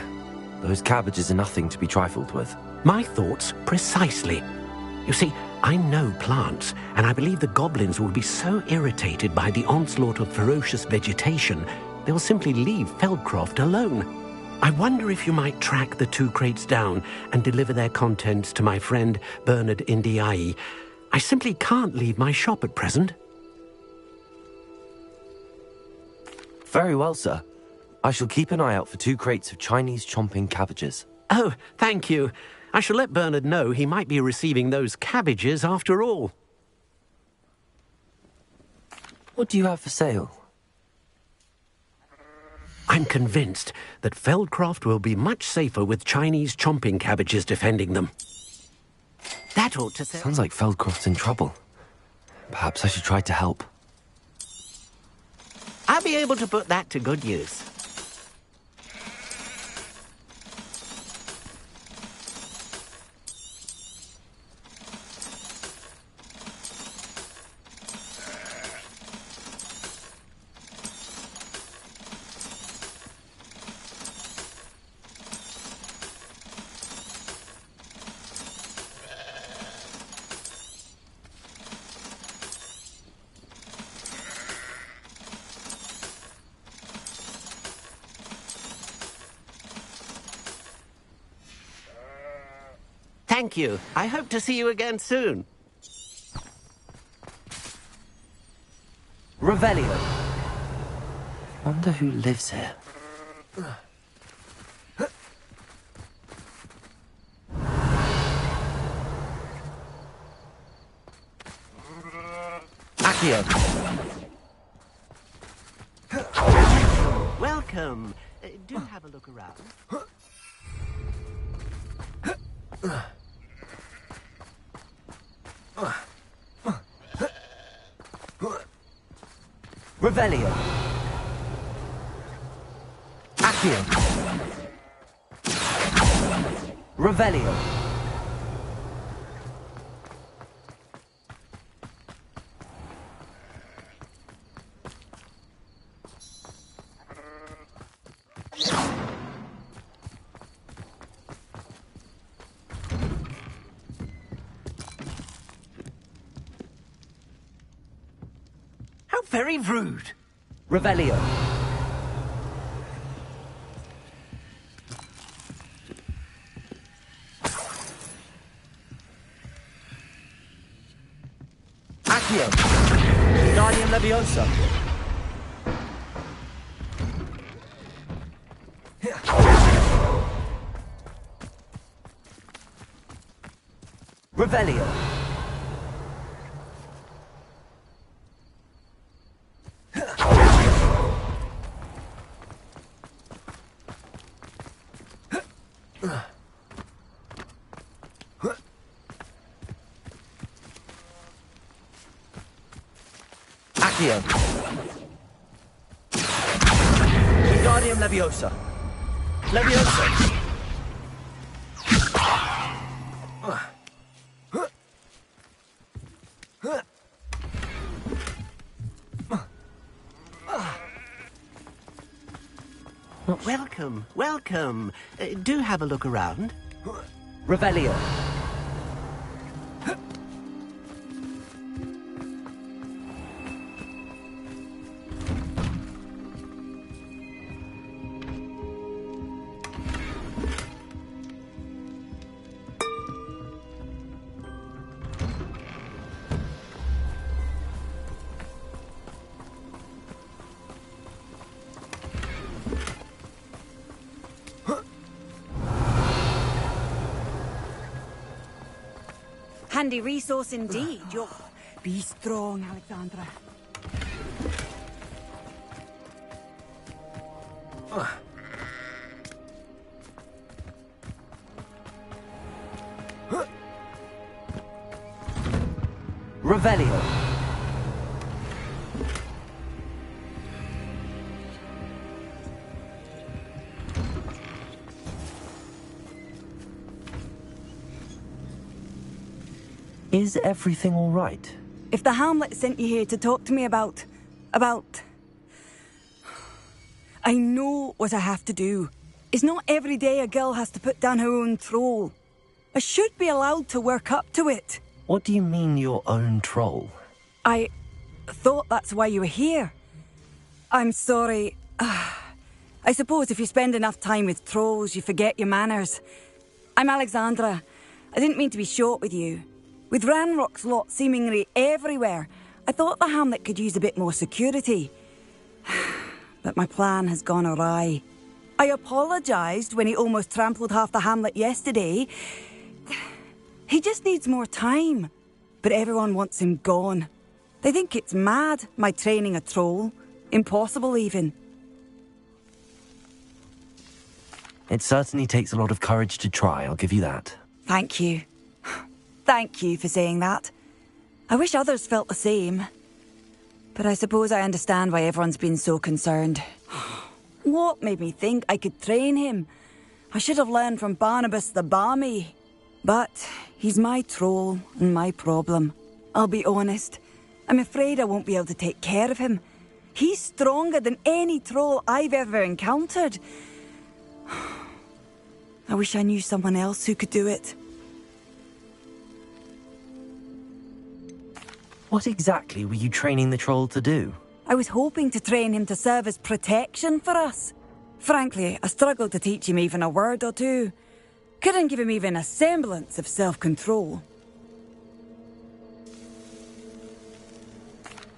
Speaker 2: Those cabbages are nothing to be trifled with.
Speaker 10: My thoughts precisely. You see, I know plants, and I believe the goblins will be so irritated by the onslaught of ferocious vegetation, they will simply leave Feldcroft alone. I wonder if you might track the 2 crates down and deliver their contents to my friend Bernard Indiai. I simply can't leave my shop at present.
Speaker 2: Very well, sir. I shall keep an eye out for 2 crates of Chinese chomping cabbages.
Speaker 10: Oh, thank you. I shall let Bernard know he might be receiving those cabbages after all.
Speaker 2: What do you have for sale?
Speaker 10: I'm convinced that Feldcroft will be much safer with Chinese chomping cabbages defending them. That ought to
Speaker 2: Sounds like Feldcroft's in trouble. Perhaps I should try to help.
Speaker 10: I'll be able to put that to good use. Thank you. I hope to see you again soon.
Speaker 20: Revelio.
Speaker 2: Wonder who lives here.
Speaker 20: Accio.
Speaker 10: Welcome. Do have a look around.
Speaker 20: Revelio. Accio. Revelio.
Speaker 13: How very rude.
Speaker 20: Revelio. Accio. Guardian Leviosa. Revelio. Accio. Wingardium Leviosa. Leviosa.
Speaker 10: Welcome, welcome. Do have a look around.
Speaker 20: Revelio.
Speaker 3: Handy resource indeed. Be strong, Alexandra.
Speaker 20: Revelio.
Speaker 2: Is everything all right?
Speaker 3: If the Hamlet sent you here to talk to me about... I know what I have to do. It's not every day a girl has to put down her own troll. I should be allowed to work up to it.
Speaker 2: What do you mean, your own troll?
Speaker 3: I thought that's why you were here. I'm sorry. I suppose if you spend enough time with trolls, you forget your manners. I'm Alexandra. I didn't mean to be short with you. With Ranrock's lot seemingly everywhere, I thought the Hamlet could use a bit more security. But my plan has gone awry. I apologised when he almost trampled half the Hamlet yesterday. He just needs more time. But everyone wants him gone. They think it's mad, my training a troll. Impossible, even.
Speaker 2: It certainly takes a lot of courage to try, I'll give you that.
Speaker 3: Thank you. Thank you for saying that. I wish others felt the same. But I suppose I understand why everyone's been so concerned. What made me think I could train him? I should have learned from Barnabas the Barmy. But he's my troll and my problem. I'll be honest. I'm afraid I won't be able to take care of him. He's stronger than any troll I've ever encountered. I wish I knew someone else who could do it.
Speaker 2: What exactly were you training the troll to do?
Speaker 3: I was hoping to train him to serve as protection for us. Frankly, I struggled to teach him even a word or two. Couldn't give him even a semblance of self-control.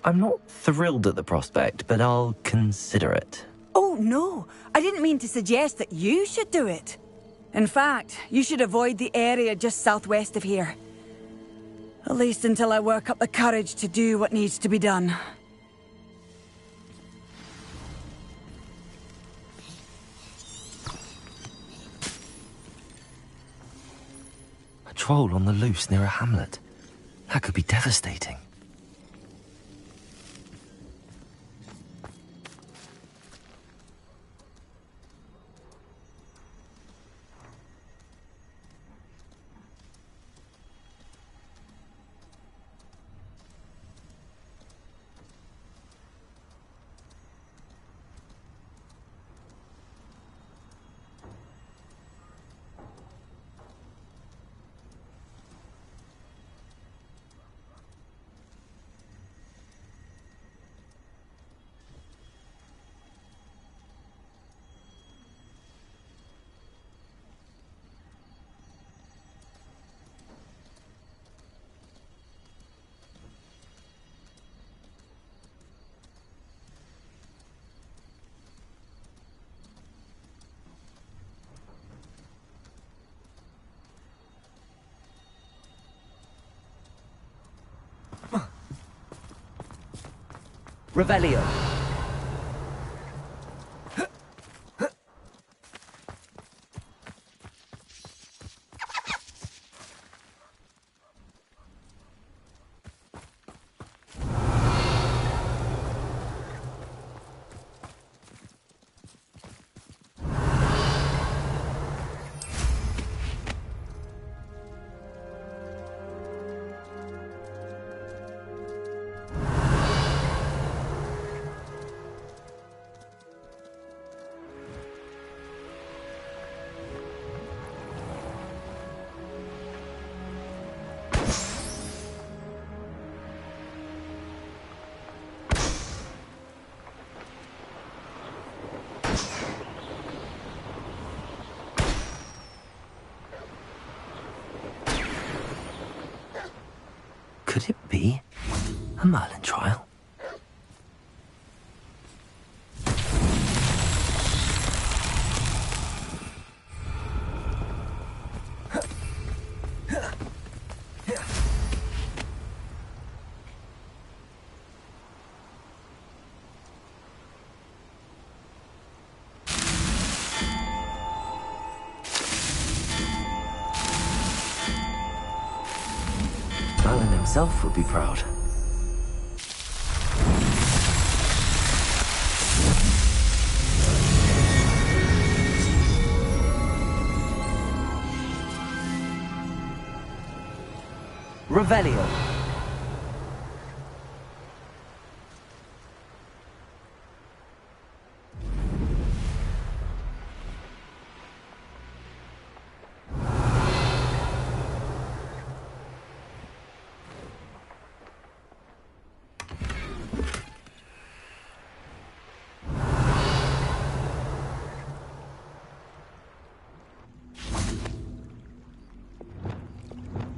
Speaker 2: I'm not thrilled at the prospect, but I'll consider it.
Speaker 3: Oh, no. I didn't mean to suggest that you should do it. In fact, you should avoid the area just southwest of here. At least until I work up the courage to do what needs to be done.
Speaker 2: A troll on the loose near a hamlet. That could be devastating.
Speaker 20: Revelio.
Speaker 2: Could it be a Merlin trial? Merlin himself would be proud.
Speaker 20: Revelio.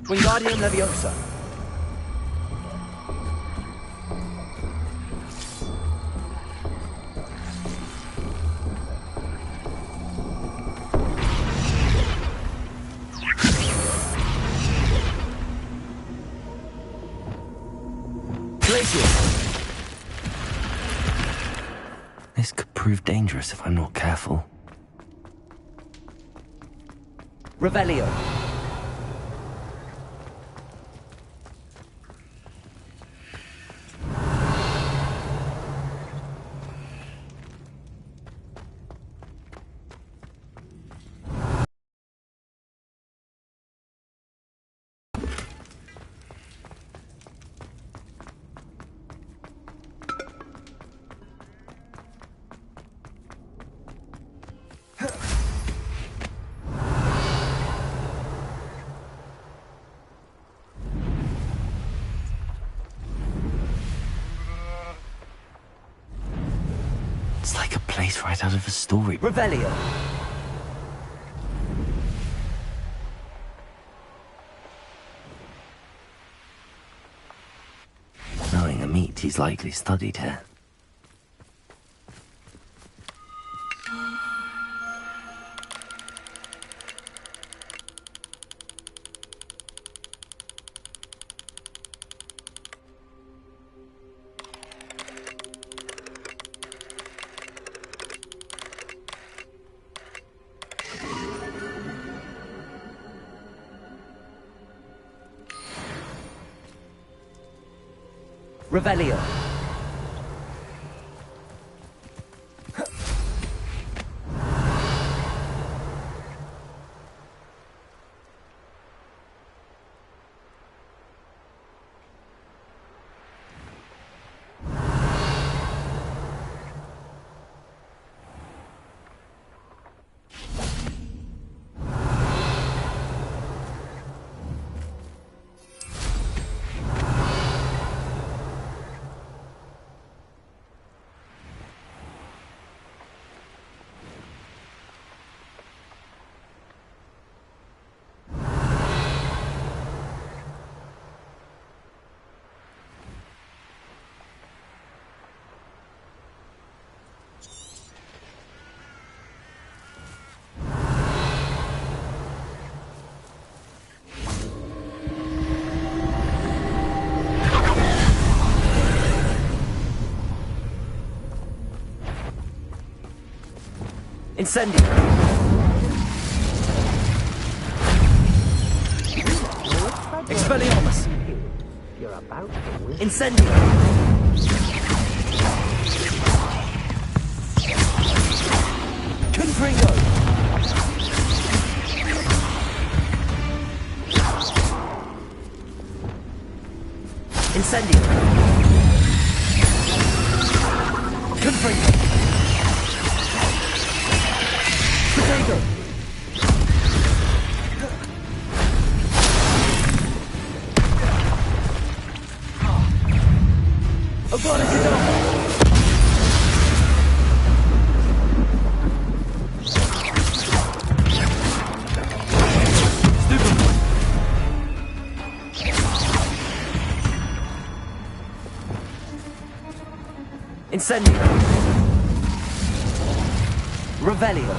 Speaker 20: Wingardium Leviosa.
Speaker 2: This could prove dangerous if I'm not careful.
Speaker 20: Revelio.
Speaker 2: It's like a place right out of a story.
Speaker 20: Revelio.
Speaker 2: Natty's likely studied here.
Speaker 20: Revelio. Incendio. Expelliarmus.
Speaker 21: You're about to win.
Speaker 20: Incendio. Confringo. Incendio. Confringo. Potato. Incendio. Revelio.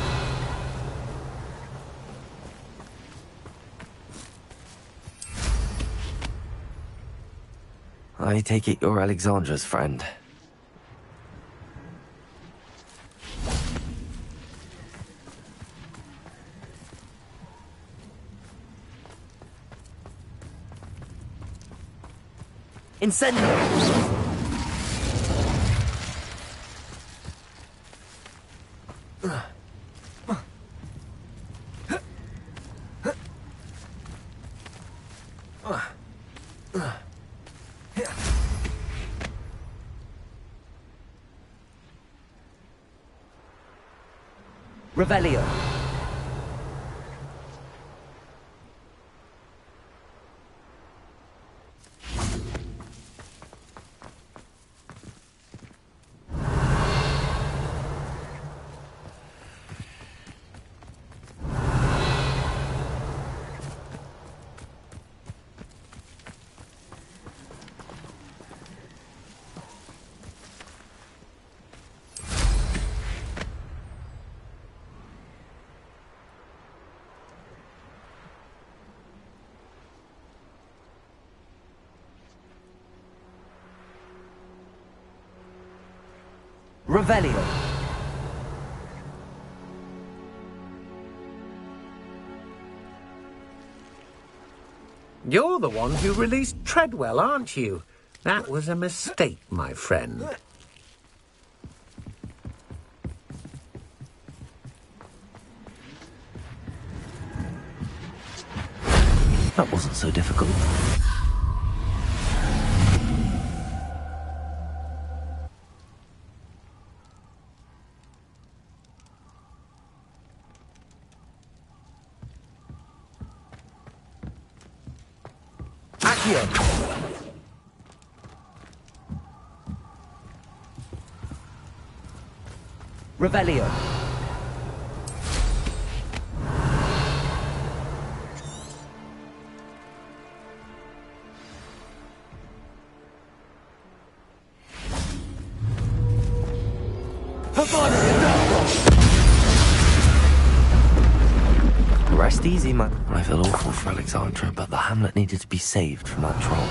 Speaker 2: I take it you're Alexandra's friend.
Speaker 20: Incendio. Revelio. Revelio.
Speaker 10: You're the one who released Treadwell, aren't you? That was a mistake, my friend.
Speaker 2: That wasn't so difficult.
Speaker 20: Revelio.
Speaker 2: Rest easy, man. I feel awful for Alexandra, but the hamlet needed to be saved from that troll.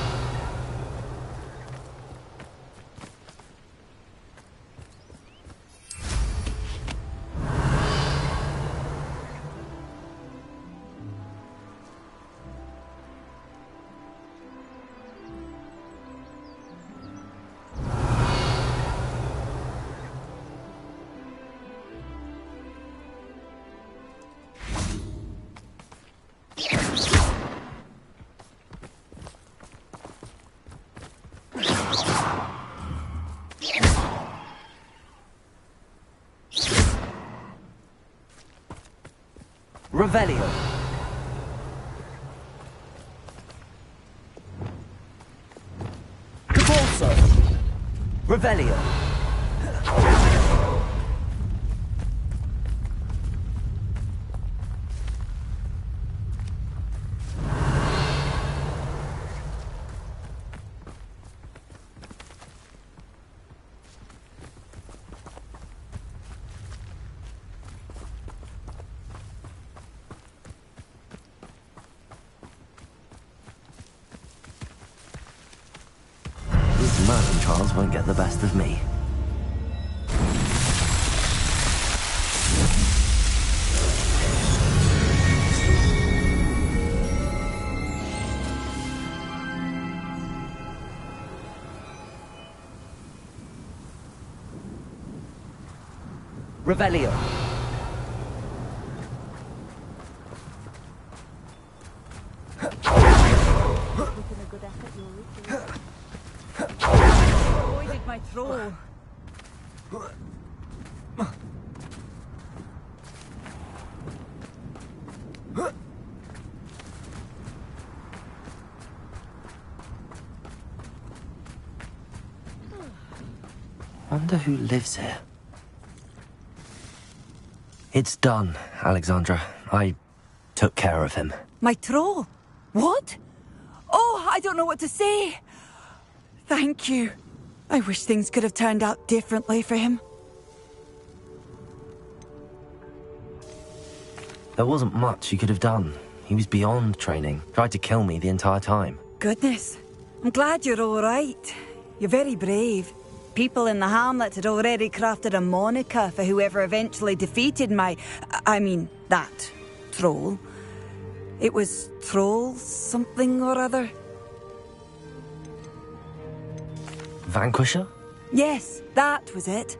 Speaker 20: Revelio. Caporso. Revelio.
Speaker 2: Merlin trials won't get the best of me.
Speaker 20: Revelio.
Speaker 3: Avoided my troll.
Speaker 2: Wonder who lives here. It's done, Alexandra. I took care of him.
Speaker 3: My troll? What? Oh, I don't know what to say. Thank you. I wish things could have turned out differently for him.
Speaker 2: There wasn't much you could have done. He was beyond training. Tried to kill me the entire time.
Speaker 3: Goodness. I'm glad you're all right. You're very brave. People in the hamlet had already crafted a moniker for whoever eventually defeated that troll. It was Troll something or other.
Speaker 2: Vanquisher?
Speaker 3: Yes, that was it.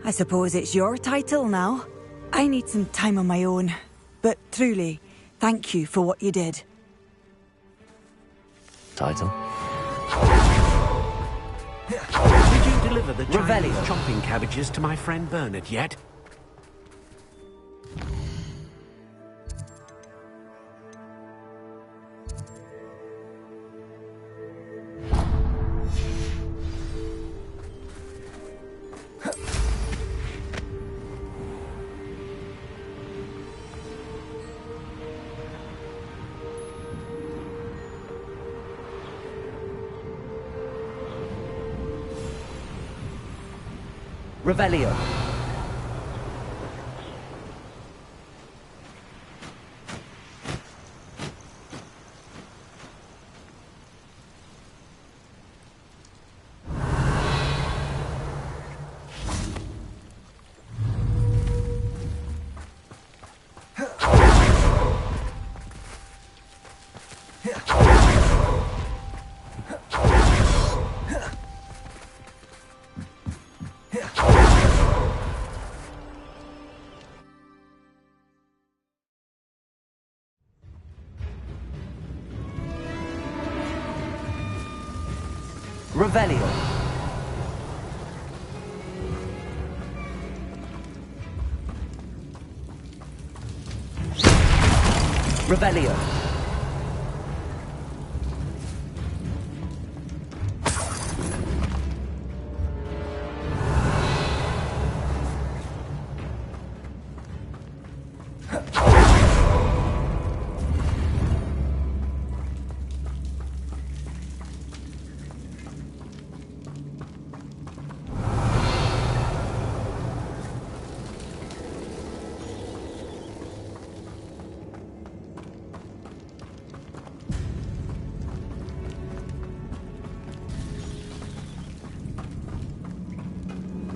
Speaker 3: I suppose it's your title now. I need some time on my own. But truly, thank you for what you did.
Speaker 2: Title?
Speaker 10: Did you deliver the Chinese
Speaker 20: Revelio.
Speaker 10: chopping cabbages to my friend Bernard yet?
Speaker 20: Revelio. Revelio. Revelio.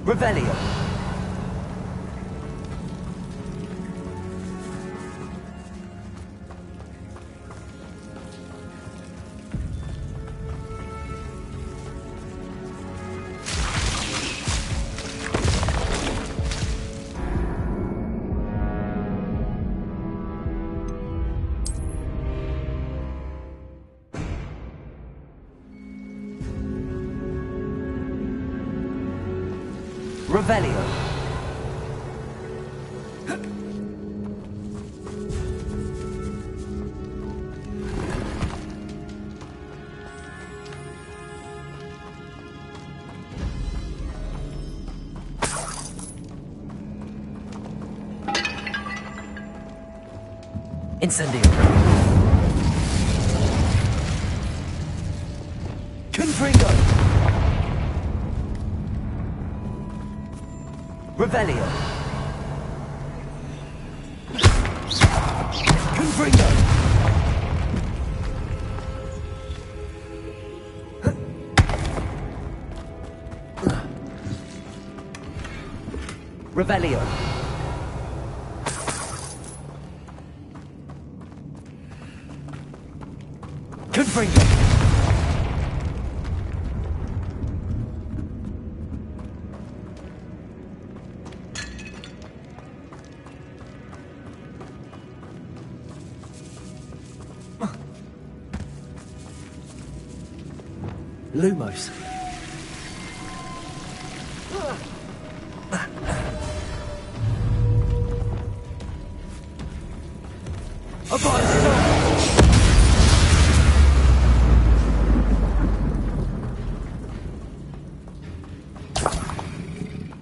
Speaker 20: Revelio. Revelio.
Speaker 2: Incendio.
Speaker 20: Confringo. Revelio. Confringo. Revelio. Confringo.
Speaker 2: Lumos.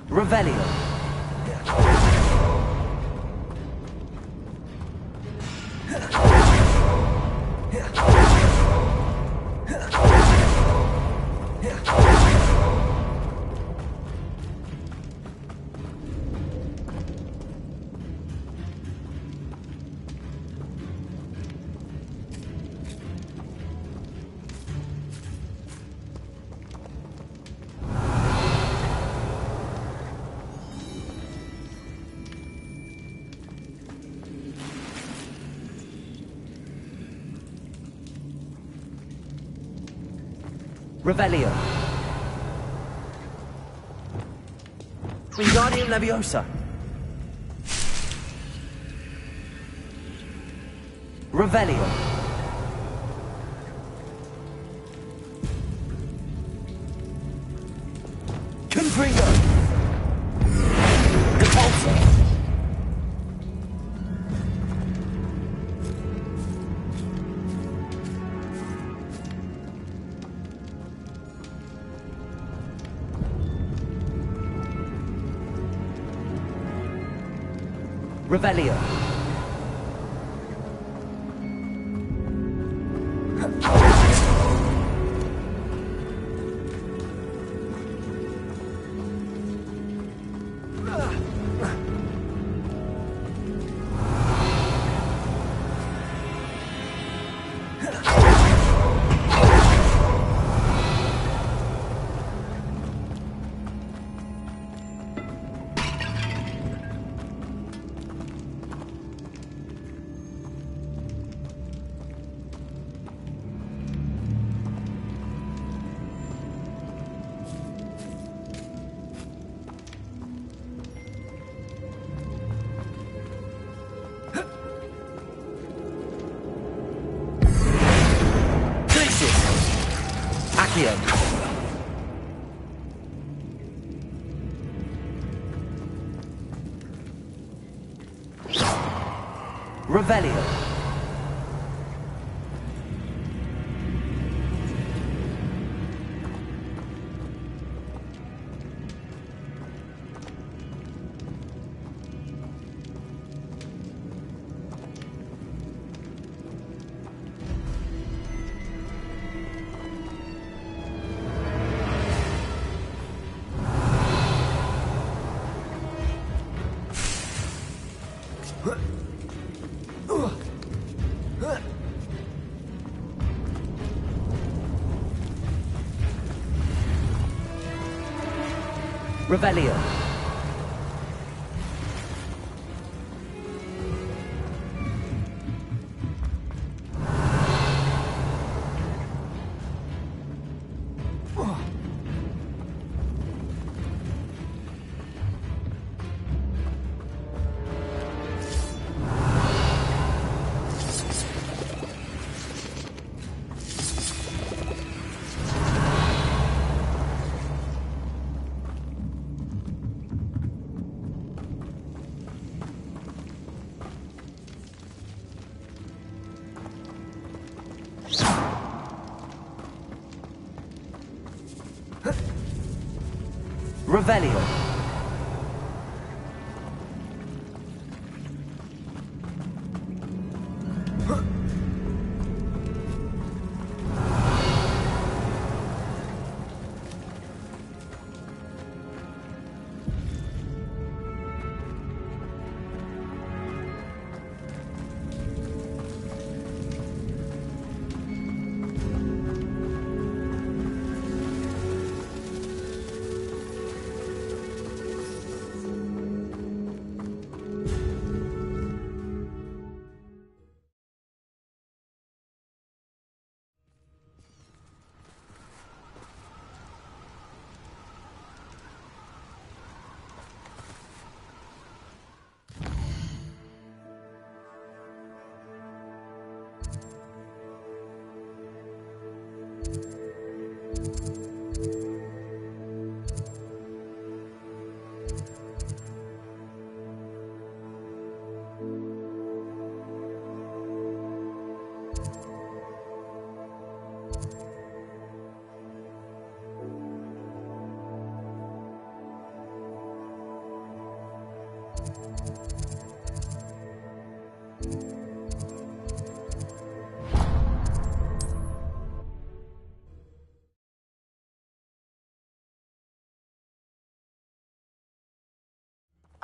Speaker 20: Revelio. Revelio.
Speaker 2: Wingardium Leviosa.
Speaker 20: Revelio.
Speaker 2: Confringo. Depulso.
Speaker 20: Revelio.
Speaker 2: Accio.
Speaker 20: Revelio. Revelio. Revelio.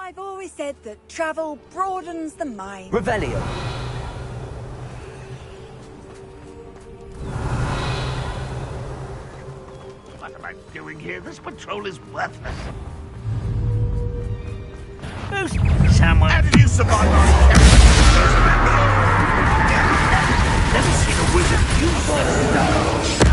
Speaker 3: I've always said that travel broadens the mind.
Speaker 20: Revelio.
Speaker 8: What am I doing here? This patrol is worthless. Someone. How did you survive our Never seen a wizard use such stuff.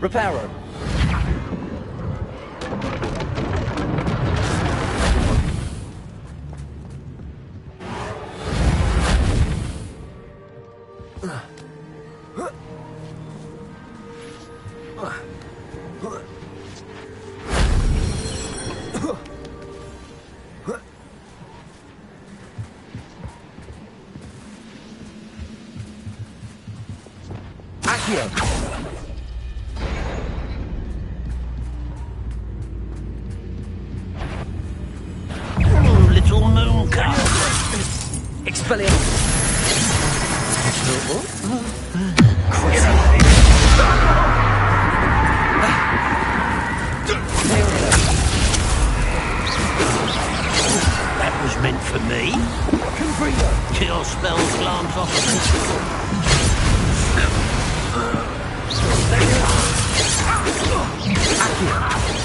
Speaker 20: Reparo. Accio.
Speaker 8: Little moon cow.
Speaker 20: Expelliarmus.
Speaker 8: That was meant for me. Kill spells glance off of Accio.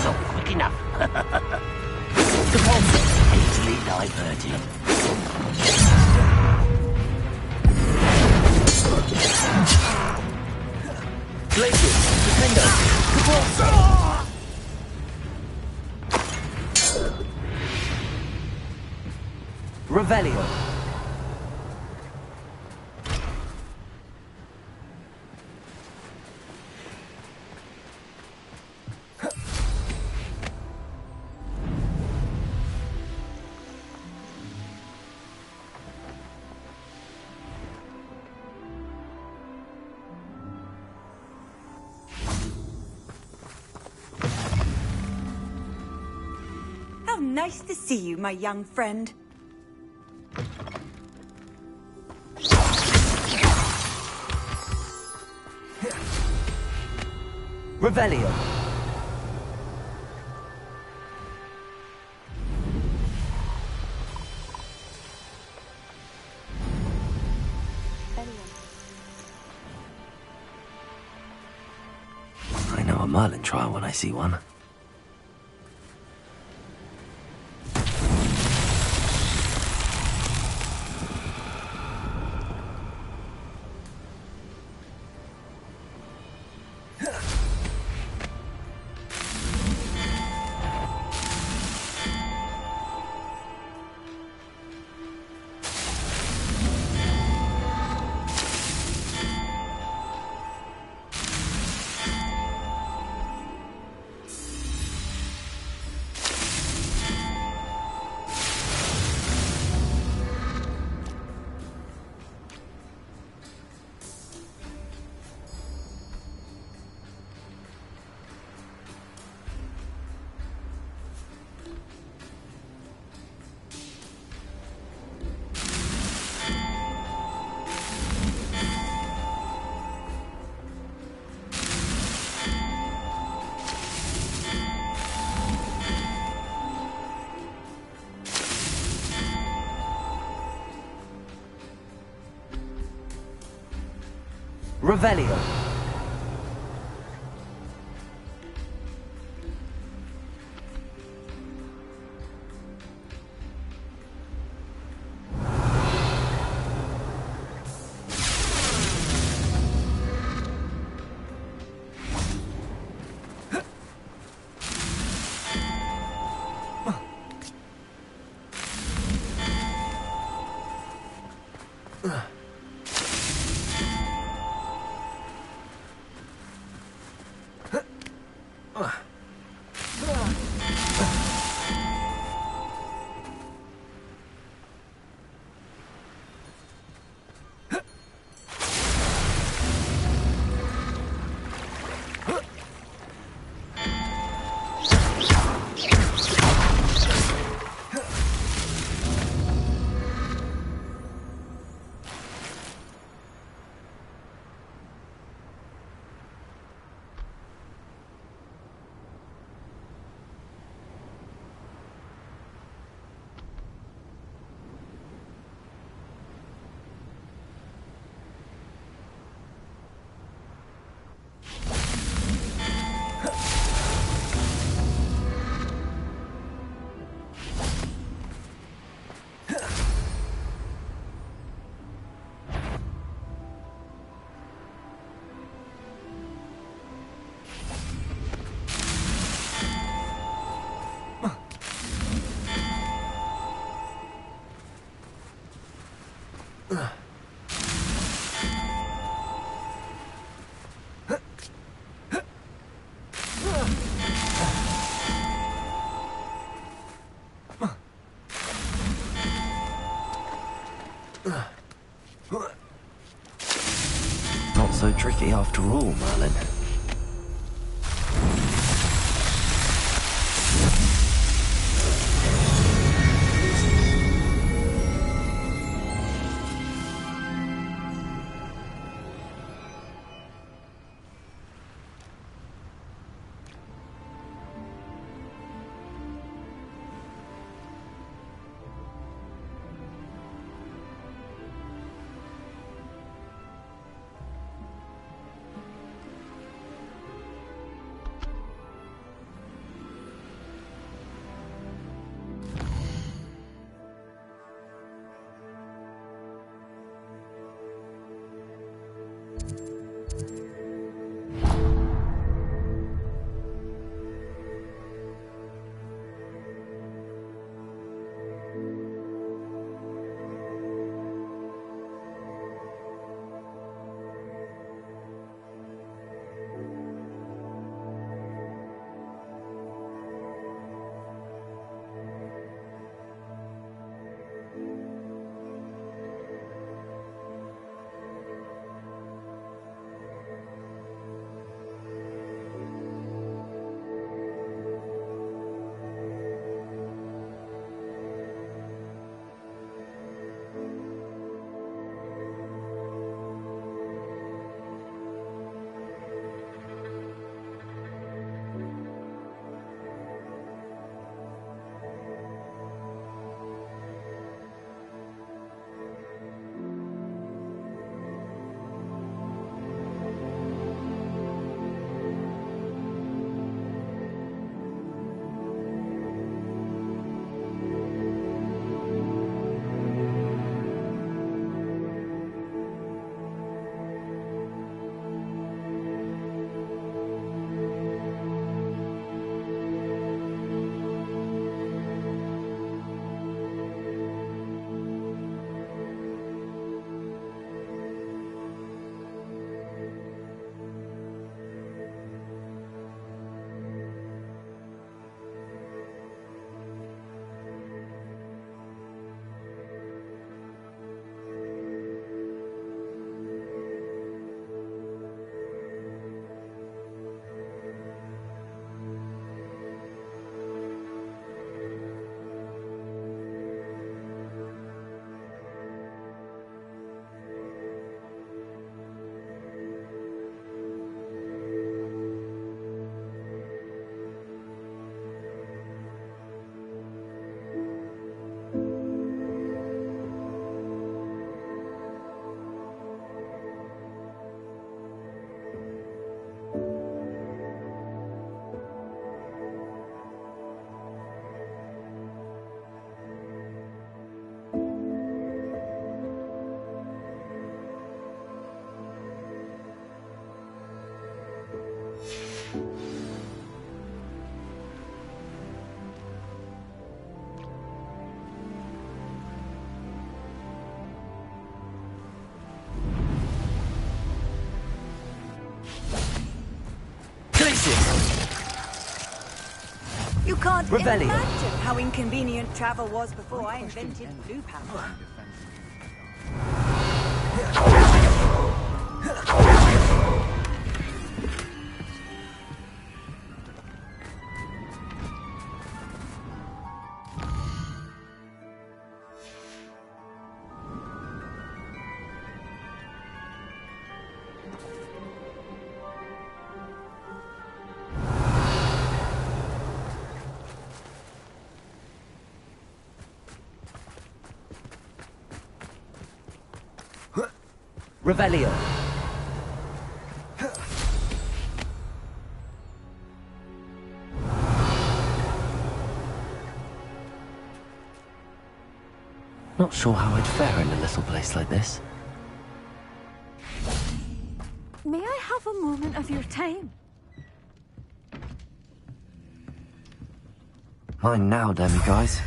Speaker 8: Not quick enough. Easily diverted.
Speaker 20: Glacier. Defender. Revelio.
Speaker 3: Nice to see you, my young friend.
Speaker 20: Revelio.
Speaker 2: I know a Merlin trial when I see one.
Speaker 20: Revelio.
Speaker 2: Not so tricky after all, Merlin.
Speaker 3: can't
Speaker 20: Revelio.
Speaker 3: imagine how inconvenient travel was before I invented blue power.
Speaker 20: Revelio.
Speaker 2: Not sure how I'd fare in a little place like this.
Speaker 1: May I have a moment of your time?
Speaker 2: Mine now, demiguise.
Speaker 15: At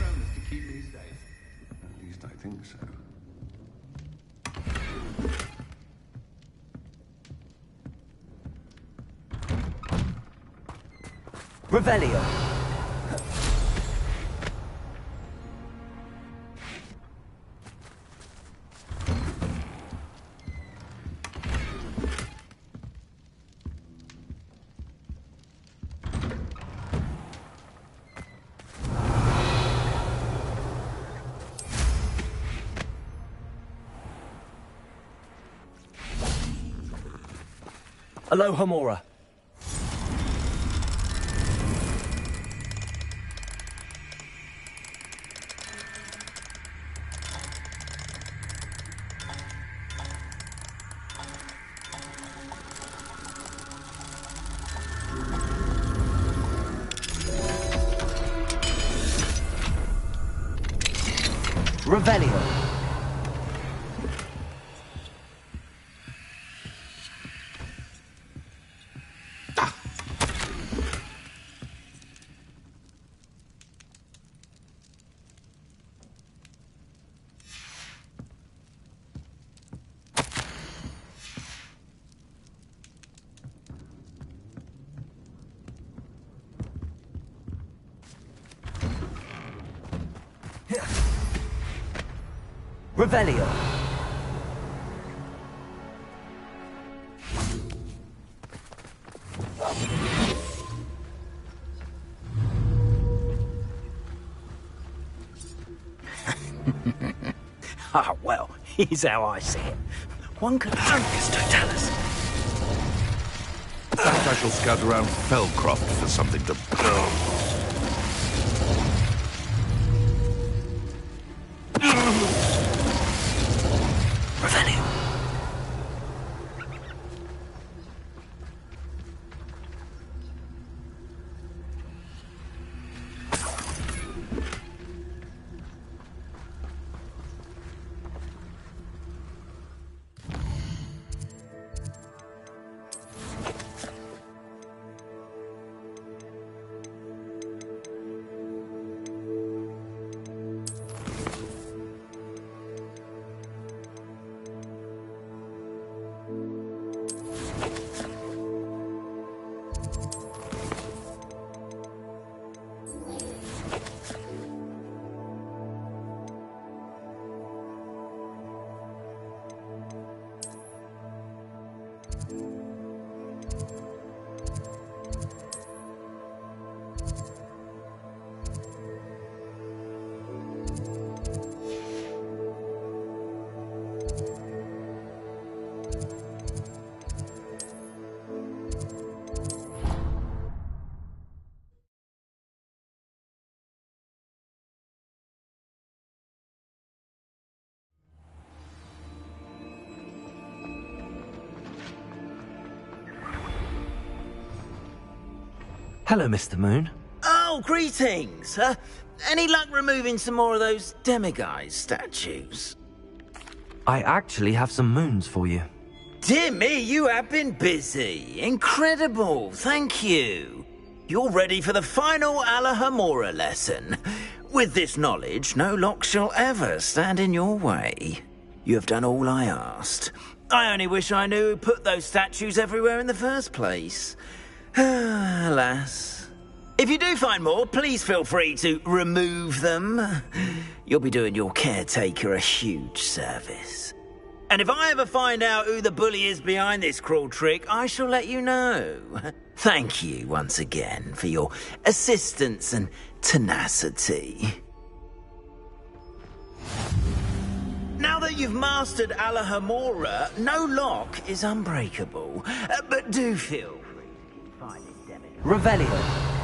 Speaker 15: least I think so.
Speaker 20: Revelio. Aloha Mora. Revelio. Revelio.
Speaker 13: Ah, well, here's how I see it. One could focus to tell us.
Speaker 8: Perhaps I shall scout around Felcroft for something to...
Speaker 2: Revelio. Hello, Mr. Moon.
Speaker 13: Oh, greetings! Any luck removing some more of those demiguise statues?
Speaker 2: I actually have some moons for you.
Speaker 13: Dear me, you have been busy. Incredible, thank you. You're ready for the final Alahamora lesson. With this knowledge, no lock shall ever stand in your way. You have done all I asked. I only wish I knew who put those statues everywhere in the first place. Alas. If you do find more, please feel free to remove them. You'll be doing your caretaker a huge service. And if I ever find out who the bully is behind this cruel trick, I shall let you know. Thank you once again for your assistance and tenacity. Now that you've mastered Alohomora, no lock is unbreakable. But do feel free to find it delicate.
Speaker 20: Revelio.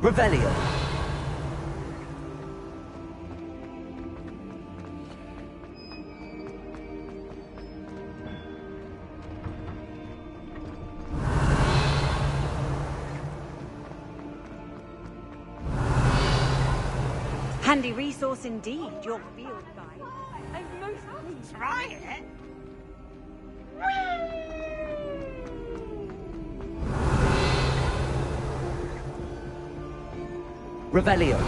Speaker 20: Revelio.
Speaker 9: Handy resource indeed, your field guide. I'm most pleased. Try it.
Speaker 20: Revelio.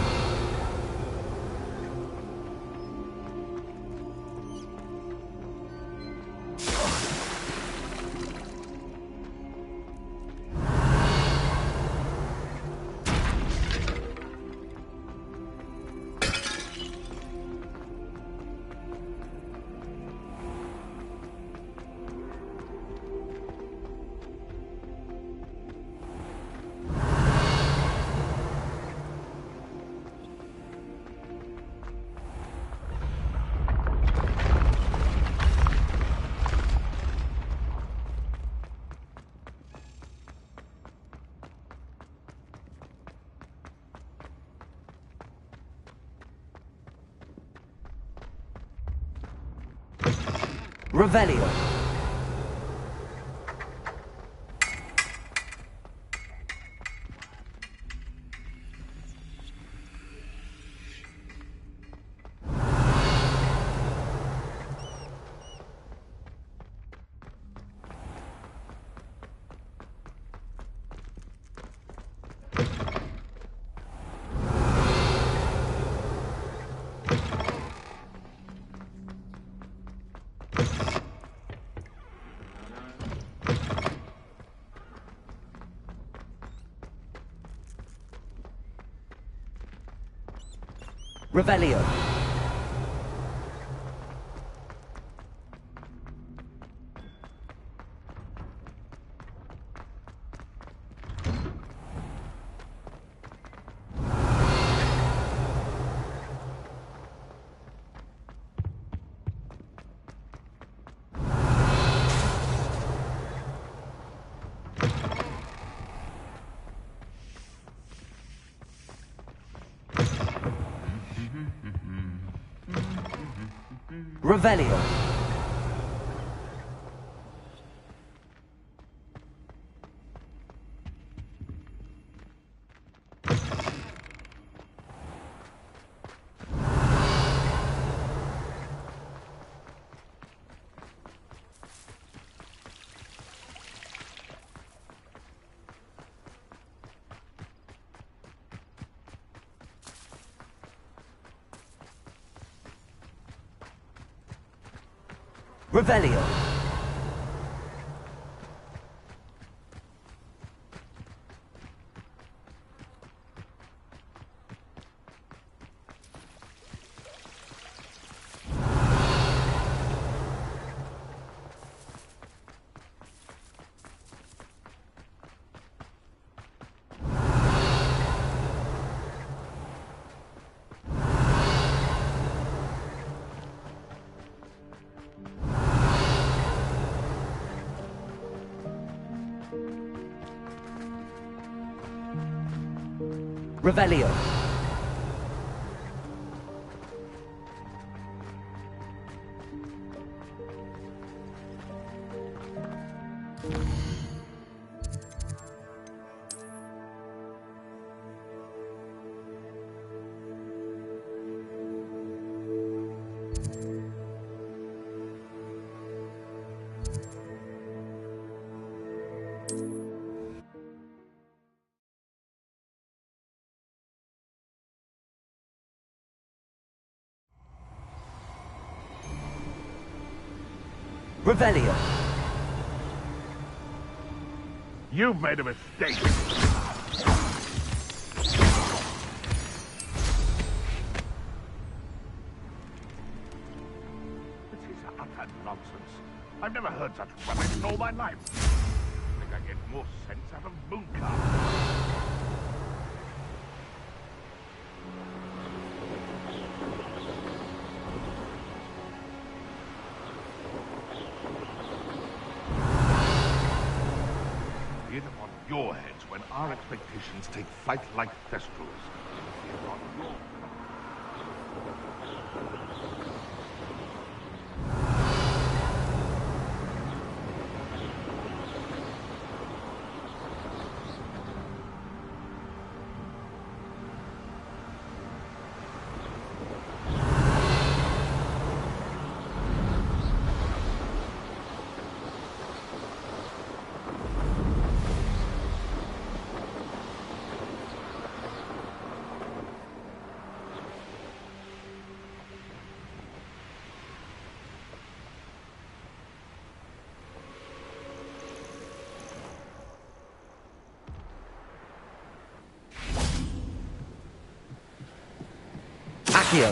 Speaker 20: Revelio. Revelio. Revelio. Revelio. Revelio. Revelio.
Speaker 8: You've made a mistake. This is utter nonsense. I've never heard such rubbish in all my life. I think I get more sense out of Mooncalf. Be it upon your heads when our expectations take flight like thestrals. Be it on your...
Speaker 20: Accio.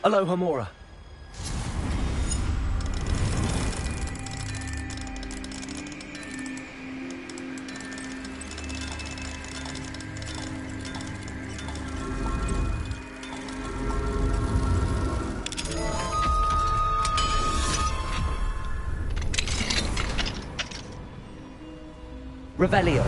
Speaker 20: Aloha Mora. Revelio.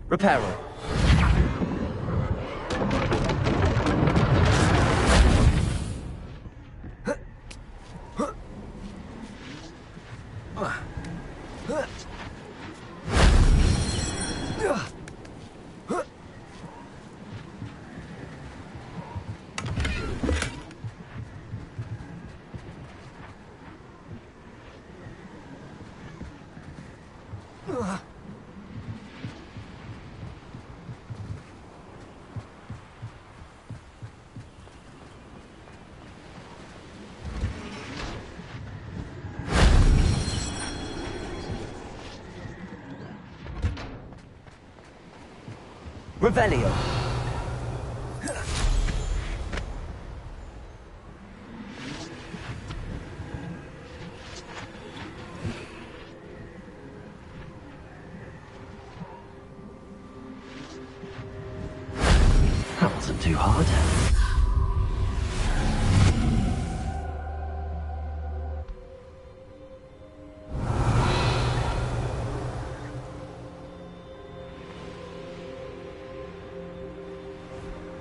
Speaker 20: Reparo. Revelio.
Speaker 2: That wasn't too hard.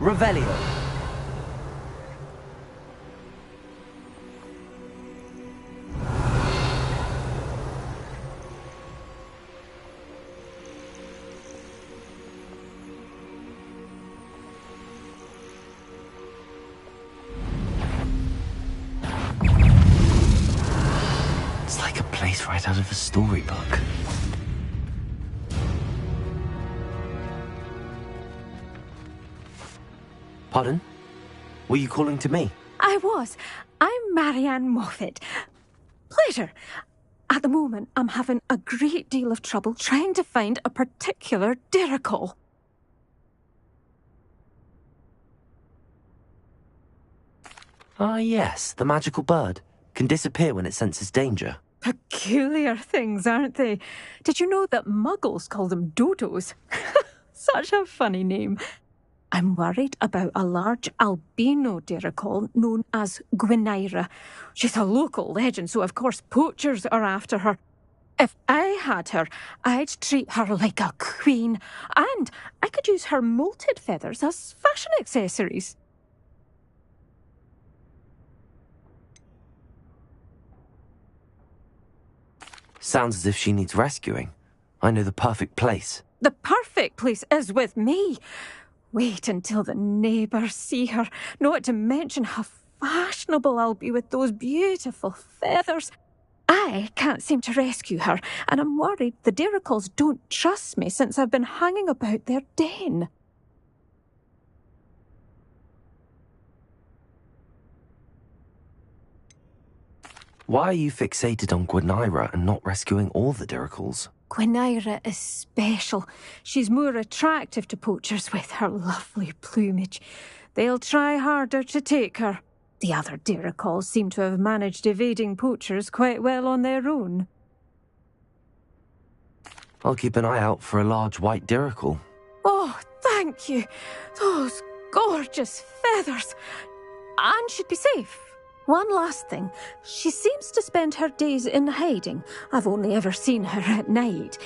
Speaker 20: Revelio.
Speaker 2: It's like a place right out of a storybook. Pardon? Were you calling to me?
Speaker 1: I was. I'm Marianne Moffat. Pleasure. At the moment, I'm having a great deal of trouble trying to find a particular Deracol.
Speaker 2: Ah, yes, the magical bird. Can disappear when it senses danger.
Speaker 1: Peculiar things, aren't they? Did you know that muggles call them dodos? Such a funny name. I'm worried about a large albino dirichol known as Gwynaira. She's a local legend, so of course poachers are after her. If I had her, I'd treat her like a queen, and I could use her molted feathers as fashion accessories.
Speaker 2: Sounds as if she needs rescuing. I know the perfect place.
Speaker 1: The perfect place is with me. Wait until the neighbours see her, not to mention how fashionable I'll be with those beautiful feathers. I can't seem to rescue her, and I'm worried the Dirichals don't trust me since I've been hanging about their den.
Speaker 2: Why are you fixated on Gwynaira and not rescuing all the Dirichals?
Speaker 1: Gwynaira is special. She's more attractive to poachers with her lovely plumage. They'll try harder to take her. The other Dirichals seem to have managed evading poachers quite well on their own.
Speaker 2: I'll keep an eye out for a large white Dirichal.
Speaker 1: Oh, thank you. Those gorgeous feathers. And she'd be safe. One last thing. She seems to spend her days in hiding. I've only ever seen her at night.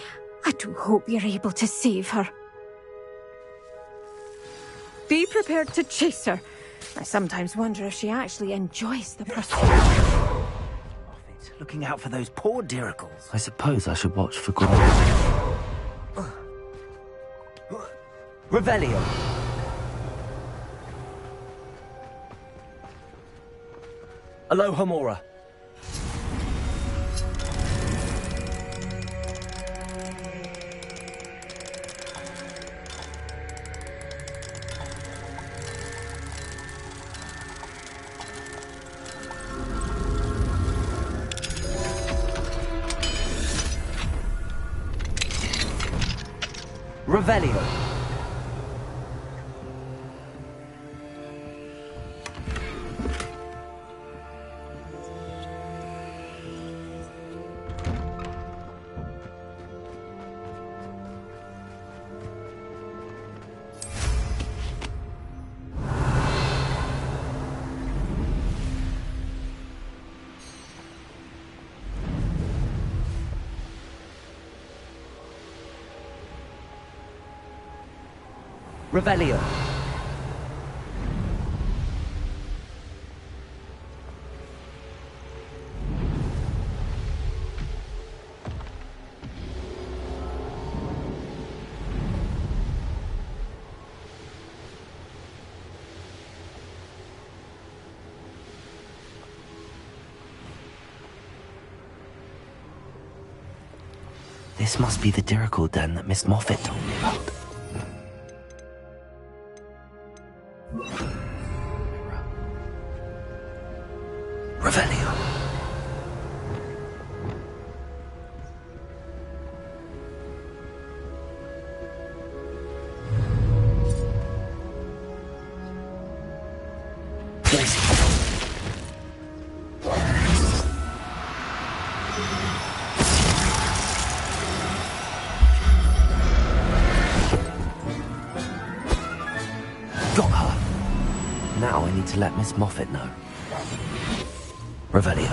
Speaker 1: I do hope you're able to save her. Be prepared to chase her. I sometimes wonder if she actually enjoys the pursuit.
Speaker 13: Looking out for those poor Dirichals.
Speaker 2: I suppose I should watch for Gwynaira.
Speaker 20: Revelio. Alohomora. Revelio. Revelio.
Speaker 2: This must be the Dirichal den that Miss Moffat told me about. Revelio. Got her. Now I need to let Miss Moffat know. Revelio.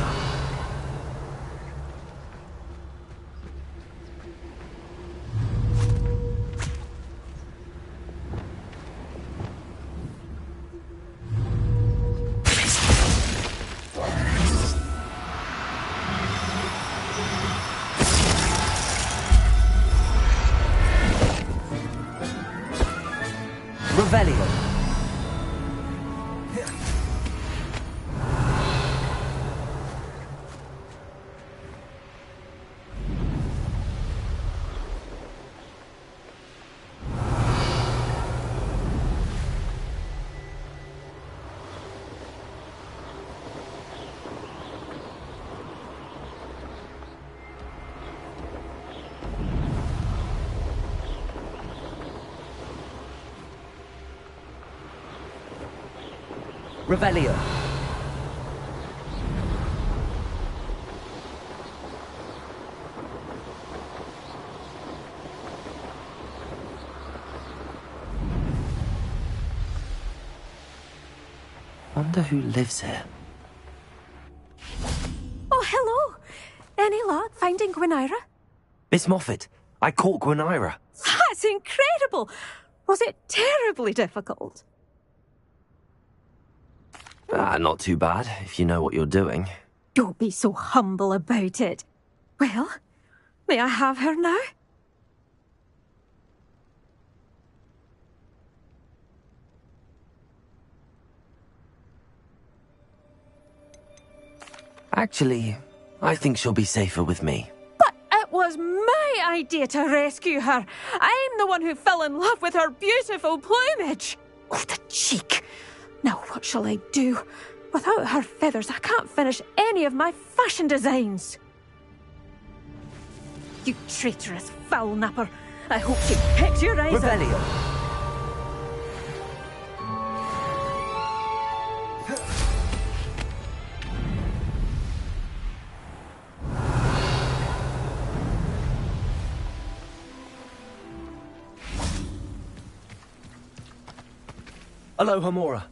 Speaker 20: Revelio. Revelio.
Speaker 2: wonder who lives here.
Speaker 1: Oh, hello. Any luck finding Gwynaira?
Speaker 2: Miss Moffat, I caught Gwynaira.
Speaker 1: That's incredible. Was it terribly difficult?
Speaker 2: Not too bad, if you know what you're doing.
Speaker 1: Don't be so humble about it. Well, may I have her now?
Speaker 2: Actually, I think she'll be safer with me.
Speaker 1: But it was my idea to rescue her. I'm the one who fell in love with her beautiful plumage. Oh, the cheek. Now what shall I do? Without her feathers, I can't finish any of my fashion designs. You traitorous foul napper. I hope she picks your eyes out.
Speaker 20: Revelio.
Speaker 2: Aloha Mora.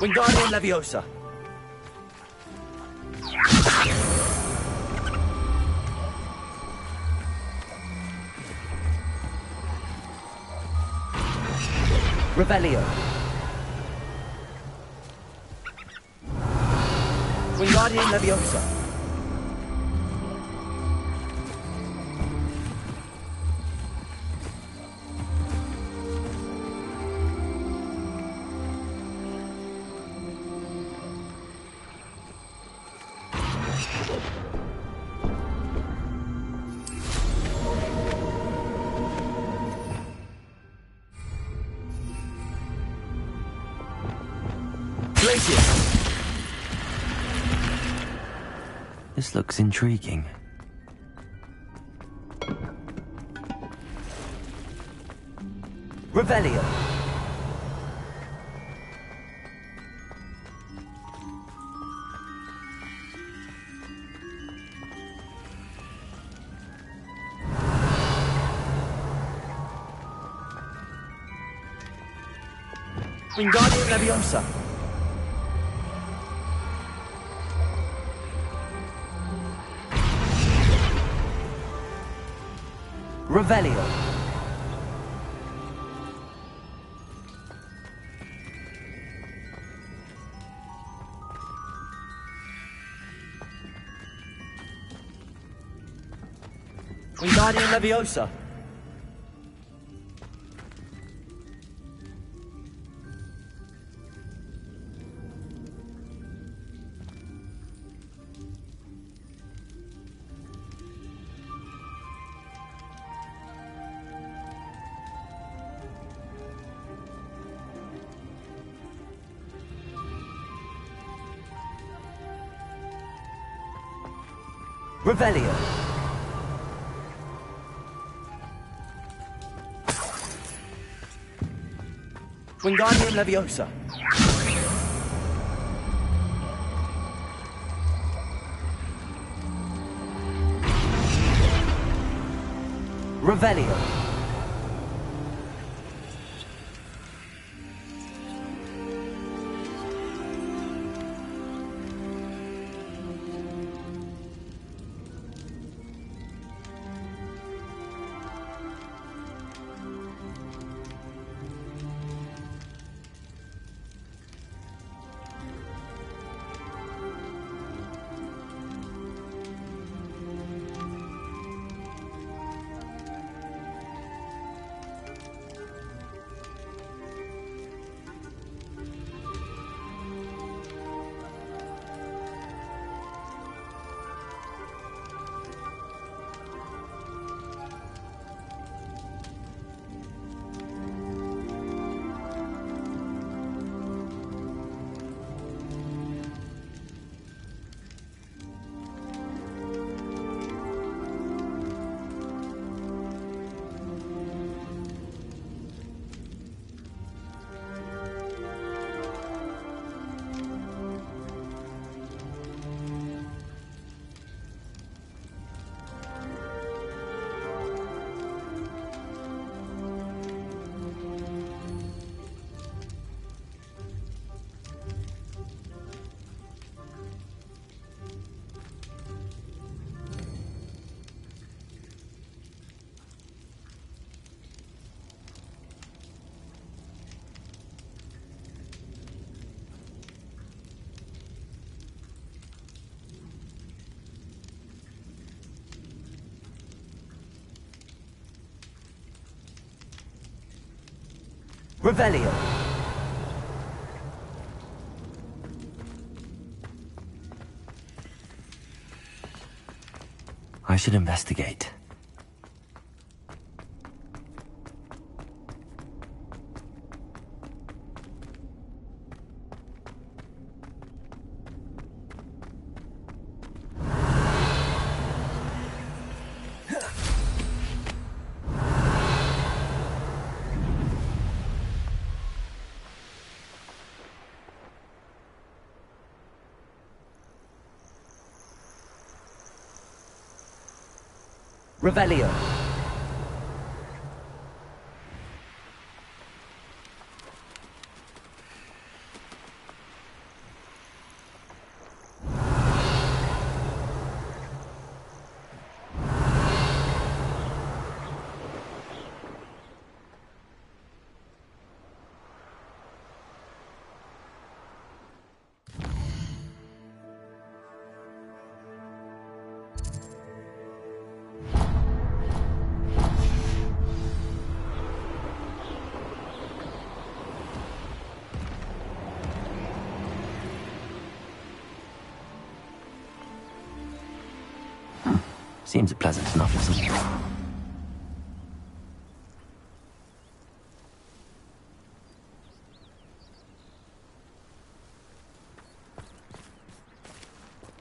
Speaker 20: Wingardium Leviosa. Revelio. Wingardium Leviosa.
Speaker 2: This looks intriguing.
Speaker 20: Revelio. Wingardium Leviosa. Revelio. Wingardium Leviosa. Revelio. Wingardium Leviosa. Revelio. Revelio.
Speaker 2: I should investigate.
Speaker 20: Revelio.
Speaker 2: Seems pleasant enough, doesn't it?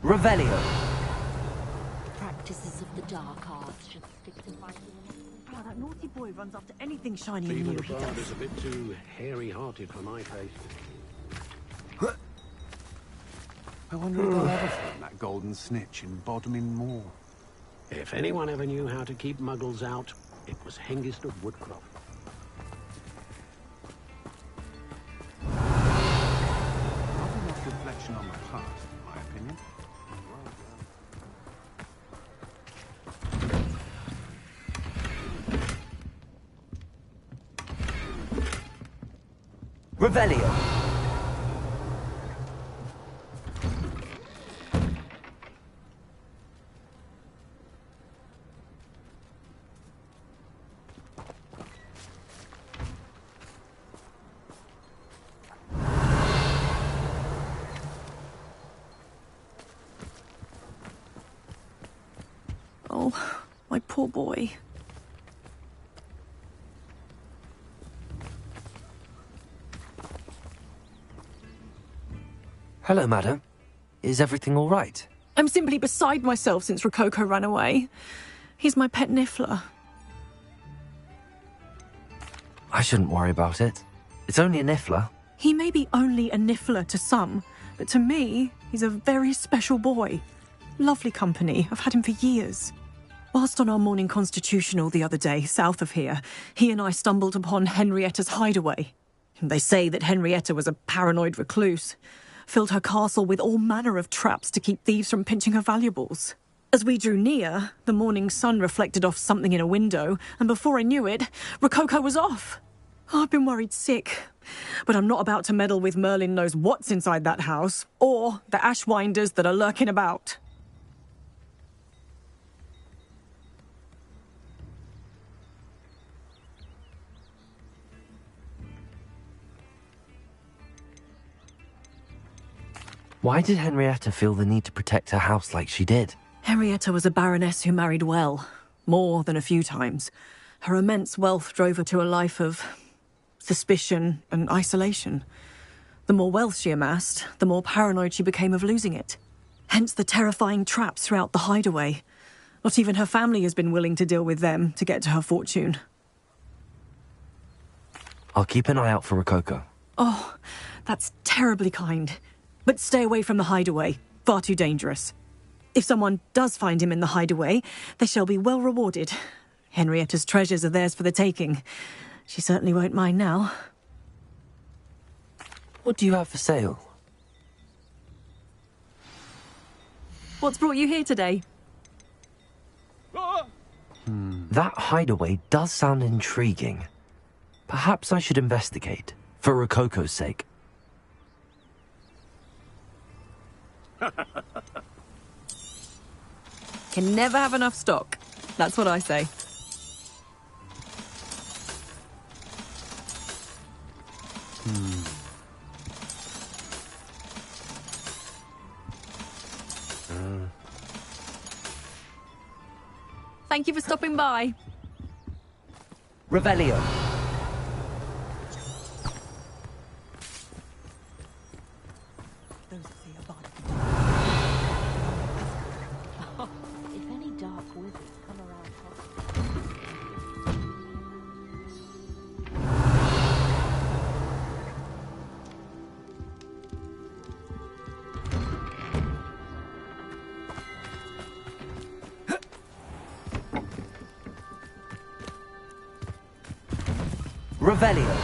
Speaker 20: Revelio.
Speaker 9: Practices of the dark arts should stick to fighting.
Speaker 3: Oh, that naughty boy runs after anything shiny and
Speaker 10: Even
Speaker 3: new.
Speaker 10: the bard is a bit too hairy-hearted for my taste.
Speaker 15: I wonder if they'll ever find that golden snitch in Bodmin Moor.
Speaker 10: If anyone ever knew how to keep muggles out, it was Hengist of Woodcroft.
Speaker 15: Not enough reflection on the past, in my opinion.
Speaker 20: Revelio.
Speaker 3: Oh, my poor boy.
Speaker 2: Hello, madam. Is everything all right?
Speaker 3: I'm simply beside myself since Rococo ran away. He's my pet Niffler.
Speaker 2: I shouldn't worry about it. It's only a niffler.
Speaker 3: He may be only a Niffler to some, but to me, he's a very special boy. Lovely company. I've had him for years. Whilst on our morning constitutional the other day, south of here, he and I stumbled upon Henrietta's hideaway. They say that Henrietta was a paranoid recluse, filled her castle with all manner of traps to keep thieves from pinching her valuables. As we drew near, the morning sun reflected off something in a window, and before I knew it, Rococo was off. I've been worried sick, but I'm not about to meddle with Merlin knows what's inside that house, or the ashwinders that are lurking about.
Speaker 2: Why did Henrietta feel the need to protect her house like she did?
Speaker 3: Henrietta was a baroness who married well, more than a few times. Her immense wealth drove her to a life of suspicion and isolation. The more wealth she amassed, the more paranoid she became of losing it. Hence the terrifying traps throughout the hideaway. Not even her family has been willing to deal with them to get to her fortune.
Speaker 2: I'll keep an eye out for Rococo.
Speaker 3: Oh, that's terribly kind. But stay away from the hideaway. Far too dangerous. If someone does find him in the hideaway, they shall be well rewarded. Henrietta's treasures are theirs for the taking. She certainly won't mind now.
Speaker 2: What do you have for sale?
Speaker 3: What's brought you here today?
Speaker 2: That hideaway does sound intriguing. Perhaps I should investigate, for Rococo's sake.
Speaker 3: Can never have enough stock. That's what I say. Thank you for stopping by.
Speaker 20: Revelio.
Speaker 4: If any dark wizards come around
Speaker 20: Revelio.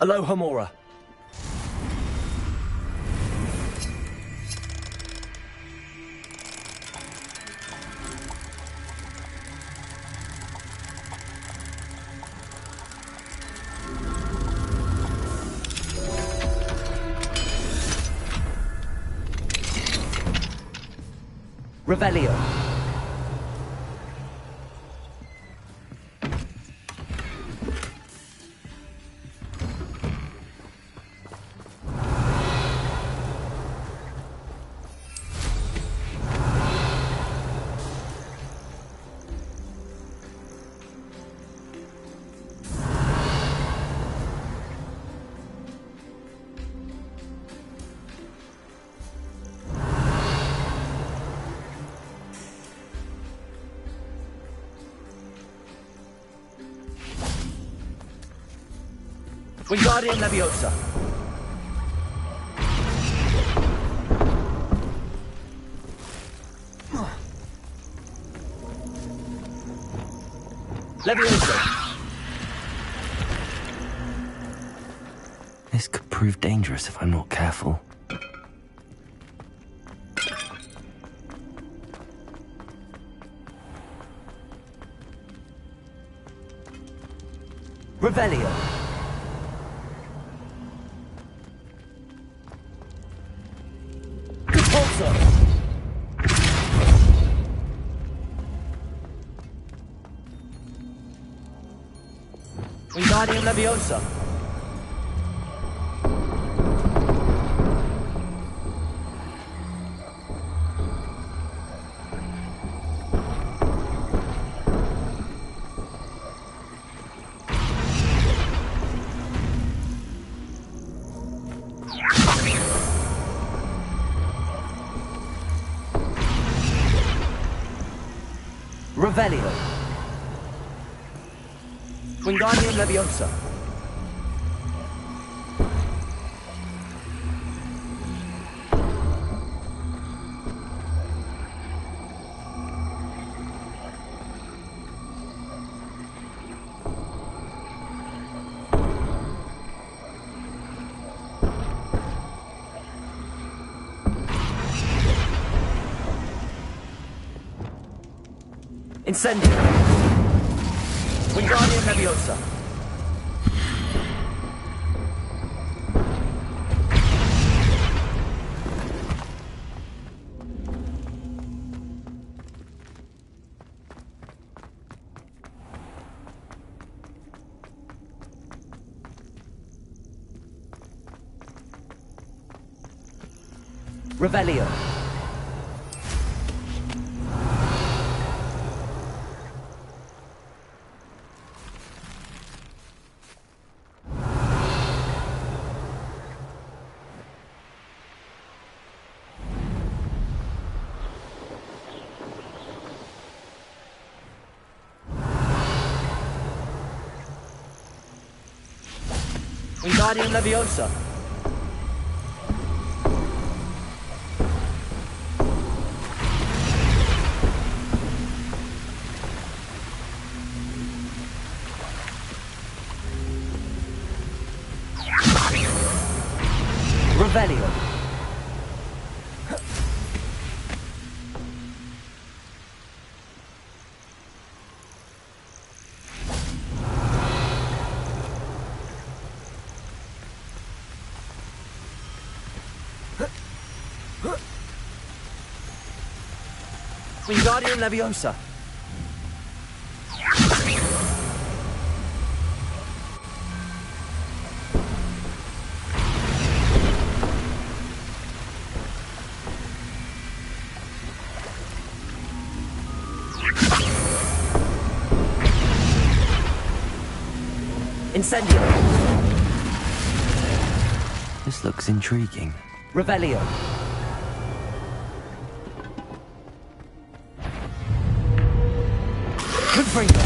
Speaker 20: Aloha Mora. Revelio. Wingardium Leviosa. Leviosa.
Speaker 2: This could prove dangerous if I'm not careful.
Speaker 20: Revelio. Wingardium Leviosa. Revelio. Wingardium Leviosa. Incendio. Wingardium Leviosa. Revelio. Wingardium Leviosa. Revelio. Wingardium Leviosa. Incendio.
Speaker 2: This looks intriguing.
Speaker 20: Revelio. Confringo.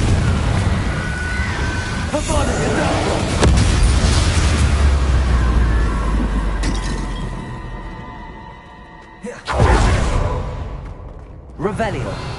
Speaker 20: Revelio.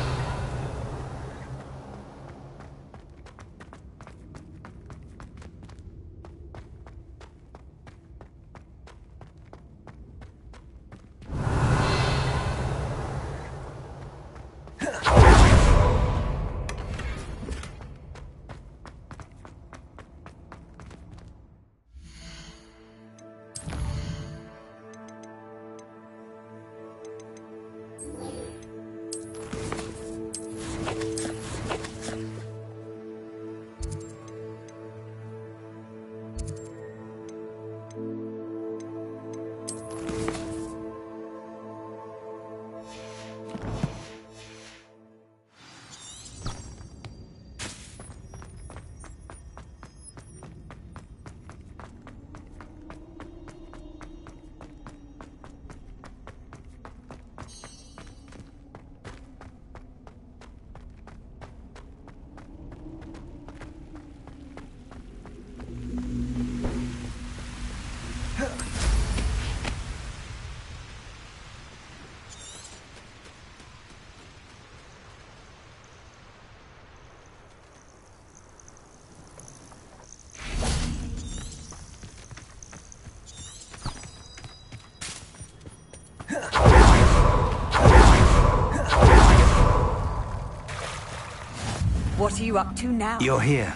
Speaker 3: What are you up to now?
Speaker 5: You're here.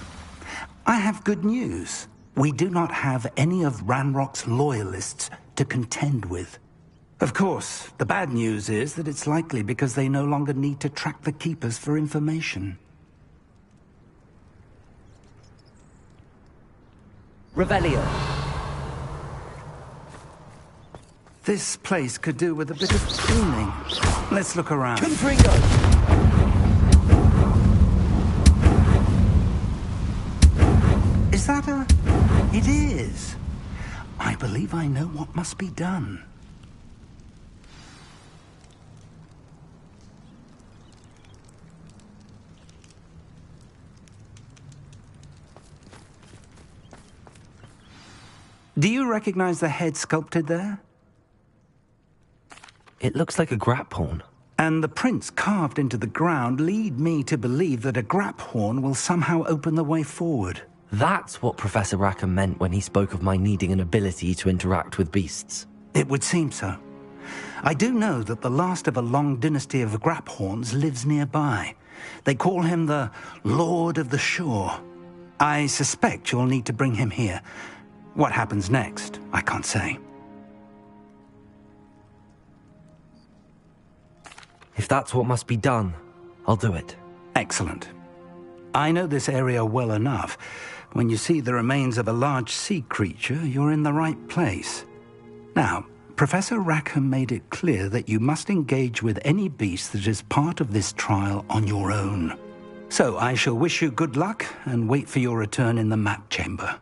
Speaker 5: I have good news. We do not have any of Ranrock's loyalists to contend with. Of course, the bad news is that it's likely because they no longer need to track the Keepers for information.
Speaker 20: Revelio.
Speaker 5: This place could do with a bit of cleaning. Let's look around.
Speaker 20: Confringo.
Speaker 5: Is that a... It is. I believe I know what must be done. Do you recognize the head sculpted there?
Speaker 2: It looks like a grap horn.
Speaker 5: And the prints carved into the ground lead me to believe that a grap horn will somehow open the way forward.
Speaker 2: That's what Professor Rackham meant when he spoke of my needing an ability to interact with beasts.
Speaker 5: It would seem so. I do know that the last of a long dynasty of Graphorns lives nearby. They call him the Lord of the Shore. I suspect you'll need to bring him here. What happens next, I can't say.
Speaker 2: If that's what must be done, I'll do it.
Speaker 5: Excellent. I know this area well enough. When you see the remains of a large sea creature, you're in the right place. Now, Professor Rackham made it clear that you must engage with any beast that is part of this trial on your own. So I shall wish you good luck and wait for your return in the map chamber.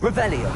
Speaker 20: Revelio.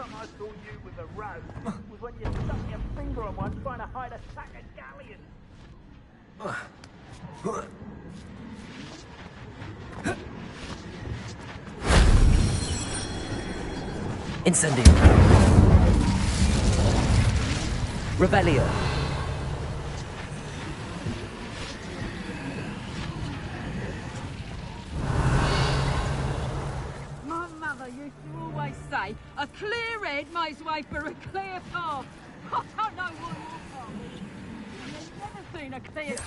Speaker 21: time I saw you with a rose was when you stuck your finger on one trying to hide a sack of galleons.
Speaker 20: Incendio. Revelio.
Speaker 17: My mother used to always say, a clear head makes way for a clear path. I don't know what your path is. I've never seen a clear case.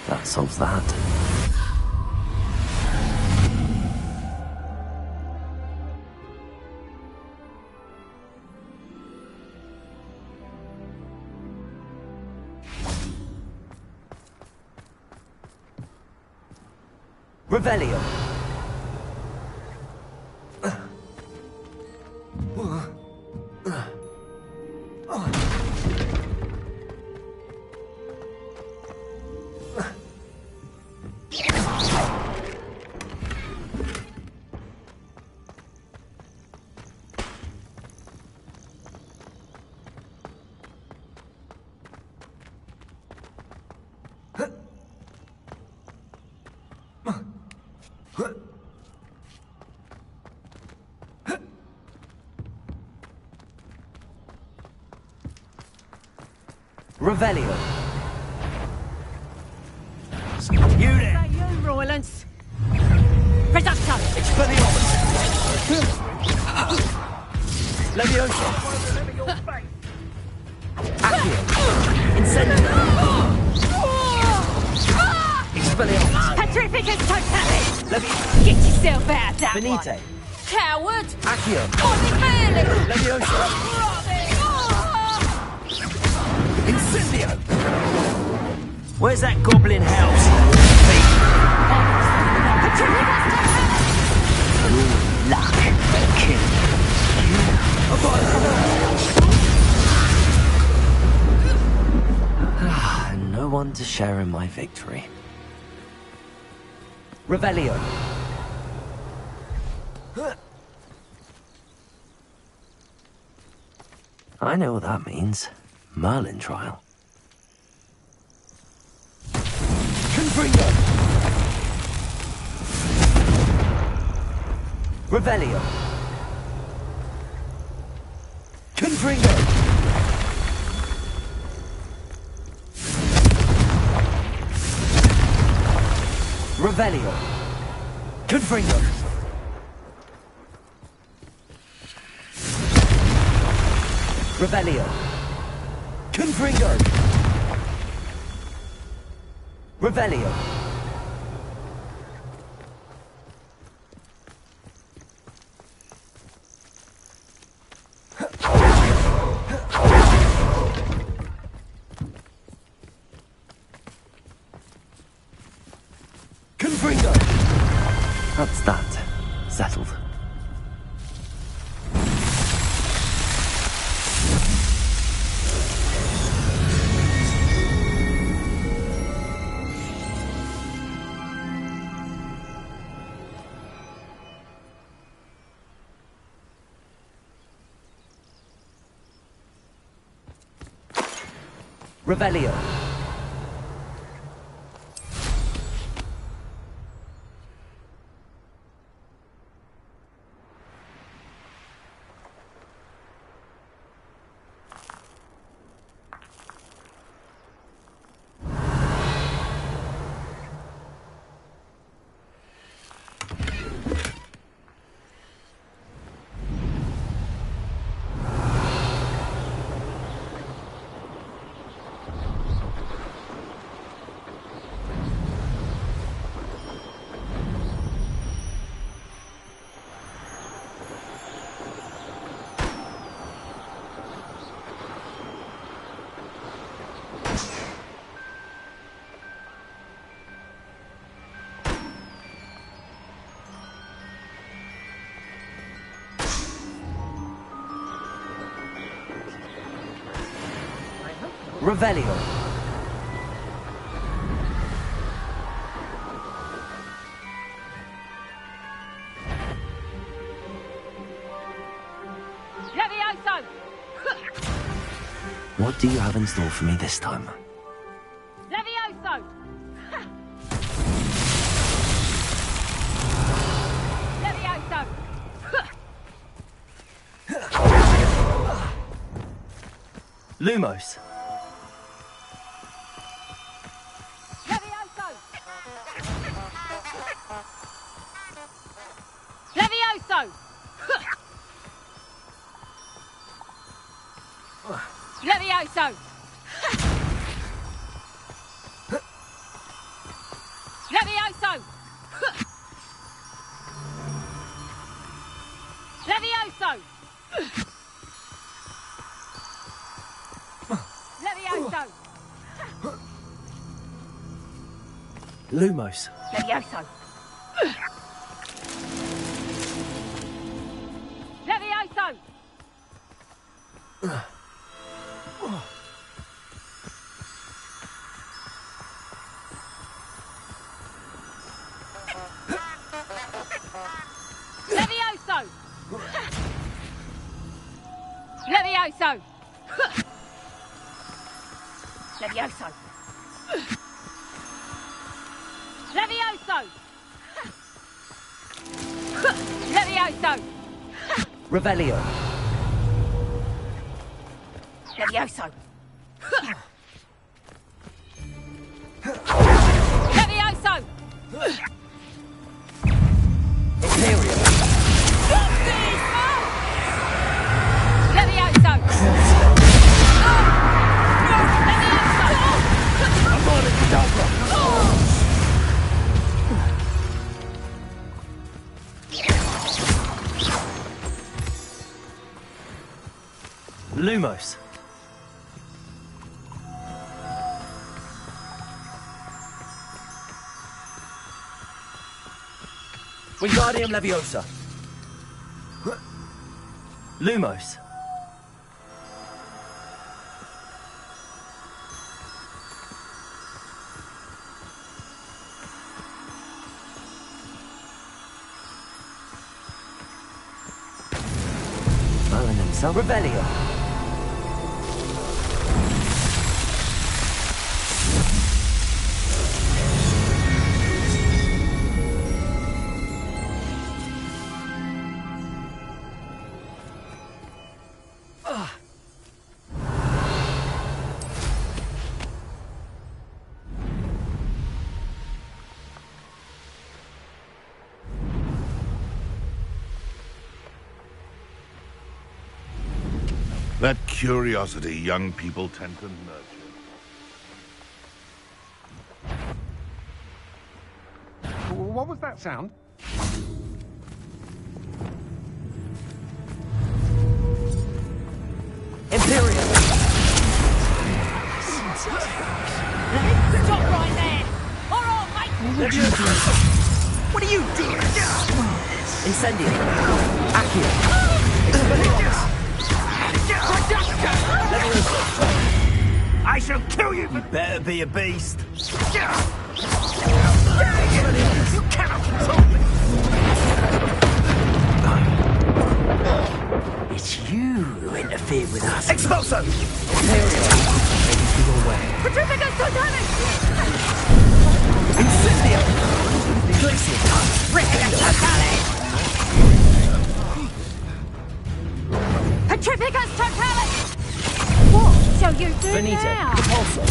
Speaker 2: That solves that.
Speaker 20: Revelio. Revelio.
Speaker 17: You there! Is that you, Roylance? Reducto!
Speaker 20: Expelliarmus! Leviosa! Accio! Incendio! Expelliarmus!
Speaker 17: Petrificus totalis!
Speaker 20: Levi...
Speaker 17: Get yourself out that
Speaker 20: Venite!
Speaker 17: one! Coward!
Speaker 20: Accio!
Speaker 17: Ordinarily!
Speaker 20: Leviosa! Incendio!
Speaker 13: Where's that goblin house? Luck. Kill.
Speaker 2: No one to share in my victory.
Speaker 20: Revelio.
Speaker 2: I know what that means. Merlin trial.
Speaker 20: Confringo. Revelio. Confringo. Revelio. Confringo. Revelio. Confringo. Revelio. Confringo.
Speaker 2: That's that. Settled.
Speaker 20: Revelio. Revelio.
Speaker 17: Levioso!
Speaker 2: What do you have in store for me this time?
Speaker 17: Levioso! Levioso!
Speaker 2: Lumos.
Speaker 17: Levioso! Levioso! Levioso! Levioso! Levioso! Levioso!
Speaker 2: Lumos.
Speaker 17: Levioso! Levioso! Levioso! Levioso! Levioso! Levioso! Levioso!
Speaker 20: Revelio.
Speaker 17: Levioso! Levioso!
Speaker 20: Imperial.
Speaker 17: Levioso!
Speaker 2: Lumos.
Speaker 20: Wingardium Leviosa.
Speaker 2: Lumos. Merlin himself.
Speaker 20: Revelio.
Speaker 8: That curiosity young people tend to nurture.
Speaker 15: What was that sound?
Speaker 20: Imperial.
Speaker 17: Stop right there! All right, mate!
Speaker 20: What are you doing? Incendio. Accio.
Speaker 13: I shall kill you! You better be a beast. You cannot control me!
Speaker 20: It's you who interfered with us.
Speaker 13: Expulso!
Speaker 17: Petrificus Totalis!
Speaker 20: Incendio! Glacial touch!
Speaker 17: Petrificus Totalis! What shall you do now?
Speaker 20: Repulsor.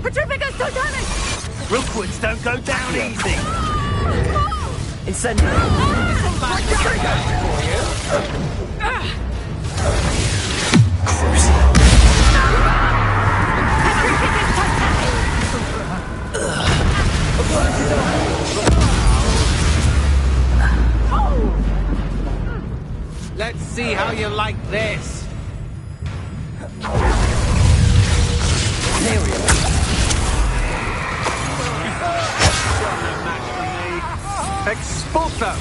Speaker 17: Petrificus Totalis!
Speaker 13: Rookwoods don't go down easy!
Speaker 20: Incendio!
Speaker 14: Let's see how you like this. Expulso!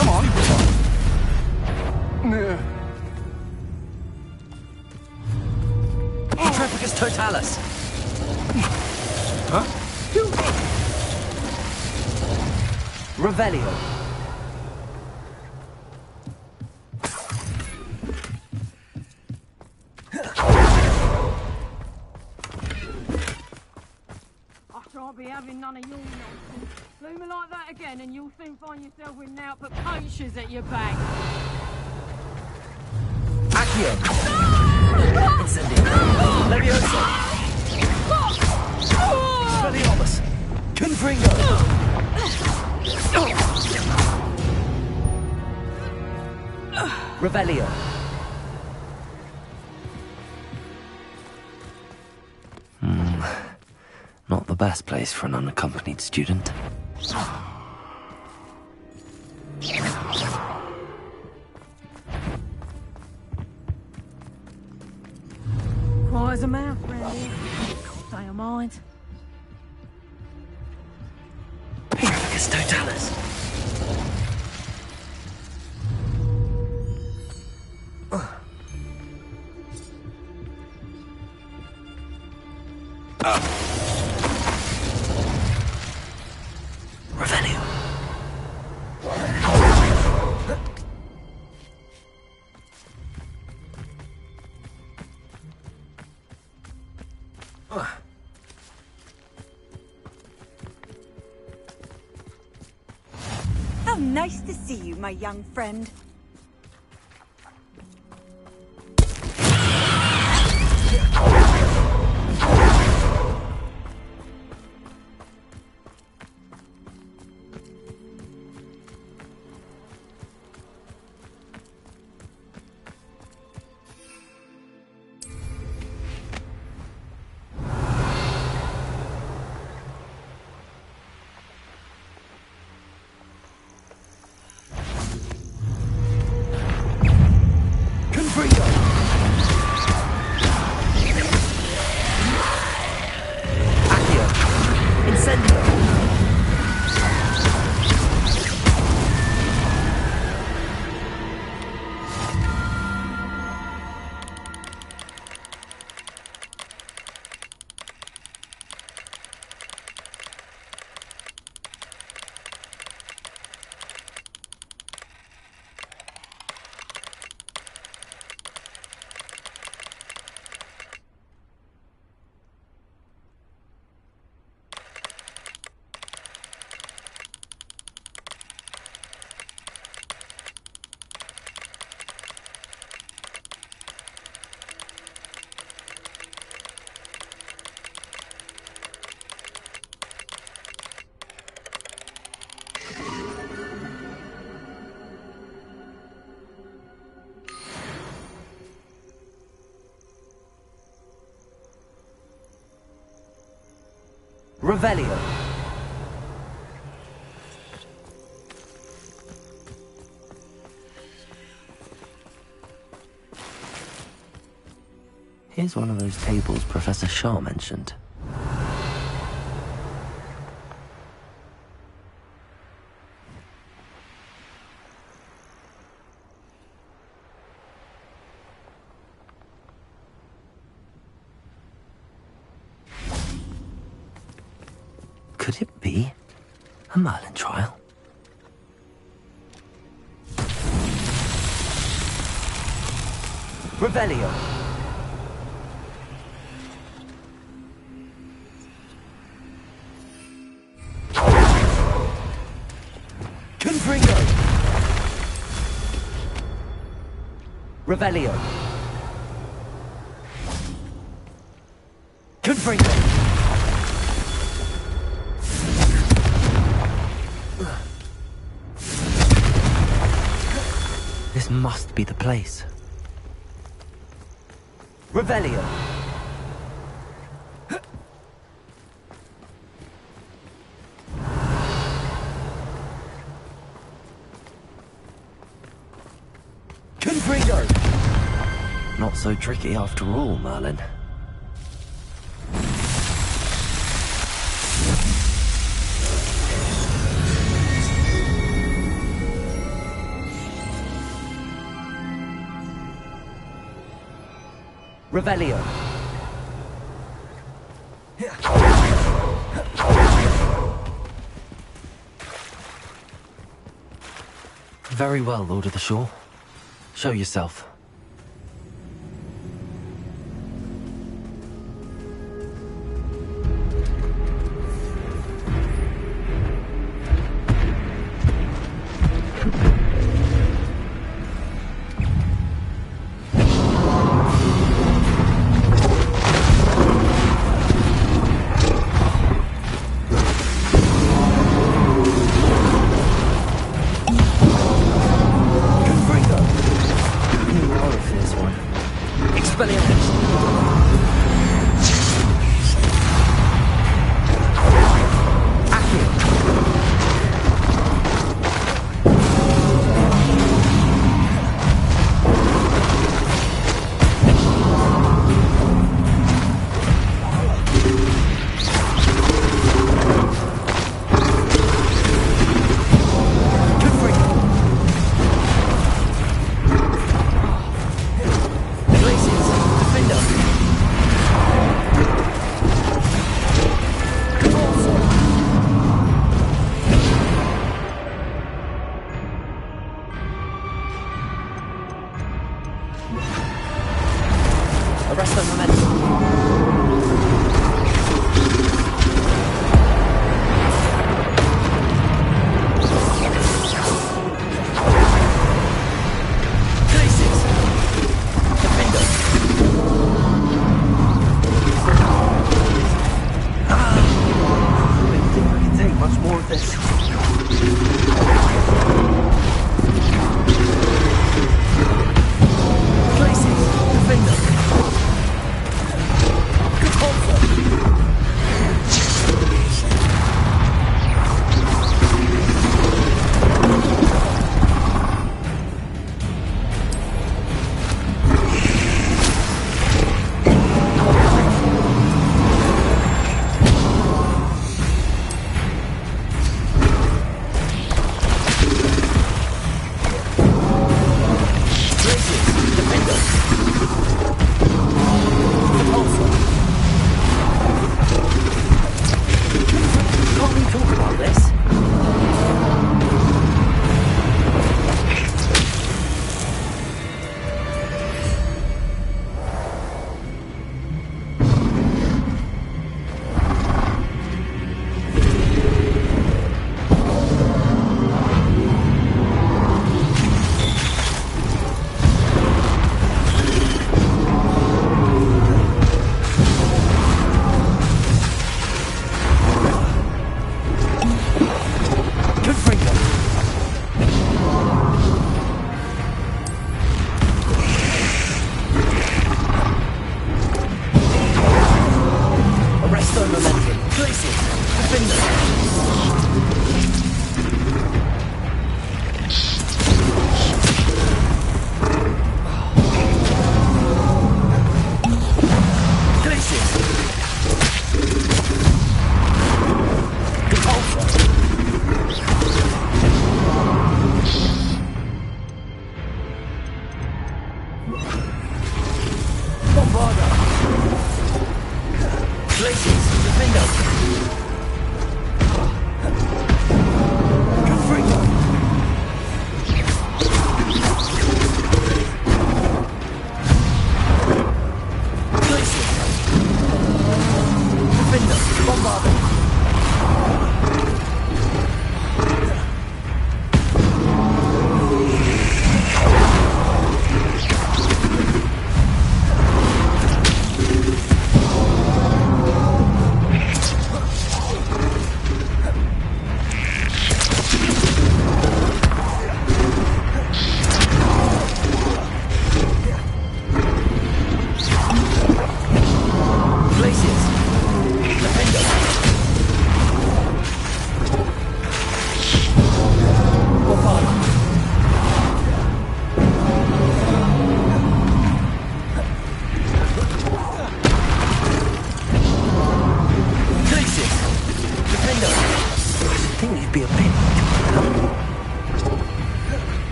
Speaker 15: Come on.
Speaker 20: Petrificus totalis.
Speaker 15: Huh?
Speaker 20: Revelio.
Speaker 17: I shan't be having none of your nonsense. Do me like that again and you'll soon find yourself with now but poachers at your back.
Speaker 20: Accio. Incendio. Levioso. Speliomus. Confringo. Revelio.
Speaker 2: Not the best place for an unaccompanied student.
Speaker 17: Quiet as a mouse, Randy. Say a mind.
Speaker 20: Petrificus totalis. Revelio.
Speaker 9: How nice to see you, my young friend.
Speaker 20: Revelio.
Speaker 2: Here's one of those tables Professor Shaw mentioned. Could it be a Merlin trial?
Speaker 20: Revelio. Confringo. Revelio. Confringo.
Speaker 2: This must be the place.
Speaker 20: Revelio. Confringo.
Speaker 2: Not so tricky after all, Merlin.
Speaker 20: Revelio.
Speaker 2: Very well, Lord of the Shore. Show yourself.
Speaker 20: Arrest the momentum.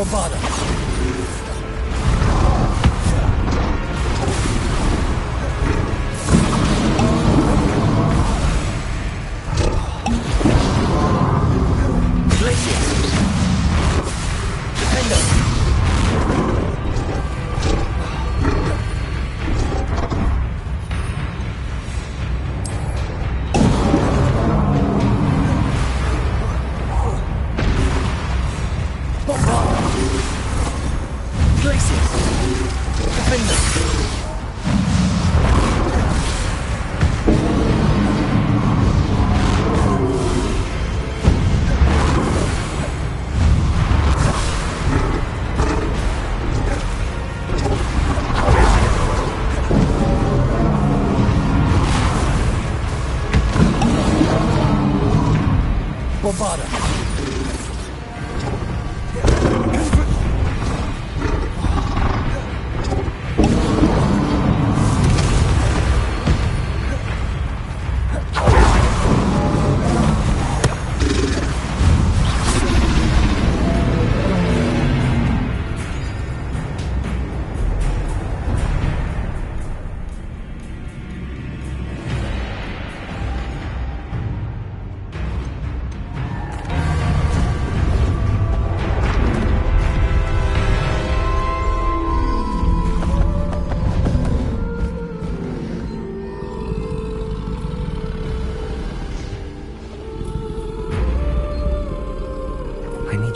Speaker 2: Bombarda!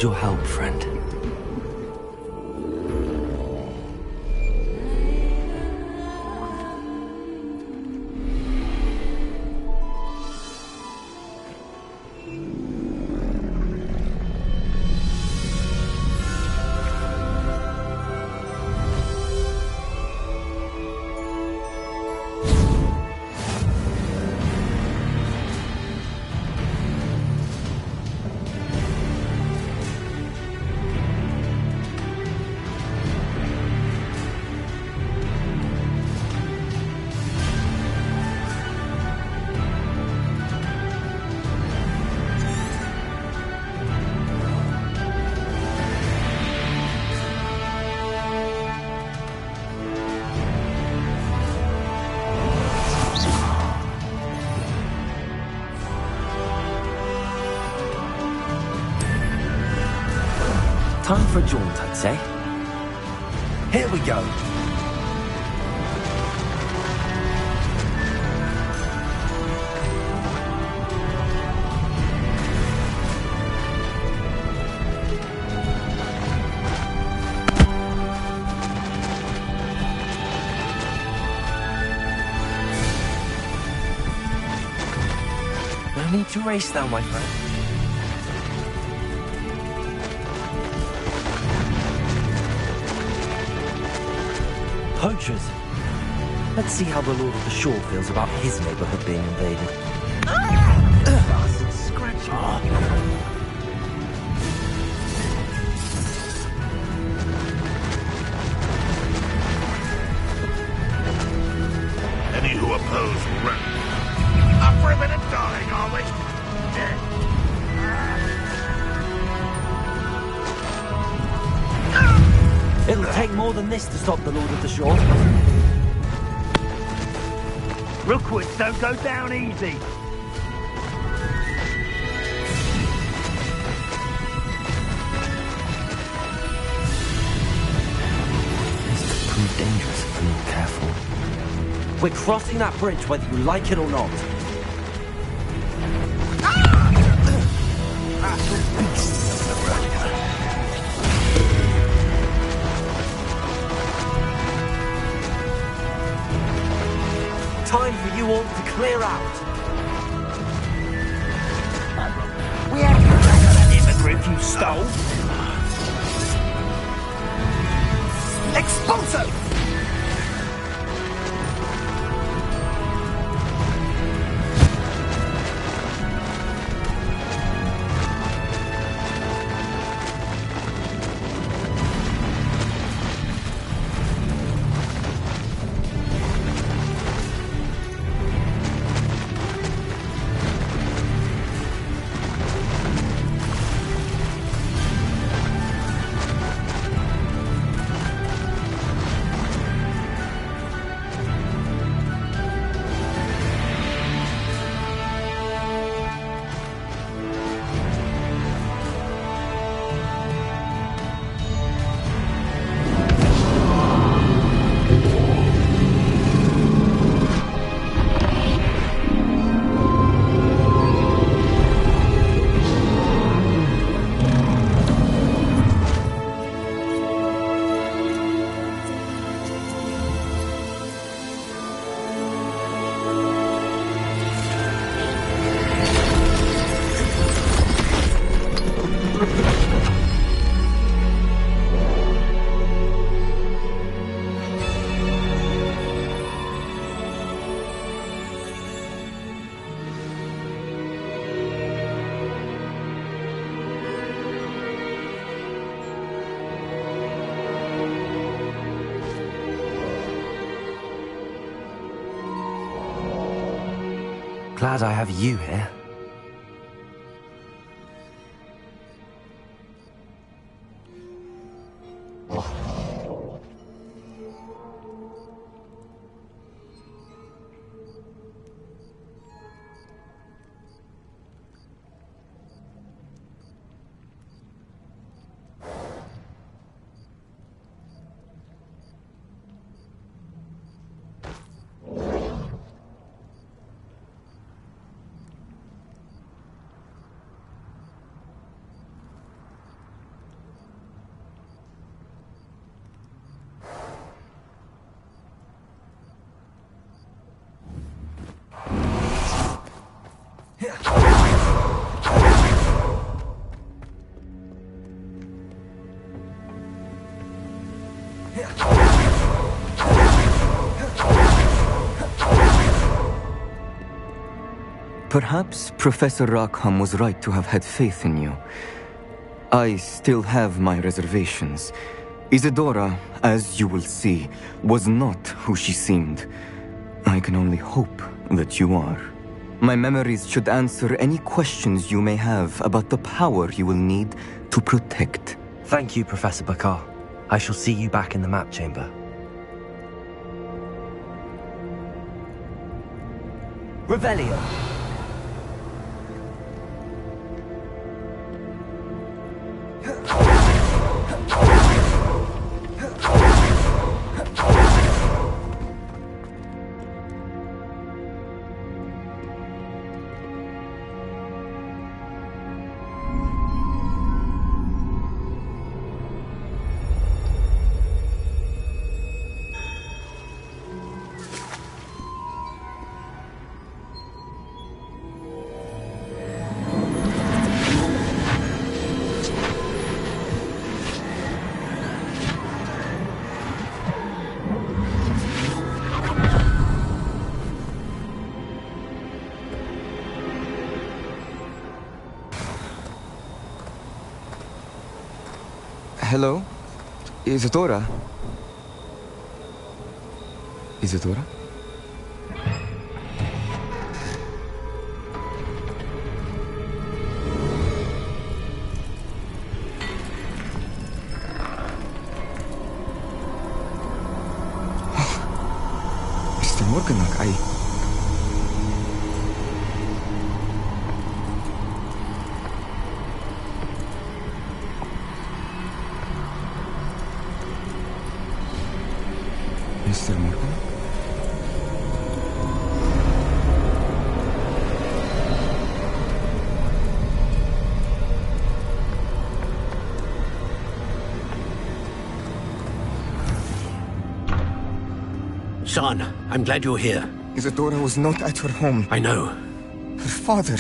Speaker 2: Your help, friend. Time for a jaunt, I'd say. Here we go. No need to race now, my friend. Poachers. Let's see how the Lord of the Shore feels about his neighborhood being invaded.
Speaker 8: Scratch Any who oppose will run. Up for a bit of dying, are we?
Speaker 2: It'll take more than this to stop the Lord of the Shore.
Speaker 21: Rookwoods don't go down easy.
Speaker 2: This could prove dangerous if we're not careful. We're crossing that bridge whether you like it or not. Time for you all to clear out.
Speaker 21: We had that immigrant you stole.
Speaker 2: Expulso! glad I have you here.
Speaker 16: Perhaps Professor Rackham was right to have had faith in you. I still have my reservations. Isadora, as you will see, was not who she seemed. I can only hope that you are. My memories should answer any questions you may have about the power you will need to protect.
Speaker 2: Thank you, Professor Bakar. I shall see you back in the map chamber. Revelio.
Speaker 16: Hello? Isadora? Isadora? Mr. Morganach, Mr. Morgan?
Speaker 10: Son, I'm glad you're here.
Speaker 16: Isadora was not at her home.
Speaker 10: I know.
Speaker 16: Her father...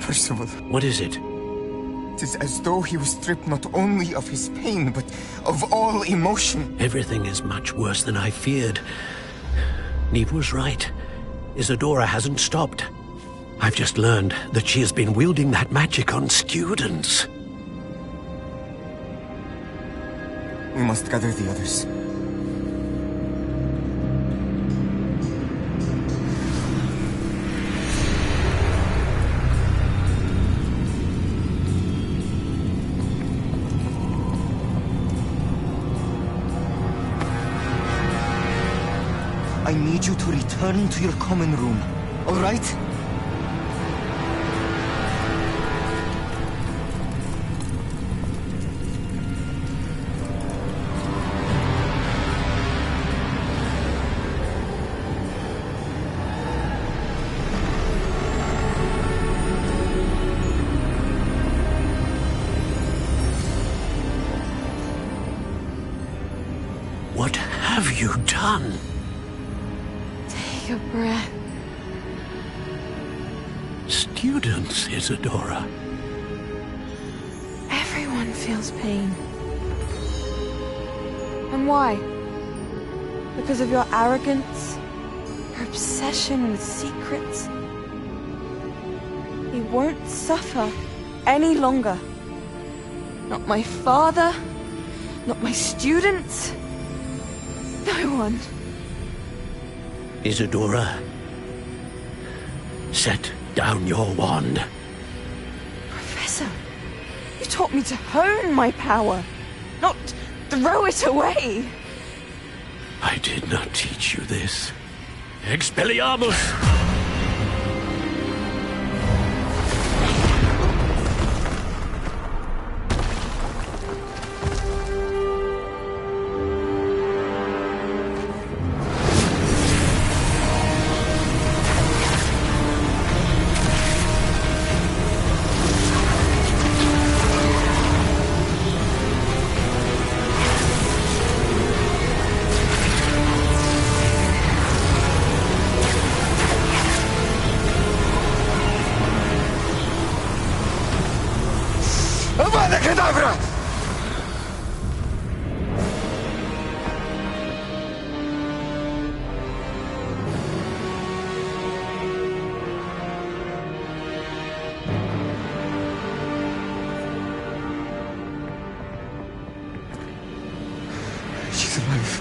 Speaker 16: Percival.
Speaker 10: What is it?
Speaker 16: It is as though he was stripped not only of his pain, but of all emotion.
Speaker 10: Everything is much worse than I feared. Neve was right. Isadora hasn't stopped. I've just learned that she has been wielding that magic on students.
Speaker 16: We must gather the others. I need you to return to your common room, all right?
Speaker 10: What have you done?
Speaker 1: Take a breath.
Speaker 10: Students, Isadora.
Speaker 1: Everyone feels pain. And why? Because of your arrogance? Your obsession with secrets? We won't suffer any longer. Not my father, not my students, no one.
Speaker 10: Isadora, Set down your wand.
Speaker 12: Professor, you taught me to hone my power, not throw it away.
Speaker 10: I did not teach you this. Expelliarmus!
Speaker 18: Avada Kedavra! She's alive.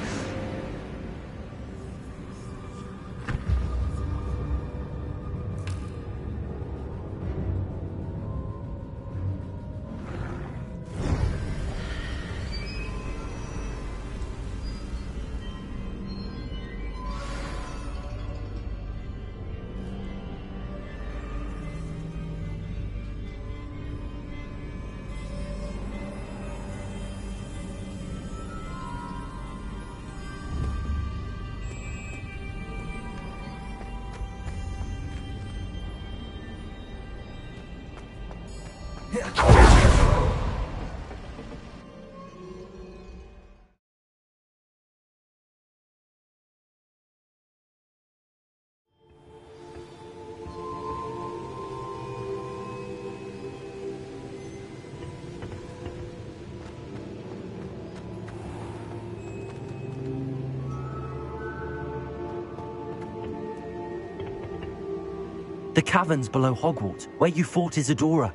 Speaker 2: The caverns below Hogwarts, where you fought Isadora.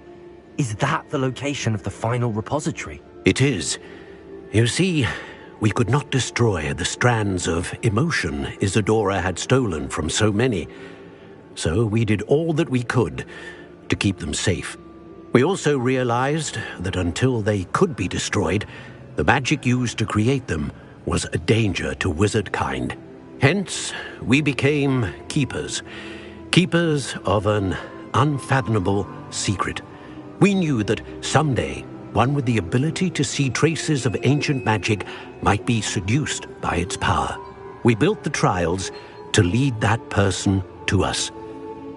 Speaker 2: Is that the location of the final repository?
Speaker 10: It is. You see, we could not destroy the strands of emotion Isadora had stolen from so many. So we did all that we could to keep them safe. We also realized that until they could be destroyed, the magic used to create them was a danger to wizard kind. Hence, we became keepers. Keepers of an unfathomable secret. We knew that someday, one with the ability to see traces of ancient magic might be seduced by its power. We built the trials to lead that person to us,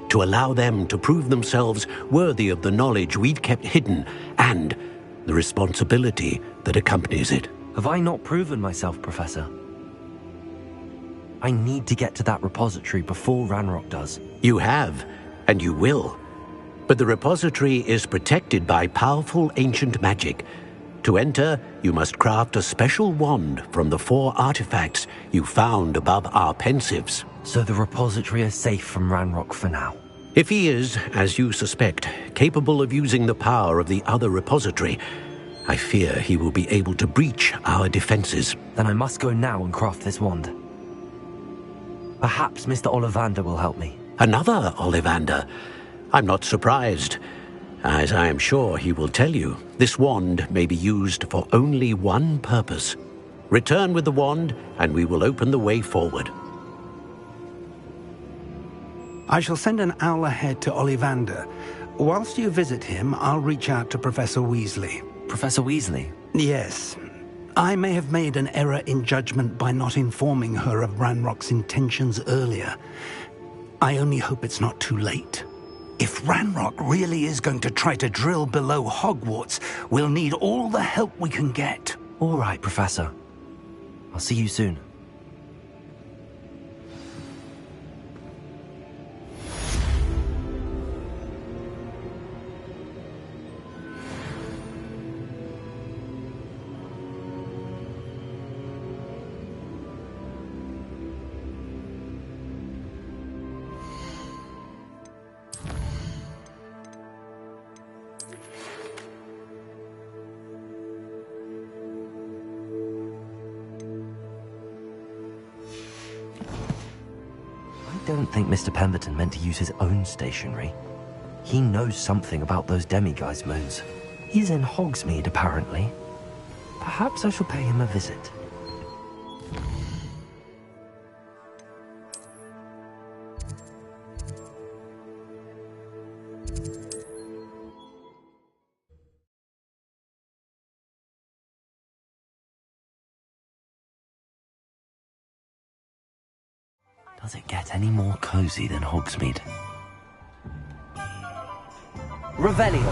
Speaker 10: to allow them to prove themselves worthy of the knowledge we'd kept hidden and the responsibility that accompanies it.
Speaker 2: Have I not proven myself, Professor? I need to get to that repository before Ranrock does.
Speaker 10: You have, and you will. But the repository is protected by powerful ancient magic. To enter, you must craft a special wand from the 4 artifacts you found above our pensives.
Speaker 2: So the repository is safe from Ranrock for now?
Speaker 10: If he is, as you suspect, capable of using the power of the other repository, I fear he will be able to breach our defenses.
Speaker 2: Then I must go now and craft this wand. Perhaps Mr. Ollivander will help me.
Speaker 10: Another Ollivander? I'm not surprised. As I am sure he will tell you, this wand may be used for only one purpose. Return with the wand, and we will open the way forward.
Speaker 5: I shall send an owl ahead to Ollivander. Whilst you visit him, I'll reach out to Professor Weasley.
Speaker 2: Professor Weasley?
Speaker 5: Yes. I may have made an error in judgment by not informing her of Ranrock's intentions earlier. I only hope it's not too late. If Ranrock really is going to try to drill below Hogwarts, we'll need all the help we can get.
Speaker 2: All right, Professor. I'll see you soon. don't think Mr. Pemberton meant to use his own stationery. He knows something about those demiguise moons. He's in Hogsmeade, apparently. Perhaps I shall pay him a visit. Does it get any more cozy than Hogsmeade? Revelio!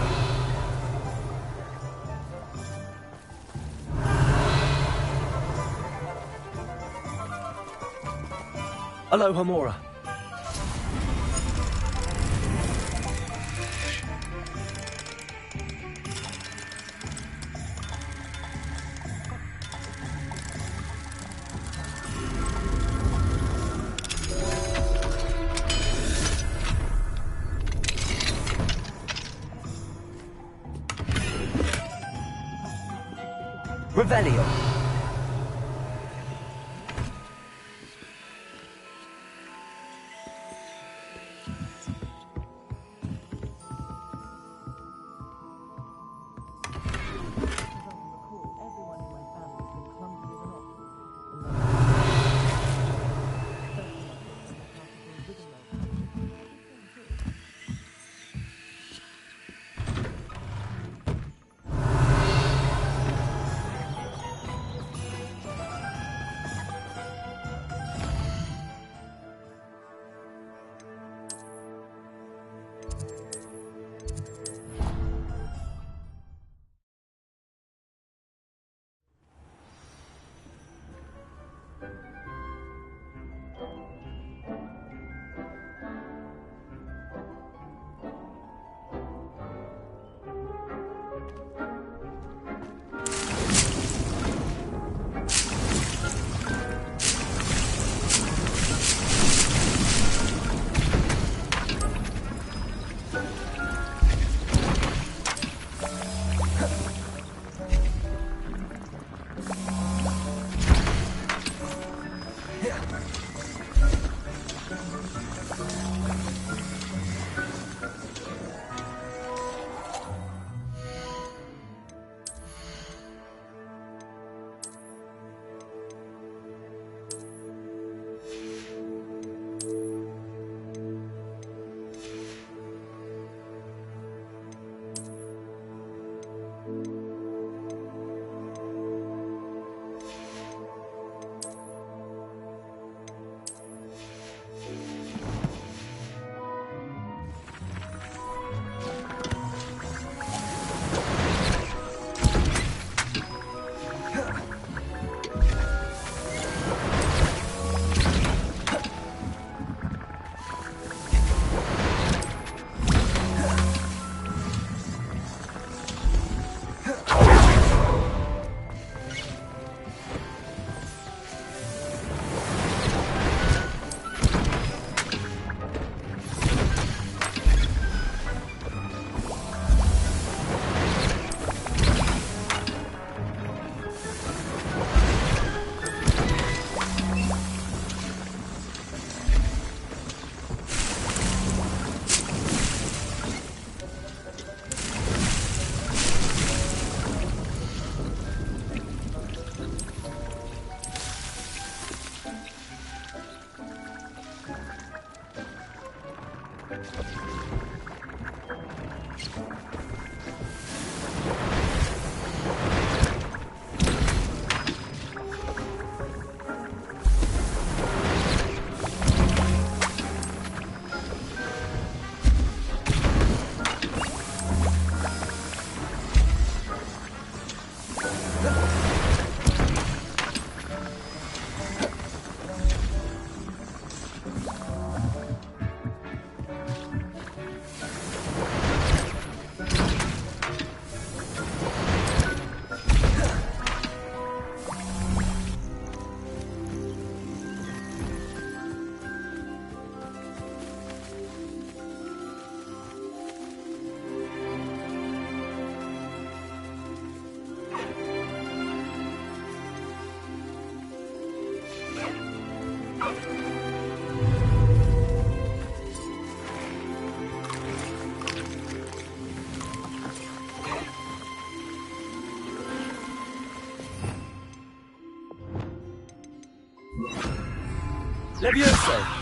Speaker 2: Aloha Mora. Revelio. Levioso!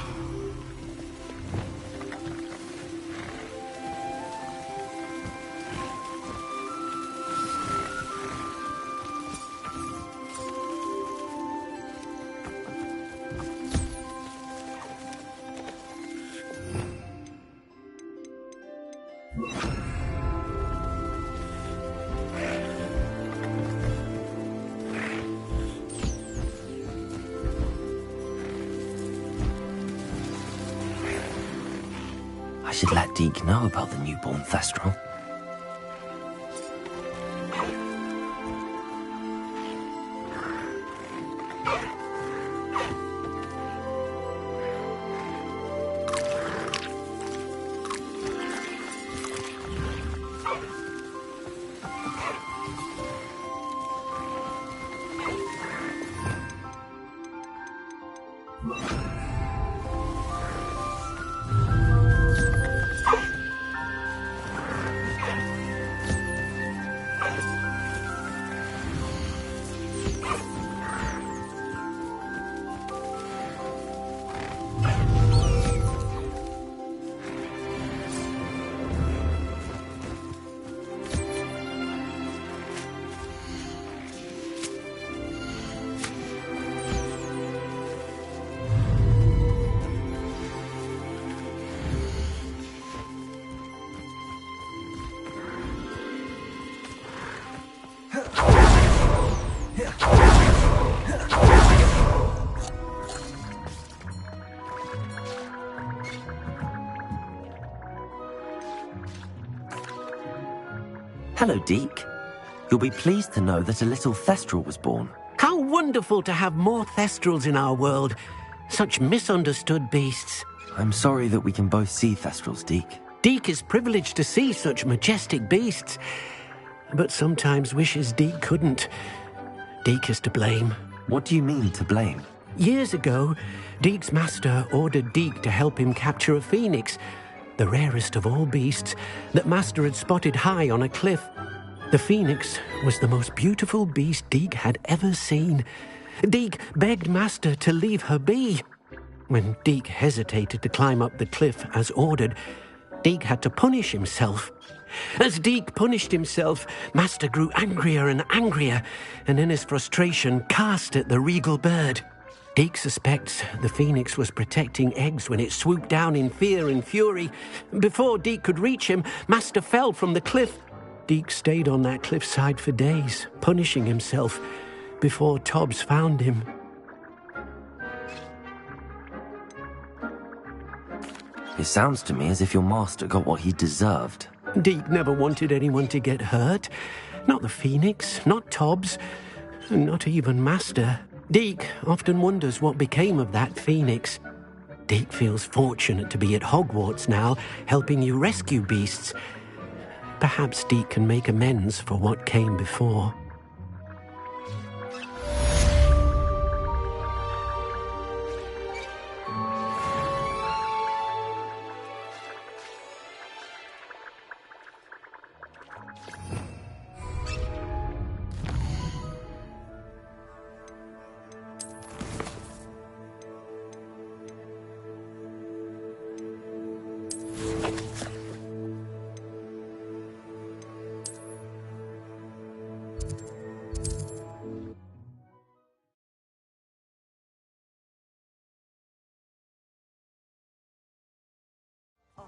Speaker 2: I should let Deke know about the newborn Thestral. Hello, Deke. You'll be pleased to know that a little Thestral was born.
Speaker 10: How wonderful to have more Thestrals in our world. Such misunderstood beasts.
Speaker 2: I'm sorry that we can both see Thestrals, Deke.
Speaker 10: Deke is privileged to see such majestic beasts, but sometimes wishes Deke couldn't. Deke is to blame.
Speaker 2: What do you mean, to blame?
Speaker 10: Years ago, Deke's master ordered Deke to help him capture a phoenix, the rarest of all beasts, that Master had spotted high on a cliff. The phoenix was the most beautiful beast Deke had ever seen. Deke begged Master to leave her be. When Deke hesitated to climb up the cliff as ordered, Deke had to punish himself. As Deke punished himself, Master grew angrier and angrier, and in his frustration cast at the regal bird. Deke suspects the phoenix was protecting eggs when it swooped down in fear and fury. Before Deke could reach him, Master fell from the cliff. Deke stayed on that cliffside for days, punishing himself, before Tobbs found him.
Speaker 2: It sounds to me as if your master got what he deserved.
Speaker 10: Deke never wanted anyone to get hurt. Not the phoenix, not Tobbs, not even Master. Deke often wonders what became of that phoenix. Deke feels fortunate to be at Hogwarts now, helping you rescue beasts. Perhaps Deke can make amends for what came before.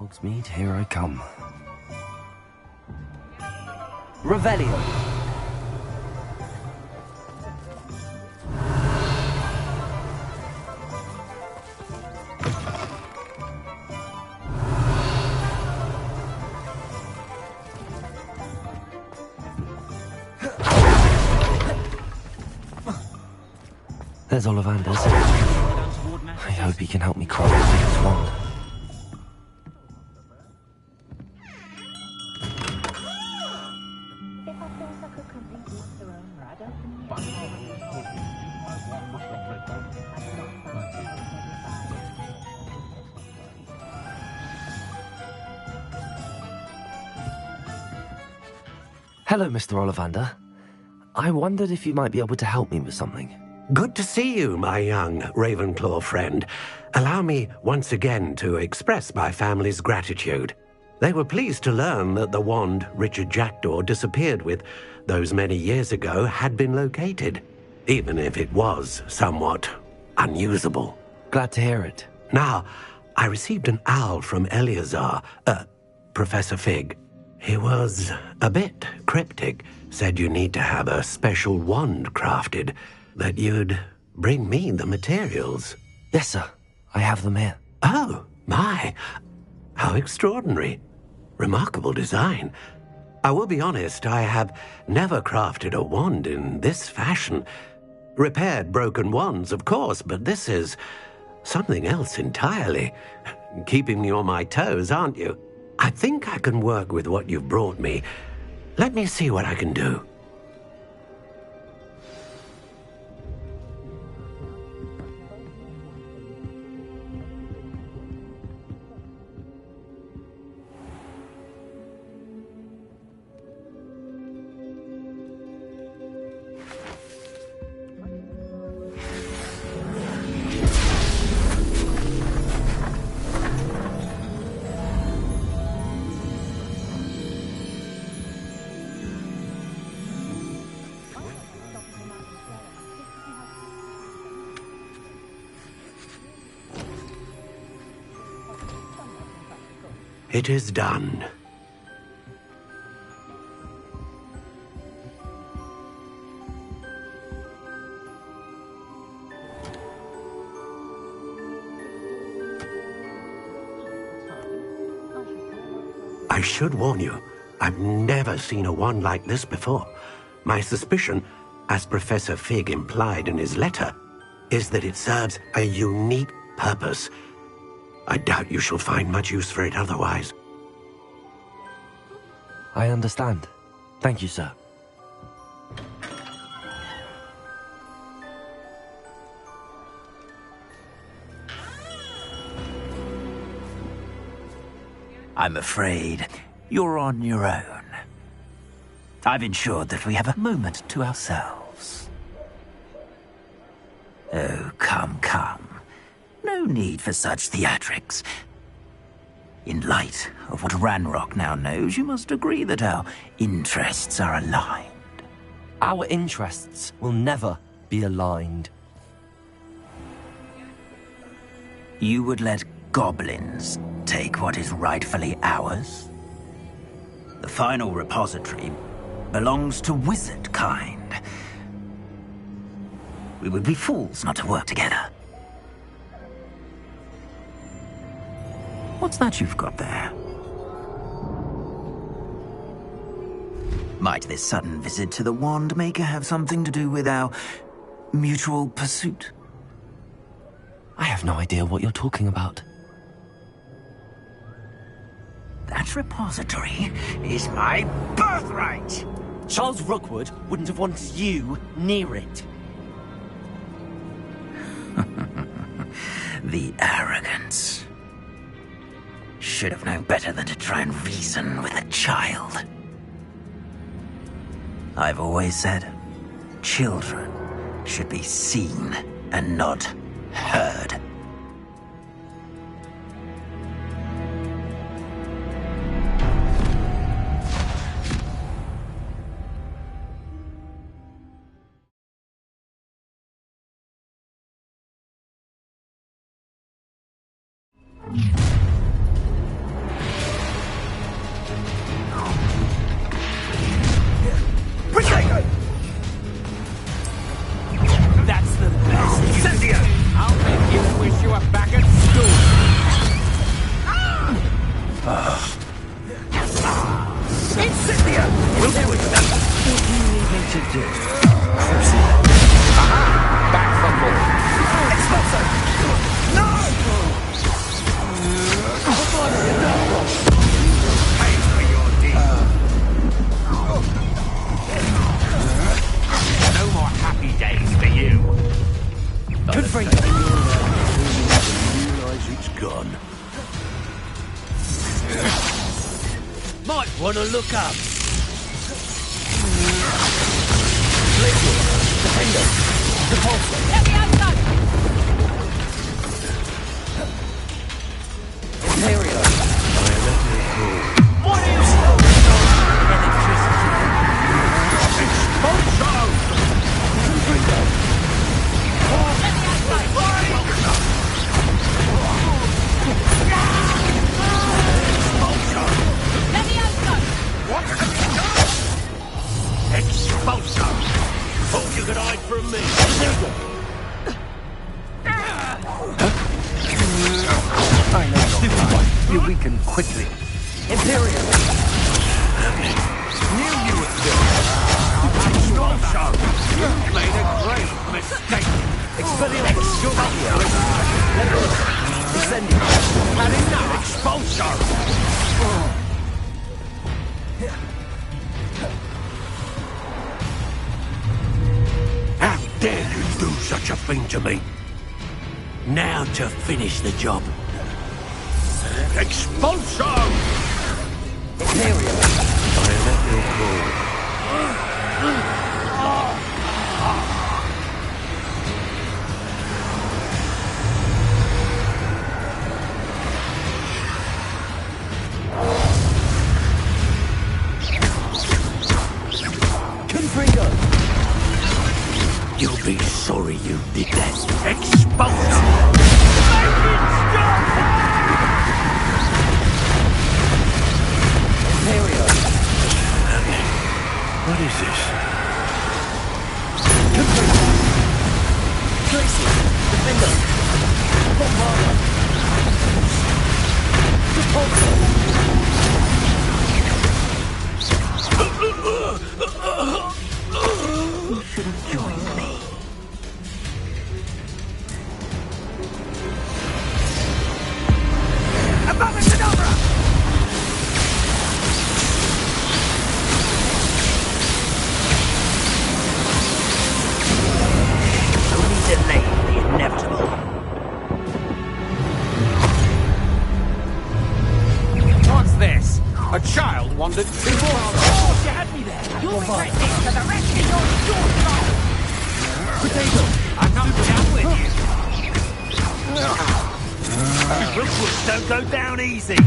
Speaker 2: Hogsmeade, here I come. Revelio! There's Ollivanders. I hope he can help me craft Deke's wand. Hello, Mr. Ollivander. I wondered if you might be able to help me with something.
Speaker 10: Good to see you, my young Ravenclaw friend. Allow me once again to express my family's gratitude. They were pleased to learn that the wand Richard Jackdaw disappeared with those many years ago had been located, even if it was somewhat unusable.
Speaker 2: Glad to hear it.
Speaker 10: Now, I received an owl from Eleazar, Professor Fig. He was a bit cryptic, said you need to have a special wand crafted, that you'd bring me the materials.
Speaker 2: Yes, sir. I have them here.
Speaker 10: Oh, my. How extraordinary. Remarkable design. I will be honest, I have never crafted a wand in this fashion. Repaired broken wands, of course, but this is something else entirely. Keeping me on my toes, aren't you? I think I can work with what you've brought me. Let me see what I can do. It is done. I should warn you, I've never seen a wand like this before. My suspicion, as Professor Fig implied in his letter, is that it serves a unique purpose. I doubt you shall find much use for it otherwise.
Speaker 2: I understand. Thank you, sir.
Speaker 13: I'm afraid you're on your own. I've ensured that we have a moment to ourselves. Oh, come, come. No need for such theatrics. In light of what Ranrock now knows, you must agree that our interests are aligned.
Speaker 2: Our interests will never be aligned.
Speaker 13: You would let goblins take what is rightfully ours? The final repository belongs to wizard kind. We would be fools not to work together. What's that you've got there? Might this sudden visit to the Wand Maker have something to do with our mutual pursuit?
Speaker 2: I have no idea what you're talking about.
Speaker 13: That repository is my birthright!
Speaker 2: Charles Rookwood wouldn't have wanted you near it.
Speaker 13: The arrogance. Should have known better than to try and reason with a child. I've always said, children should be seen and not heard.
Speaker 11: That's the best. Cynthia! I'll make you wish you were back at school.
Speaker 13: It's Cynthia! We'll do it.
Speaker 2: What do you need me to do?
Speaker 11: Back from more.
Speaker 13: Expulso! No! Pay for your deed.
Speaker 11: No more happy days for you.
Speaker 2: Good for you.
Speaker 8: Realize it's gone.
Speaker 11: Might want to look up.
Speaker 2: Defender.
Speaker 11: Now to finish the job.
Speaker 8: Expulso!
Speaker 11: Imperial. I am at your call. You'll be sorry you did that. Expulsion! Imperial.
Speaker 8: What is this?
Speaker 11: Tracy, defender. Bombarder. You should have joined me.
Speaker 21: Delay the inevitable.
Speaker 11: What's this? A child wandered too far.
Speaker 21: Oh, you had me there. You'll regret this for the rest of your life.
Speaker 11: Potato, I'm not down with you.
Speaker 21: Rookwoods don't go down easy.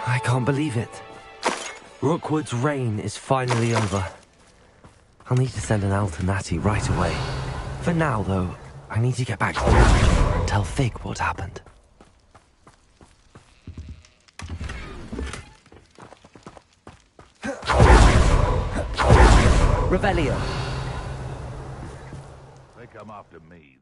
Speaker 2: I can't believe it. Rookwood's reign is finally over. I'll need to send an owl to Natty right away. For now, though, I need to get back to the chamber and tell Fig what happened.
Speaker 6: Revelio.
Speaker 8: They come after me.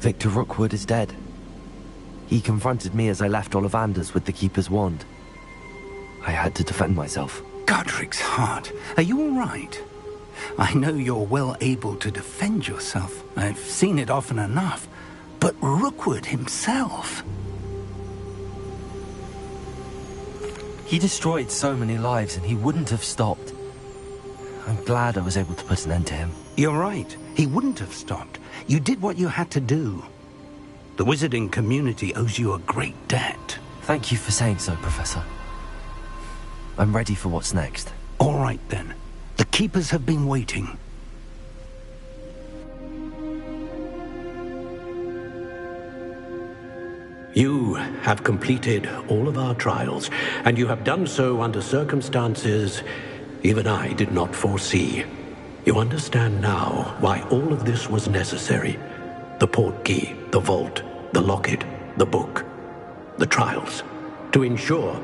Speaker 2: Victor Rookwood is dead. He confronted me as I left Ollivander's with the Keeper's wand. I had to defend myself.
Speaker 5: Godric's heart, are you all right? I know you're well able to defend yourself. I've seen it often enough. But Rookwood himself...
Speaker 2: He destroyed so many lives and he wouldn't have stopped. I'm glad I was able to put an end to him.
Speaker 5: You're right. He wouldn't have stopped. You did what you had to do. The wizarding community owes you a great debt.
Speaker 2: Thank you for saying so, Professor. I'm ready for what's next.
Speaker 5: All right, then. The Keepers have been waiting.
Speaker 10: You have completed all of our trials, and you have done so under circumstances even I did not foresee. You understand now why all of this was necessary. The portkey, the vault, the locket, the book, the trials. To ensure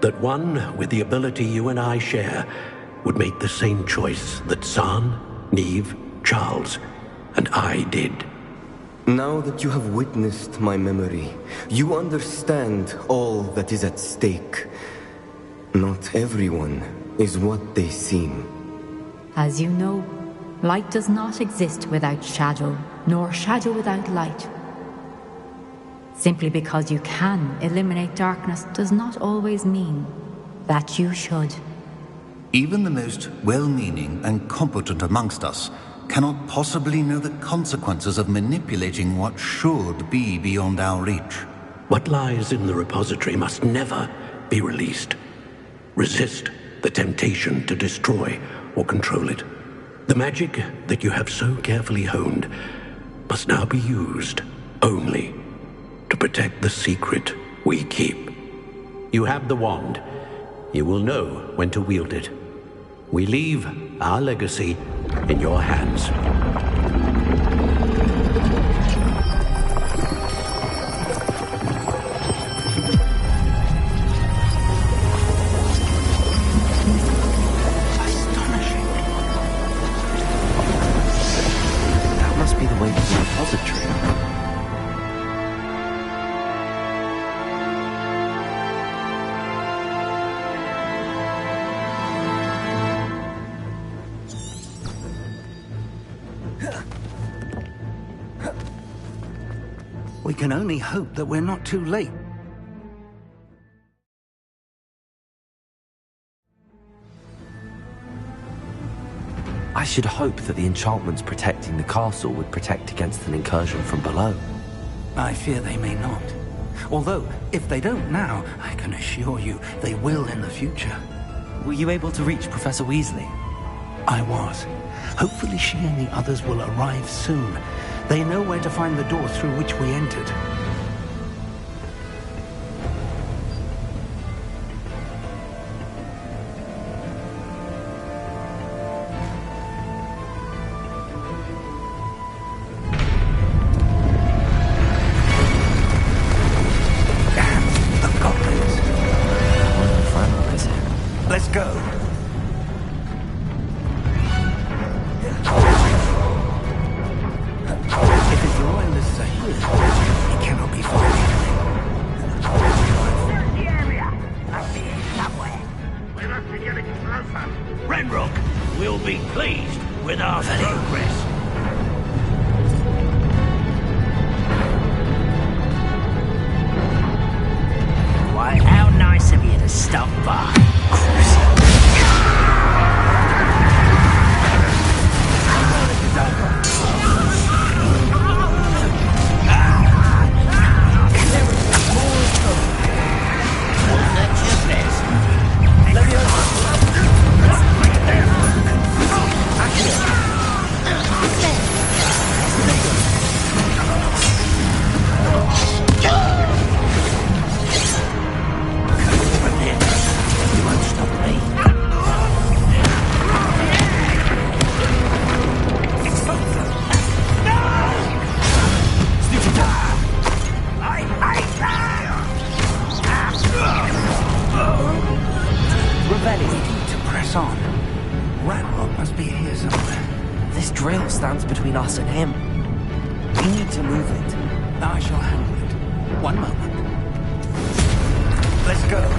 Speaker 10: that one with the ability you and I share would make the same choice that San, Neve, Charles, and I did.
Speaker 16: Now that you have witnessed my memory, you understand all that is at stake. Not everyone is what they seem.
Speaker 18: As you know, light does not exist without shadow, nor shadow without light. Simply because you can eliminate darkness does not always mean that you should.
Speaker 22: Even the most well-meaning and competent amongst us cannot possibly know the consequences of manipulating what should be beyond our reach.
Speaker 10: What lies in the repository must never be released. Resist the temptation to destroy or control it. The magic that you have so carefully honed must now be used only to protect the secret we keep. You have the wand. You will know when to wield it. We leave our legacy in your hands.
Speaker 2: Astonishing. That must be the way to the repository.
Speaker 5: We can only hope that we're not too late.
Speaker 2: I should hope that the enchantments protecting the castle would protect against an incursion from below.
Speaker 5: I fear they may not. Although, if they don't now, I can assure you they will in the future.
Speaker 2: Were you able to reach Professor Weasley?
Speaker 5: I was. Hopefully she and the others will arrive soon. They know where to find the door through which we entered. Damn, the goblins.
Speaker 2: What is it?
Speaker 5: Let's go. It cannot be far.
Speaker 21: Search the area. I see it somewhere. We must be getting closer. Renrock will be pleased with our progress. Why, how nice of you to stop by.
Speaker 2: Between us and him. We need to move it.
Speaker 5: I shall handle it. One moment. Let's go.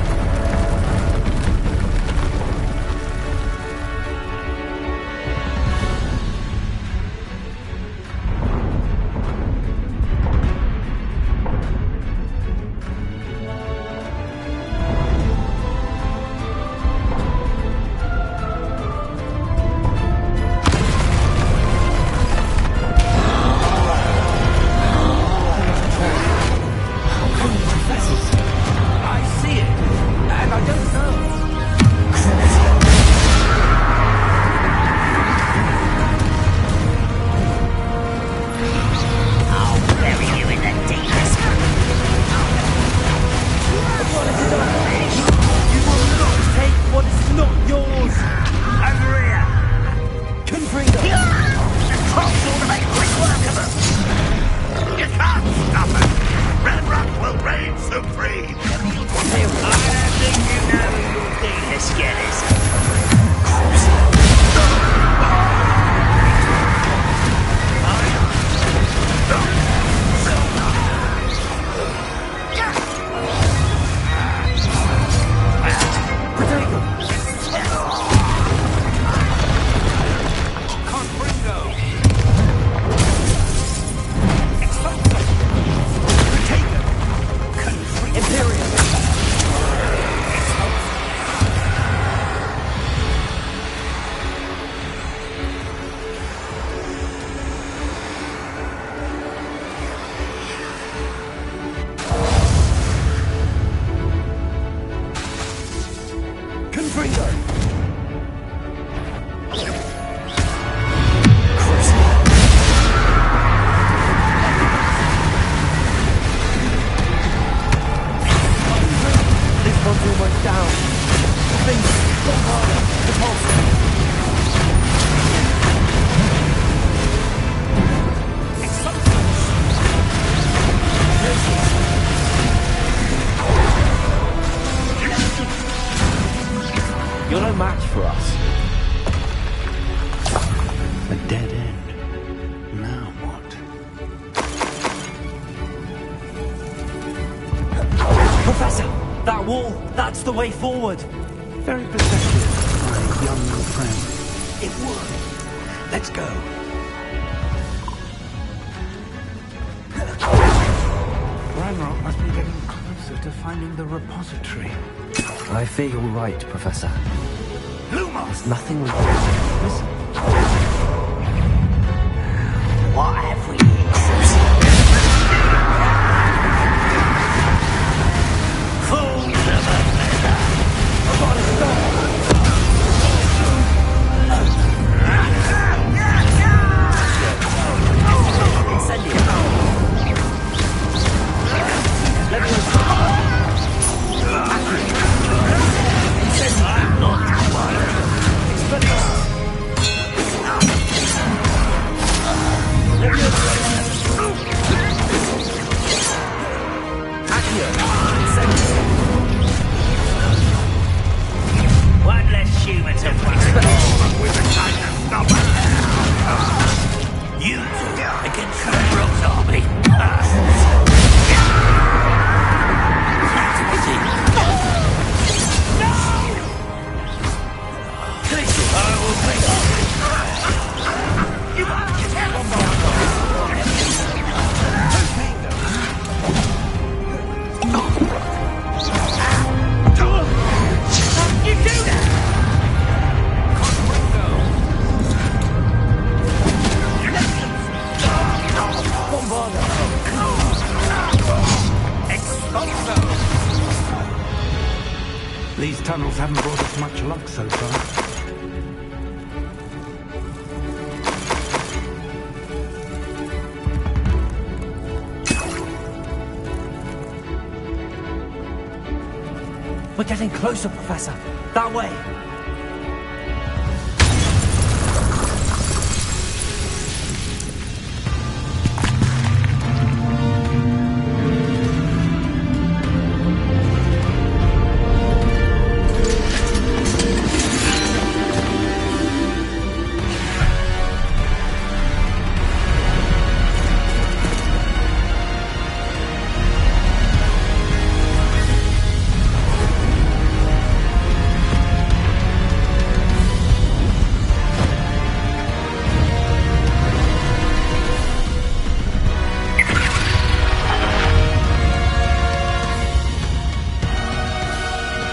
Speaker 5: I see it.
Speaker 2: This one's almost down. Please, don't harder. The pulse. You're no match for us.
Speaker 5: A dead end. Now what?
Speaker 2: Professor, that wall, that's the way forward.
Speaker 5: Very perceptive, my young friend. It would. Let's go. Ranrock must be getting closer to finding the repository.
Speaker 2: I fear you're right, Professor.
Speaker 5: Lumos!
Speaker 2: Nothing we can. Listen.
Speaker 21: What have we Fools of a feather! I've got to stop! One less human to worry with the kind of stuff. You two against the Brooks army.
Speaker 5: These tunnels haven't brought us much luck so far.
Speaker 2: We're getting closer, Professor. That way.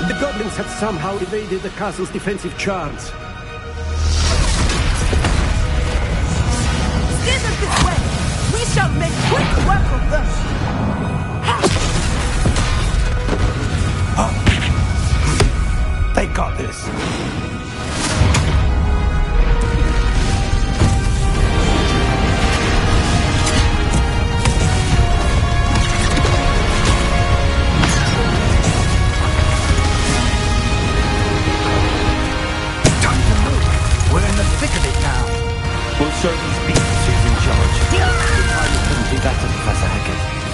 Speaker 10: The goblins have somehow evaded the castle's defensive charms.
Speaker 12: Steer them this way! We shall make quick work of them!
Speaker 5: They got this.
Speaker 13: We're in the thick of it now.
Speaker 2: We'll show these beasts who's in charge. The timing couldn't be better, Professor Hackett.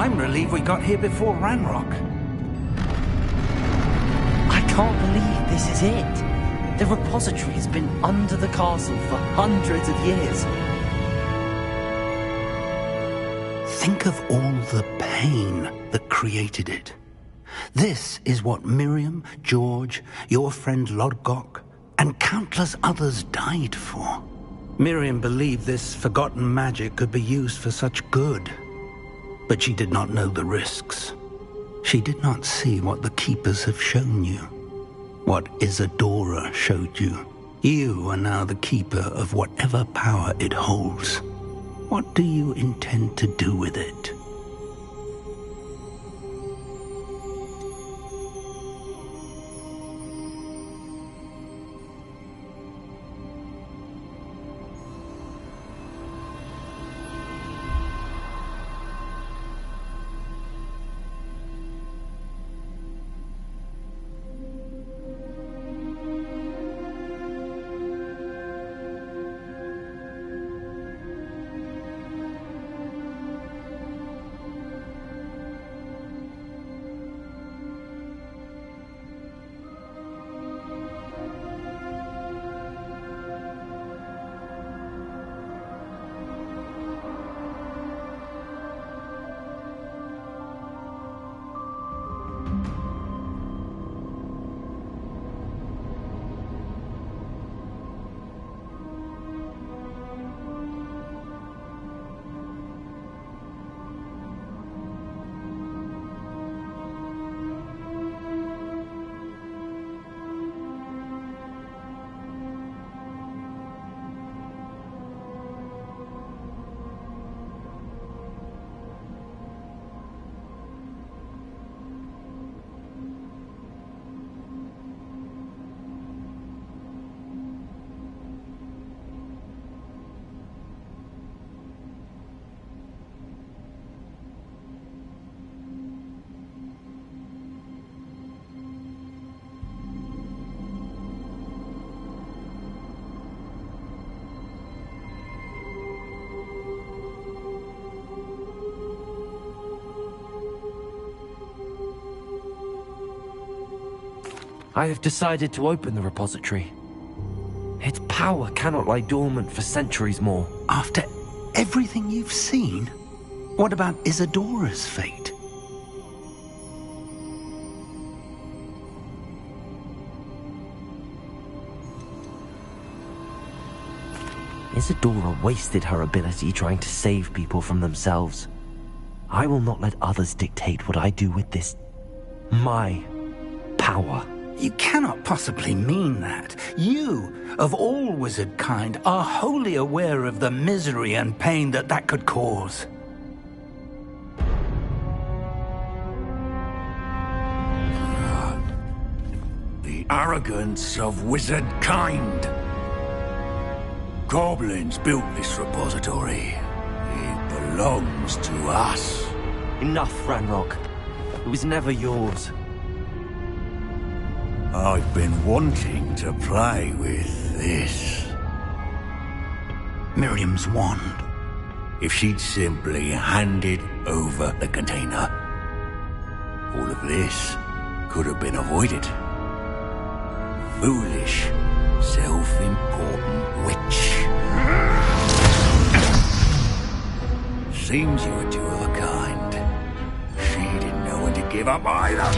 Speaker 5: I'm relieved we got here before Ranrock.
Speaker 2: I can't believe this is it. The repository has been under the castle for hundreds of years.
Speaker 5: Think of all the pain that created it. This is what Miriam, George, your friend Lodgok, and countless others died for. Miriam believed this forgotten magic could be used for such good. But she did not know the risks. She did not see what the Keepers have shown you. What Isadora showed you. You are now the Keeper of whatever power it holds. What do you intend to do with it?
Speaker 2: I have decided to open the repository. Its power cannot lie dormant for centuries more.
Speaker 5: After everything you've seen, what about Isadora's fate?
Speaker 2: Isadora wasted her ability trying to save people from themselves. I will not let others dictate what I do with this... my power.
Speaker 5: You cannot possibly mean that. You, of all wizard kind, are wholly aware of the misery and pain that could cause.
Speaker 8: The arrogance of wizard kind. Goblins built this repository. It belongs to us.
Speaker 2: Enough, Ranrock. It was never yours.
Speaker 8: I've been wanting to play with this.
Speaker 5: Miriam's wand.
Speaker 8: If she'd simply handed over the container, all of this could have been avoided. Foolish, self-important witch. Seems you were two of a kind. She didn't know when to give up either.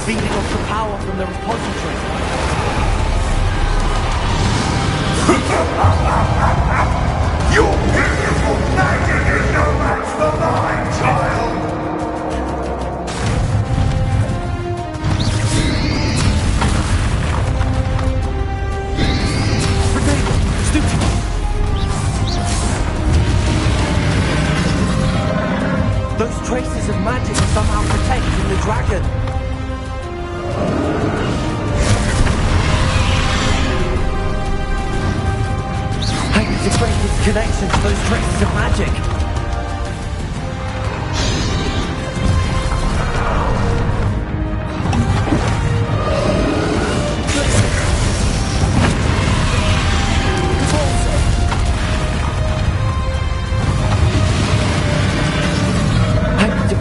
Speaker 2: feeding off the power from the repository.
Speaker 8: Your beautiful magic is no match for mine, child!
Speaker 2: Those traces of magic are somehow protecting the dragon. I need to break its connection to those traces of magic.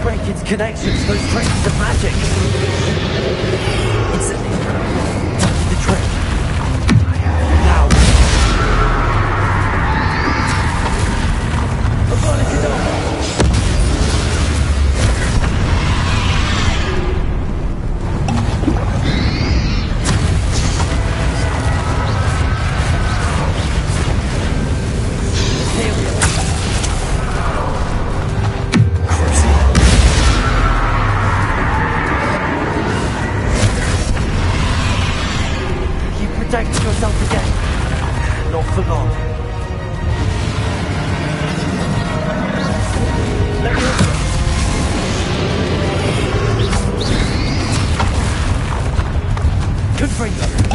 Speaker 2: Break its connection to those traces of magic. It's the trick. Now. Protect yourself again. Not for long. Let me Confringo.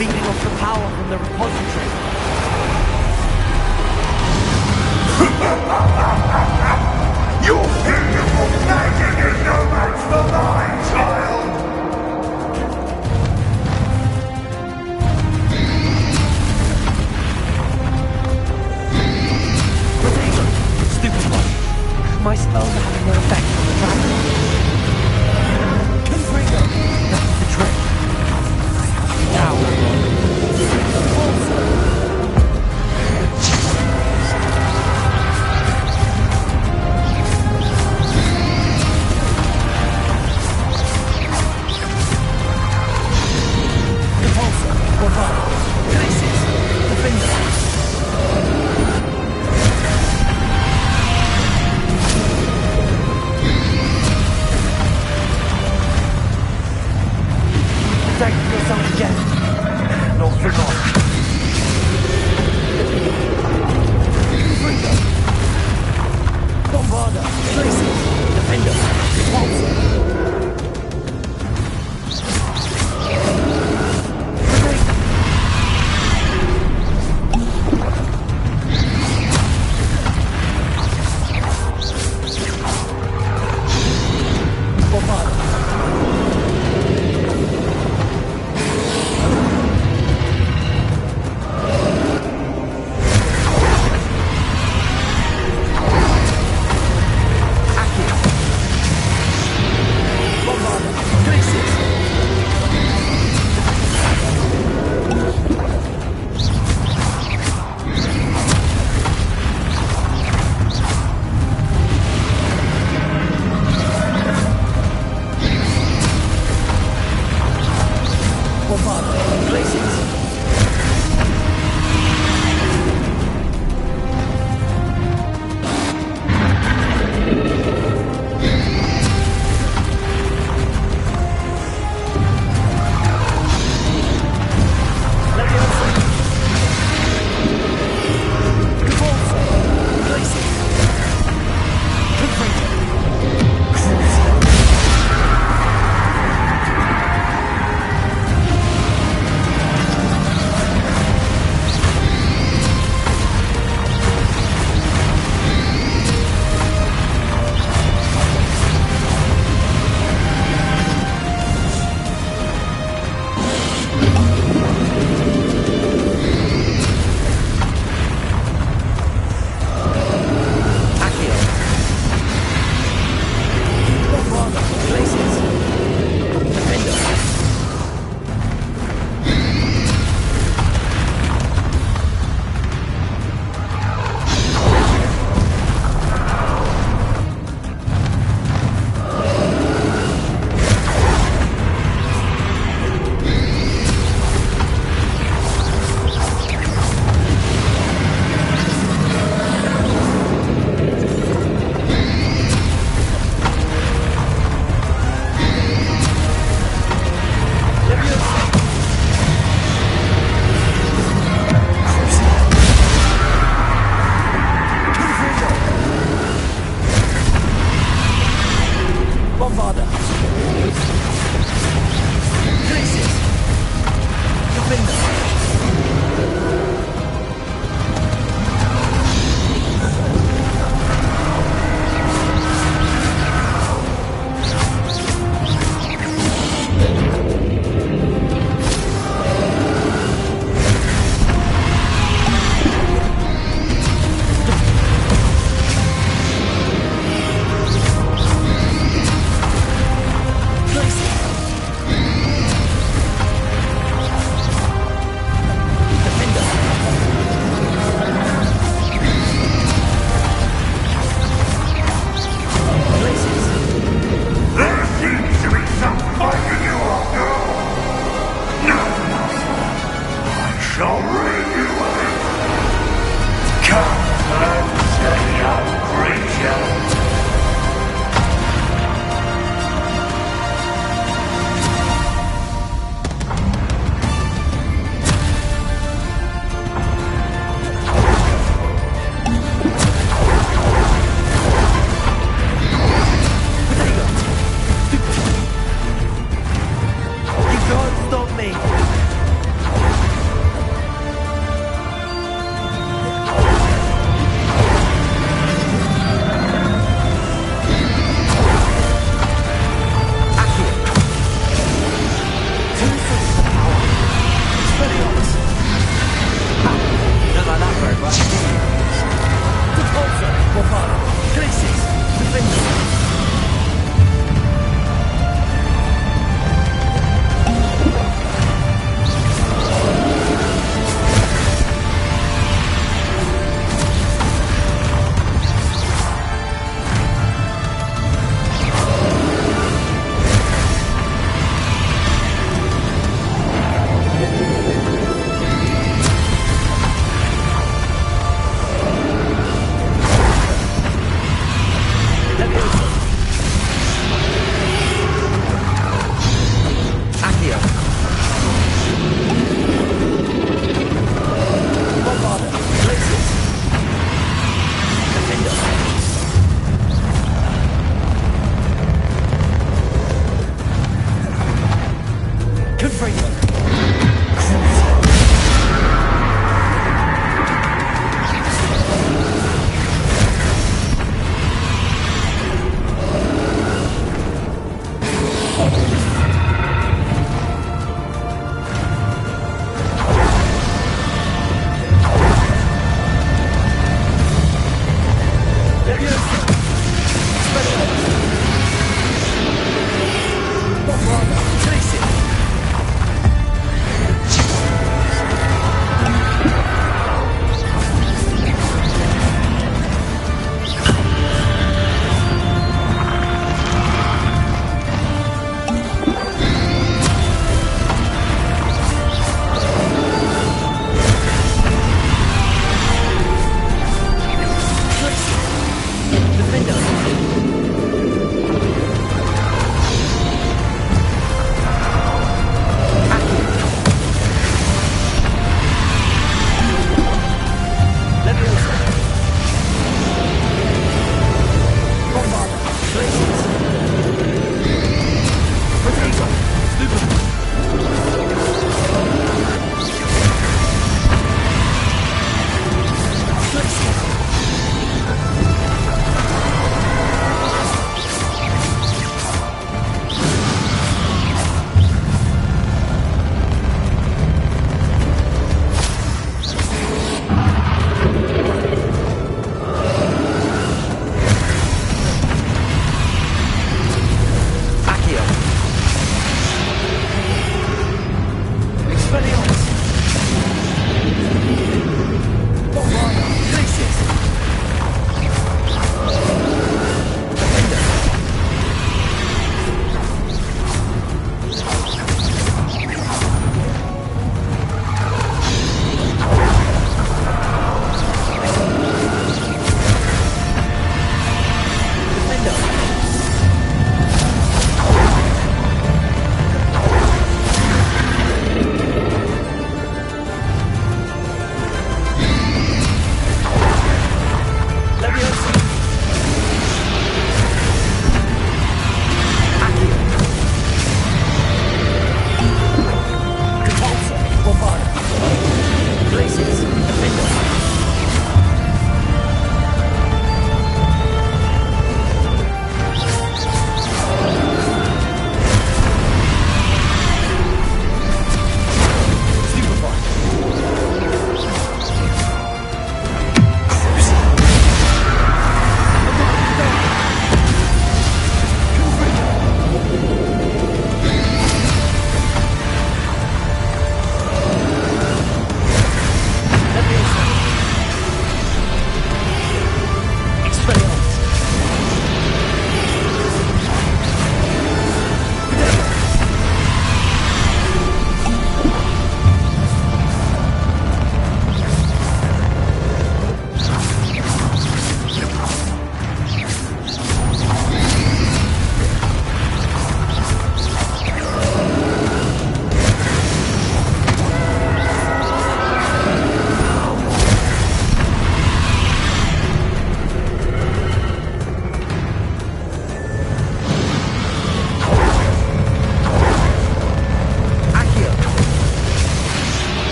Speaker 20: feeding off the power from the repository.
Speaker 8: Your beautiful magic is no match for mine, child!
Speaker 20: Stupid one. My spells are having no effect on the dragon. Confringo! That's the trick. Now,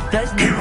Speaker 2: There's no...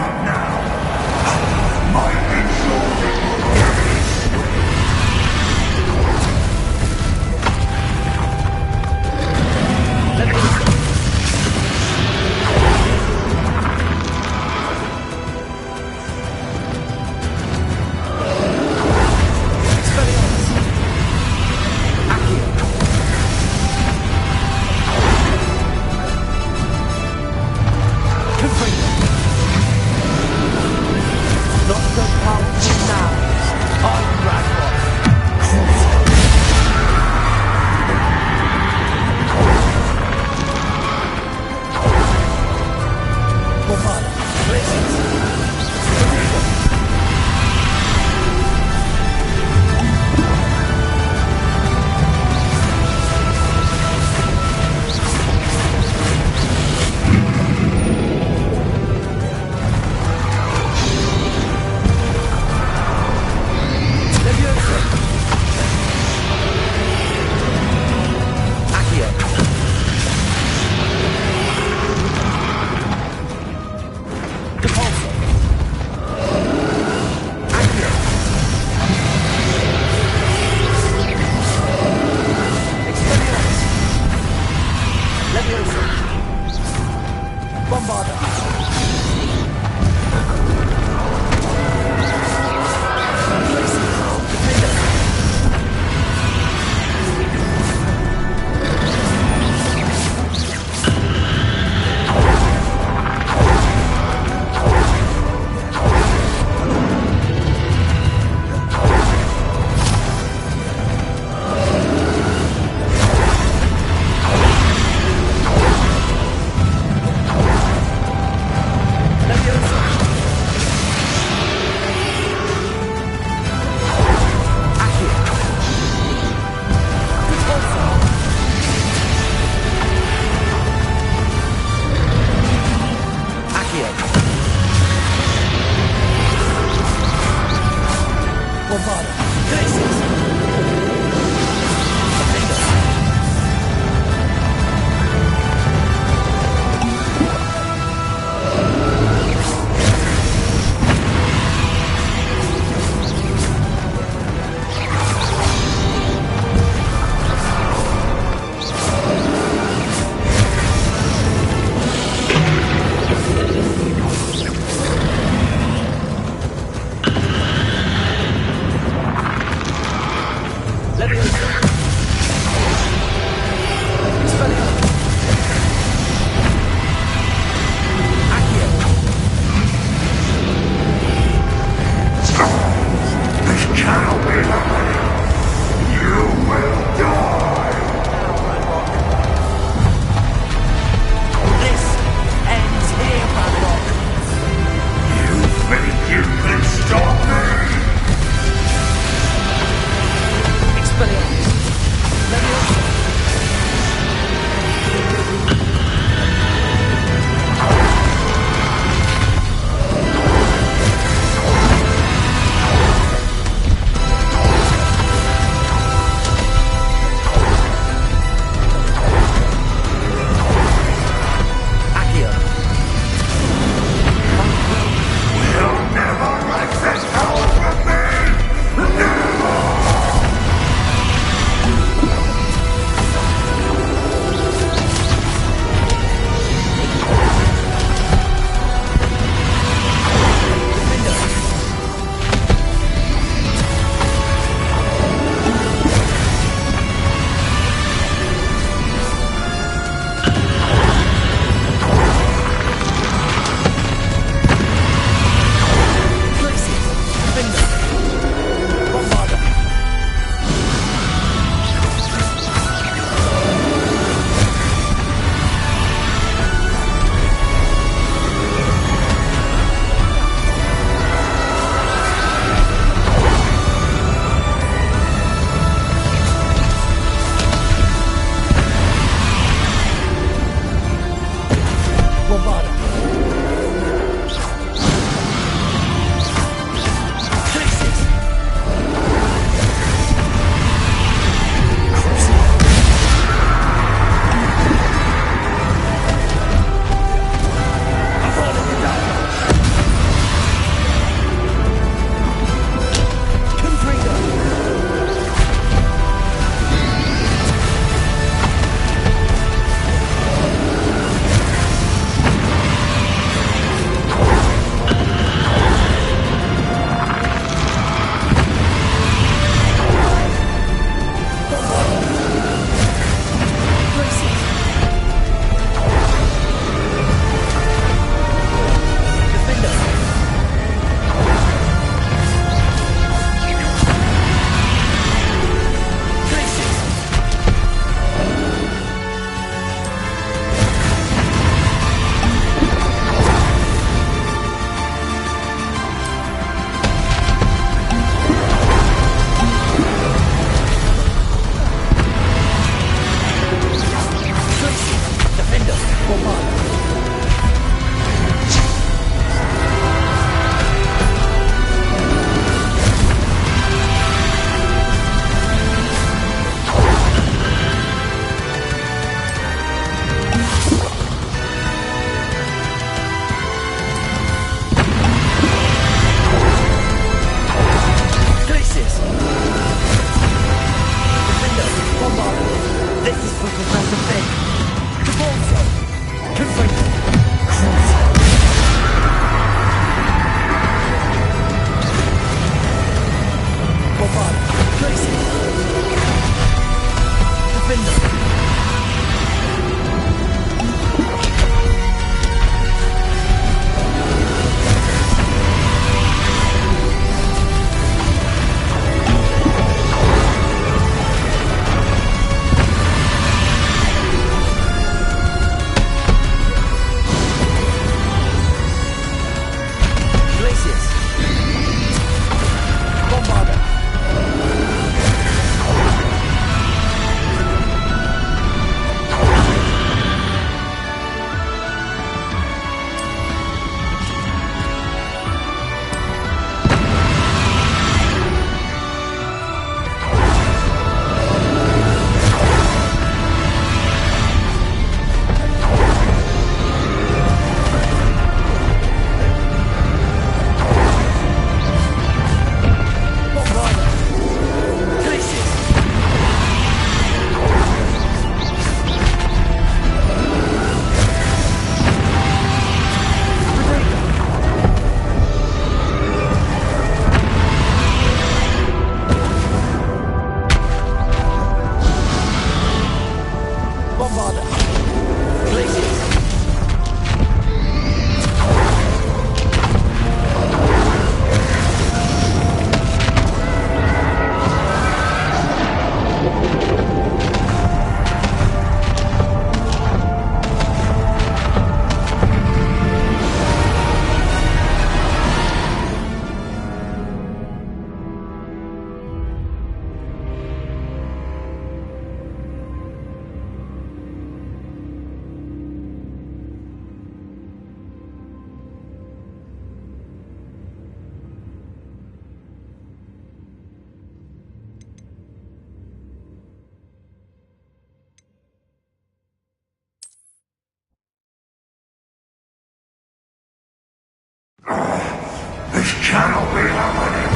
Speaker 8: cannot be happening.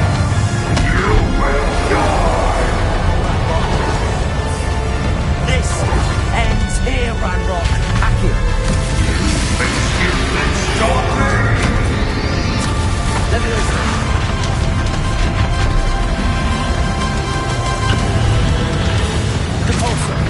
Speaker 8: You will die.
Speaker 20: This ends here, Ranrock.
Speaker 8: You think you can stop me?
Speaker 20: Let me listen. Compulsor.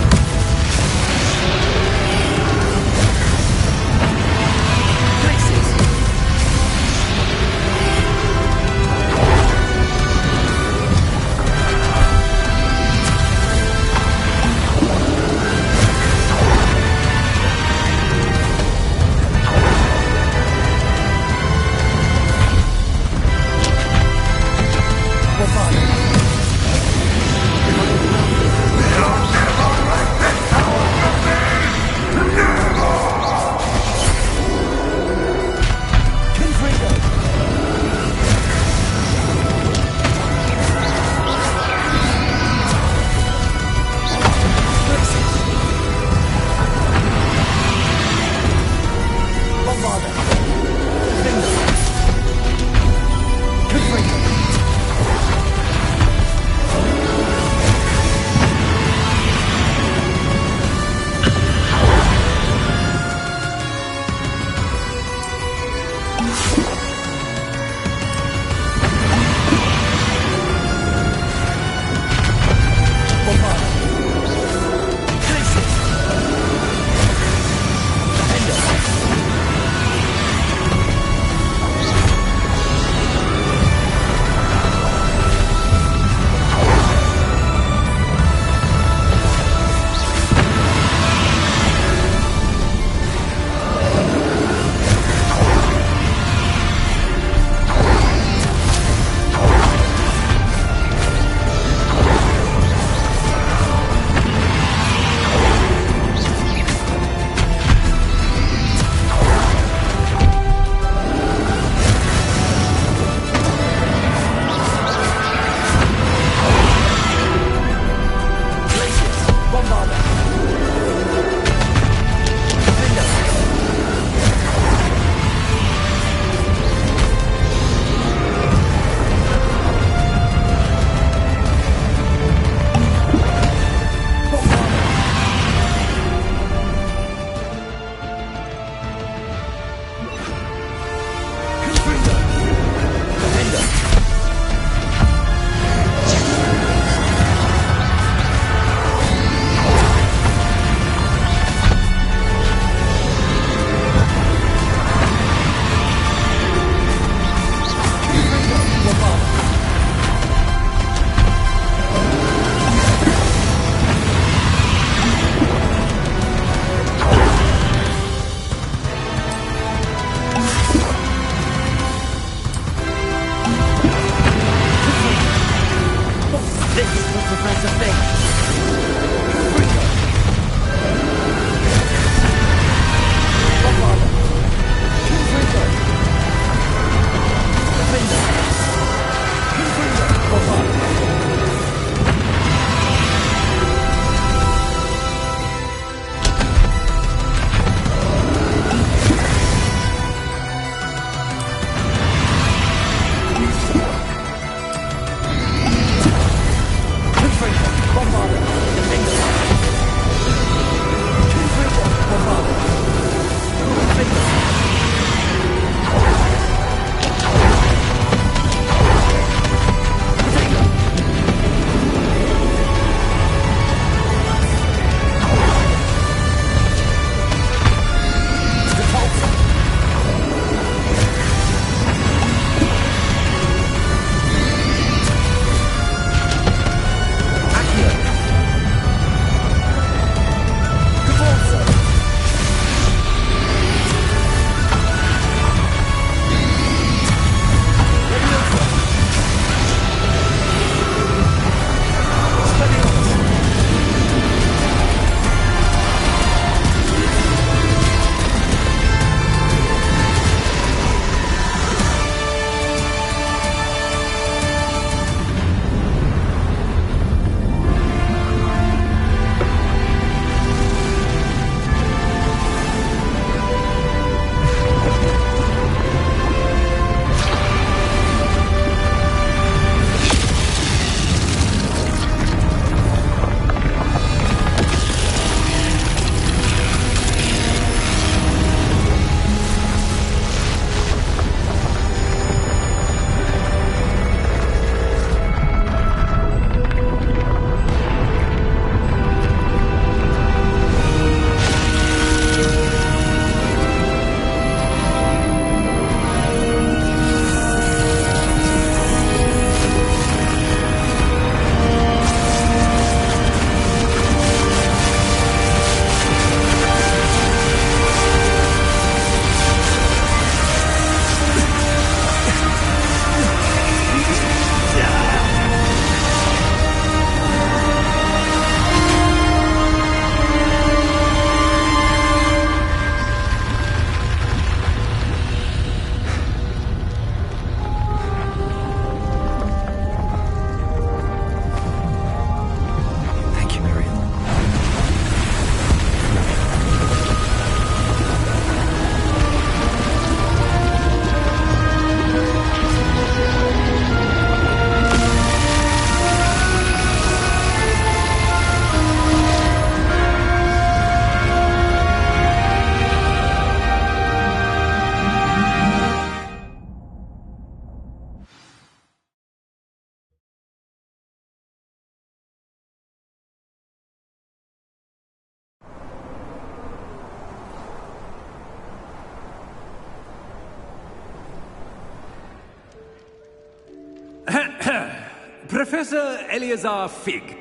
Speaker 11: Professor Eleazar Fig.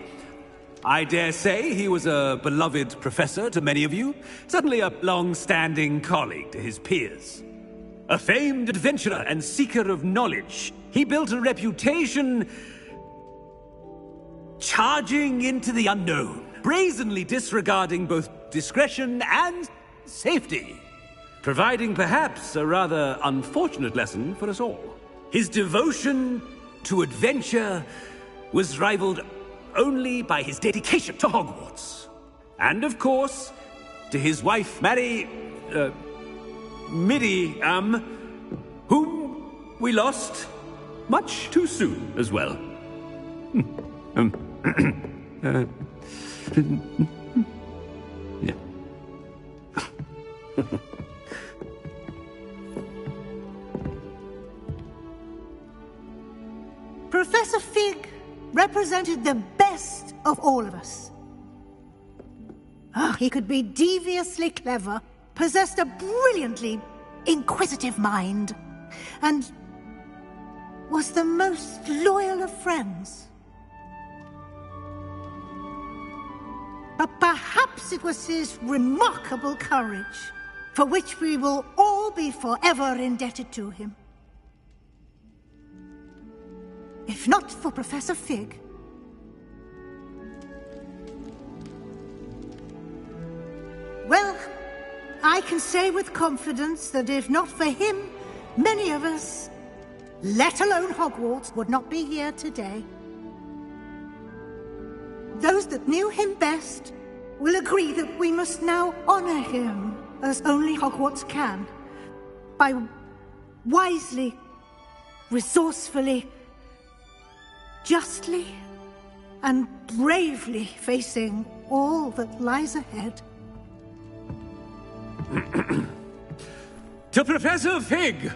Speaker 11: I dare say he was a beloved professor to many of you, certainly a long-standing colleague to his peers. A famed adventurer and seeker of knowledge, he built a reputation charging into the unknown, brazenly disregarding both discretion and safety, providing perhaps a rather unfortunate lesson for us all. His devotion to adventure was rivaled only by his dedication to Hogwarts. And of course, to his wife, Midi, whom we lost much too soon as well. Yeah.
Speaker 7: Professor Fig represented the best of all of us. He could be deviously clever, possessed a brilliantly inquisitive mind, and was the most loyal of friends. But perhaps it was his remarkable courage, for which we will all be forever indebted to him. If not for Professor Fig, well, I can say with confidence that if not for him, many of us, let alone Hogwarts, would not be here today. Those that knew him best will agree that we must now honor him as only Hogwarts can, by wisely, resourcefully, justly, and bravely facing all that lies ahead.
Speaker 11: To Professor Fig!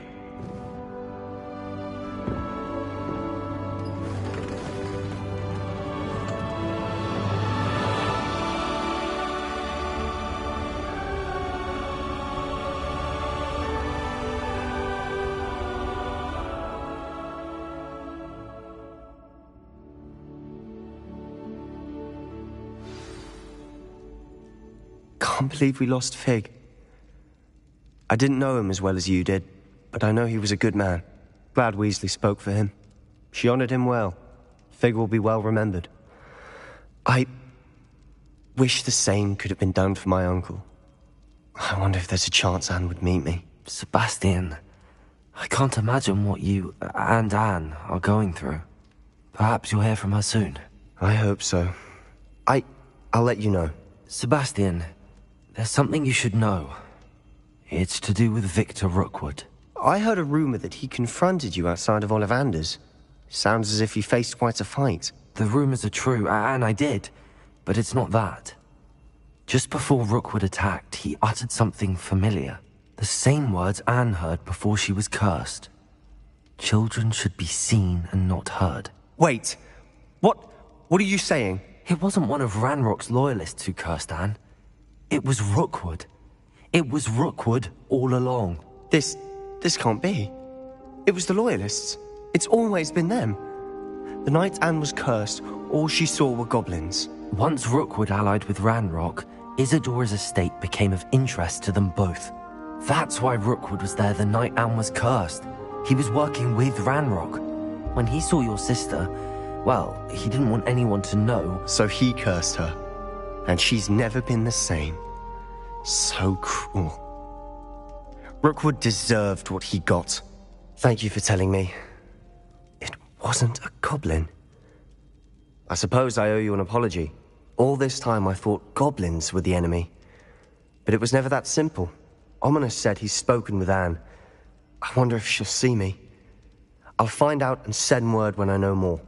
Speaker 2: Can't believe we lost Fig. I didn't know him as well as you did, but I know he was a good man. Glad Weasley spoke for him. She honored him well. Fig will be well remembered. I wish the same could have been done for my uncle. I wonder if there's a chance Anne would meet me.
Speaker 19: Sebastian, I can't imagine what you and Anne are going through. Perhaps you'll hear from her soon.
Speaker 2: I hope so. I'll let you know.
Speaker 19: Sebastian, there's something you should know. It's to do with Victor Rookwood.
Speaker 2: I heard a rumor that he confronted you outside of Ollivander's. Sounds as if he faced quite a fight.
Speaker 19: The rumors are true, and I did, but it's not that. Just before Rookwood attacked, he uttered something familiar. The same words Anne heard before she was cursed. Children should be seen and not heard.
Speaker 2: Wait, what are you saying?
Speaker 19: It wasn't one of Ranrock's loyalists who cursed Anne. It was Rookwood. It was Rookwood all along.
Speaker 2: This can't be. It was the Loyalists. It's always been them. The night Anne was cursed, all she saw were goblins.
Speaker 19: Once Rookwood allied with Ranrock, Isadora's estate became of interest to them both. That's why Rookwood was there the night Anne was cursed. He was working with Ranrock. When he saw your sister, well, he didn't want anyone to know.
Speaker 2: So he cursed her. And she's never been the same. So cruel. Rookwood deserved what he got. Thank you for telling me. It wasn't a goblin. I suppose I owe you an apology. All this time I thought goblins were the enemy. But it was never that simple. Ominous said he's spoken with Anne. I wonder if she'll see me. I'll find out and send word when I know more.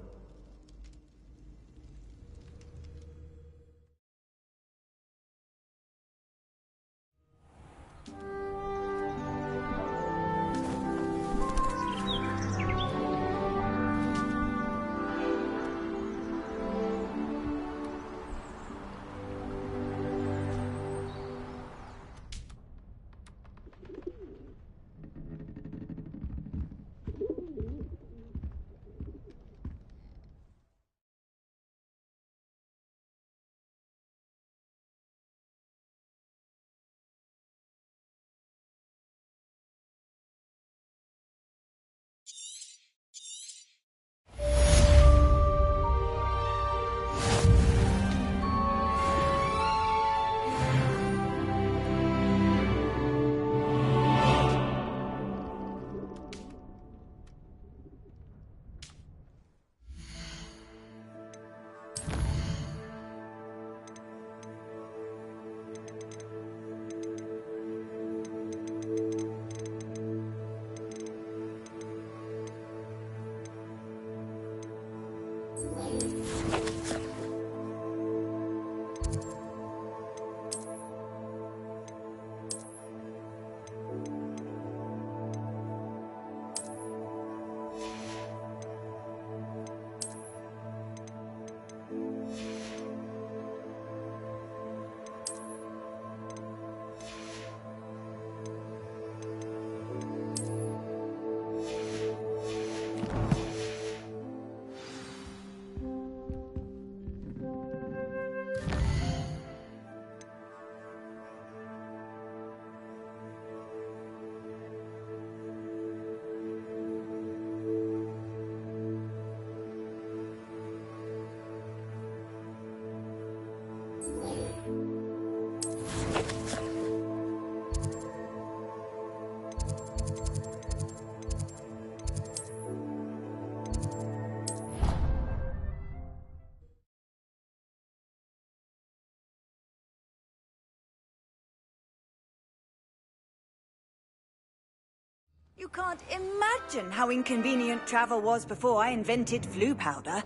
Speaker 9: You can't imagine how inconvenient travel was before I invented flu powder.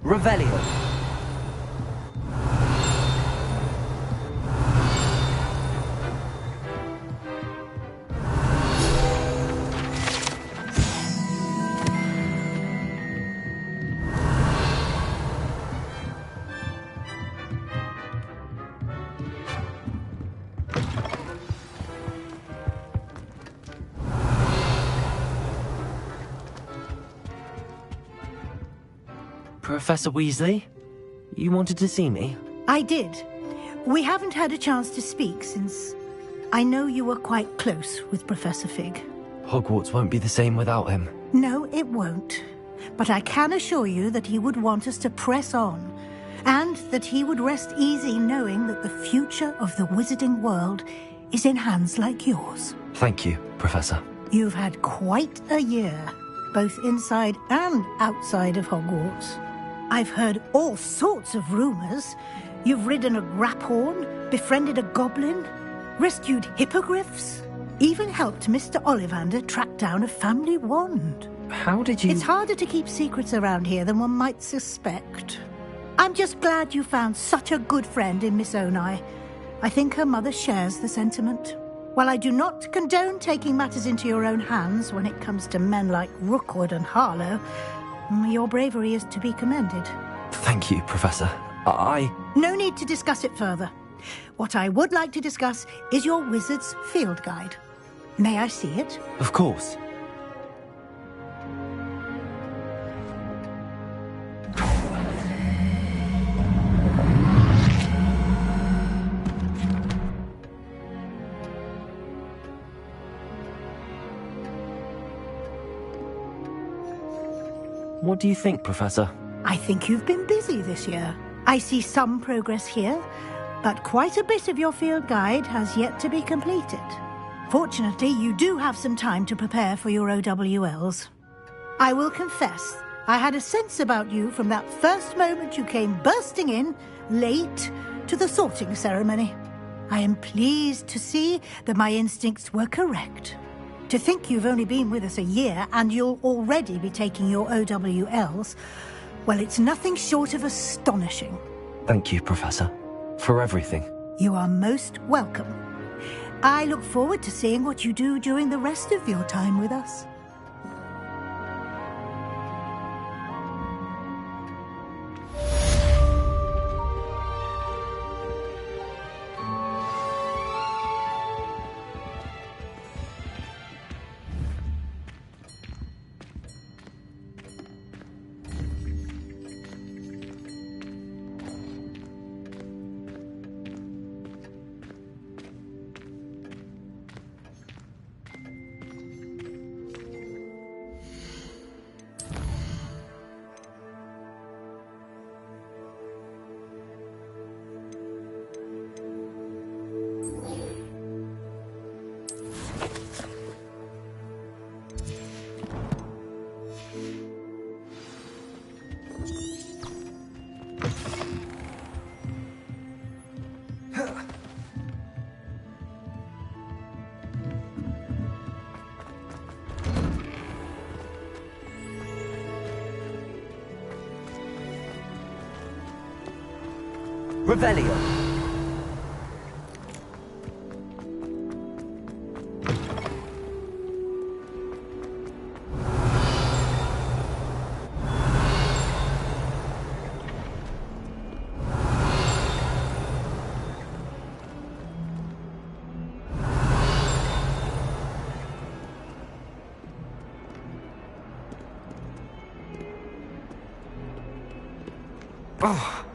Speaker 19: Revelio. Professor Weasley? You wanted to see me?
Speaker 7: I did. We haven't had a chance to speak since I know you were quite close with Professor Fig.
Speaker 19: Hogwarts won't be the same without him.
Speaker 7: No, it won't. But I can assure you that he would want us to press on, and that he would rest easy knowing that the future of the wizarding world is in hands like yours.
Speaker 19: Thank you, Professor.
Speaker 7: You've had quite a year, both inside and outside of Hogwarts. I've heard all sorts of rumors. You've ridden a graphorn, befriended a goblin, rescued hippogriffs, even helped Mr. Ollivander track down a family wand.
Speaker 19: How did you...
Speaker 7: It's harder to keep secrets around here than one might suspect. I'm just glad you found such a good friend in Miss Onai. I think her mother shares the sentiment. While I do not condone taking matters into your own hands when it comes to men like Rookwood and Harlow, your bravery is to be commended.
Speaker 19: Thank you, Professor.
Speaker 7: No need to discuss it further. What I would like to discuss is your wizard's field guide. May I see it?
Speaker 19: Of course. What do you think, Professor?
Speaker 7: I think you've been busy this year. I see some progress here, but quite a bit of your field guide has yet to be completed. Fortunately, you do have some time to prepare for your OWLs. I will confess, I had a sense about you from that first moment you came bursting in, late, to the sorting ceremony. I am pleased to see that my instincts were correct. To think you've only been with us a year and you'll already be taking your OWLs, well, it's nothing short of astonishing.
Speaker 19: Thank you, Professor, for everything.
Speaker 7: You are most welcome. I look forward to seeing what you do during the rest of your time with us.
Speaker 19: Revelio! Oh.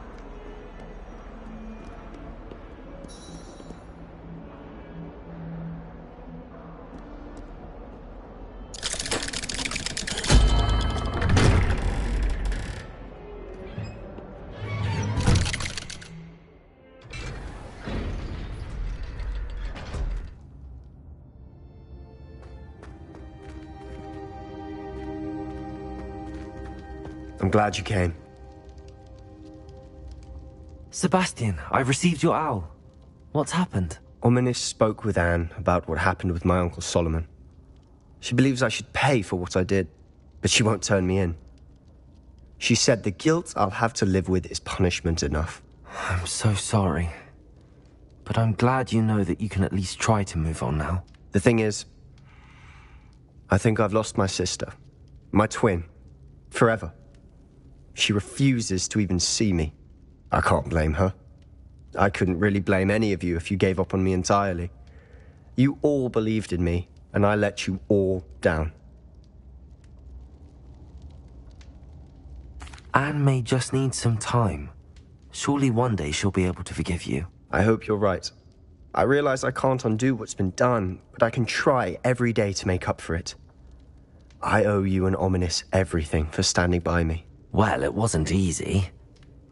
Speaker 3: I'm glad you came.
Speaker 19: Sebastian, I've received your owl. What's happened?
Speaker 3: Ominis spoke with Anne about what happened with my Uncle Solomon. She believes I should pay for what I did, but she won't turn me in. She said the guilt I'll have to live with is punishment enough.
Speaker 19: I'm so sorry. But I'm glad you know that you can at least try to move on now.
Speaker 3: The thing is, I think I've lost my sister. My twin. Forever. She refuses to even see me. I can't blame her. I couldn't really blame any of you if you gave up on me entirely. You all believed in me, and I let you all down.
Speaker 19: Anne may just need some time. Surely one day she'll be able to forgive you.
Speaker 3: I hope you're right. I realize I can't undo what's been done, but I can try every day to make up for it. I owe you and Ominis everything for standing by me.
Speaker 19: Well, it wasn't easy.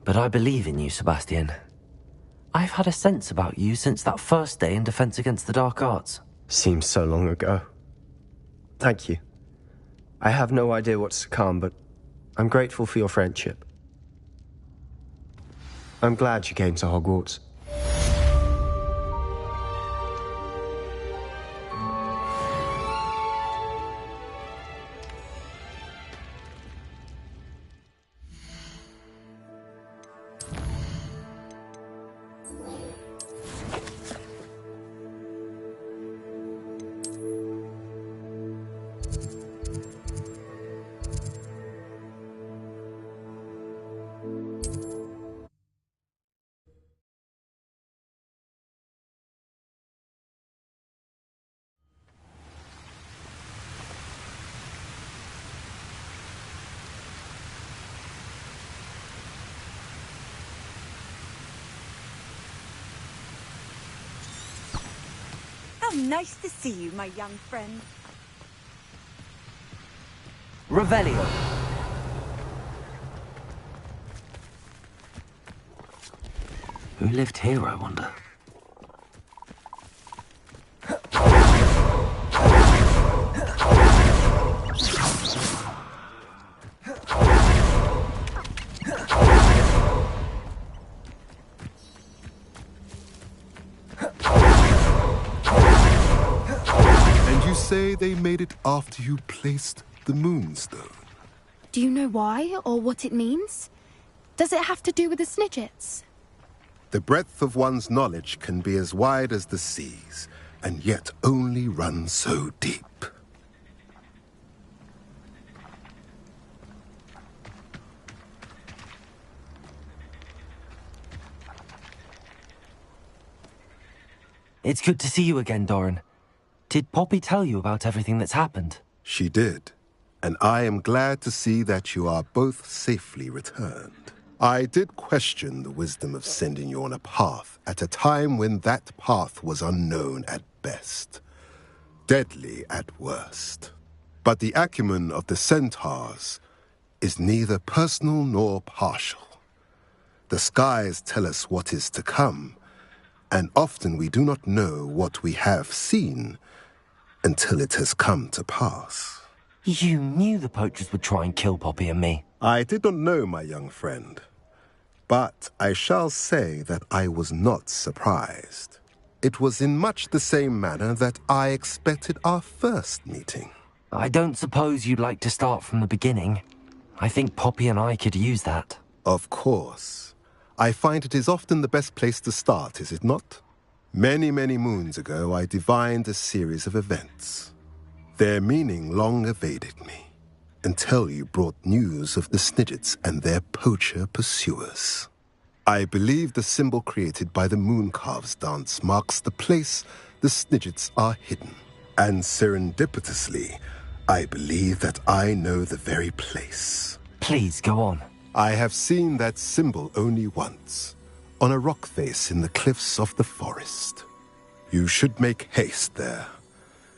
Speaker 19: But I believe in you, Sebastian. I've had a sense about you since that first day in Defense Against the Dark Arts.
Speaker 3: Seems so long ago. Thank you. I have no idea what's to come, but I'm grateful for your friendship. I'm glad you came to Hogwarts.
Speaker 9: Nice to see you, my young friend.
Speaker 19: Revelio. Who lived here, I wonder?
Speaker 4: Say they made it after you placed the Moonstone.
Speaker 23: Do you know why, or what it means? Does it have to do with the Snidgets?
Speaker 4: The breadth of one's knowledge can be as wide as the seas, and yet only run so deep.
Speaker 19: It's good to see you again, Doran. Did Poppy tell you about everything that's happened?
Speaker 4: She did, and I am glad to see that you are both safely returned. I did question the wisdom of sending you on a path at a time when that path was unknown at best, deadly at worst. But the acumen of the centaurs is neither personal nor partial. The skies tell us what is to come, and often we do not know what we have seen until it has come to pass.
Speaker 19: You knew the poachers would try and kill Poppy and me.
Speaker 4: I did not know, my young friend. But I shall say that I was not surprised. It was in much the same manner that I expected our first meeting.
Speaker 19: I don't suppose you'd like to start from the beginning. I think Poppy and I could use that.
Speaker 4: Of course. I find it is often the best place to start, is it not? Many, many moons ago, I divined a series of events. Their meaning long evaded me, until you brought news of the Snidgets and their poacher pursuers. I believe the symbol created by the Mooncalves dance marks the place the Snidgets are hidden. And serendipitously, I believe that I know the very place.
Speaker 19: Please, go on.
Speaker 4: I have seen that symbol only once, on a rock face in the cliffs of the forest. You should make haste there.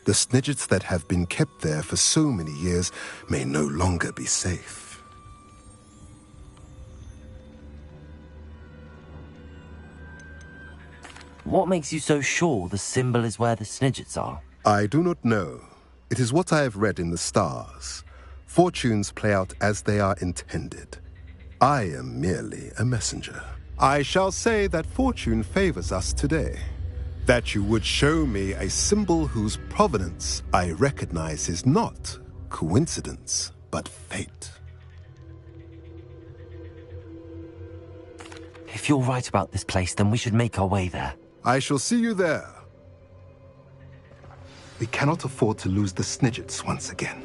Speaker 4: The Snidgets that have been kept there for so many years may no longer be safe.
Speaker 19: What makes you so sure the symbol is where the Snidgets are?
Speaker 4: I do not know. It is what I have read in the stars. Fortunes play out as they are intended. I am merely a messenger. I shall say that fortune favors us today. That you would show me a symbol whose provenance I recognize is not coincidence, but fate.
Speaker 19: If you're right about this place, then we should make our way there.
Speaker 4: I shall see you there. We cannot afford to lose the Snidgets once again.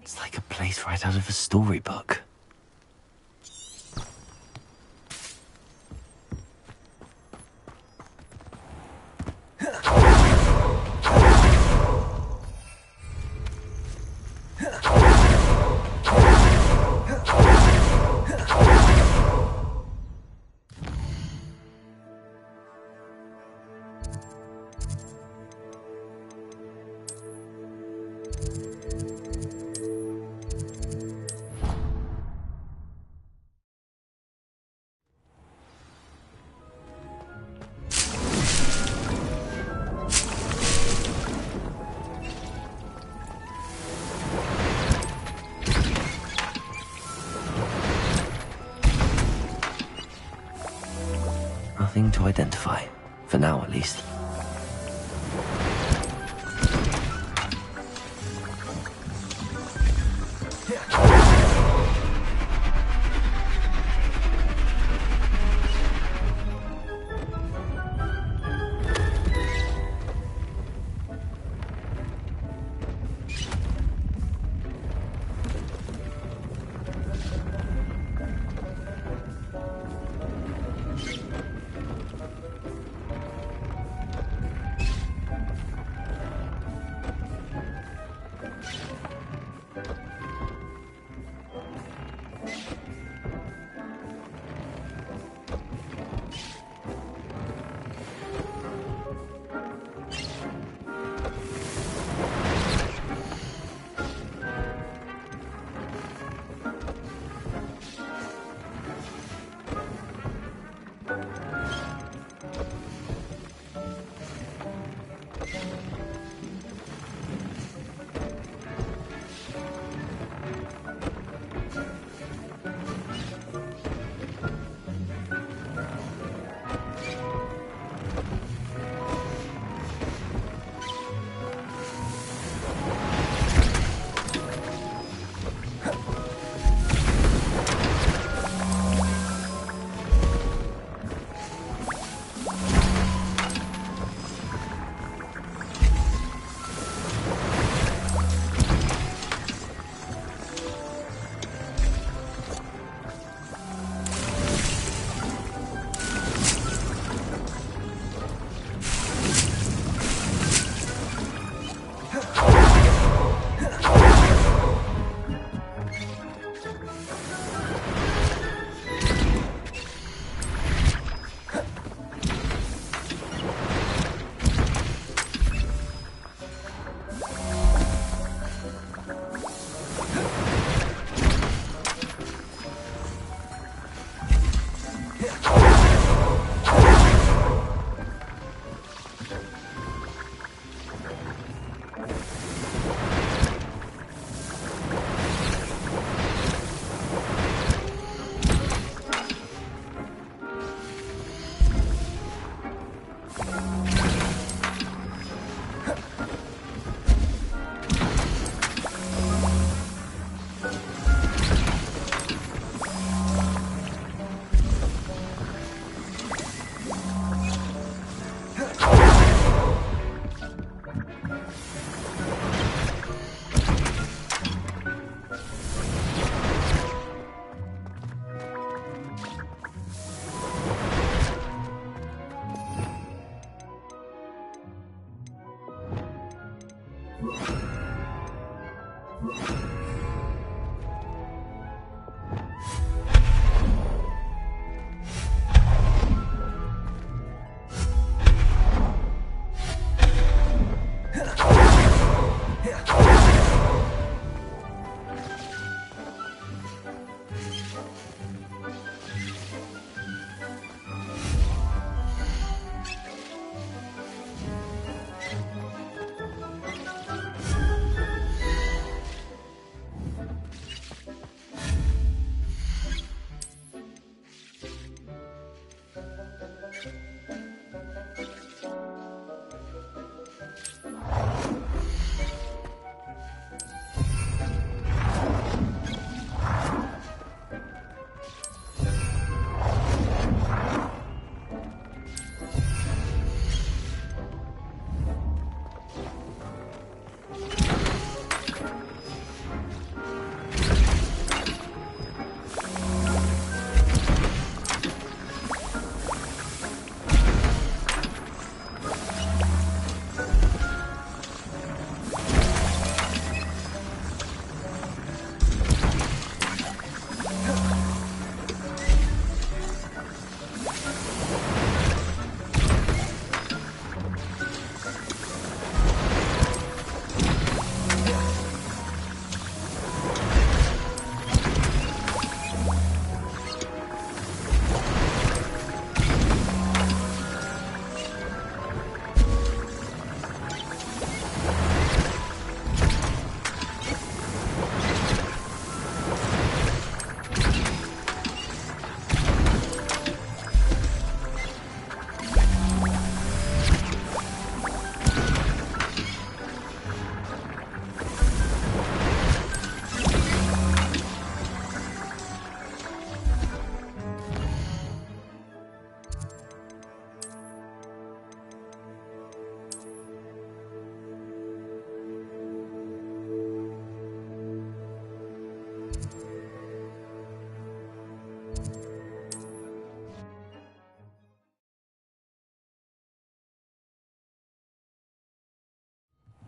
Speaker 19: It's like a place right out of a storybook. Nothing to identify, for now at least.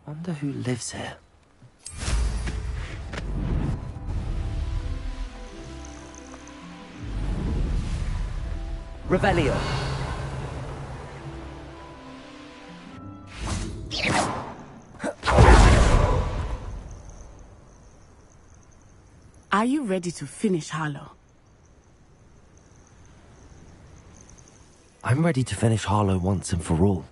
Speaker 19: Wonder who lives here.
Speaker 20: Revelio.
Speaker 14: Are you ready to finish Harlow?
Speaker 19: I'm ready to finish Harlow once and for all.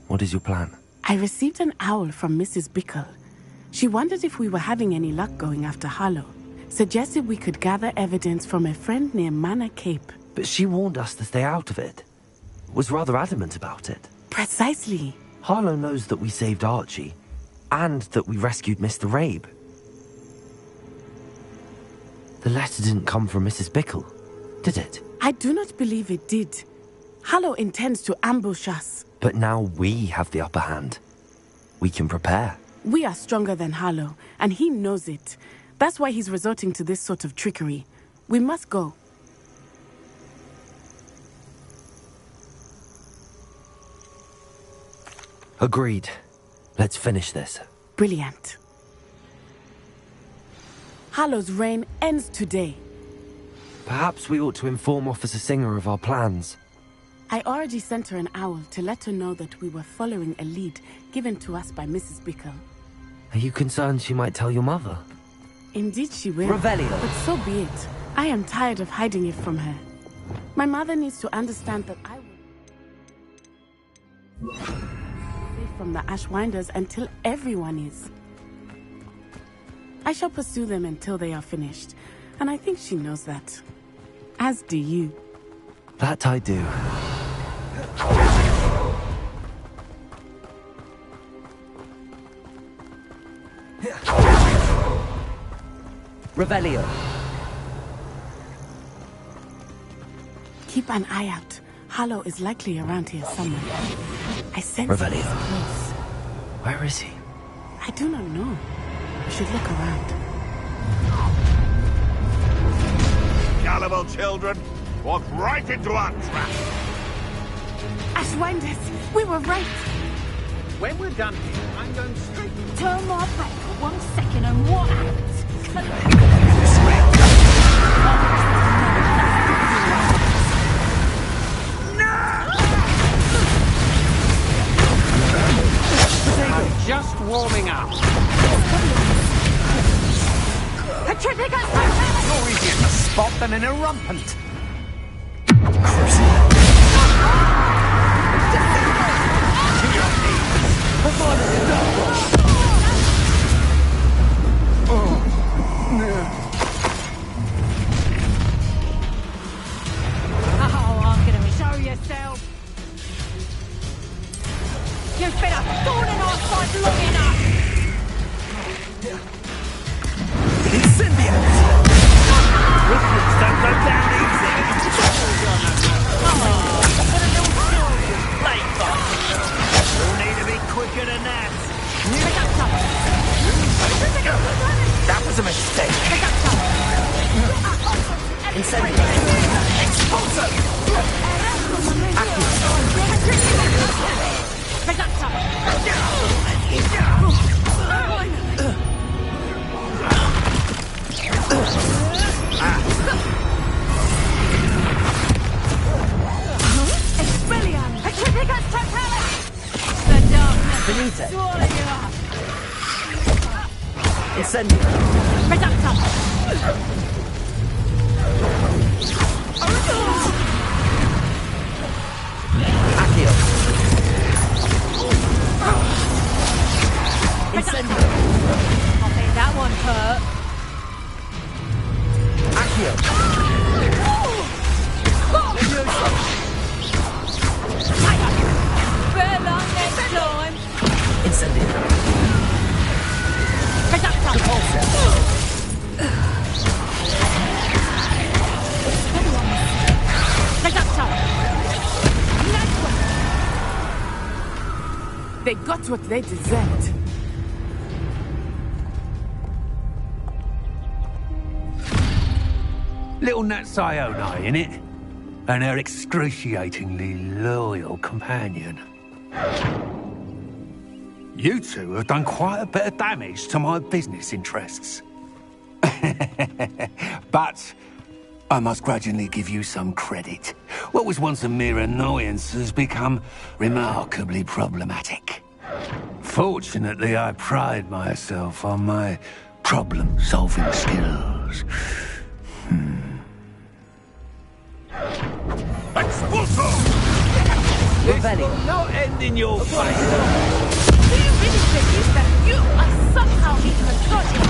Speaker 19: What is your plan?
Speaker 14: I received an owl from Mrs. Bickle. She wondered if we were having any luck going after Harlow. Suggested we could gather evidence from a friend near Manor Cape.
Speaker 19: But she warned us to stay out of it. Was rather adamant about it.
Speaker 14: Precisely.
Speaker 19: Harlow knows that we saved Archie, and that we rescued Mr. Rabe. The letter didn't come from Mrs. Bickle, did it?
Speaker 14: I do not believe it did. Harlow intends to ambush us.
Speaker 19: But now we have the upper hand. We can prepare.
Speaker 14: We are stronger than Harlow, and he knows it. That's why he's resorting to this sort of trickery. We must go.
Speaker 19: Agreed. Let's finish this.
Speaker 14: Brilliant. Harlow's reign ends today.
Speaker 19: Perhaps we ought to inform Officer Singer of our plans.
Speaker 14: I already sent her an owl to let her know that we were following a lead given to us by Mrs. Bickle.
Speaker 19: Are you concerned she might tell your mother?
Speaker 14: Indeed she will.
Speaker 19: Revelio.
Speaker 14: But so be it. I am tired of hiding it from her. My mother needs to understand that I will safe from the Ashwinders until everyone is. I shall pursue them until they are finished, and I think she knows that. As do you.
Speaker 19: That I do.
Speaker 20: Revelio.
Speaker 14: Keep an eye out. Harlow is likely around here somewhere. I sense
Speaker 19: Revelio.
Speaker 14: he is close.
Speaker 19: Where is he?
Speaker 14: I do not know. We should look around.
Speaker 8: Gullible children, walk right into our trap.
Speaker 14: Ashwinders, we were right.
Speaker 13: When we're done here, I'm going straight to...
Speaker 7: Turn our back once
Speaker 9: and what act?
Speaker 11: I'm just warming up. You're easier to spot than an irrumpant.
Speaker 9: Oh, I'm gonna show yourself. You've been a thorn in our side long enough.
Speaker 13: Incendiaries! Ruffians don't go down easy. Late fight. You'll need to be quicker than that. That was a mistake. Incendiary. Expulso! Finite. Incendio. Accio. Incendio.
Speaker 9: I'll bet that one hurt.
Speaker 13: Accio.
Speaker 9: Better next time.
Speaker 13: Incendio.
Speaker 14: They got what they deserved.
Speaker 11: Little Nat Sioni, innit? And her excruciatingly loyal companion. You two have done quite a bit of damage to my business interests. But I must grudgingly give you some credit. What was once a mere annoyance has become remarkably problematic. Fortunately, I pride myself on my problem-solving skills.
Speaker 13: Expulso! This will not end in your face.
Speaker 9: Do you really believe that you are somehow even a project?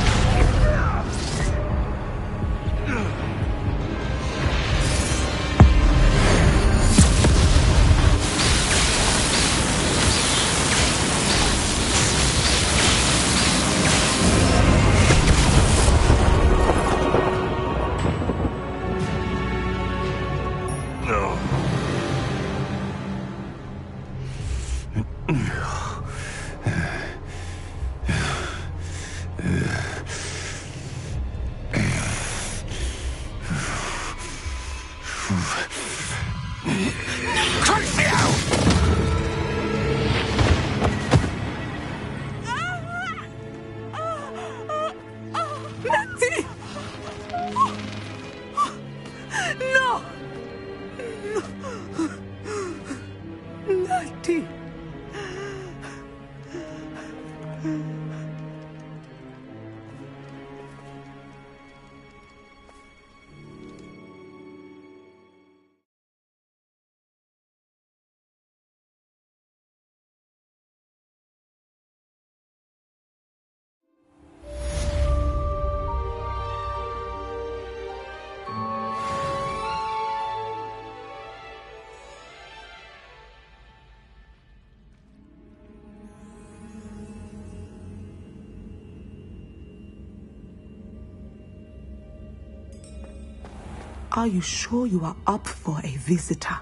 Speaker 1: Are you sure you are up for a visitor?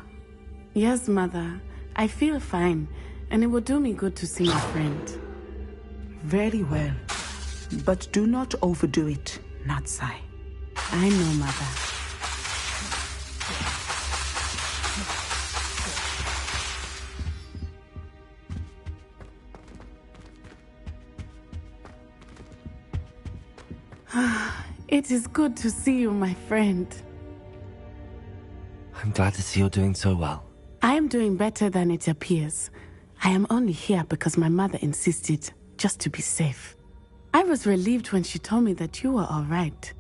Speaker 14: Yes, Mother. I feel fine, and it will do me good to see my friend.
Speaker 1: Very well. But do not overdo it, Natsai.
Speaker 14: I know, Mother. It is good to see you, my friend.
Speaker 19: I'm glad to see you're doing so well.
Speaker 14: I am doing better than it appears. I am only here because my mother insisted, just to be safe. I was relieved when she told me that you were all right.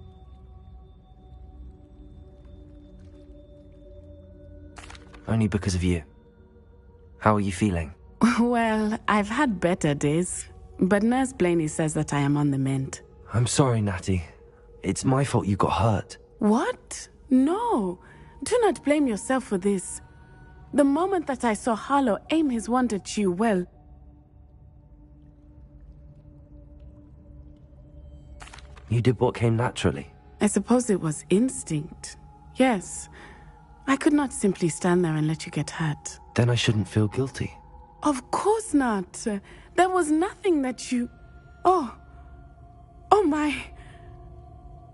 Speaker 19: Only because of you. How are you feeling?
Speaker 14: Well, I've had better days, but Nurse Blaney says that I am on the mend.
Speaker 19: I'm sorry, Natty. It's my fault you got hurt.
Speaker 14: What? No. Do not blame yourself for this. The moment that I saw Harlow aim his wand at you, well...
Speaker 19: You did what came naturally.
Speaker 14: I suppose it was instinct. Yes. I could not simply stand there and let you get hurt.
Speaker 19: Then I shouldn't feel guilty.
Speaker 14: Of course not. There was nothing that you... Oh my...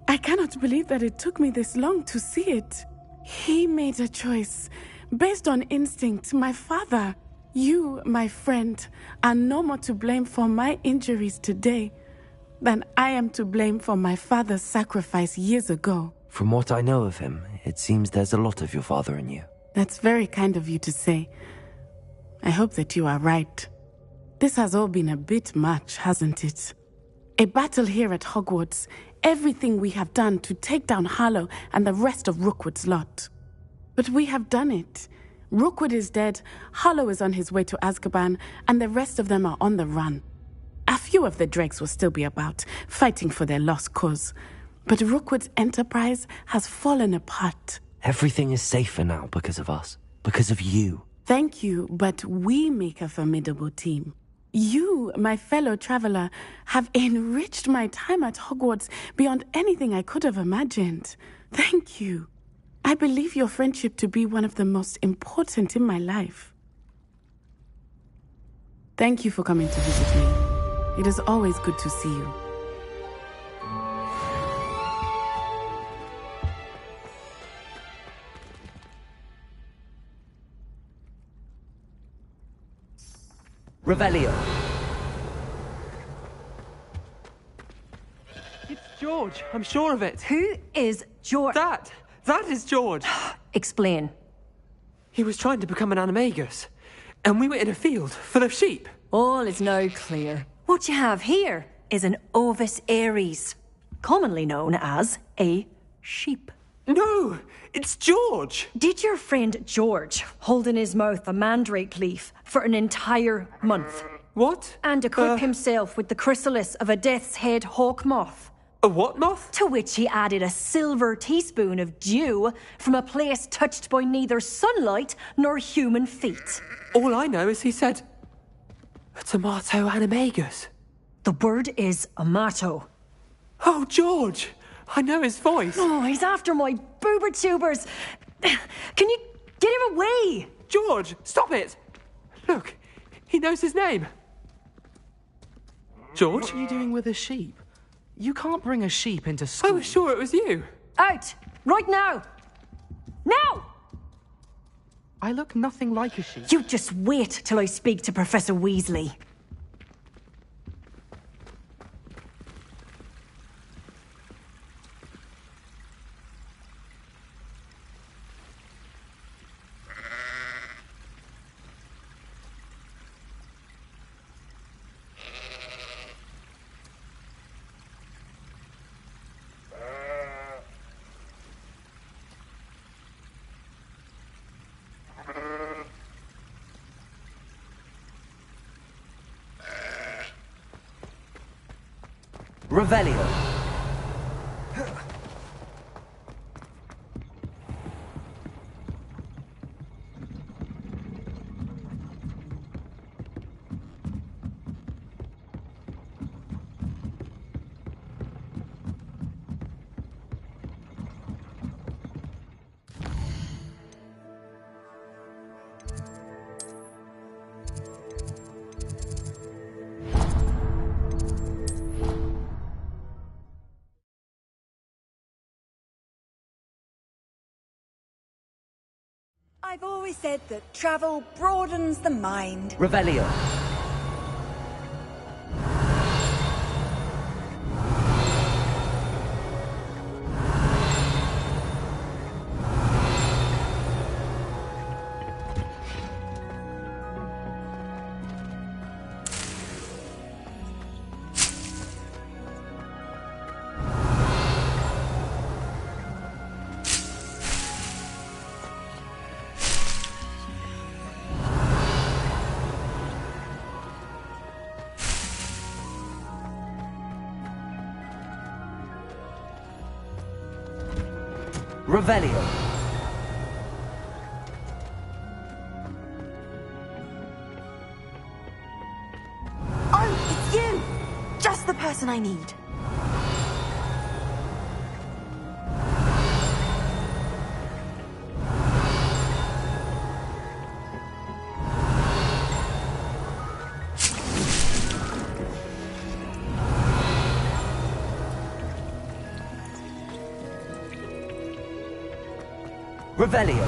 Speaker 14: I cannot believe that it took me this long to see it. He made a choice. Based on instinct, my father, you, my friend, are no more to blame for my injuries today than I am to blame for my father's sacrifice years ago.
Speaker 19: From what I know of him, it seems there's a lot of your father in you.
Speaker 14: That's very kind of you to say. I hope that you are right. This has all been a bit much, hasn't it? A battle here at Hogwarts, everything we have done to take down Harlow and the rest of Rookwood's lot. But we have done it. Rookwood is dead, Harlow is on his way to Azkaban, and the rest of them are on the run. A few of the dregs will still be about, fighting for their lost cause. But Rookwood's enterprise has fallen apart.
Speaker 19: Everything is safer now because of us. Because of you.
Speaker 14: Thank you, but we make a formidable team. You, my fellow traveler, have enriched my time at Hogwarts beyond anything I could have imagined. Thank you. I believe your friendship to be one of the most important in my life. Thank you for coming to visit me. It is always good to see you.
Speaker 20: Revelio. It's George. I'm sure of it.
Speaker 12: Who is George?
Speaker 20: That is George.
Speaker 12: Explain.
Speaker 20: He was trying to become an animagus, and we were in a field full of sheep.
Speaker 12: All is now clear. What you have here is an Ovis Aries, commonly known as a sheep.
Speaker 20: No, it's George.
Speaker 12: Did your friend George hold in his mouth a mandrake leaf for an entire month?
Speaker 20: What?
Speaker 12: And equip himself with the chrysalis of a death's head hawk moth?
Speaker 20: A what moth?
Speaker 12: To which he added a silver teaspoon of dew from a place touched by neither sunlight nor human feet.
Speaker 20: All I know is he said, a tomato animagus.
Speaker 12: The word is amato.
Speaker 20: Oh, George! I know his voice.
Speaker 12: Oh, he's after my boober tubers. Can you get him away?
Speaker 20: George, stop it! Look, he knows his name. George?
Speaker 6: What are you doing with a sheep? You can't bring a sheep into school.
Speaker 20: I was sure it was you.
Speaker 12: Out! Right now! Now!
Speaker 6: I look nothing like a sheep.
Speaker 12: You just wait till I speak to Professor Weasley.
Speaker 20: Revelio.
Speaker 9: I've always said that travel broadens the mind.
Speaker 20: Revelio.
Speaker 19: Revelio.
Speaker 12: Oh, it's you! Just the person I need.
Speaker 19: Revelio.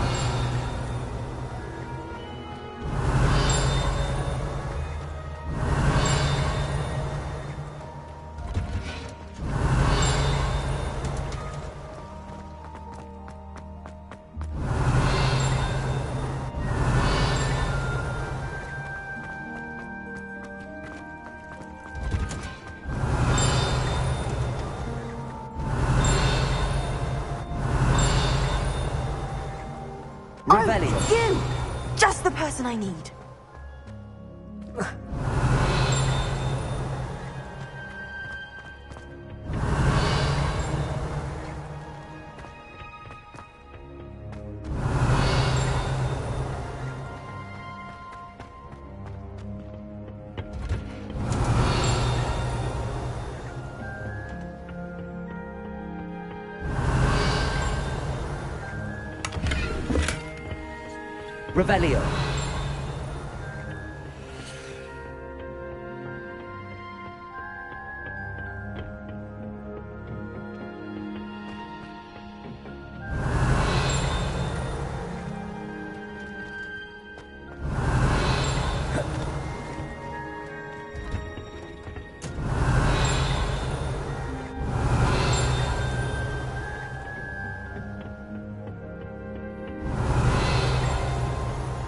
Speaker 19: Revelio.
Speaker 12: Oh, you! Just the person I need.
Speaker 19: Revelio.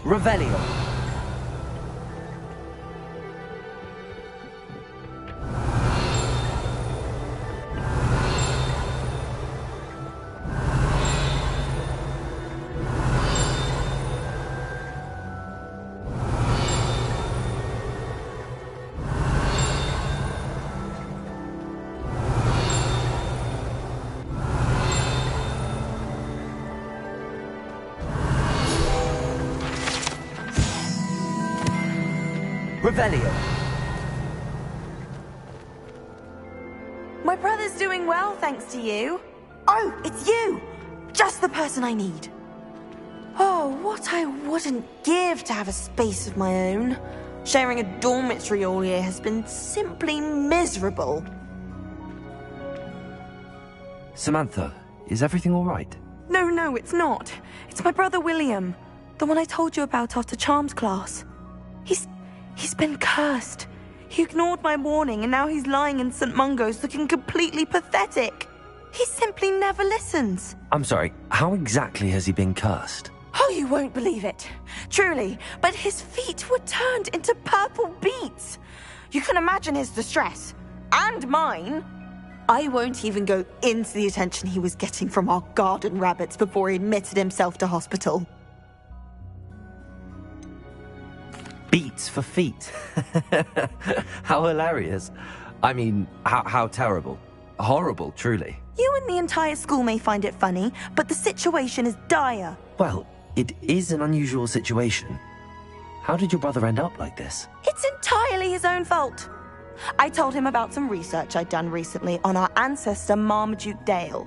Speaker 19: Revelio. Revelio.
Speaker 12: My brother's doing well, thanks to you. Oh, it's you! Just the person I need. Oh, what I wouldn't give to have a space of my own. Sharing a dormitory all year has been simply miserable.
Speaker 19: Samantha, is everything all right?
Speaker 12: No, it's not. It's my brother William. The one I told you about after Charms class. He's been cursed. He ignored my warning and now he's lying in St. Mungo's looking completely pathetic. He simply never listens.
Speaker 19: I'm sorry, how exactly has he been cursed?
Speaker 12: Oh, you won't believe it. Truly, but his feet were turned into purple beets. You can imagine his distress. And mine. I won't even go into the attention he was getting from our garden rabbits before he admitted himself to hospital.
Speaker 19: Beats for feet. How hilarious. I mean, how terrible. Horrible, truly.
Speaker 12: You and the entire school may find it funny, but the situation is dire.
Speaker 19: Well, it is an unusual situation. How did your brother end up like this?
Speaker 12: It's entirely his own fault. I told him about some research I'd done recently on our ancestor Marmaduke Dale.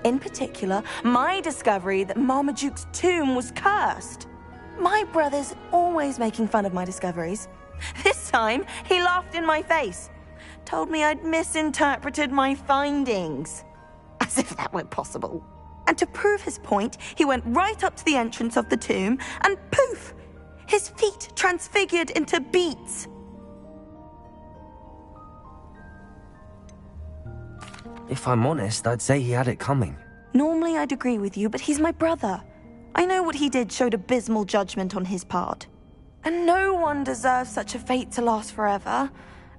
Speaker 12: In particular, my discovery that Marmaduke's tomb was cursed. My brother's always making fun of my discoveries. This time, he laughed in my face. Told me I'd misinterpreted my findings. As if that were possible. And to prove his point, he went right up to the entrance of the tomb and poof! His feet transfigured into beets.
Speaker 19: If I'm honest, I'd say he had it coming.
Speaker 12: Normally I'd agree with you, but he's my brother. I know what he did showed abysmal judgment on his part. And no one deserves such a fate to last forever,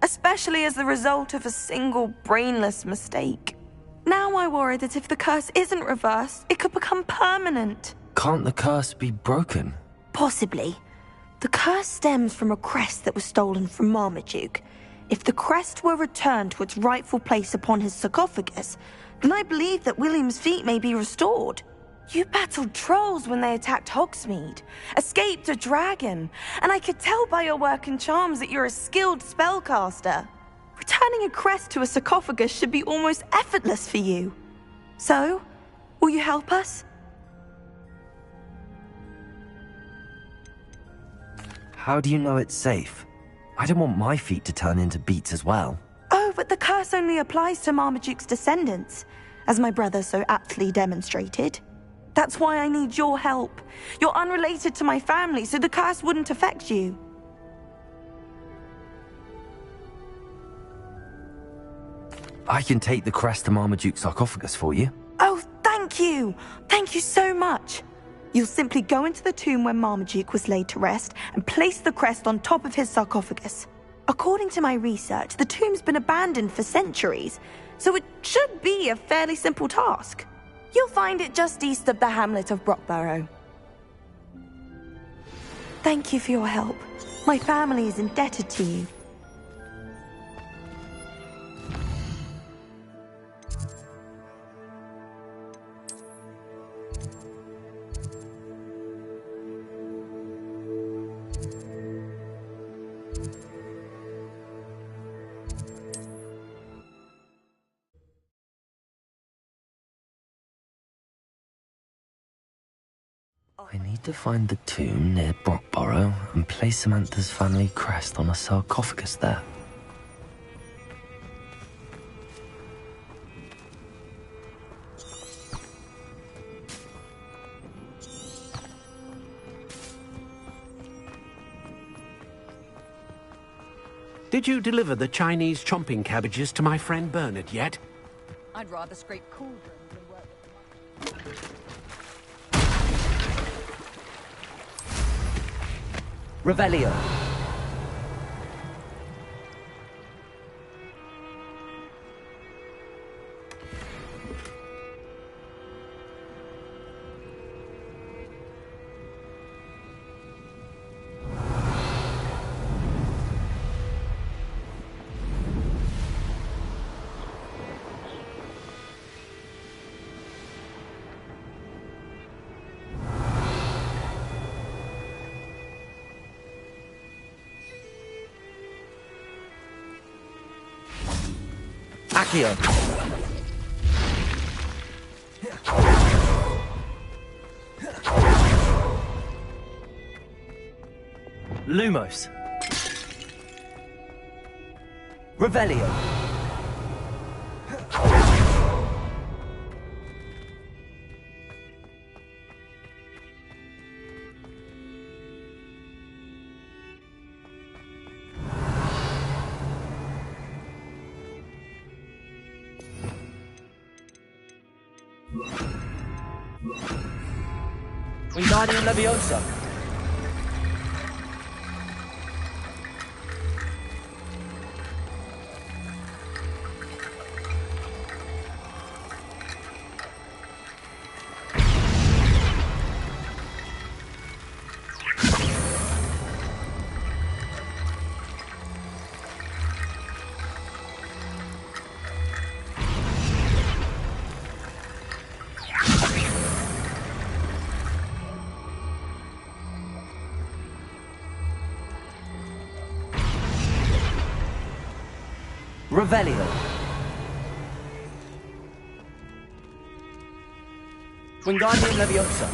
Speaker 12: especially as the result of a single brainless mistake. Now I worry that if the curse isn't reversed, it could become permanent.
Speaker 19: Can't the curse be broken?
Speaker 12: Possibly. The curse stems from a crest that was stolen from Marmaduke. If the crest were returned to its rightful place upon his sarcophagus, then I believe that William's feet may be restored. You battled trolls when they attacked Hogsmeade, escaped a dragon, and I could tell by your work and charms that you're a skilled spellcaster. Returning a crest to a sarcophagus should be almost effortless for you. So, will you help us?
Speaker 19: How do you know it's safe? I don't want my feet to turn into beets as well.
Speaker 12: Oh, but the curse only applies to Marmaduke's descendants, as my brother so aptly demonstrated. That's why I need your help. You're unrelated to my family, so the curse wouldn't affect you.
Speaker 19: I can take the crest to Marmaduke's sarcophagus for you.
Speaker 12: Oh, thank you! Thank you so much! You'll simply go into the tomb where Marmaduke was laid to rest and place the crest on top of his sarcophagus. According to my research, the tomb's been abandoned for centuries, so it should be a fairly simple task. You'll find it just east of the hamlet of Brockborough. Thank you for your help. My family is indebted to you.
Speaker 19: I need to find the tomb near Brockborough and place Samantha's family crest on a sarcophagus there.
Speaker 10: Did you deliver the Chinese chomping cabbages to my friend Bernard yet?
Speaker 9: I'd rather scrape cauldrons than work with the
Speaker 19: Revelio. Accio. Lumos. Revelio. Wingardium Leviosa. Revelio. Wingardium Leviosa.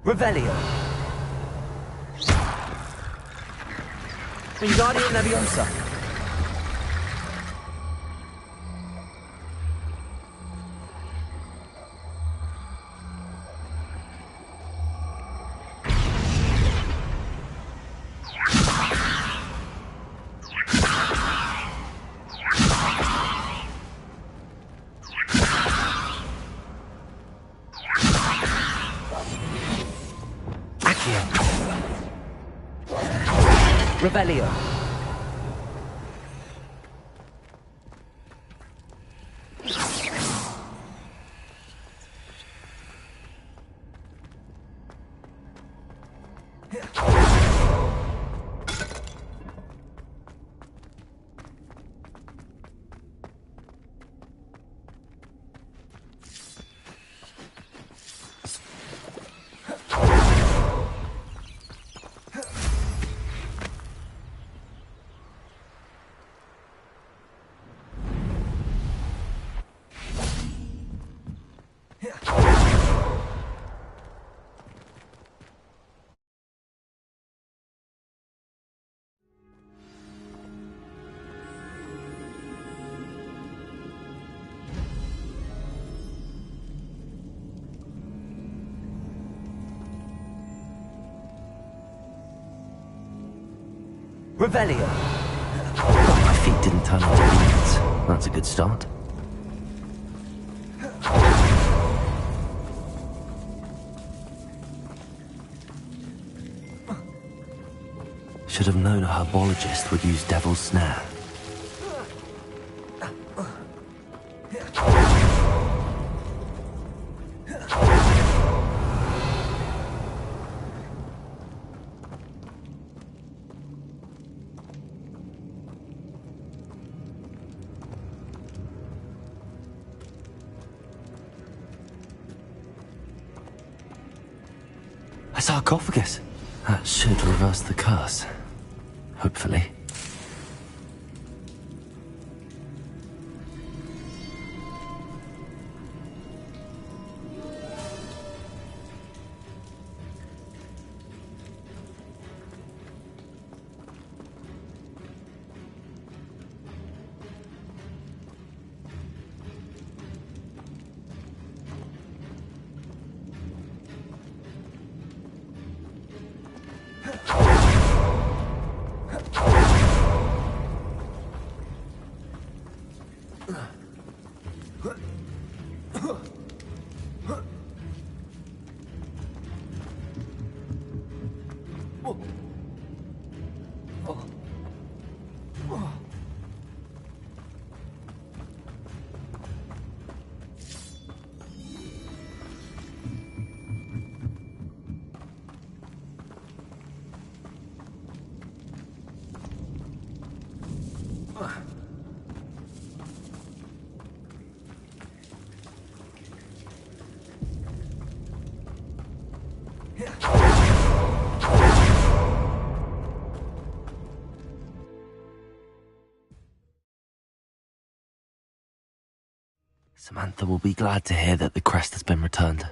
Speaker 19: Revelio. Wingardium Leviosa. Revelio. Revelio! Well, my feet didn't turn into beads. That's a good start. Should have known a herbologist would use Devil's Snare. A sarcophagus. That should reverse the curse. Hopefully. Samantha will be glad to hear that the crest has been returned.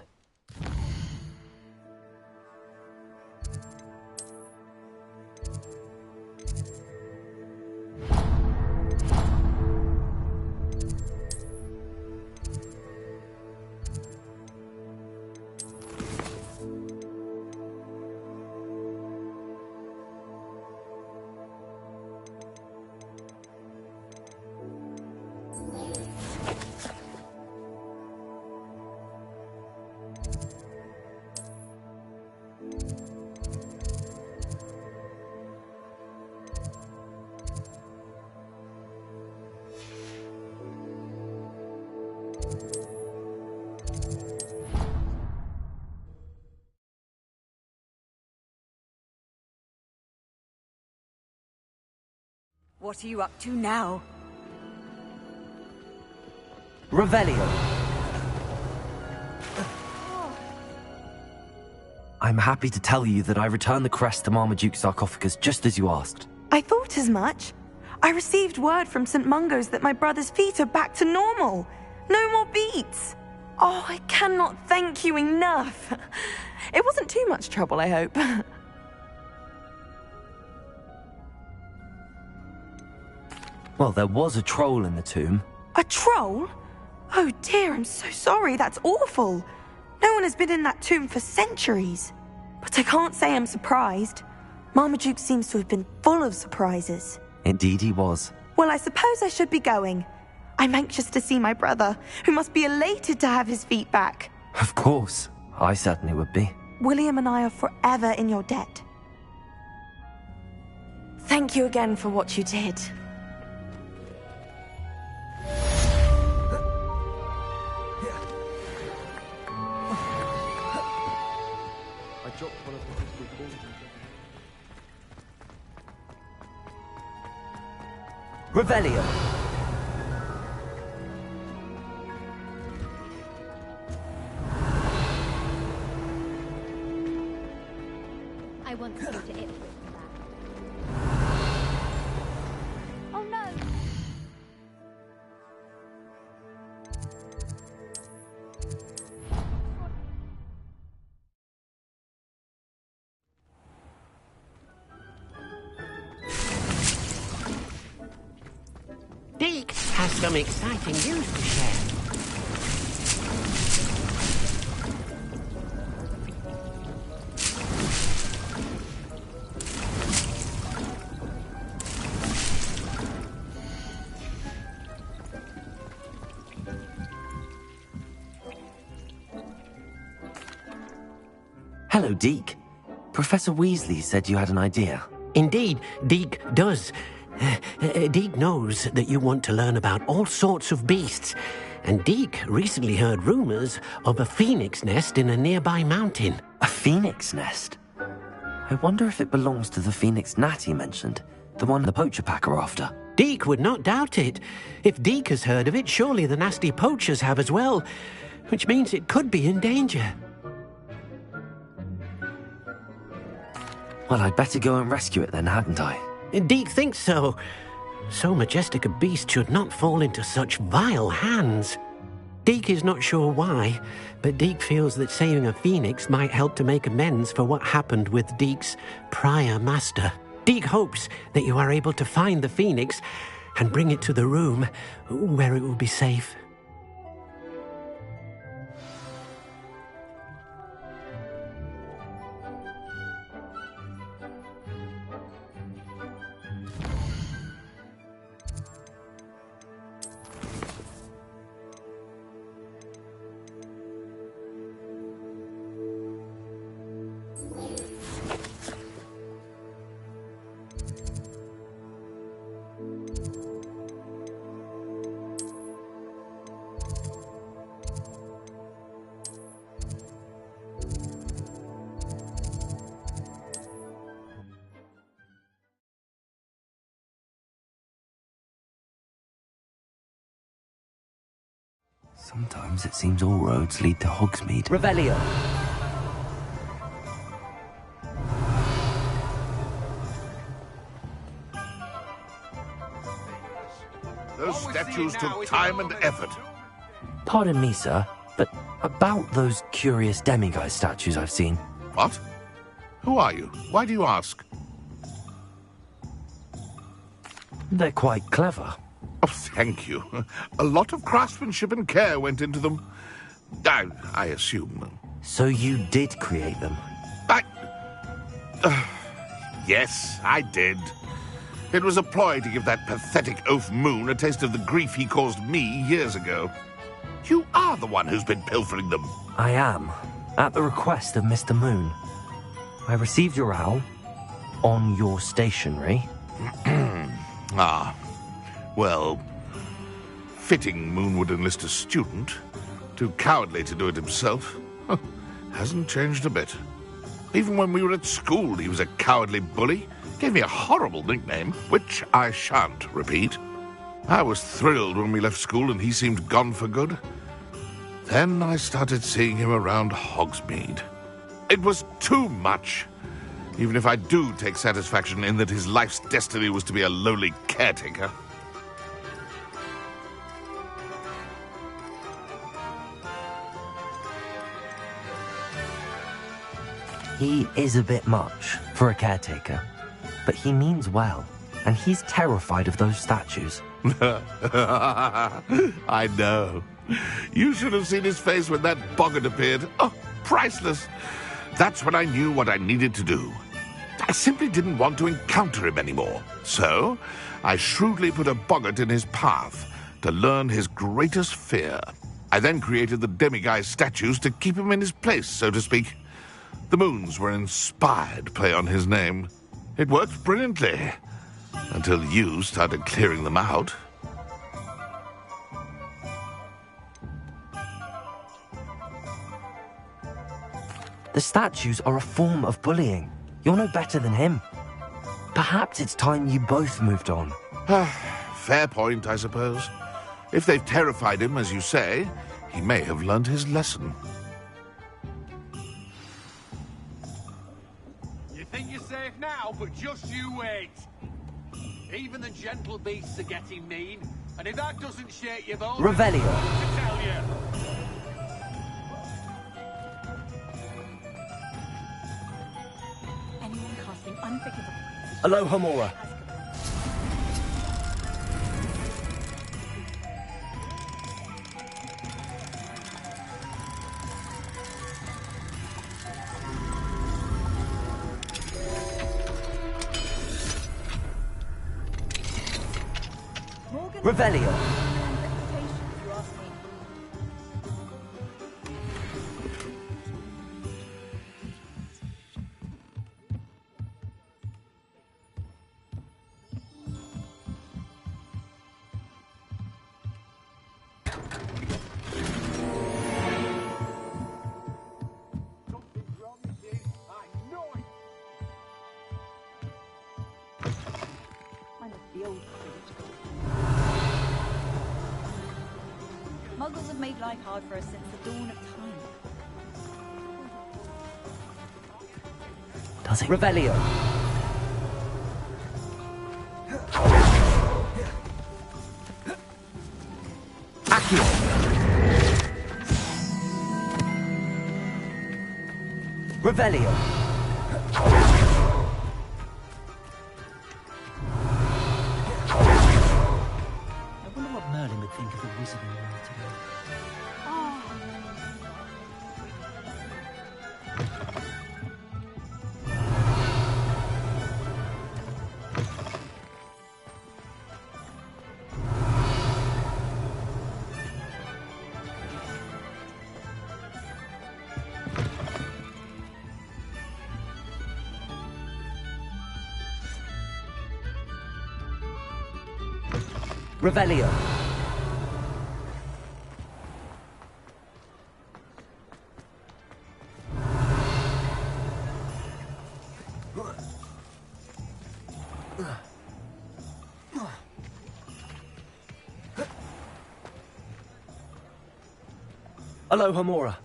Speaker 9: What are you up to now?
Speaker 19: Revelio! I'm happy to tell you that I returned the crest to Marmaduke's sarcophagus just as you asked.
Speaker 12: I thought as much. I received word from St. Mungo's that my brother's feet are back to normal. No more beats. Oh, I cannot thank you enough. It wasn't too much trouble, I hope.
Speaker 19: Well, there was a troll in the tomb.
Speaker 12: A troll? Oh dear, I'm so sorry. That's awful. No one has been in that tomb for centuries. But I can't say I'm surprised. Marmaduke seems to have been full of surprises.
Speaker 19: Indeed he was.
Speaker 12: Well, I suppose I should be going. I'm anxious to see my brother, who must be elated to have his feet back.
Speaker 19: Of course. I certainly would be.
Speaker 12: William and I are forever in your debt. Thank you again for what you did.
Speaker 19: Revelio!
Speaker 23: I want to go to Ipswich and back. Oh no!
Speaker 10: Deke has some exciting news to share.
Speaker 19: Hello, Deke. Professor Weasley said you had an idea.
Speaker 10: Indeed, Deke does. Deke knows that you want to learn about all sorts of beasts, and Deke recently heard rumors of a phoenix nest in a nearby mountain.
Speaker 19: A phoenix nest? I wonder if it belongs to the phoenix gnat he mentioned, the one the poacher pack are after.
Speaker 10: Deke would not doubt it. If Deke has heard of it, surely the nasty poachers have as well, which means it could be in danger.
Speaker 19: Well, I'd better go and rescue it then, hadn't I?
Speaker 10: Deke thinks so. So majestic a beast should not fall into such vile hands. Deke is not sure why, but Deke feels that saving a phoenix might help to make amends for what happened with Deke's prior master. Deke hopes that you are able to find the phoenix and bring it to the room where it will be safe.
Speaker 19: Sometimes it seems all roads lead to Hogsmeade.
Speaker 20: Revelio.
Speaker 8: Those statues took time and effort.
Speaker 19: Pardon me, sir, but about those curious demiguise statues I've seen.
Speaker 8: What? Who are you? Why do you ask?
Speaker 19: They're quite clever.
Speaker 8: Oh, thank you. A lot of craftsmanship and care went into them. I assume.
Speaker 19: So you did create them?
Speaker 8: Yes, I did. It was a ploy to give that pathetic oaf Moon a taste of the grief he caused me years ago. You are the one who's been pilfering them.
Speaker 19: I am, at the request of Mr. Moon. I received your owl on your stationery.
Speaker 8: Ah. Well, fitting Moon would enlist a student. Too cowardly to do it himself. Hasn't changed a bit. Even when we were at school, he was a cowardly bully. Gave me a horrible nickname, which I shan't repeat. I was thrilled when we left school and he seemed gone for good. Then I started seeing him around Hogsmeade. It was too much. Even if I do take satisfaction in that his life's destiny was to be a lowly caretaker.
Speaker 19: He is a bit much for a caretaker, but he means well, and he's terrified of those statues.
Speaker 8: I know. You should have seen his face when that boggart appeared. Oh, priceless. That's when I knew what I needed to do. I simply didn't want to encounter him anymore. So, I shrewdly put a boggart in his path to learn his greatest fear. I then created the demiguise statues to keep him in his place, so to speak. The moons were an inspired play on his name. It worked brilliantly, until you started clearing them out.
Speaker 19: The statues are a form of bullying. You're no better than him. Perhaps it's time you both moved on.
Speaker 8: Fair point, I suppose. If they've terrified him, as you say, he may have learned his lesson.
Speaker 11: You think you're safe now, but just you wait. Even the gentle beasts are getting mean, and if that doesn't shake your bones...
Speaker 20: Revelio.
Speaker 11: To tell you.
Speaker 9: Anyone casting unforgivable...
Speaker 20: Aloha Mora. Revelio.
Speaker 9: Muggles have made life hard for us since the dawn of time.
Speaker 19: Does it?
Speaker 20: Revelio. Accio. Revelio. I wonder what Merlin would think of the wizard in the world today. Revelio. Alohomora.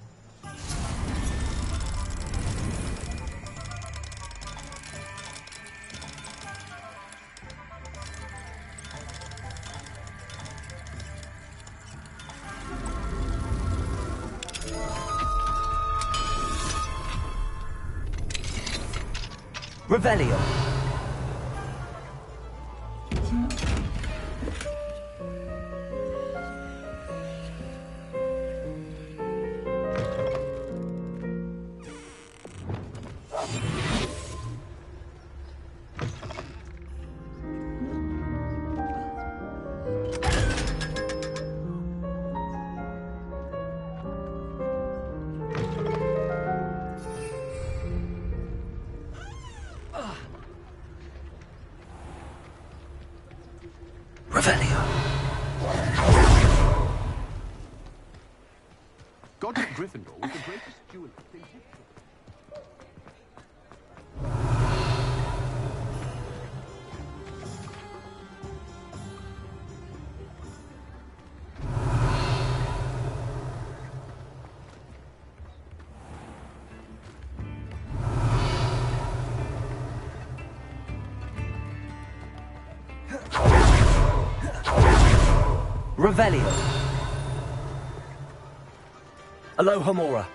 Speaker 20: Revelio.
Speaker 15: Godric Gryffindor was the greatest duelist in history.
Speaker 20: Revelio. Alohomora.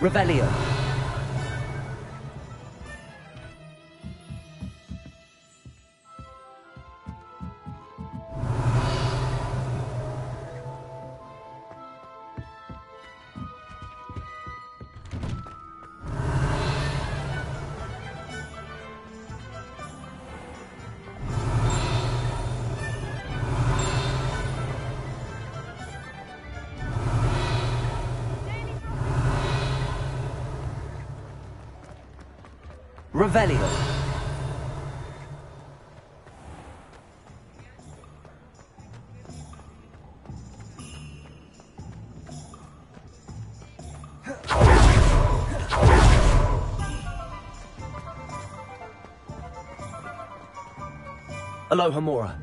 Speaker 20: Revelio. Revelio. Alohomora.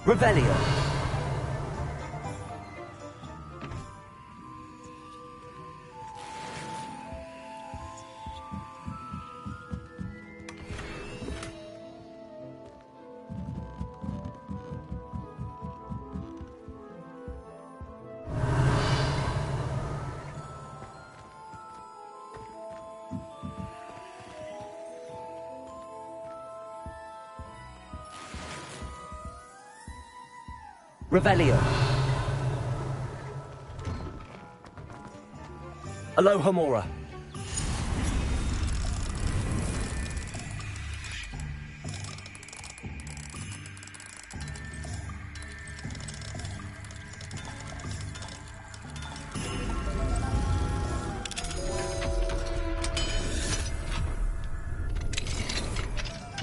Speaker 20: Revelio. Revelio. Alohomora.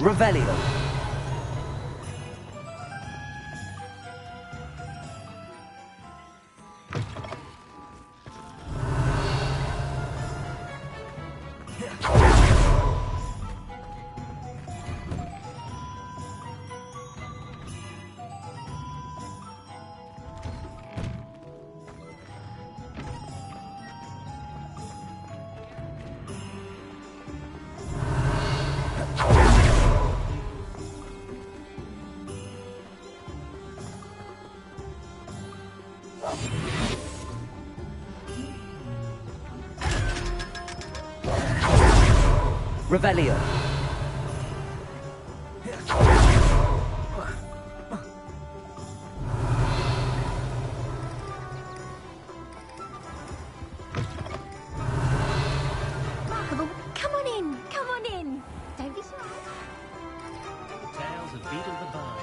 Speaker 19: Revelio. Revelio.
Speaker 23: Remarkable. Come on in. Come on in. Don't be shy.
Speaker 21: Tales of Beetle the Bard.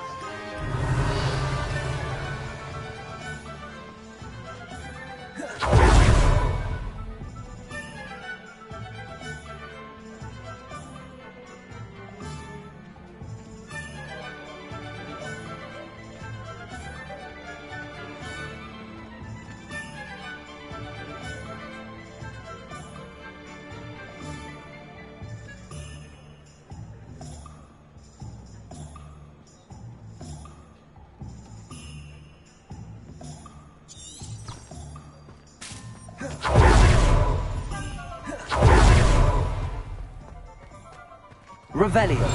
Speaker 19: Revelio.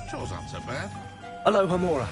Speaker 8: Chore's not so bad.
Speaker 19: Hello, Hamura.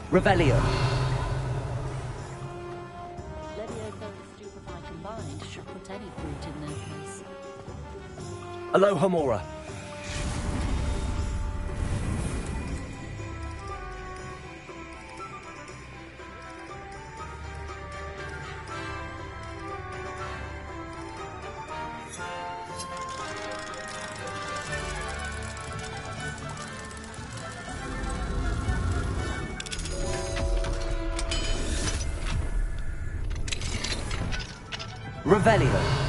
Speaker 19: Revelio.
Speaker 16: Levioso and Stupefy combined should put any fruit in their place.
Speaker 19: Hello, Hamura. Revelio.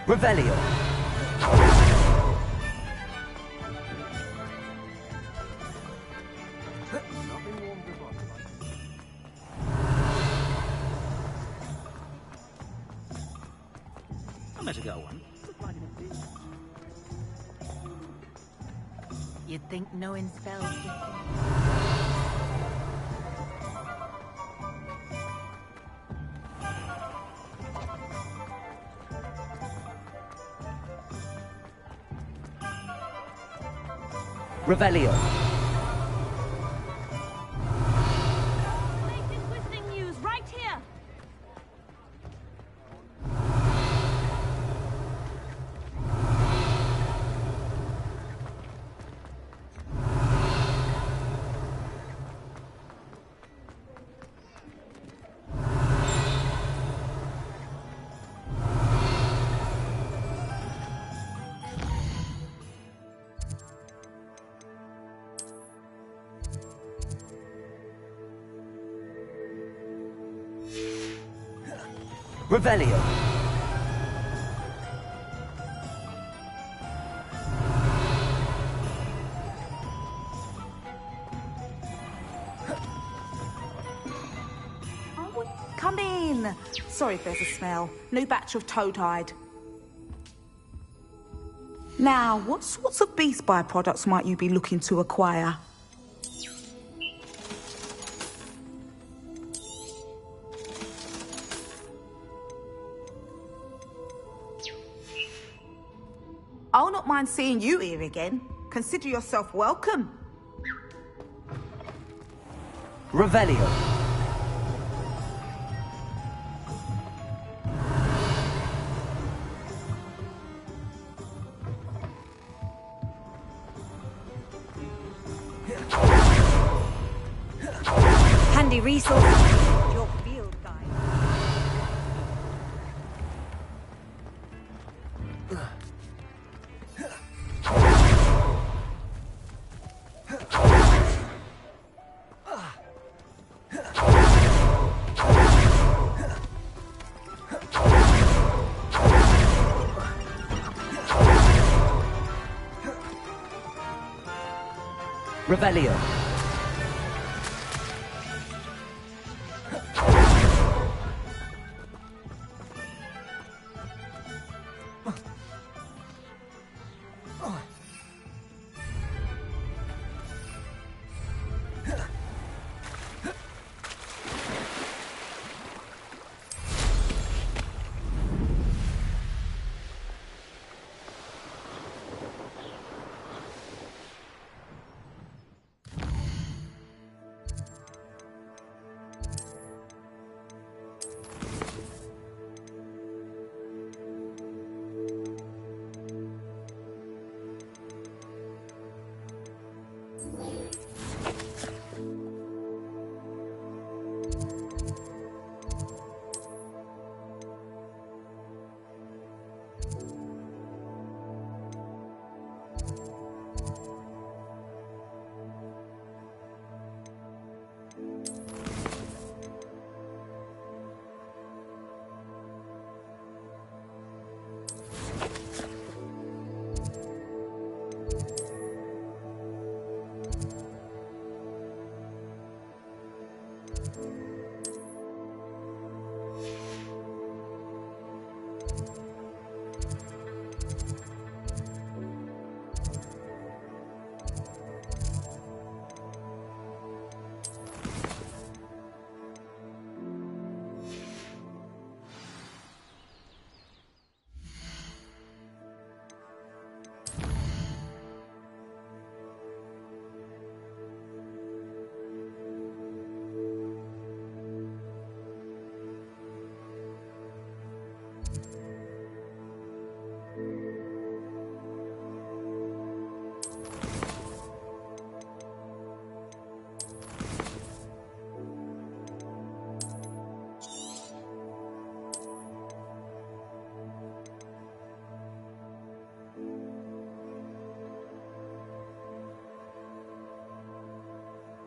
Speaker 19: Revelio.
Speaker 21: I better go on.
Speaker 16: You'd think knowing spells.
Speaker 19: Revelio.
Speaker 16: Latest whistling news right here.
Speaker 19: Revelio.
Speaker 1: Come in. Sorry if there's a smell. New batch of toad-hide. Now, what sorts of beast byproducts might you be looking to acquire? I'll not mind seeing you here again. Consider yourself welcome.
Speaker 19: Revelio.
Speaker 9: Handy resource. Your field guide.
Speaker 19: Revelio.